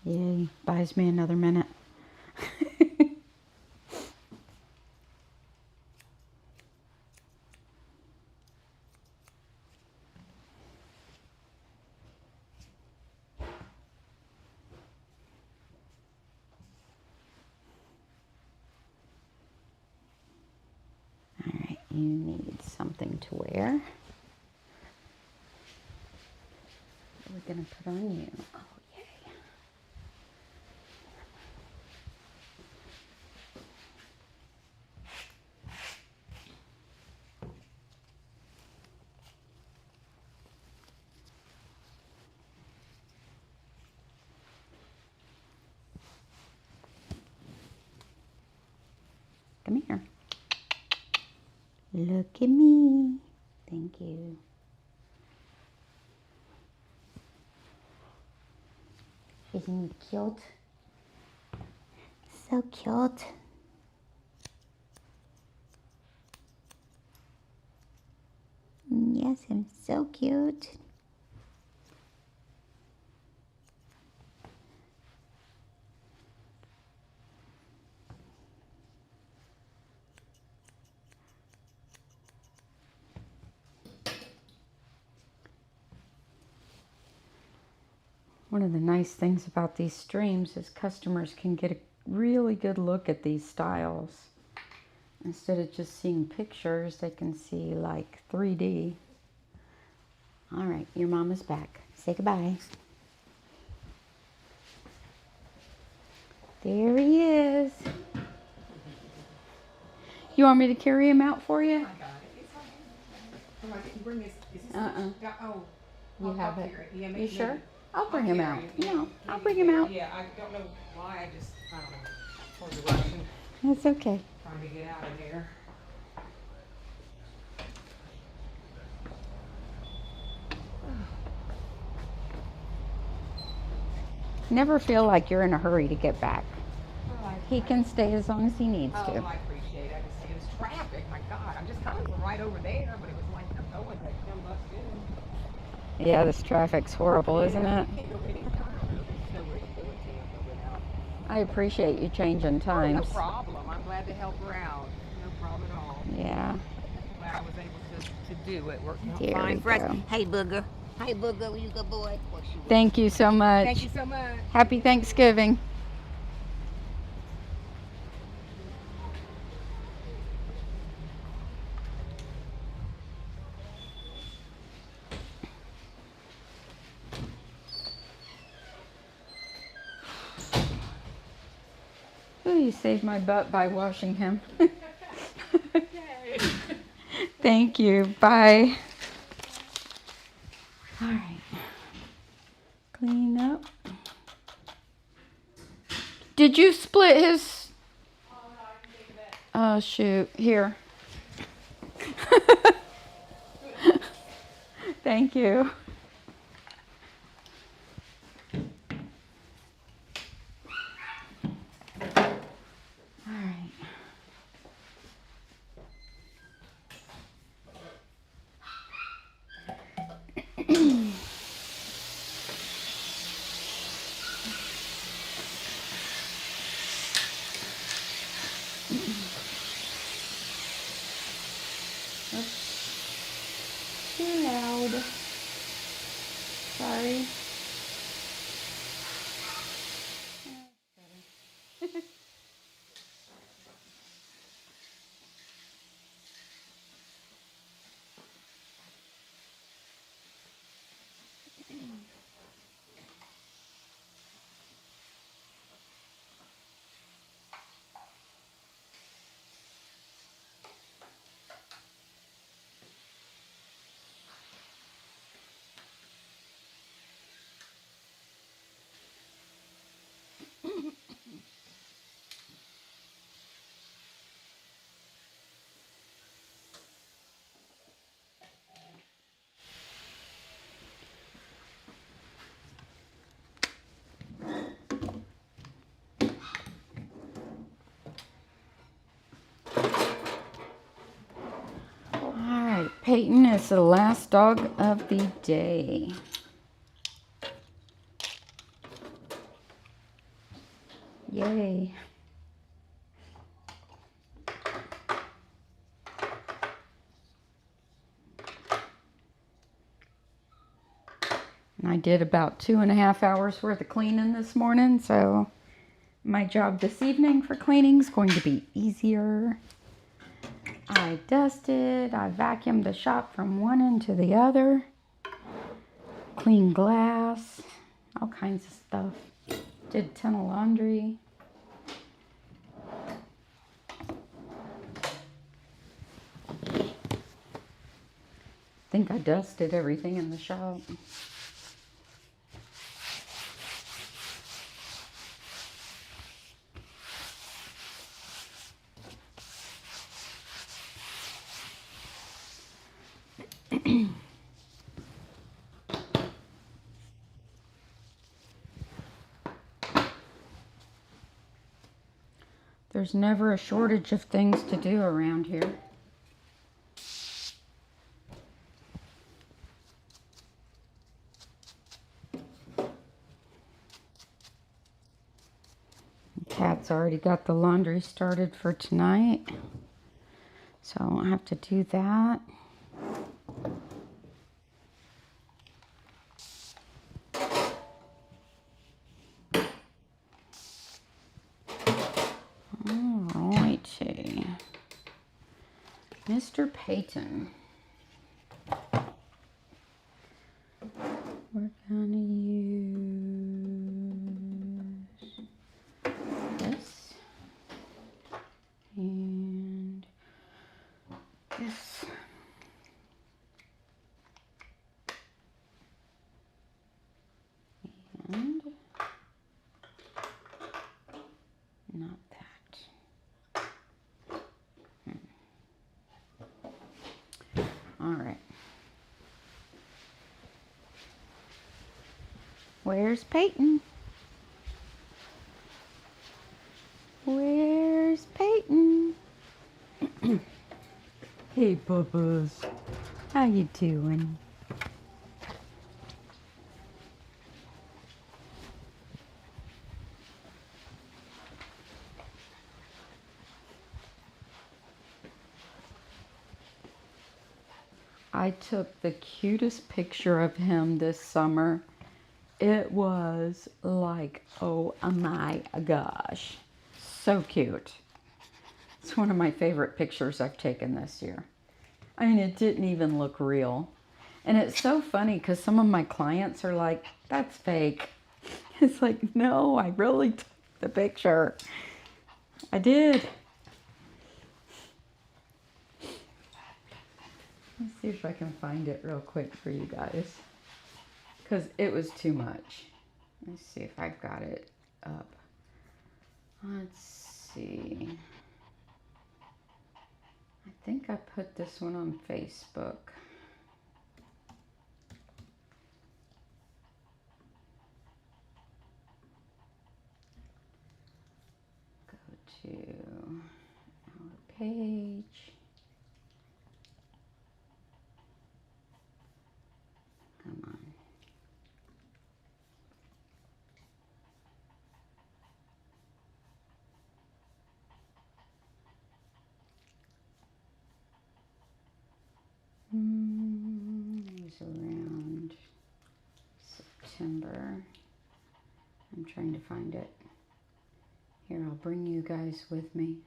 Yay, buys me another minute. Alright, you need something to wear. What are we going to put on you? Oh, yay. Come here. Look at me. Thank you. Isn't he cute? So cute. Yes, I'm so cute. One of the nice things about these streams is customers can get a really good look at these styles. Instead of just seeing pictures, they can see like 3D. All right, your mama's back. Say goodbye. There he is. You want me to carry him out for you? I got it. It's fine. I didn't bring his. Oh. You have it. Yeah, You sure? I'll bring him out. No, I'll bring him out. Yeah, I don't know why. I don't know. For the Russian. That's okay. Trying to get out of here. Never feel like you're in a hurry to get back. He can stay as long as he needs to. Oh, I appreciate it. It was traffic. My God, I'm just kind of right over there, but it was like no one had come busted in. Yeah, this traffic's horrible, isn't it? I appreciate you changing times. No problem. I'm glad to help her out. No problem at all. Yeah. Glad I was able to do it. Worked out There fine we for us. go. Hey, Booger. Hey, Booger. You good boy? Thank you so much. Thank you so much. Happy Thanksgiving. Ooh, you saved my butt by washing him. Thank you. Bye. All right. Clean up. Did you split his? Oh, shoot. Here. Thank you. Too loud. Sorry. Peyton is the last dog of the day. Yay. And I did about 2.5 hours worth of cleaning this morning, so my job this evening for cleaning is going to be easier. I dusted, I vacuumed the shop from one end to the other, cleaned glass, all kinds of stuff. Did a ton of laundry. I think I dusted everything in the shop. There's never a shortage of things to do around here. Kat's already got the laundry started for tonight, so I won't have to do that. Alrighty. Mr. Peyton. We're gonna use this and this. And not that. All right. Where's Peyton? Where's Peyton? Hey, Bubba's. How you doing? I took the cutest picture of him this summer. It was like, oh my gosh, so cute. It's one of my favorite pictures I've taken this year. I mean, it didn't even look real. And it's so funny because some of my clients are like, that's fake. It's like, no, I really took the picture. I did. Let's see if I can find it real quick for you guys, because it was too much. Let's see if I've got it up. Let's see. I think I put this one on Facebook. Go to our page. Come on. It was around September. I'm trying to find it. Here, I'll bring you guys with me.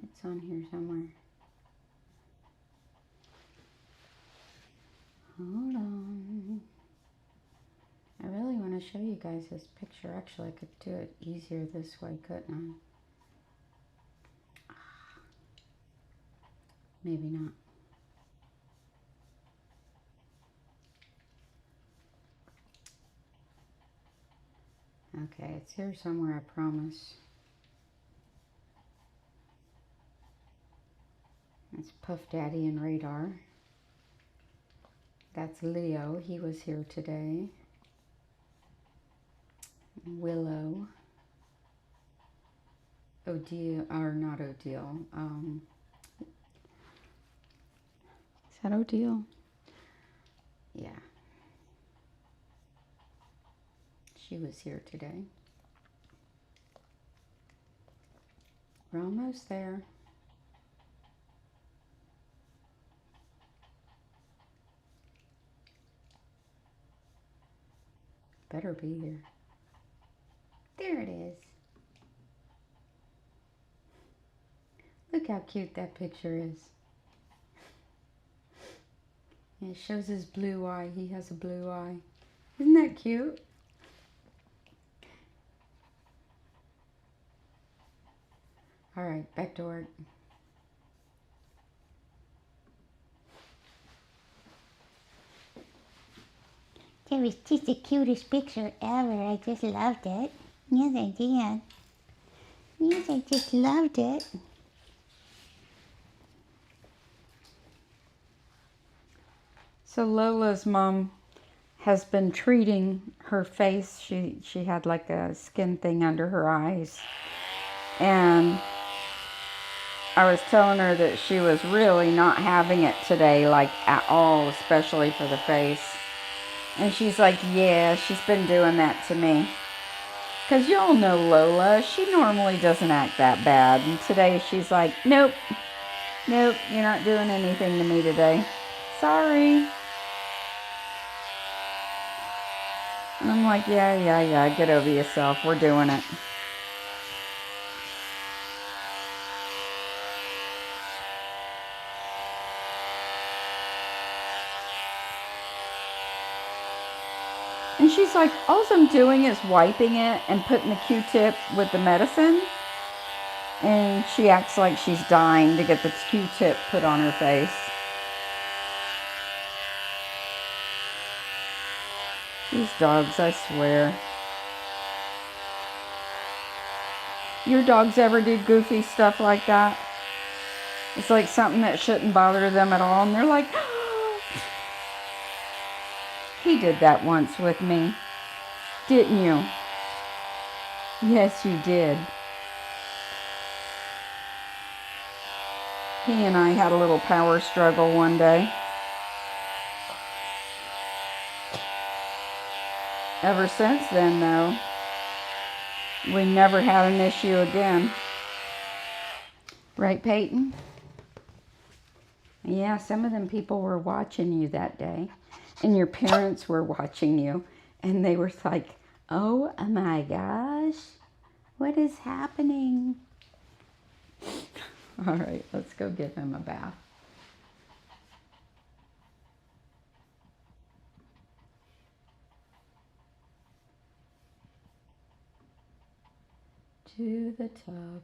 It's on here somewhere. Hold on. I really want to show you guys this picture. Actually, I could do it easier this way, couldn't I? Maybe not. Okay, it's here somewhere, I promise. It's Puff Daddy and Radar. That's Leo. He was here today. Willow. Odile, or not Odile. Is that Odile? Yeah. She was here today. We're almost there. Better be here. There it is. Look how cute that picture is. And it shows his blue eye. He has a blue eye. Isn't that cute? All right, back to work. That was just the cutest picture ever. I just loved it. Yes, I did. Yes, I just loved it. So Lola's mom has been treating her face. She had like a skin thing under her eyes. And I was telling her that she was really not having it today, like at all, especially for the face. And she's like, yeah, she's been doing that to me. Because y'all know Lola, she normally doesn't act that bad. And today she's like, nope, you're not doing anything to me today. Sorry. And I'm like, yeah, get over yourself. We're doing it. And she's like, all I'm doing is wiping it and putting the Q-tip with the medicine. And she acts like she's dying to get the Q-tip put on her face. These dogs, I swear. Your dogs ever do goofy stuff like that? It's like something that shouldn't bother them at all. And they're like, he did that once with me. Didn't you? Yes, you did. He and I had a little power struggle one day. Ever since then, though, we never had an issue again. Right, Peyton? Yeah, some of them people were watching you that day. And your parents were watching you. And they were like, oh my gosh, what is happening? All right, let's go give him a bath. To the tub.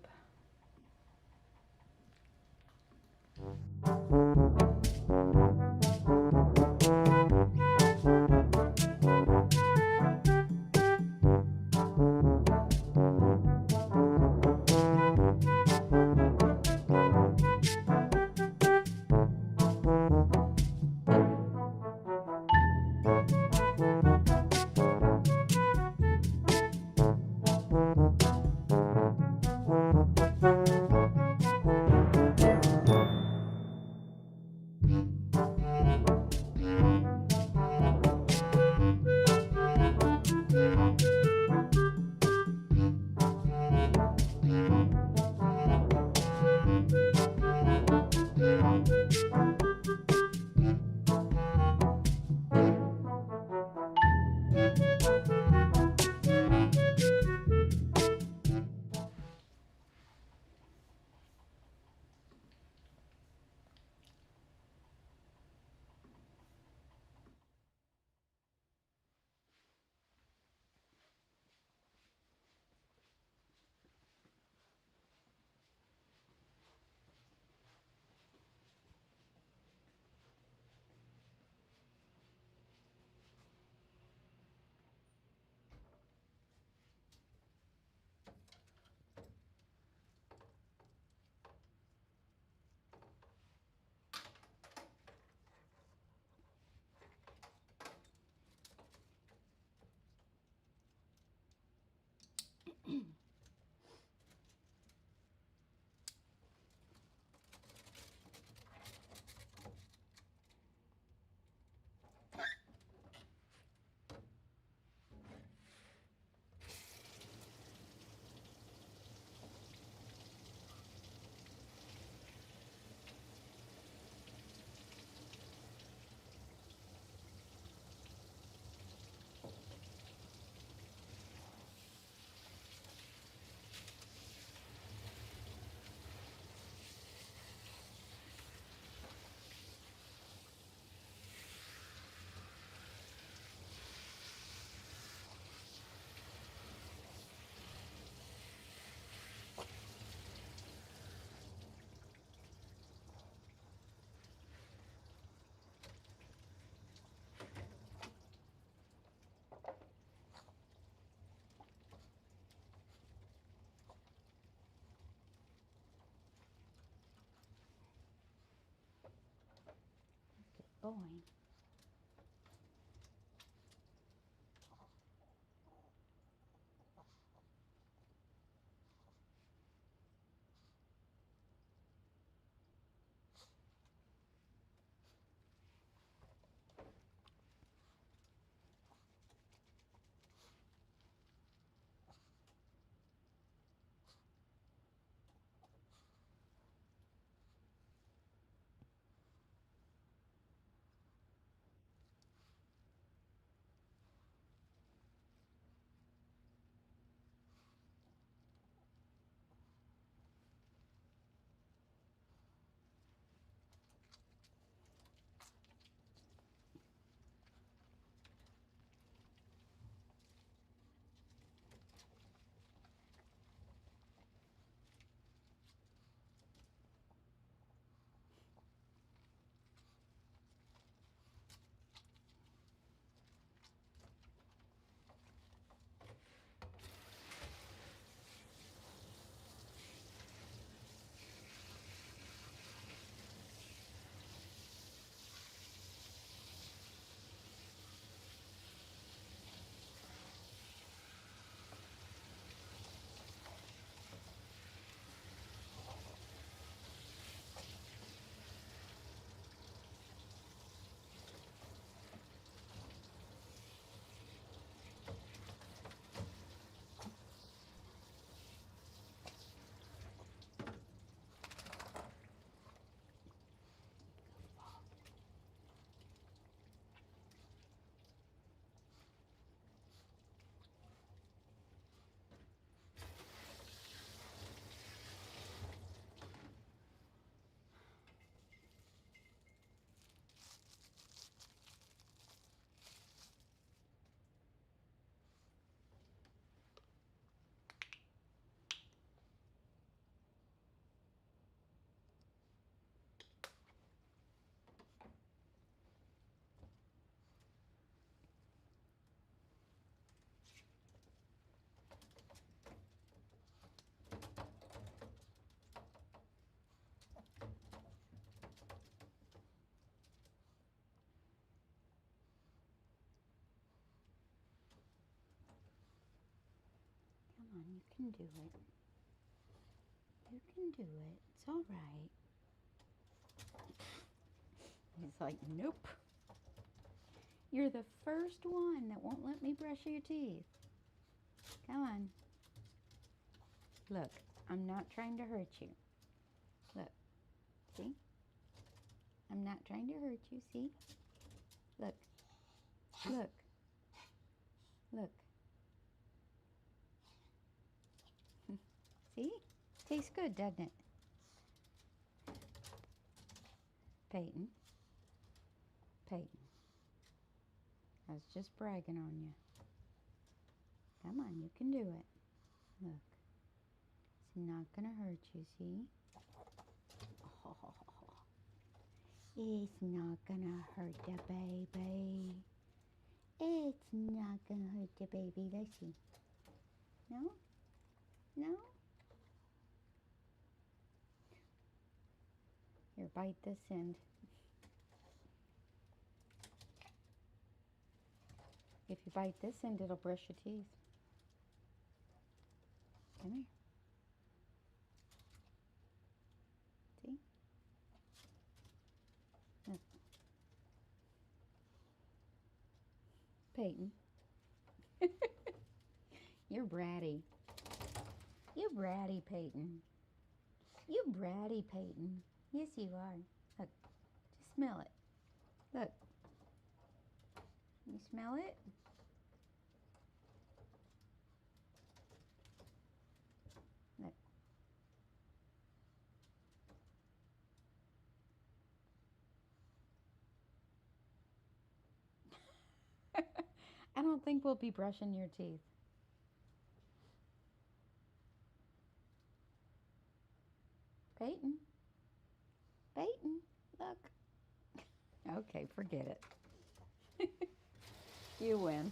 going. Come on, you can do it. You can do it. It's all right. He's like, nope. You're the first one that won't let me brush your teeth. Come on. Look, I'm not trying to hurt you. Look, see? I'm not trying to hurt you, see? Look, look, look. See? Tastes good, doesn't it? Peyton. Peyton. I was just bragging on you. Come on, you can do it. Look. It's not gonna hurt you, see? Oh, it's not gonna hurt the baby. It's not gonna hurt the baby. Let's see. No? No? Here, bite this end. If you bite this end, it'll brush your teeth. Come here. See? Look. Peyton. You're bratty. You bratty, Peyton. You bratty, Peyton. Yes, you are. Look. Just smell it. Look. You smell it? Look. I don't think we'll be brushing your teeth. Peyton. Peyton, look. Okay, forget it. You win.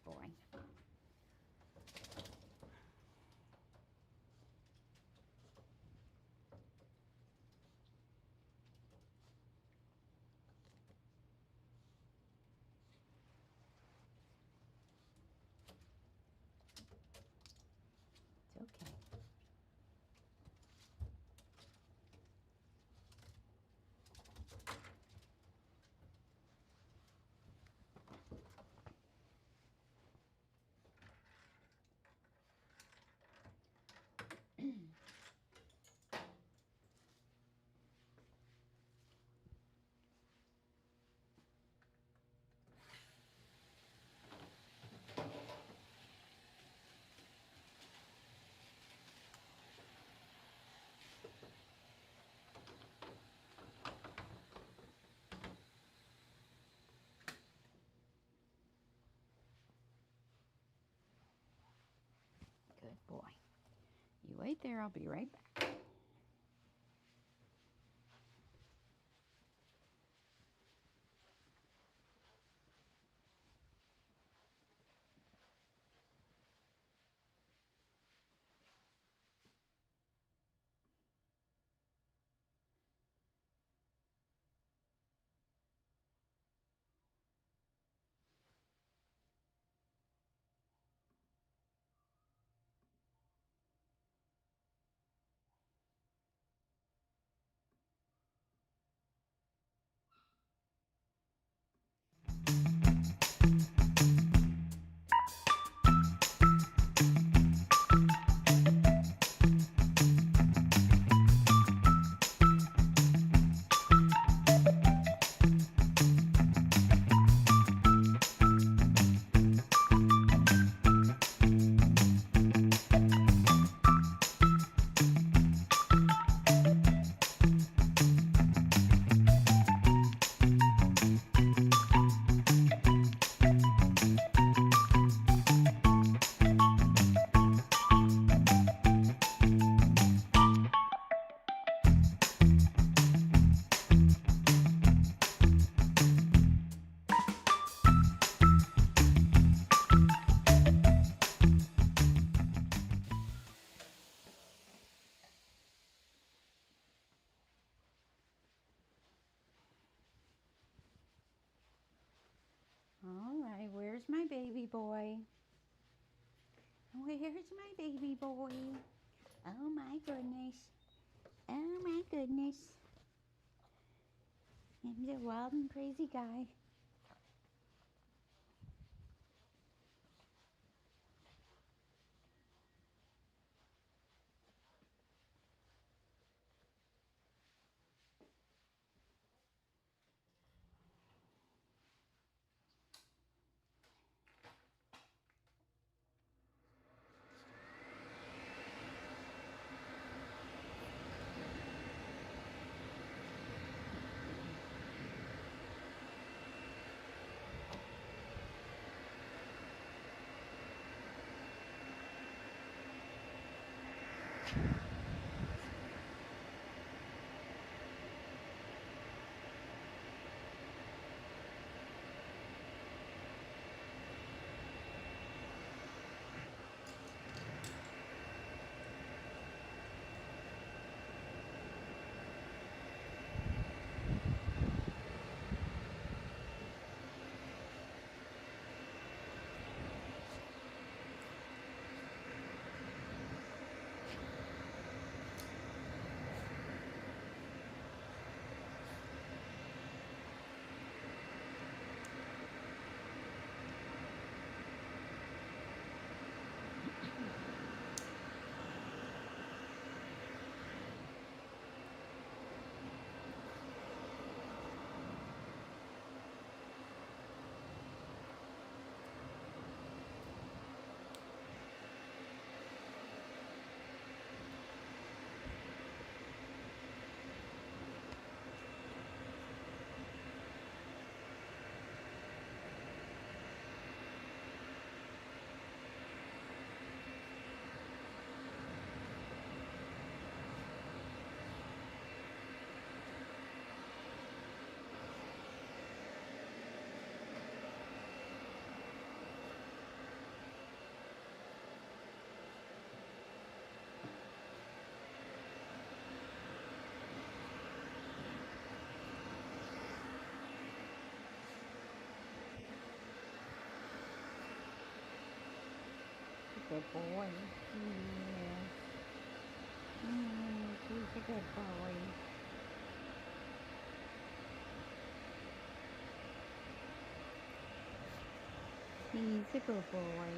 boy. It's okay. Good boy. You wait there, I'll be right back. All right, where's my baby boy? Where's my baby boy? Oh my goodness. Oh my goodness. He's a wild and crazy guy. good boy. Yes. He's a good boy. He's a good boy.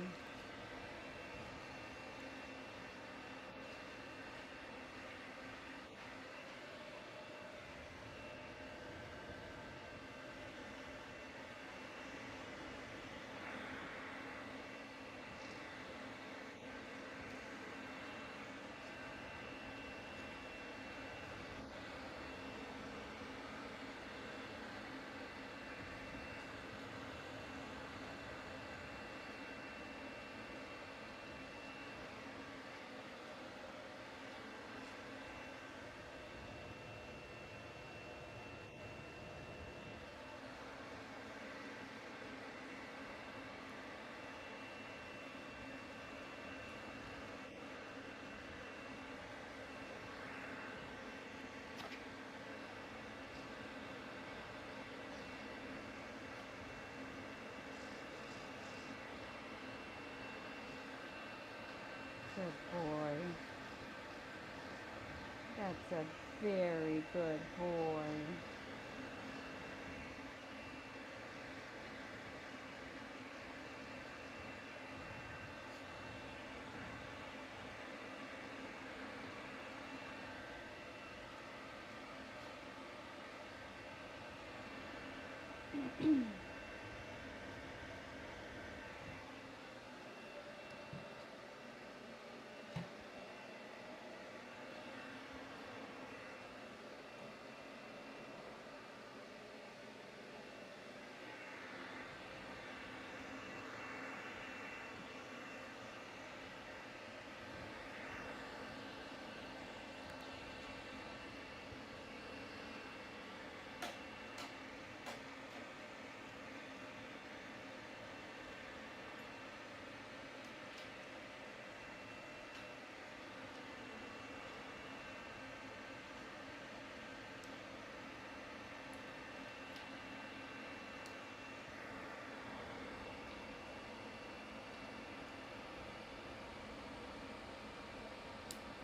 Good boy. That's a very good boy.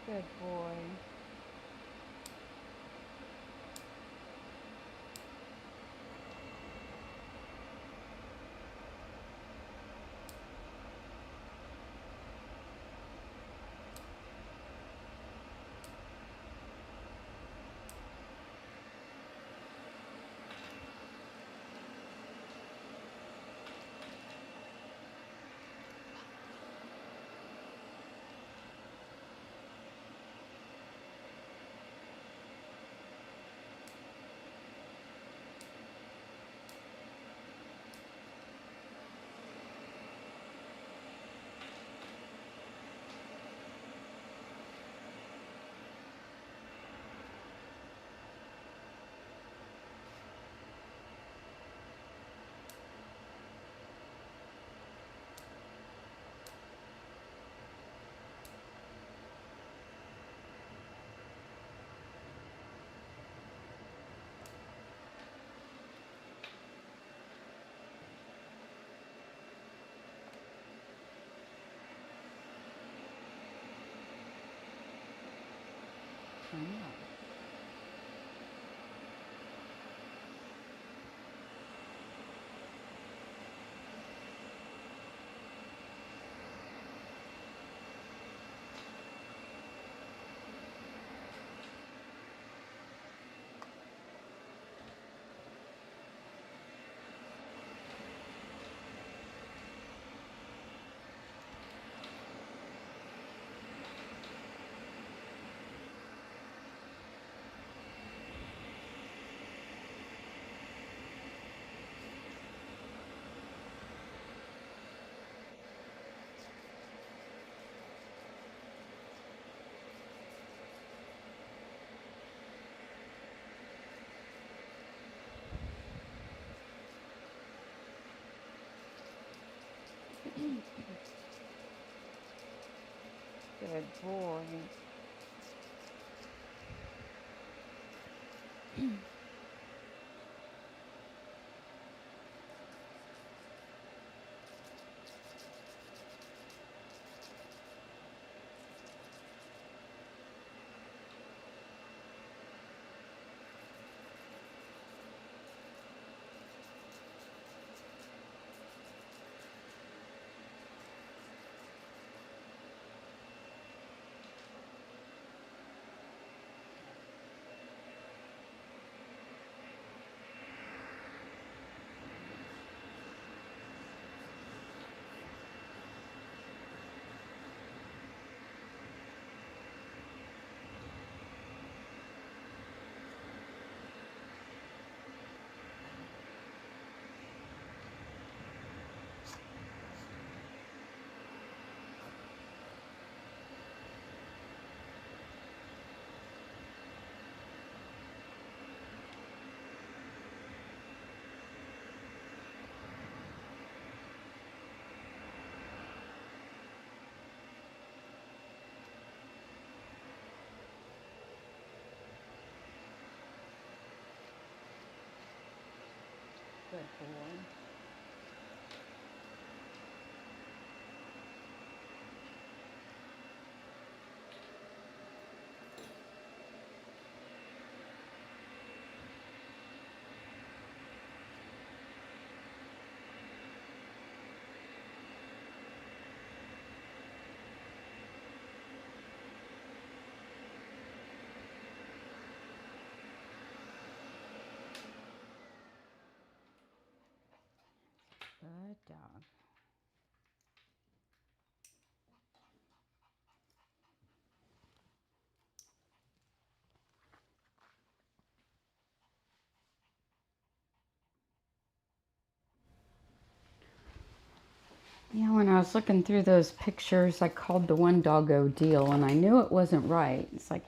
Good boy. Yeah. Good boy. Good boy. Good dog. Yeah, when I was looking through those pictures, I called the one dog Odile, and I knew it wasn't right. It's like,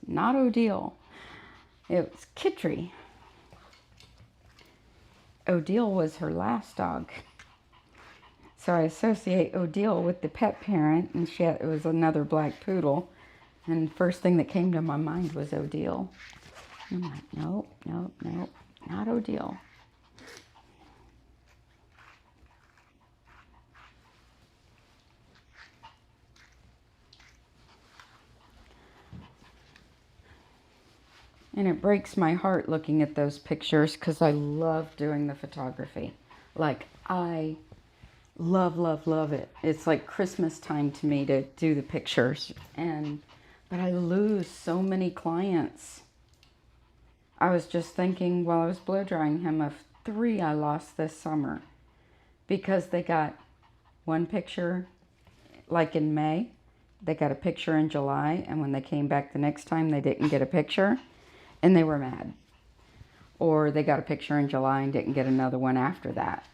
it's not Odile. It was Kitri. Odile was her last dog. So I associate Odile with the pet parent, and it was another black poodle. And the first thing that came to my mind was Odile. I'm like, nope, nope, nope, not Odile. And it breaks my heart looking at those pictures because I love doing the photography. Like, I love, love, love it. It's like Christmas time to me to do the pictures. But I lose so many clients. I was just thinking while I was blow drying him of 3 I lost this summer because they got one picture like in May. They got a picture in July, and when they came back the next time, they didn't get a picture. And they were mad. Or they got a picture in July and didn't get another one after that.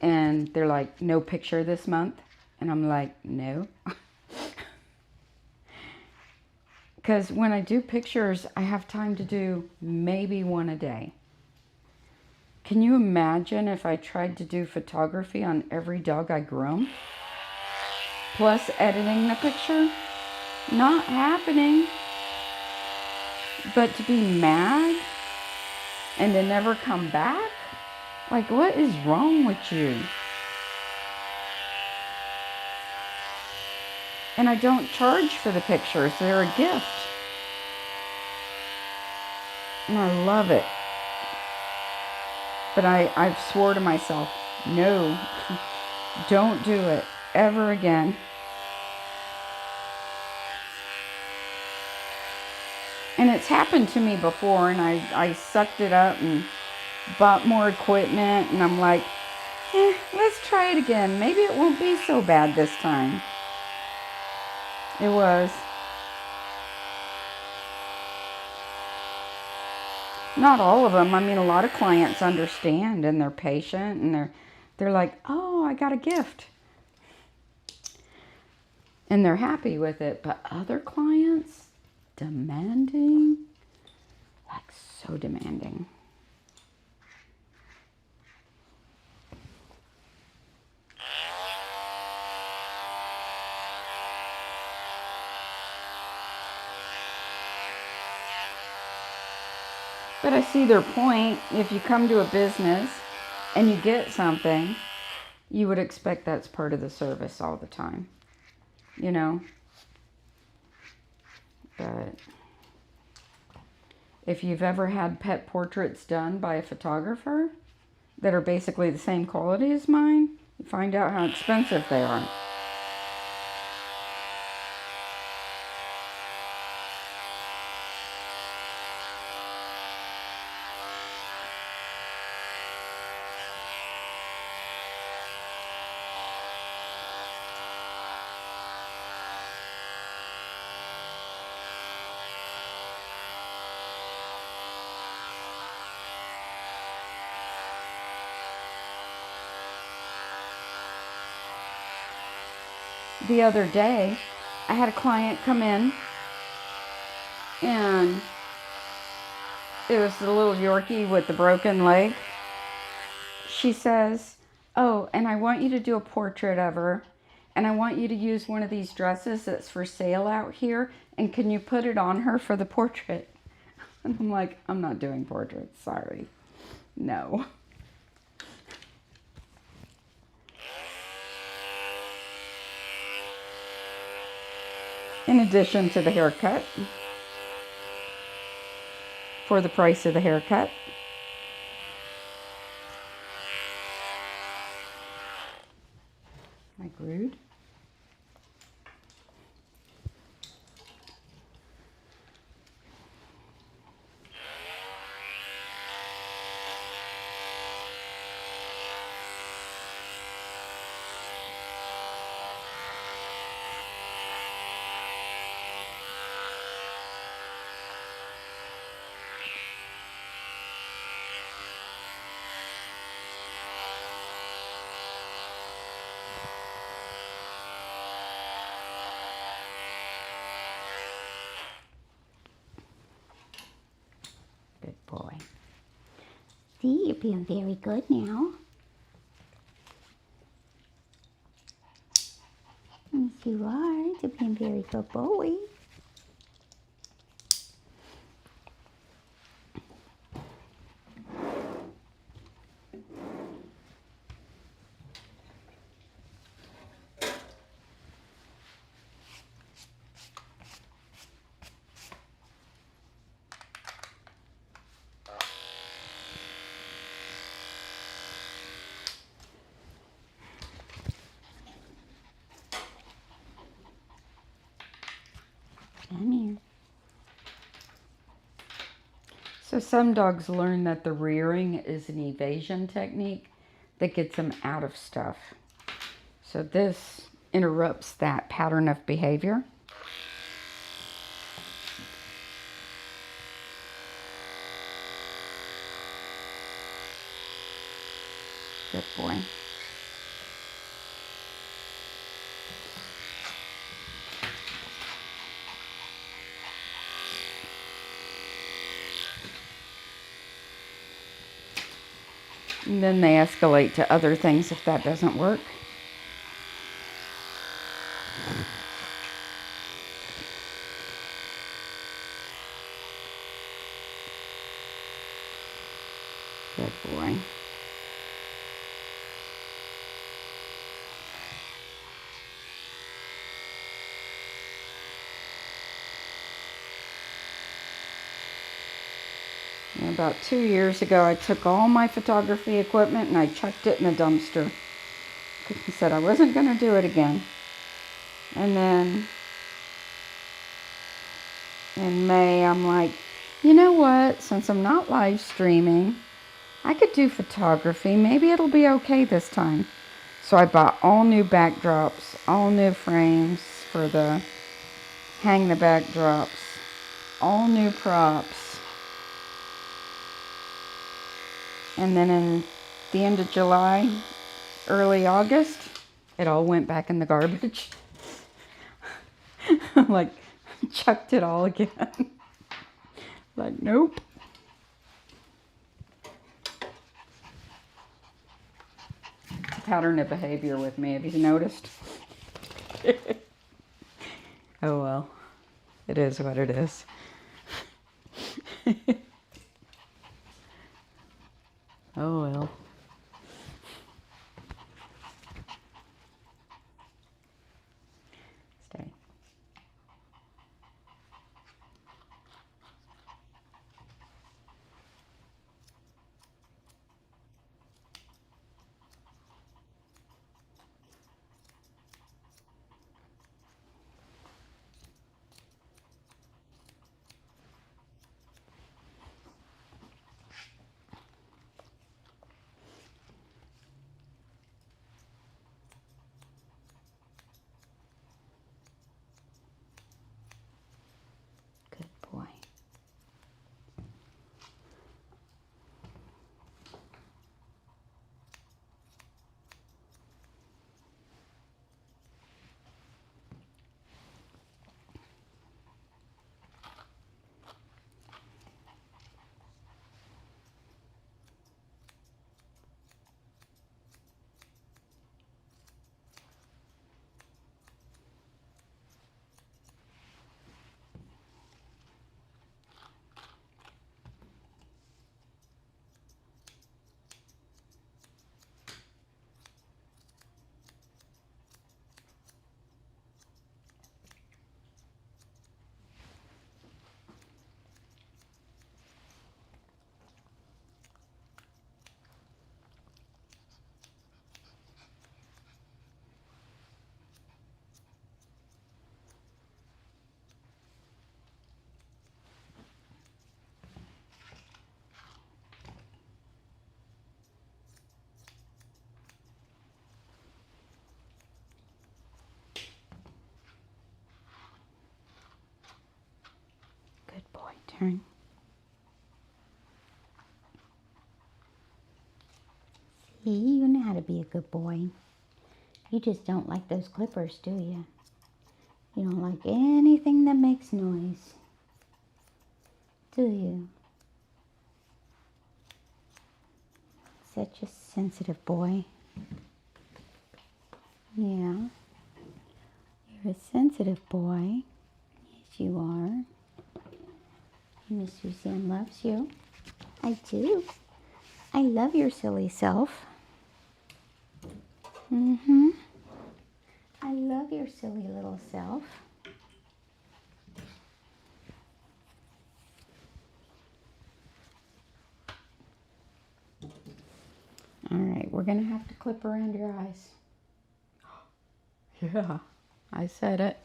And they're like, no picture this month? And I'm like, no. Because when I do pictures, I have time to do maybe one a day. Can you imagine if I tried to do photography on every dog I groom? Plus editing the picture? Not happening. But to be mad and to never come back? Like, what is wrong with you? And I don't charge for the pictures. They're a gift. And I love it. But I've swore to myself, no, don't do it ever again. And it's happened to me before, and I sucked it up and bought more equipment, and I'm like, let's try it again. Maybe it won't be so bad this time. It was. Not all of them. I mean, a lot of clients understand, and they're patient, and they're like, oh, I got a gift. And they're happy with it. But other clients, demanding, like so demanding. But I see their point. If you come to a business and you get something, you would expect that's part of the service all the time, you know? But if you've ever had pet portraits done by a photographer that are basically the same quality as mine, you find out how expensive they are. The other day, I had a client come in, and it was the little Yorkie with the broken leg. She says, oh, and I want you to do a portrait of her, and I want you to use one of these dresses that's for sale out here, and can you put it on her for the portrait? And I'm like, I'm not doing portraits, sorry. No. In addition to the haircut, for the price of the haircut, like rude. Good boy. See, you're being very good now. Yes, you are. You're being very good boy. Come here. So some dogs learn that the rearing is an evasion technique that gets them out of stuff. So this interrupts that pattern of behavior. Good boy. And then they escalate to other things if that doesn't work. Good boy. And about 2 years ago, I took all my photography equipment and I chucked it in the dumpster. I said I wasn't going to do it again. And then in May, I'm like, you know what? Since I'm not live streaming, I could do photography. Maybe it'll be okay this time. So I bought all new backdrops, all new frames for the hang the backdrops, all new props. And then in the end of July, early August, it all went back in the garbage. Like, chucked it all again. Like, nope. It's a pattern of behavior with me. Have you noticed? Oh well. It is what it is. Oh well. Stay. turn. See, you know how to be a good boy. You just don't like those clippers, do you? You don't like anything that makes noise, do you? Such a sensitive boy. Yeah. You're a sensitive boy. Yes, you are. Miss Suzanne loves you. I do. I love your silly self. I love your silly little self. All right, we're going to have to clip around your eyes. Yeah, I said it.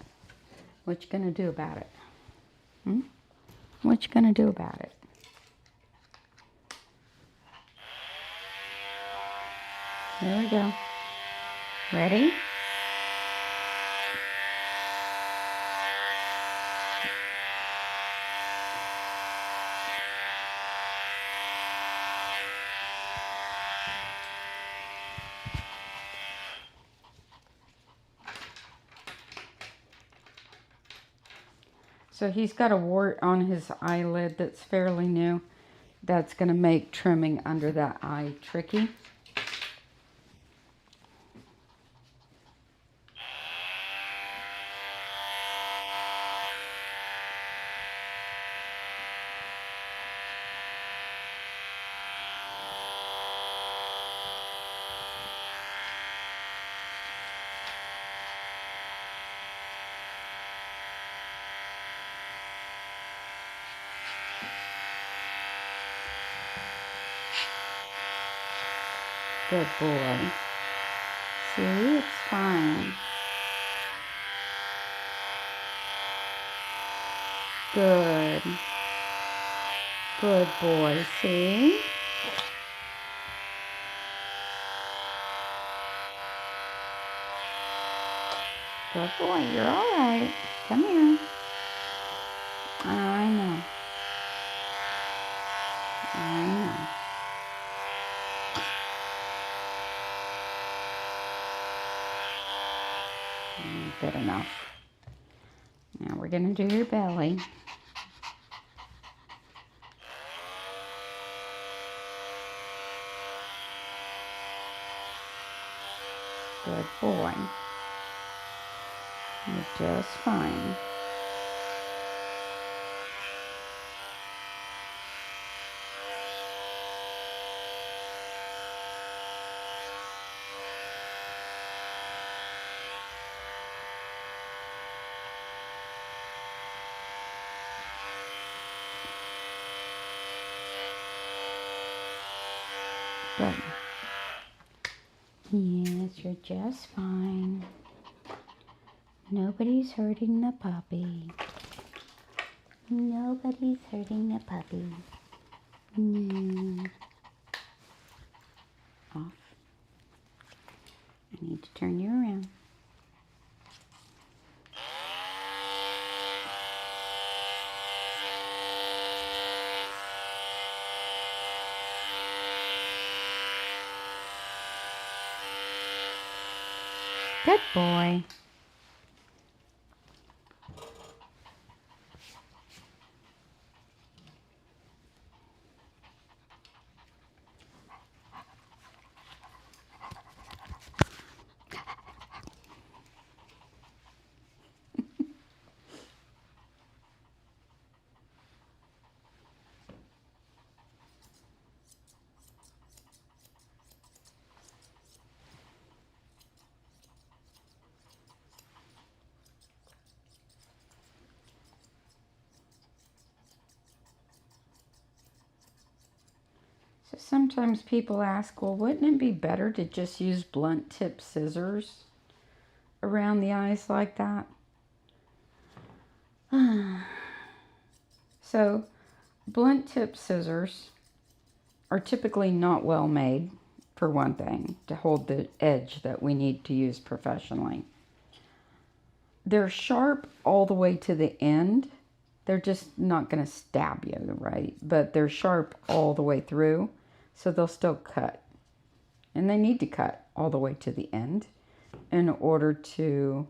What you going to do about it? What you going to do about it? There we go. Ready? So he's got a wart on his eyelid that's fairly new. That's going to make trimming under that eye tricky. Good boy. See, it's fine. Good. Good boy, see? Good boy, you're all right. Come here. I know. I know. Good enough. Now we're going to do your belly. Good boy. You're just fine. Good. Yes, you're just fine. Nobody's hurting the puppy. Nobody's hurting the puppy. No. Off. I need to turn you around. Good boy. So sometimes people ask, well, wouldn't it be better to just use blunt tip scissors around the eyes like that? So blunt tip scissors are typically not well made, for one thing, to hold the edge that we need to use professionally. They're sharp all the way to the end, they're just not going to stab you, right? But they're sharp all the way through, so they'll still cut. And they need to cut all the way to the end in order to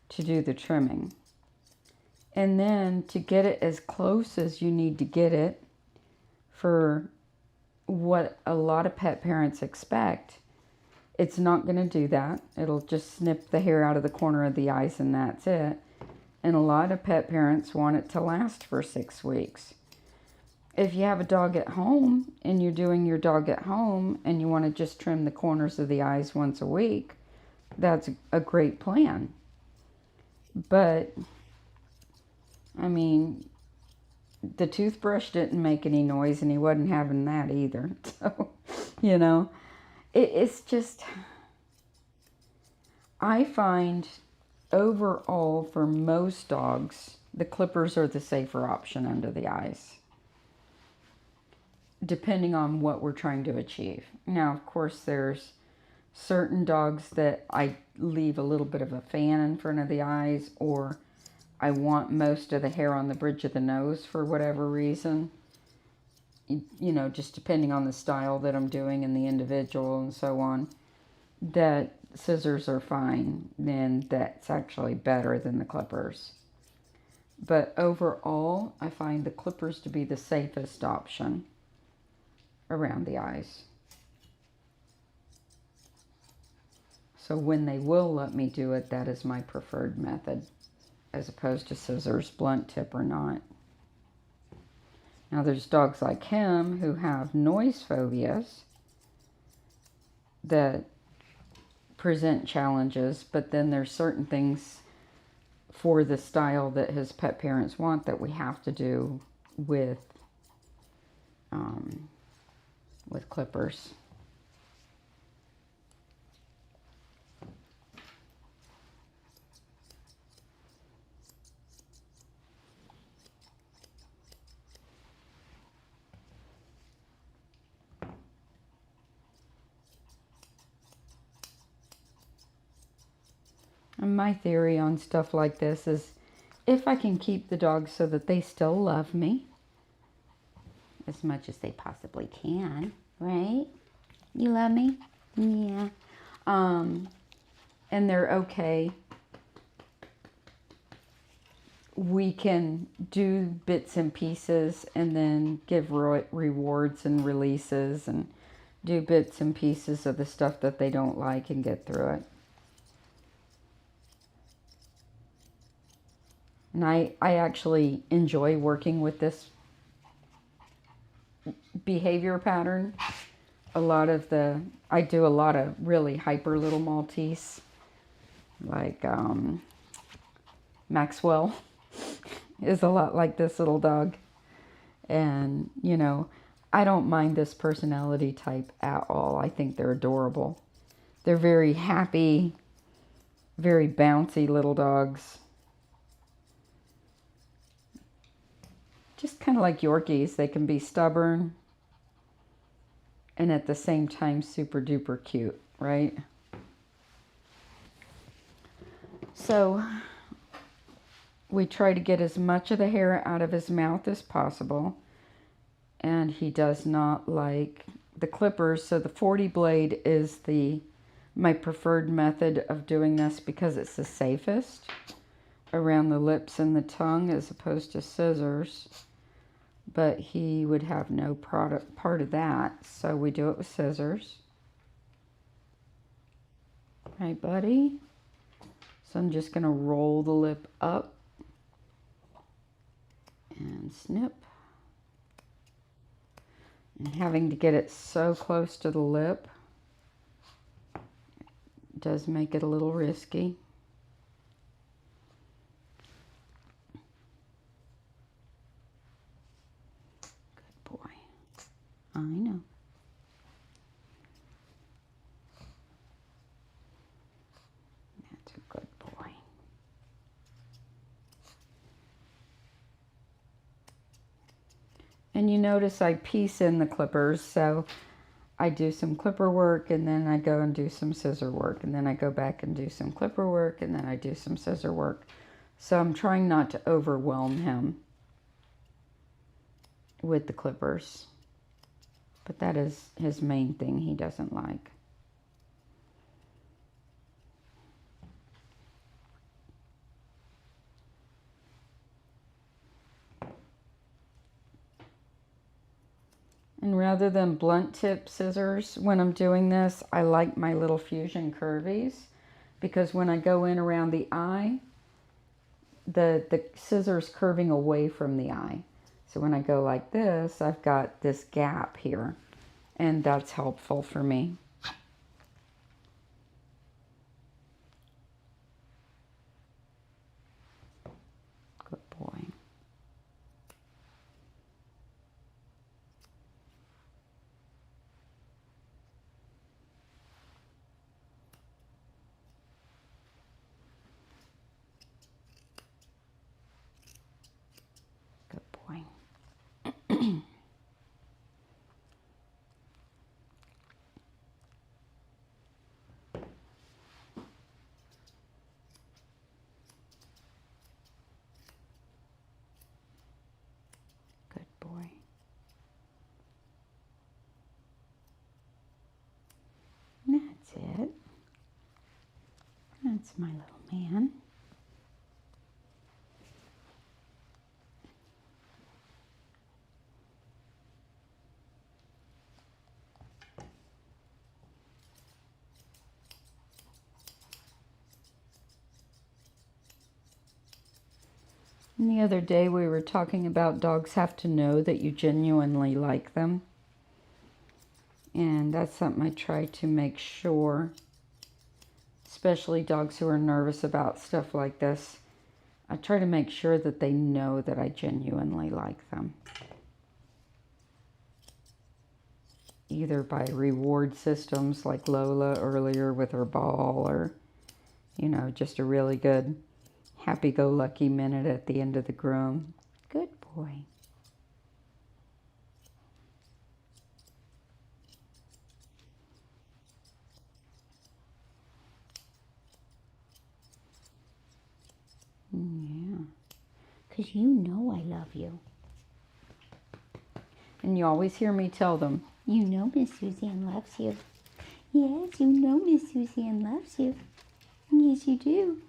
do the trimming. And then to get it as close as you need to get it for what a lot of pet parents expect, it's not going to do that. It'll just snip the hair out of the corner of the eyes and that's it. And a lot of pet parents want it to last for 6 weeks. If you have a dog at home and you're doing your dog at home and you want to just trim the corners of the eyes once a week, that's a great plan. But, I mean, the toothbrush didn't make any noise and he wasn't having that either. So, you know, it's just, I find overall for most dogs, the clippers are the safer option under the eyes, depending on what we're trying to achieve. Now, of course, there's certain dogs that I leave a little bit of a fan in front of the eyes, or I want most of the hair on the bridge of the nose for whatever reason. You know, just depending on the style that I'm doing and the individual and so on, that scissors are fine, then that's actually better than the clippers. But overall, I find the clippers to be the safest option around the eyes. So when they will let me do it, that is my preferred method, as opposed to scissors, blunt tip or not. Now there's dogs like him who have noise phobias that present challenges, but then there's certain things for the style that his pet parents want that we have to do with clippers. And my theory on stuff like this is, if I can keep the dogs so that they still love me as much as they possibly can, right? You love me? Yeah. And they're okay, we can do bits and pieces and then give rewards and releases and do bits and pieces of the stuff that they don't like and get through it. And I actually enjoy working with this behavior pattern. I do a lot of really hyper little Maltese, like Maxwell is a lot like this little dog. And, you know, I don't mind this personality type at all. I think they're adorable. They're very happy, very bouncy little dogs. Just kind of like Yorkies. They can be stubborn and at the same time super duper cute, right? So we try to get as much of the hair out of his mouth as possible. And he does not like the clippers. So the 40 blade is my preferred method of doing this because it's the safest around the lips and the tongue as opposed to scissors. But he would have no part of that, so we do it with scissors. Right, buddy? So I'm just going to roll the lip up and snip. And having to get it so close to the lip does make it a little risky. I know. That's a good boy. And you notice I piece in the clippers, so I do some clipper work and then I go and do some scissor work and then I go back and do some clipper work and then I do some scissor work. So I'm trying not to overwhelm him with the clippers. But that is his main thing he doesn't like. And rather than blunt tip scissors when I'm doing this, I like my little Fusion Curvies, because when I go in around the eye, the scissors curving away from the eye. So when I go like this, I've got this gap here, and that's helpful for me. Good boy. Good boy. Good boy. That's it. That's my little man. And the other day we were talking about dogs have to know that you genuinely like them. And that's something I try to make sure, especially dogs who are nervous about stuff like this. I try to make sure that they know that I genuinely like them. Either by reward systems like Lola earlier with her ball, or, you know, just a really good happy-go-lucky minute at the end of the groom. Good boy. Yeah. Because you know I love you. And you always hear me tell them, you know Miss Suzanne loves you. Yes, you know Miss Suzanne loves you. Yes, you do.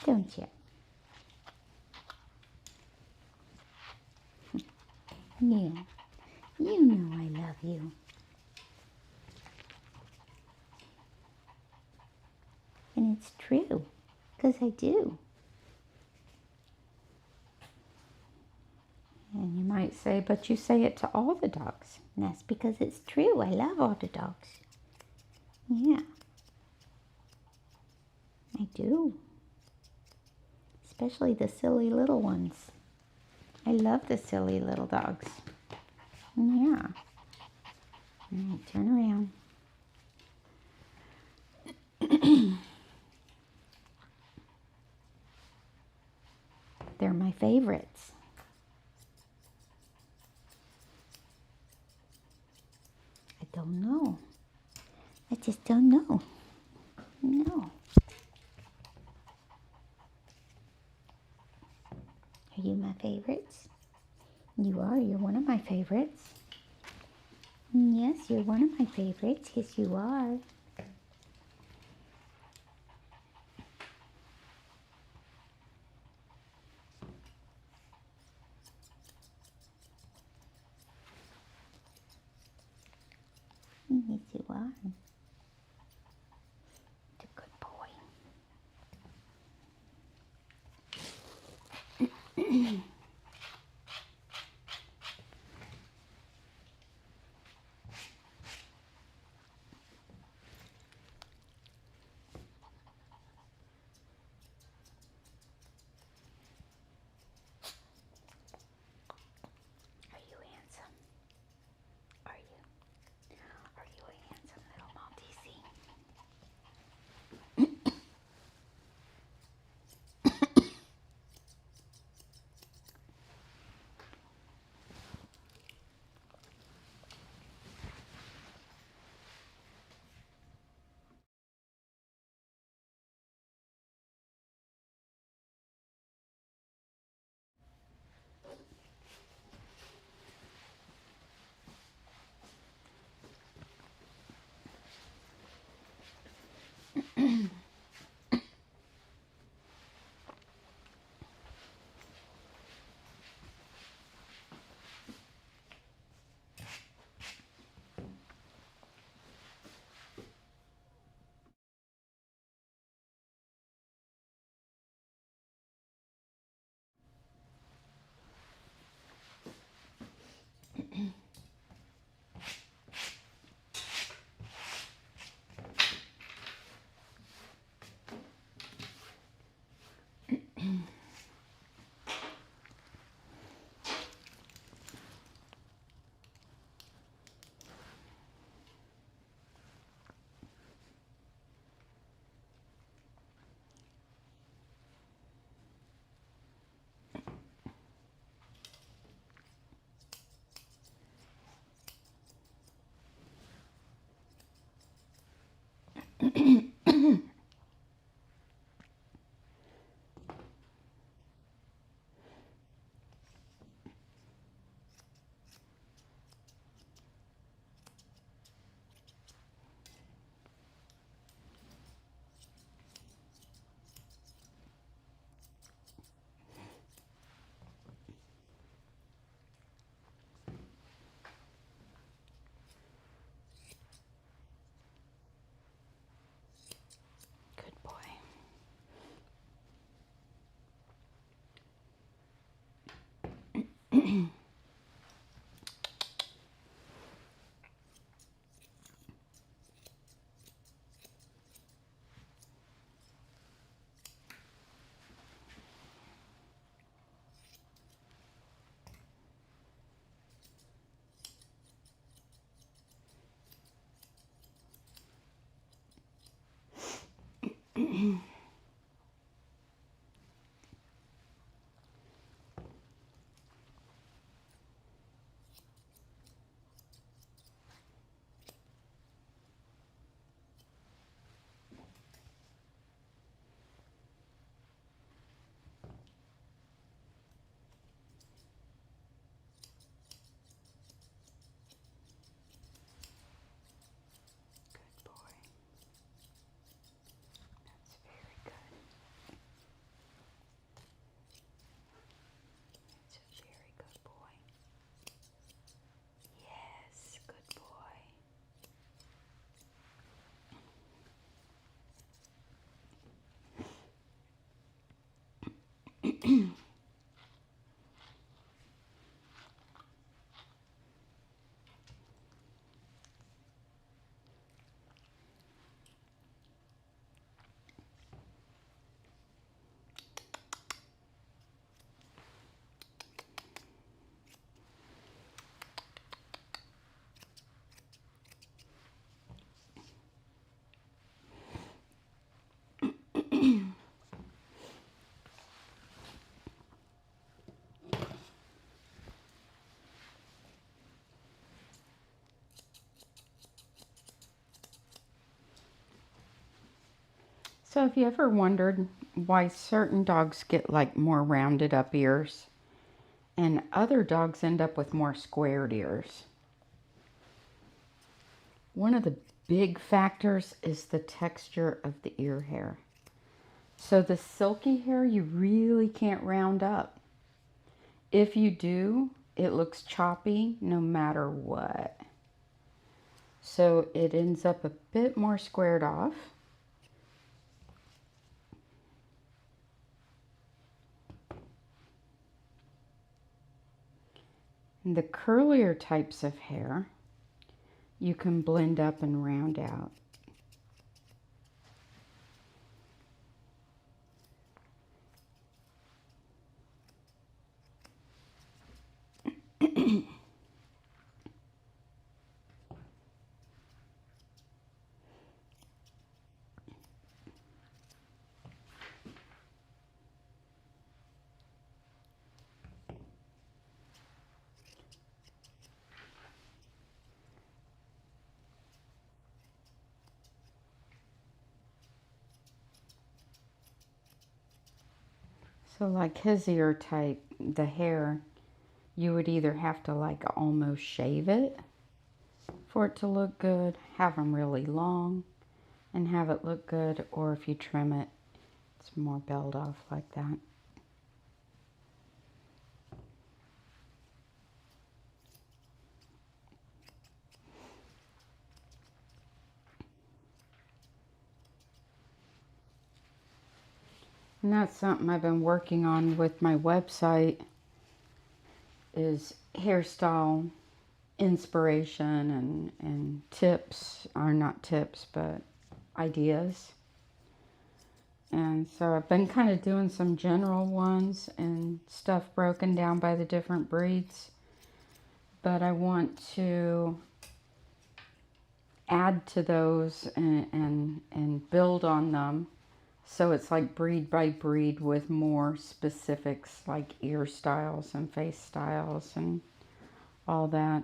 Don't you? Yeah, you know I love you. And it's true, because I do. And you might say, but you say it to all the dogs. And that's because it's true. I love all the dogs. Yeah, I do. Especially the silly little ones. I love the silly little dogs. Yeah. All right, turn around. They're my favorites. I don't know. I just don't know. No. Are you my favorites? You are. You're one of my favorites. Yes, you're one of my favorites. Yes, you are. Yes, you are. It's a good boy. Are you handsome? Are you? Are you a handsome little Maltese? So have you ever wondered why certain dogs get like more rounded up ears and other dogs end up with more squared ears? One of the big factors is the texture of the ear hair. So the silky hair you really can't round up. If you do, it looks choppy no matter what. So it ends up a bit more squared off. And the curlier types of hair, you can blend up and round out. So like his ear type, the hair, you would either have to like almost shave it for it to look good, have them really long and have it look good, or if you trim it, it's more belled off like that. And that's something I've been working on with my website, is hairstyle inspiration and tips, or not tips, but ideas. And so I've been kind of doing some general ones and stuff broken down by the different breeds. But I want to add to those and build on them. So it's like breed by breed with more specifics like ear styles and face styles and all that.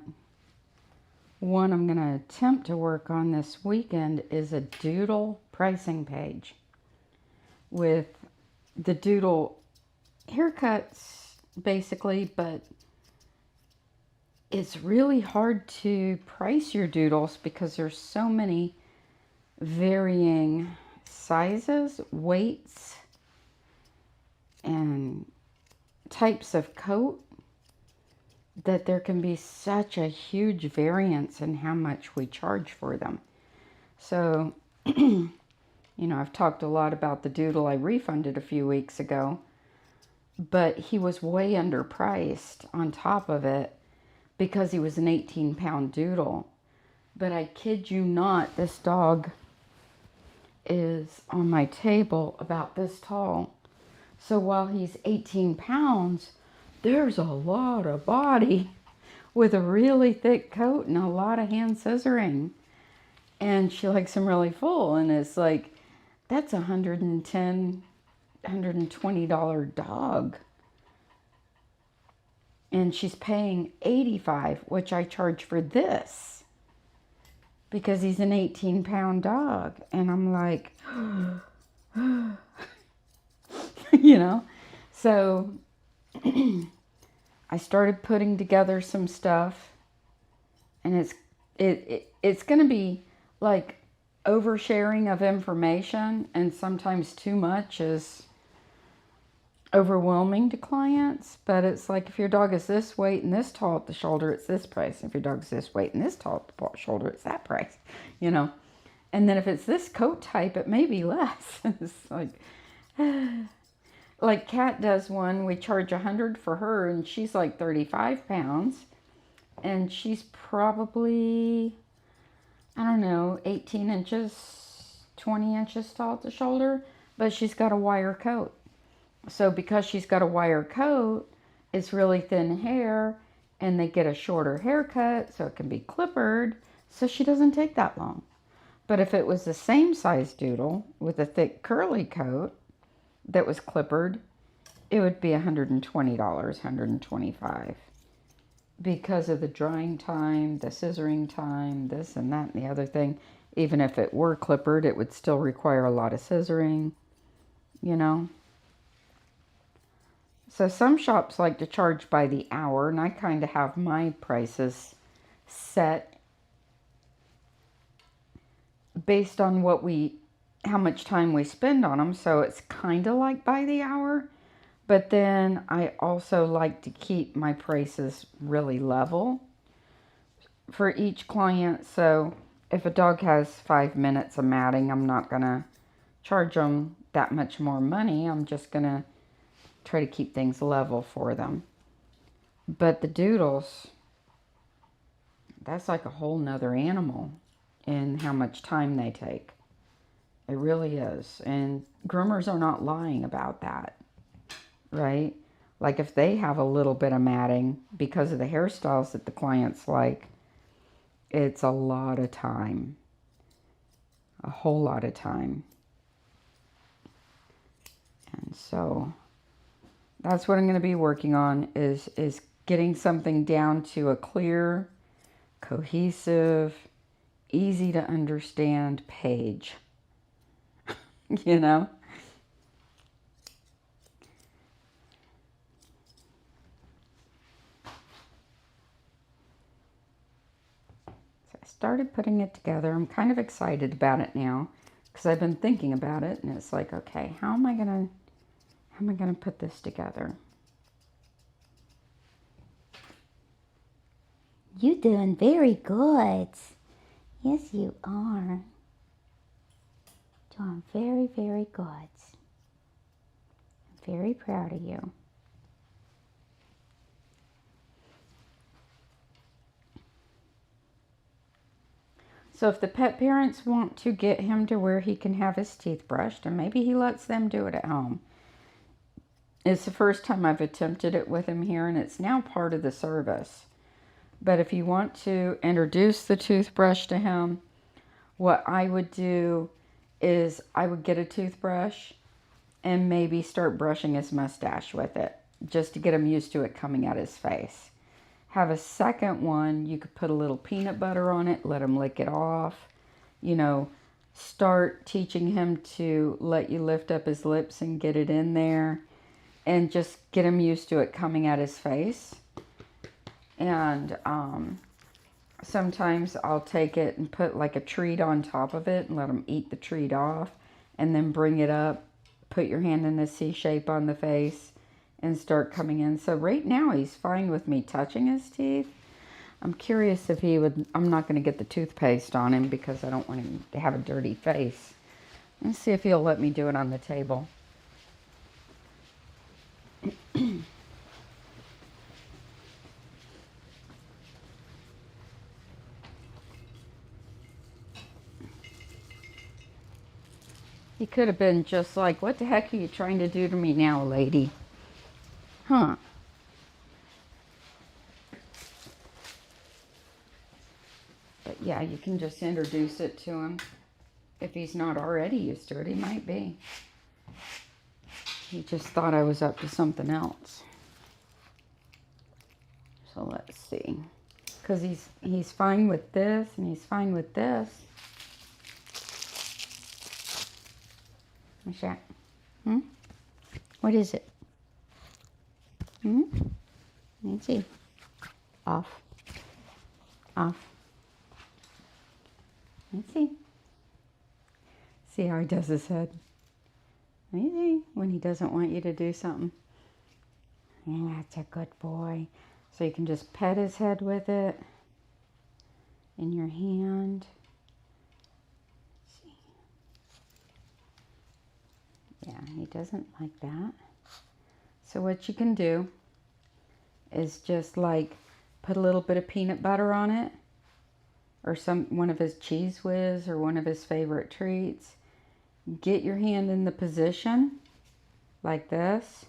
One I'm going to attempt to work on this weekend is a doodle pricing page with the doodle haircuts basically, but it's really hard to price your doodles because there's so many varying sizes, weights, and types of coat that there can be such a huge variance in how much we charge for them. So, you know, I've talked a lot about the doodle I refunded a few weeks ago. but he was way underpriced on top of it because he was an 18-pound doodle. But I kid you not, this dog is on my table about this tall. So while he's 18 pounds, there's a lot of body with a really thick coat and a lot of hand scissoring. And she likes him really full. And it's like, that's $110, $120 dog. And she's paying $85, which I charge for this because he's an 18-pound dog. And I'm like, you know, so I started putting together some stuff, and it's going to be like oversharing of information, and sometimes too much is overwhelming to clients. But it's like, if your dog is this weight and this tall at the shoulder, it's this price. If your dog's this weight and this tall at the shoulder, it's that price, you know. And then if it's this coat type, it may be less. It's like Kat does one, we charge $100 for her, and she's like 35 pounds, and she's probably, I don't know, 18 inches, 20 inches tall at the shoulder, but she's got a wire coat. So because she's got a wire coat, it's really thin hair, and they get a shorter haircut so it can be clippered, so she doesn't take that long. But if it was the same size doodle with a thick curly coat that was clippered, it would be $120, $125, because of the drying time, the scissoring time, this and that and the other thing. Even if it were clippered, it would still require a lot of scissoring, you know. So some shops like to charge by the hour, and I kind of have my prices set based on how much time we spend on them. So it's kind of like by the hour, but then I also like to keep my prices really level for each client. So if a dog has 5 minutes of matting, I'm not going to charge them that much more money. I'm just going to try to keep things level for them. But the doodles, that's like a whole nother animal in how much time they take. It really is. And groomers are not lying about that, right? Like if they have a little bit of matting because of the hairstyles that the clients like, it's a lot of time. A whole lot of time. And so that's what I'm going to be working on, is getting something down to a clear, cohesive, easy to understand page. You know? So I started putting it together. I'm kind of excited about it now because I've been thinking about it, and it's like, okay, how am I gonna put this together? You're doing very good. Yes, you are. Doing very, very good. I'm very proud of you. So if the pet parents want to get him to where he can have his teeth brushed, and maybe he lets them do it at home. It's the first time I've attempted it with him here, and it's now part of the service. But if you want to introduce the toothbrush to him, what I would do is I would get a toothbrush and maybe start brushing his mustache with it, just to get him used to it coming at his face. Have a second one, you could put a little peanut butter on it, let him lick it off. You know, start teaching him to let you lift up his lips and get it in there, and just get him used to it coming at his face. And sometimes I'll take it and put like a treat on top of it and let him eat the treat off, and then bring it up, put your hand in a C shape on the face, and start coming in. So right now he's fine with me touching his teeth. I'm curious if he would. I'm not going to get the toothpaste on him because I don't want him to have a dirty face. Let's see if he'll let me do it on the table. could have been just like, what the heck are you trying to do to me now, lady? Huh? But yeah, you can just introduce it to him. If he's not already used to it, he might be. He just thought I was up to something else. So let's see. Because he's fine with this and he's fine with this. What's that? What is it? Let's see. Off. Off. Let's see. See how he does his head. Easy. When he doesn't want you to do something. And that's a good boy. So you can just pet his head with it in your hand. Let's see. Yeah, he doesn't like that. So what you can do is just like put a little bit of peanut butter on it, or one of his Cheese Whiz or one of his favorite treats. Get your hand in the position like this.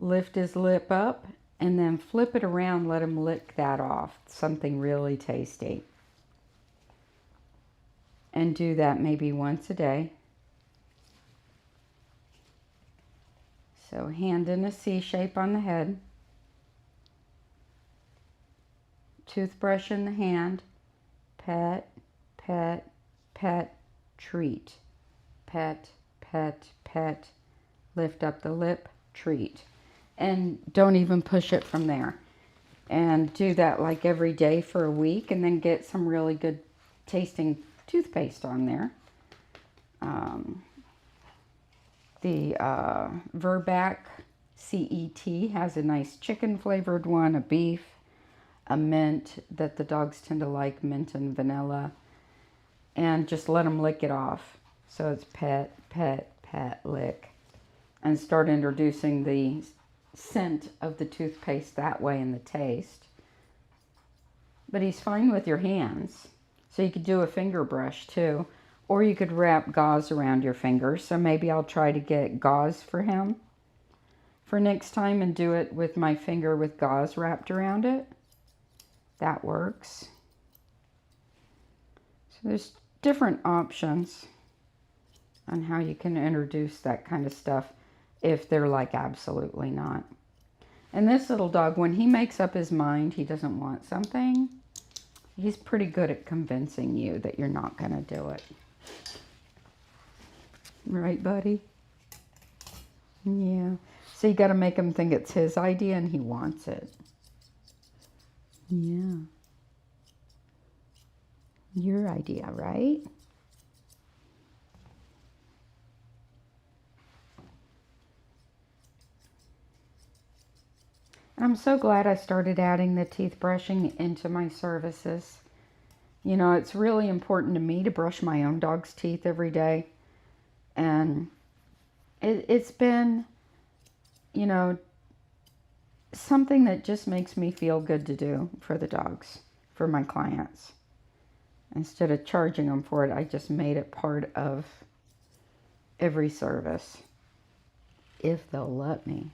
Lift his lip up and then flip it around. Let him lick that off. Something really tasty. And do that maybe once a day. So hand in a C shape on the head. Toothbrush in the hand. Pet, pet, pet, treat. Pet, pet, pet. Lift up the lip, treat. And don't even push it from there. And do that like every day for a week, and then get some really good tasting toothpaste on there. The Verbac CET has a nice chicken flavored one, a beef, a mint that the dogs tend to like, mint and vanilla. And just let them lick it off. So it's pet, pet, pet, lick. And start introducing the scent of the toothpaste that way and the taste. But he's fine with your hands. So you could do a finger brush too. Or you could wrap gauze around your fingers. So maybe I'll try to get gauze for him for next time and do it with my finger with gauze wrapped around it. That works. So there's different options on how you can introduce that kind of stuff if they're like absolutely not. And this little dog, when he makes up his mind he doesn't want something, he's pretty good at convincing you that you're not going to do it. Right, buddy? Yeah. So you got to make him think it's his idea and he wants it. Yeah. Your idea, right? I'm so glad I started adding the teeth brushing into my services. You know, it's really important to me to brush my own dog's teeth every day. And it's been, you know, something that just makes me feel good to do for the dogs, for my clients. Instead of charging them for it, I just made it part of every service, if they'll let me.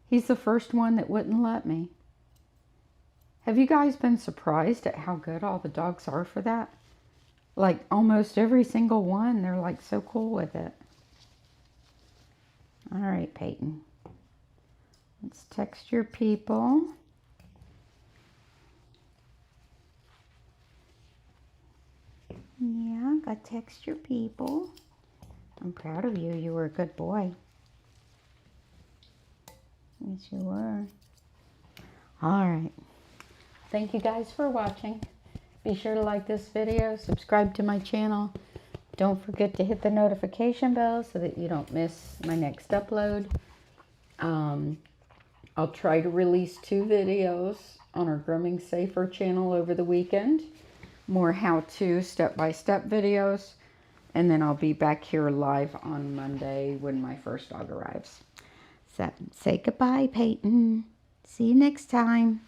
He's the first one that wouldn't let me. Have you guys been surprised at how good all the dogs are for that? Like almost every single one, they're like so cool with it. All right, Peyton. Let's text your people. Yeah, got text your people. I'm proud of you. You were a good boy. Yes, you were. All right. Thank you guys for watching. Be sure to like this video, subscribe to my channel. Don't forget to hit the notification bell so that you don't miss my next upload. I'll try to release 2 videos on our Grooming Safer channel over the weekend. More how-to, step-by-step videos. And then I'll be back here live on Monday when my first dog arrives. So, say goodbye, Peyton. See you next time.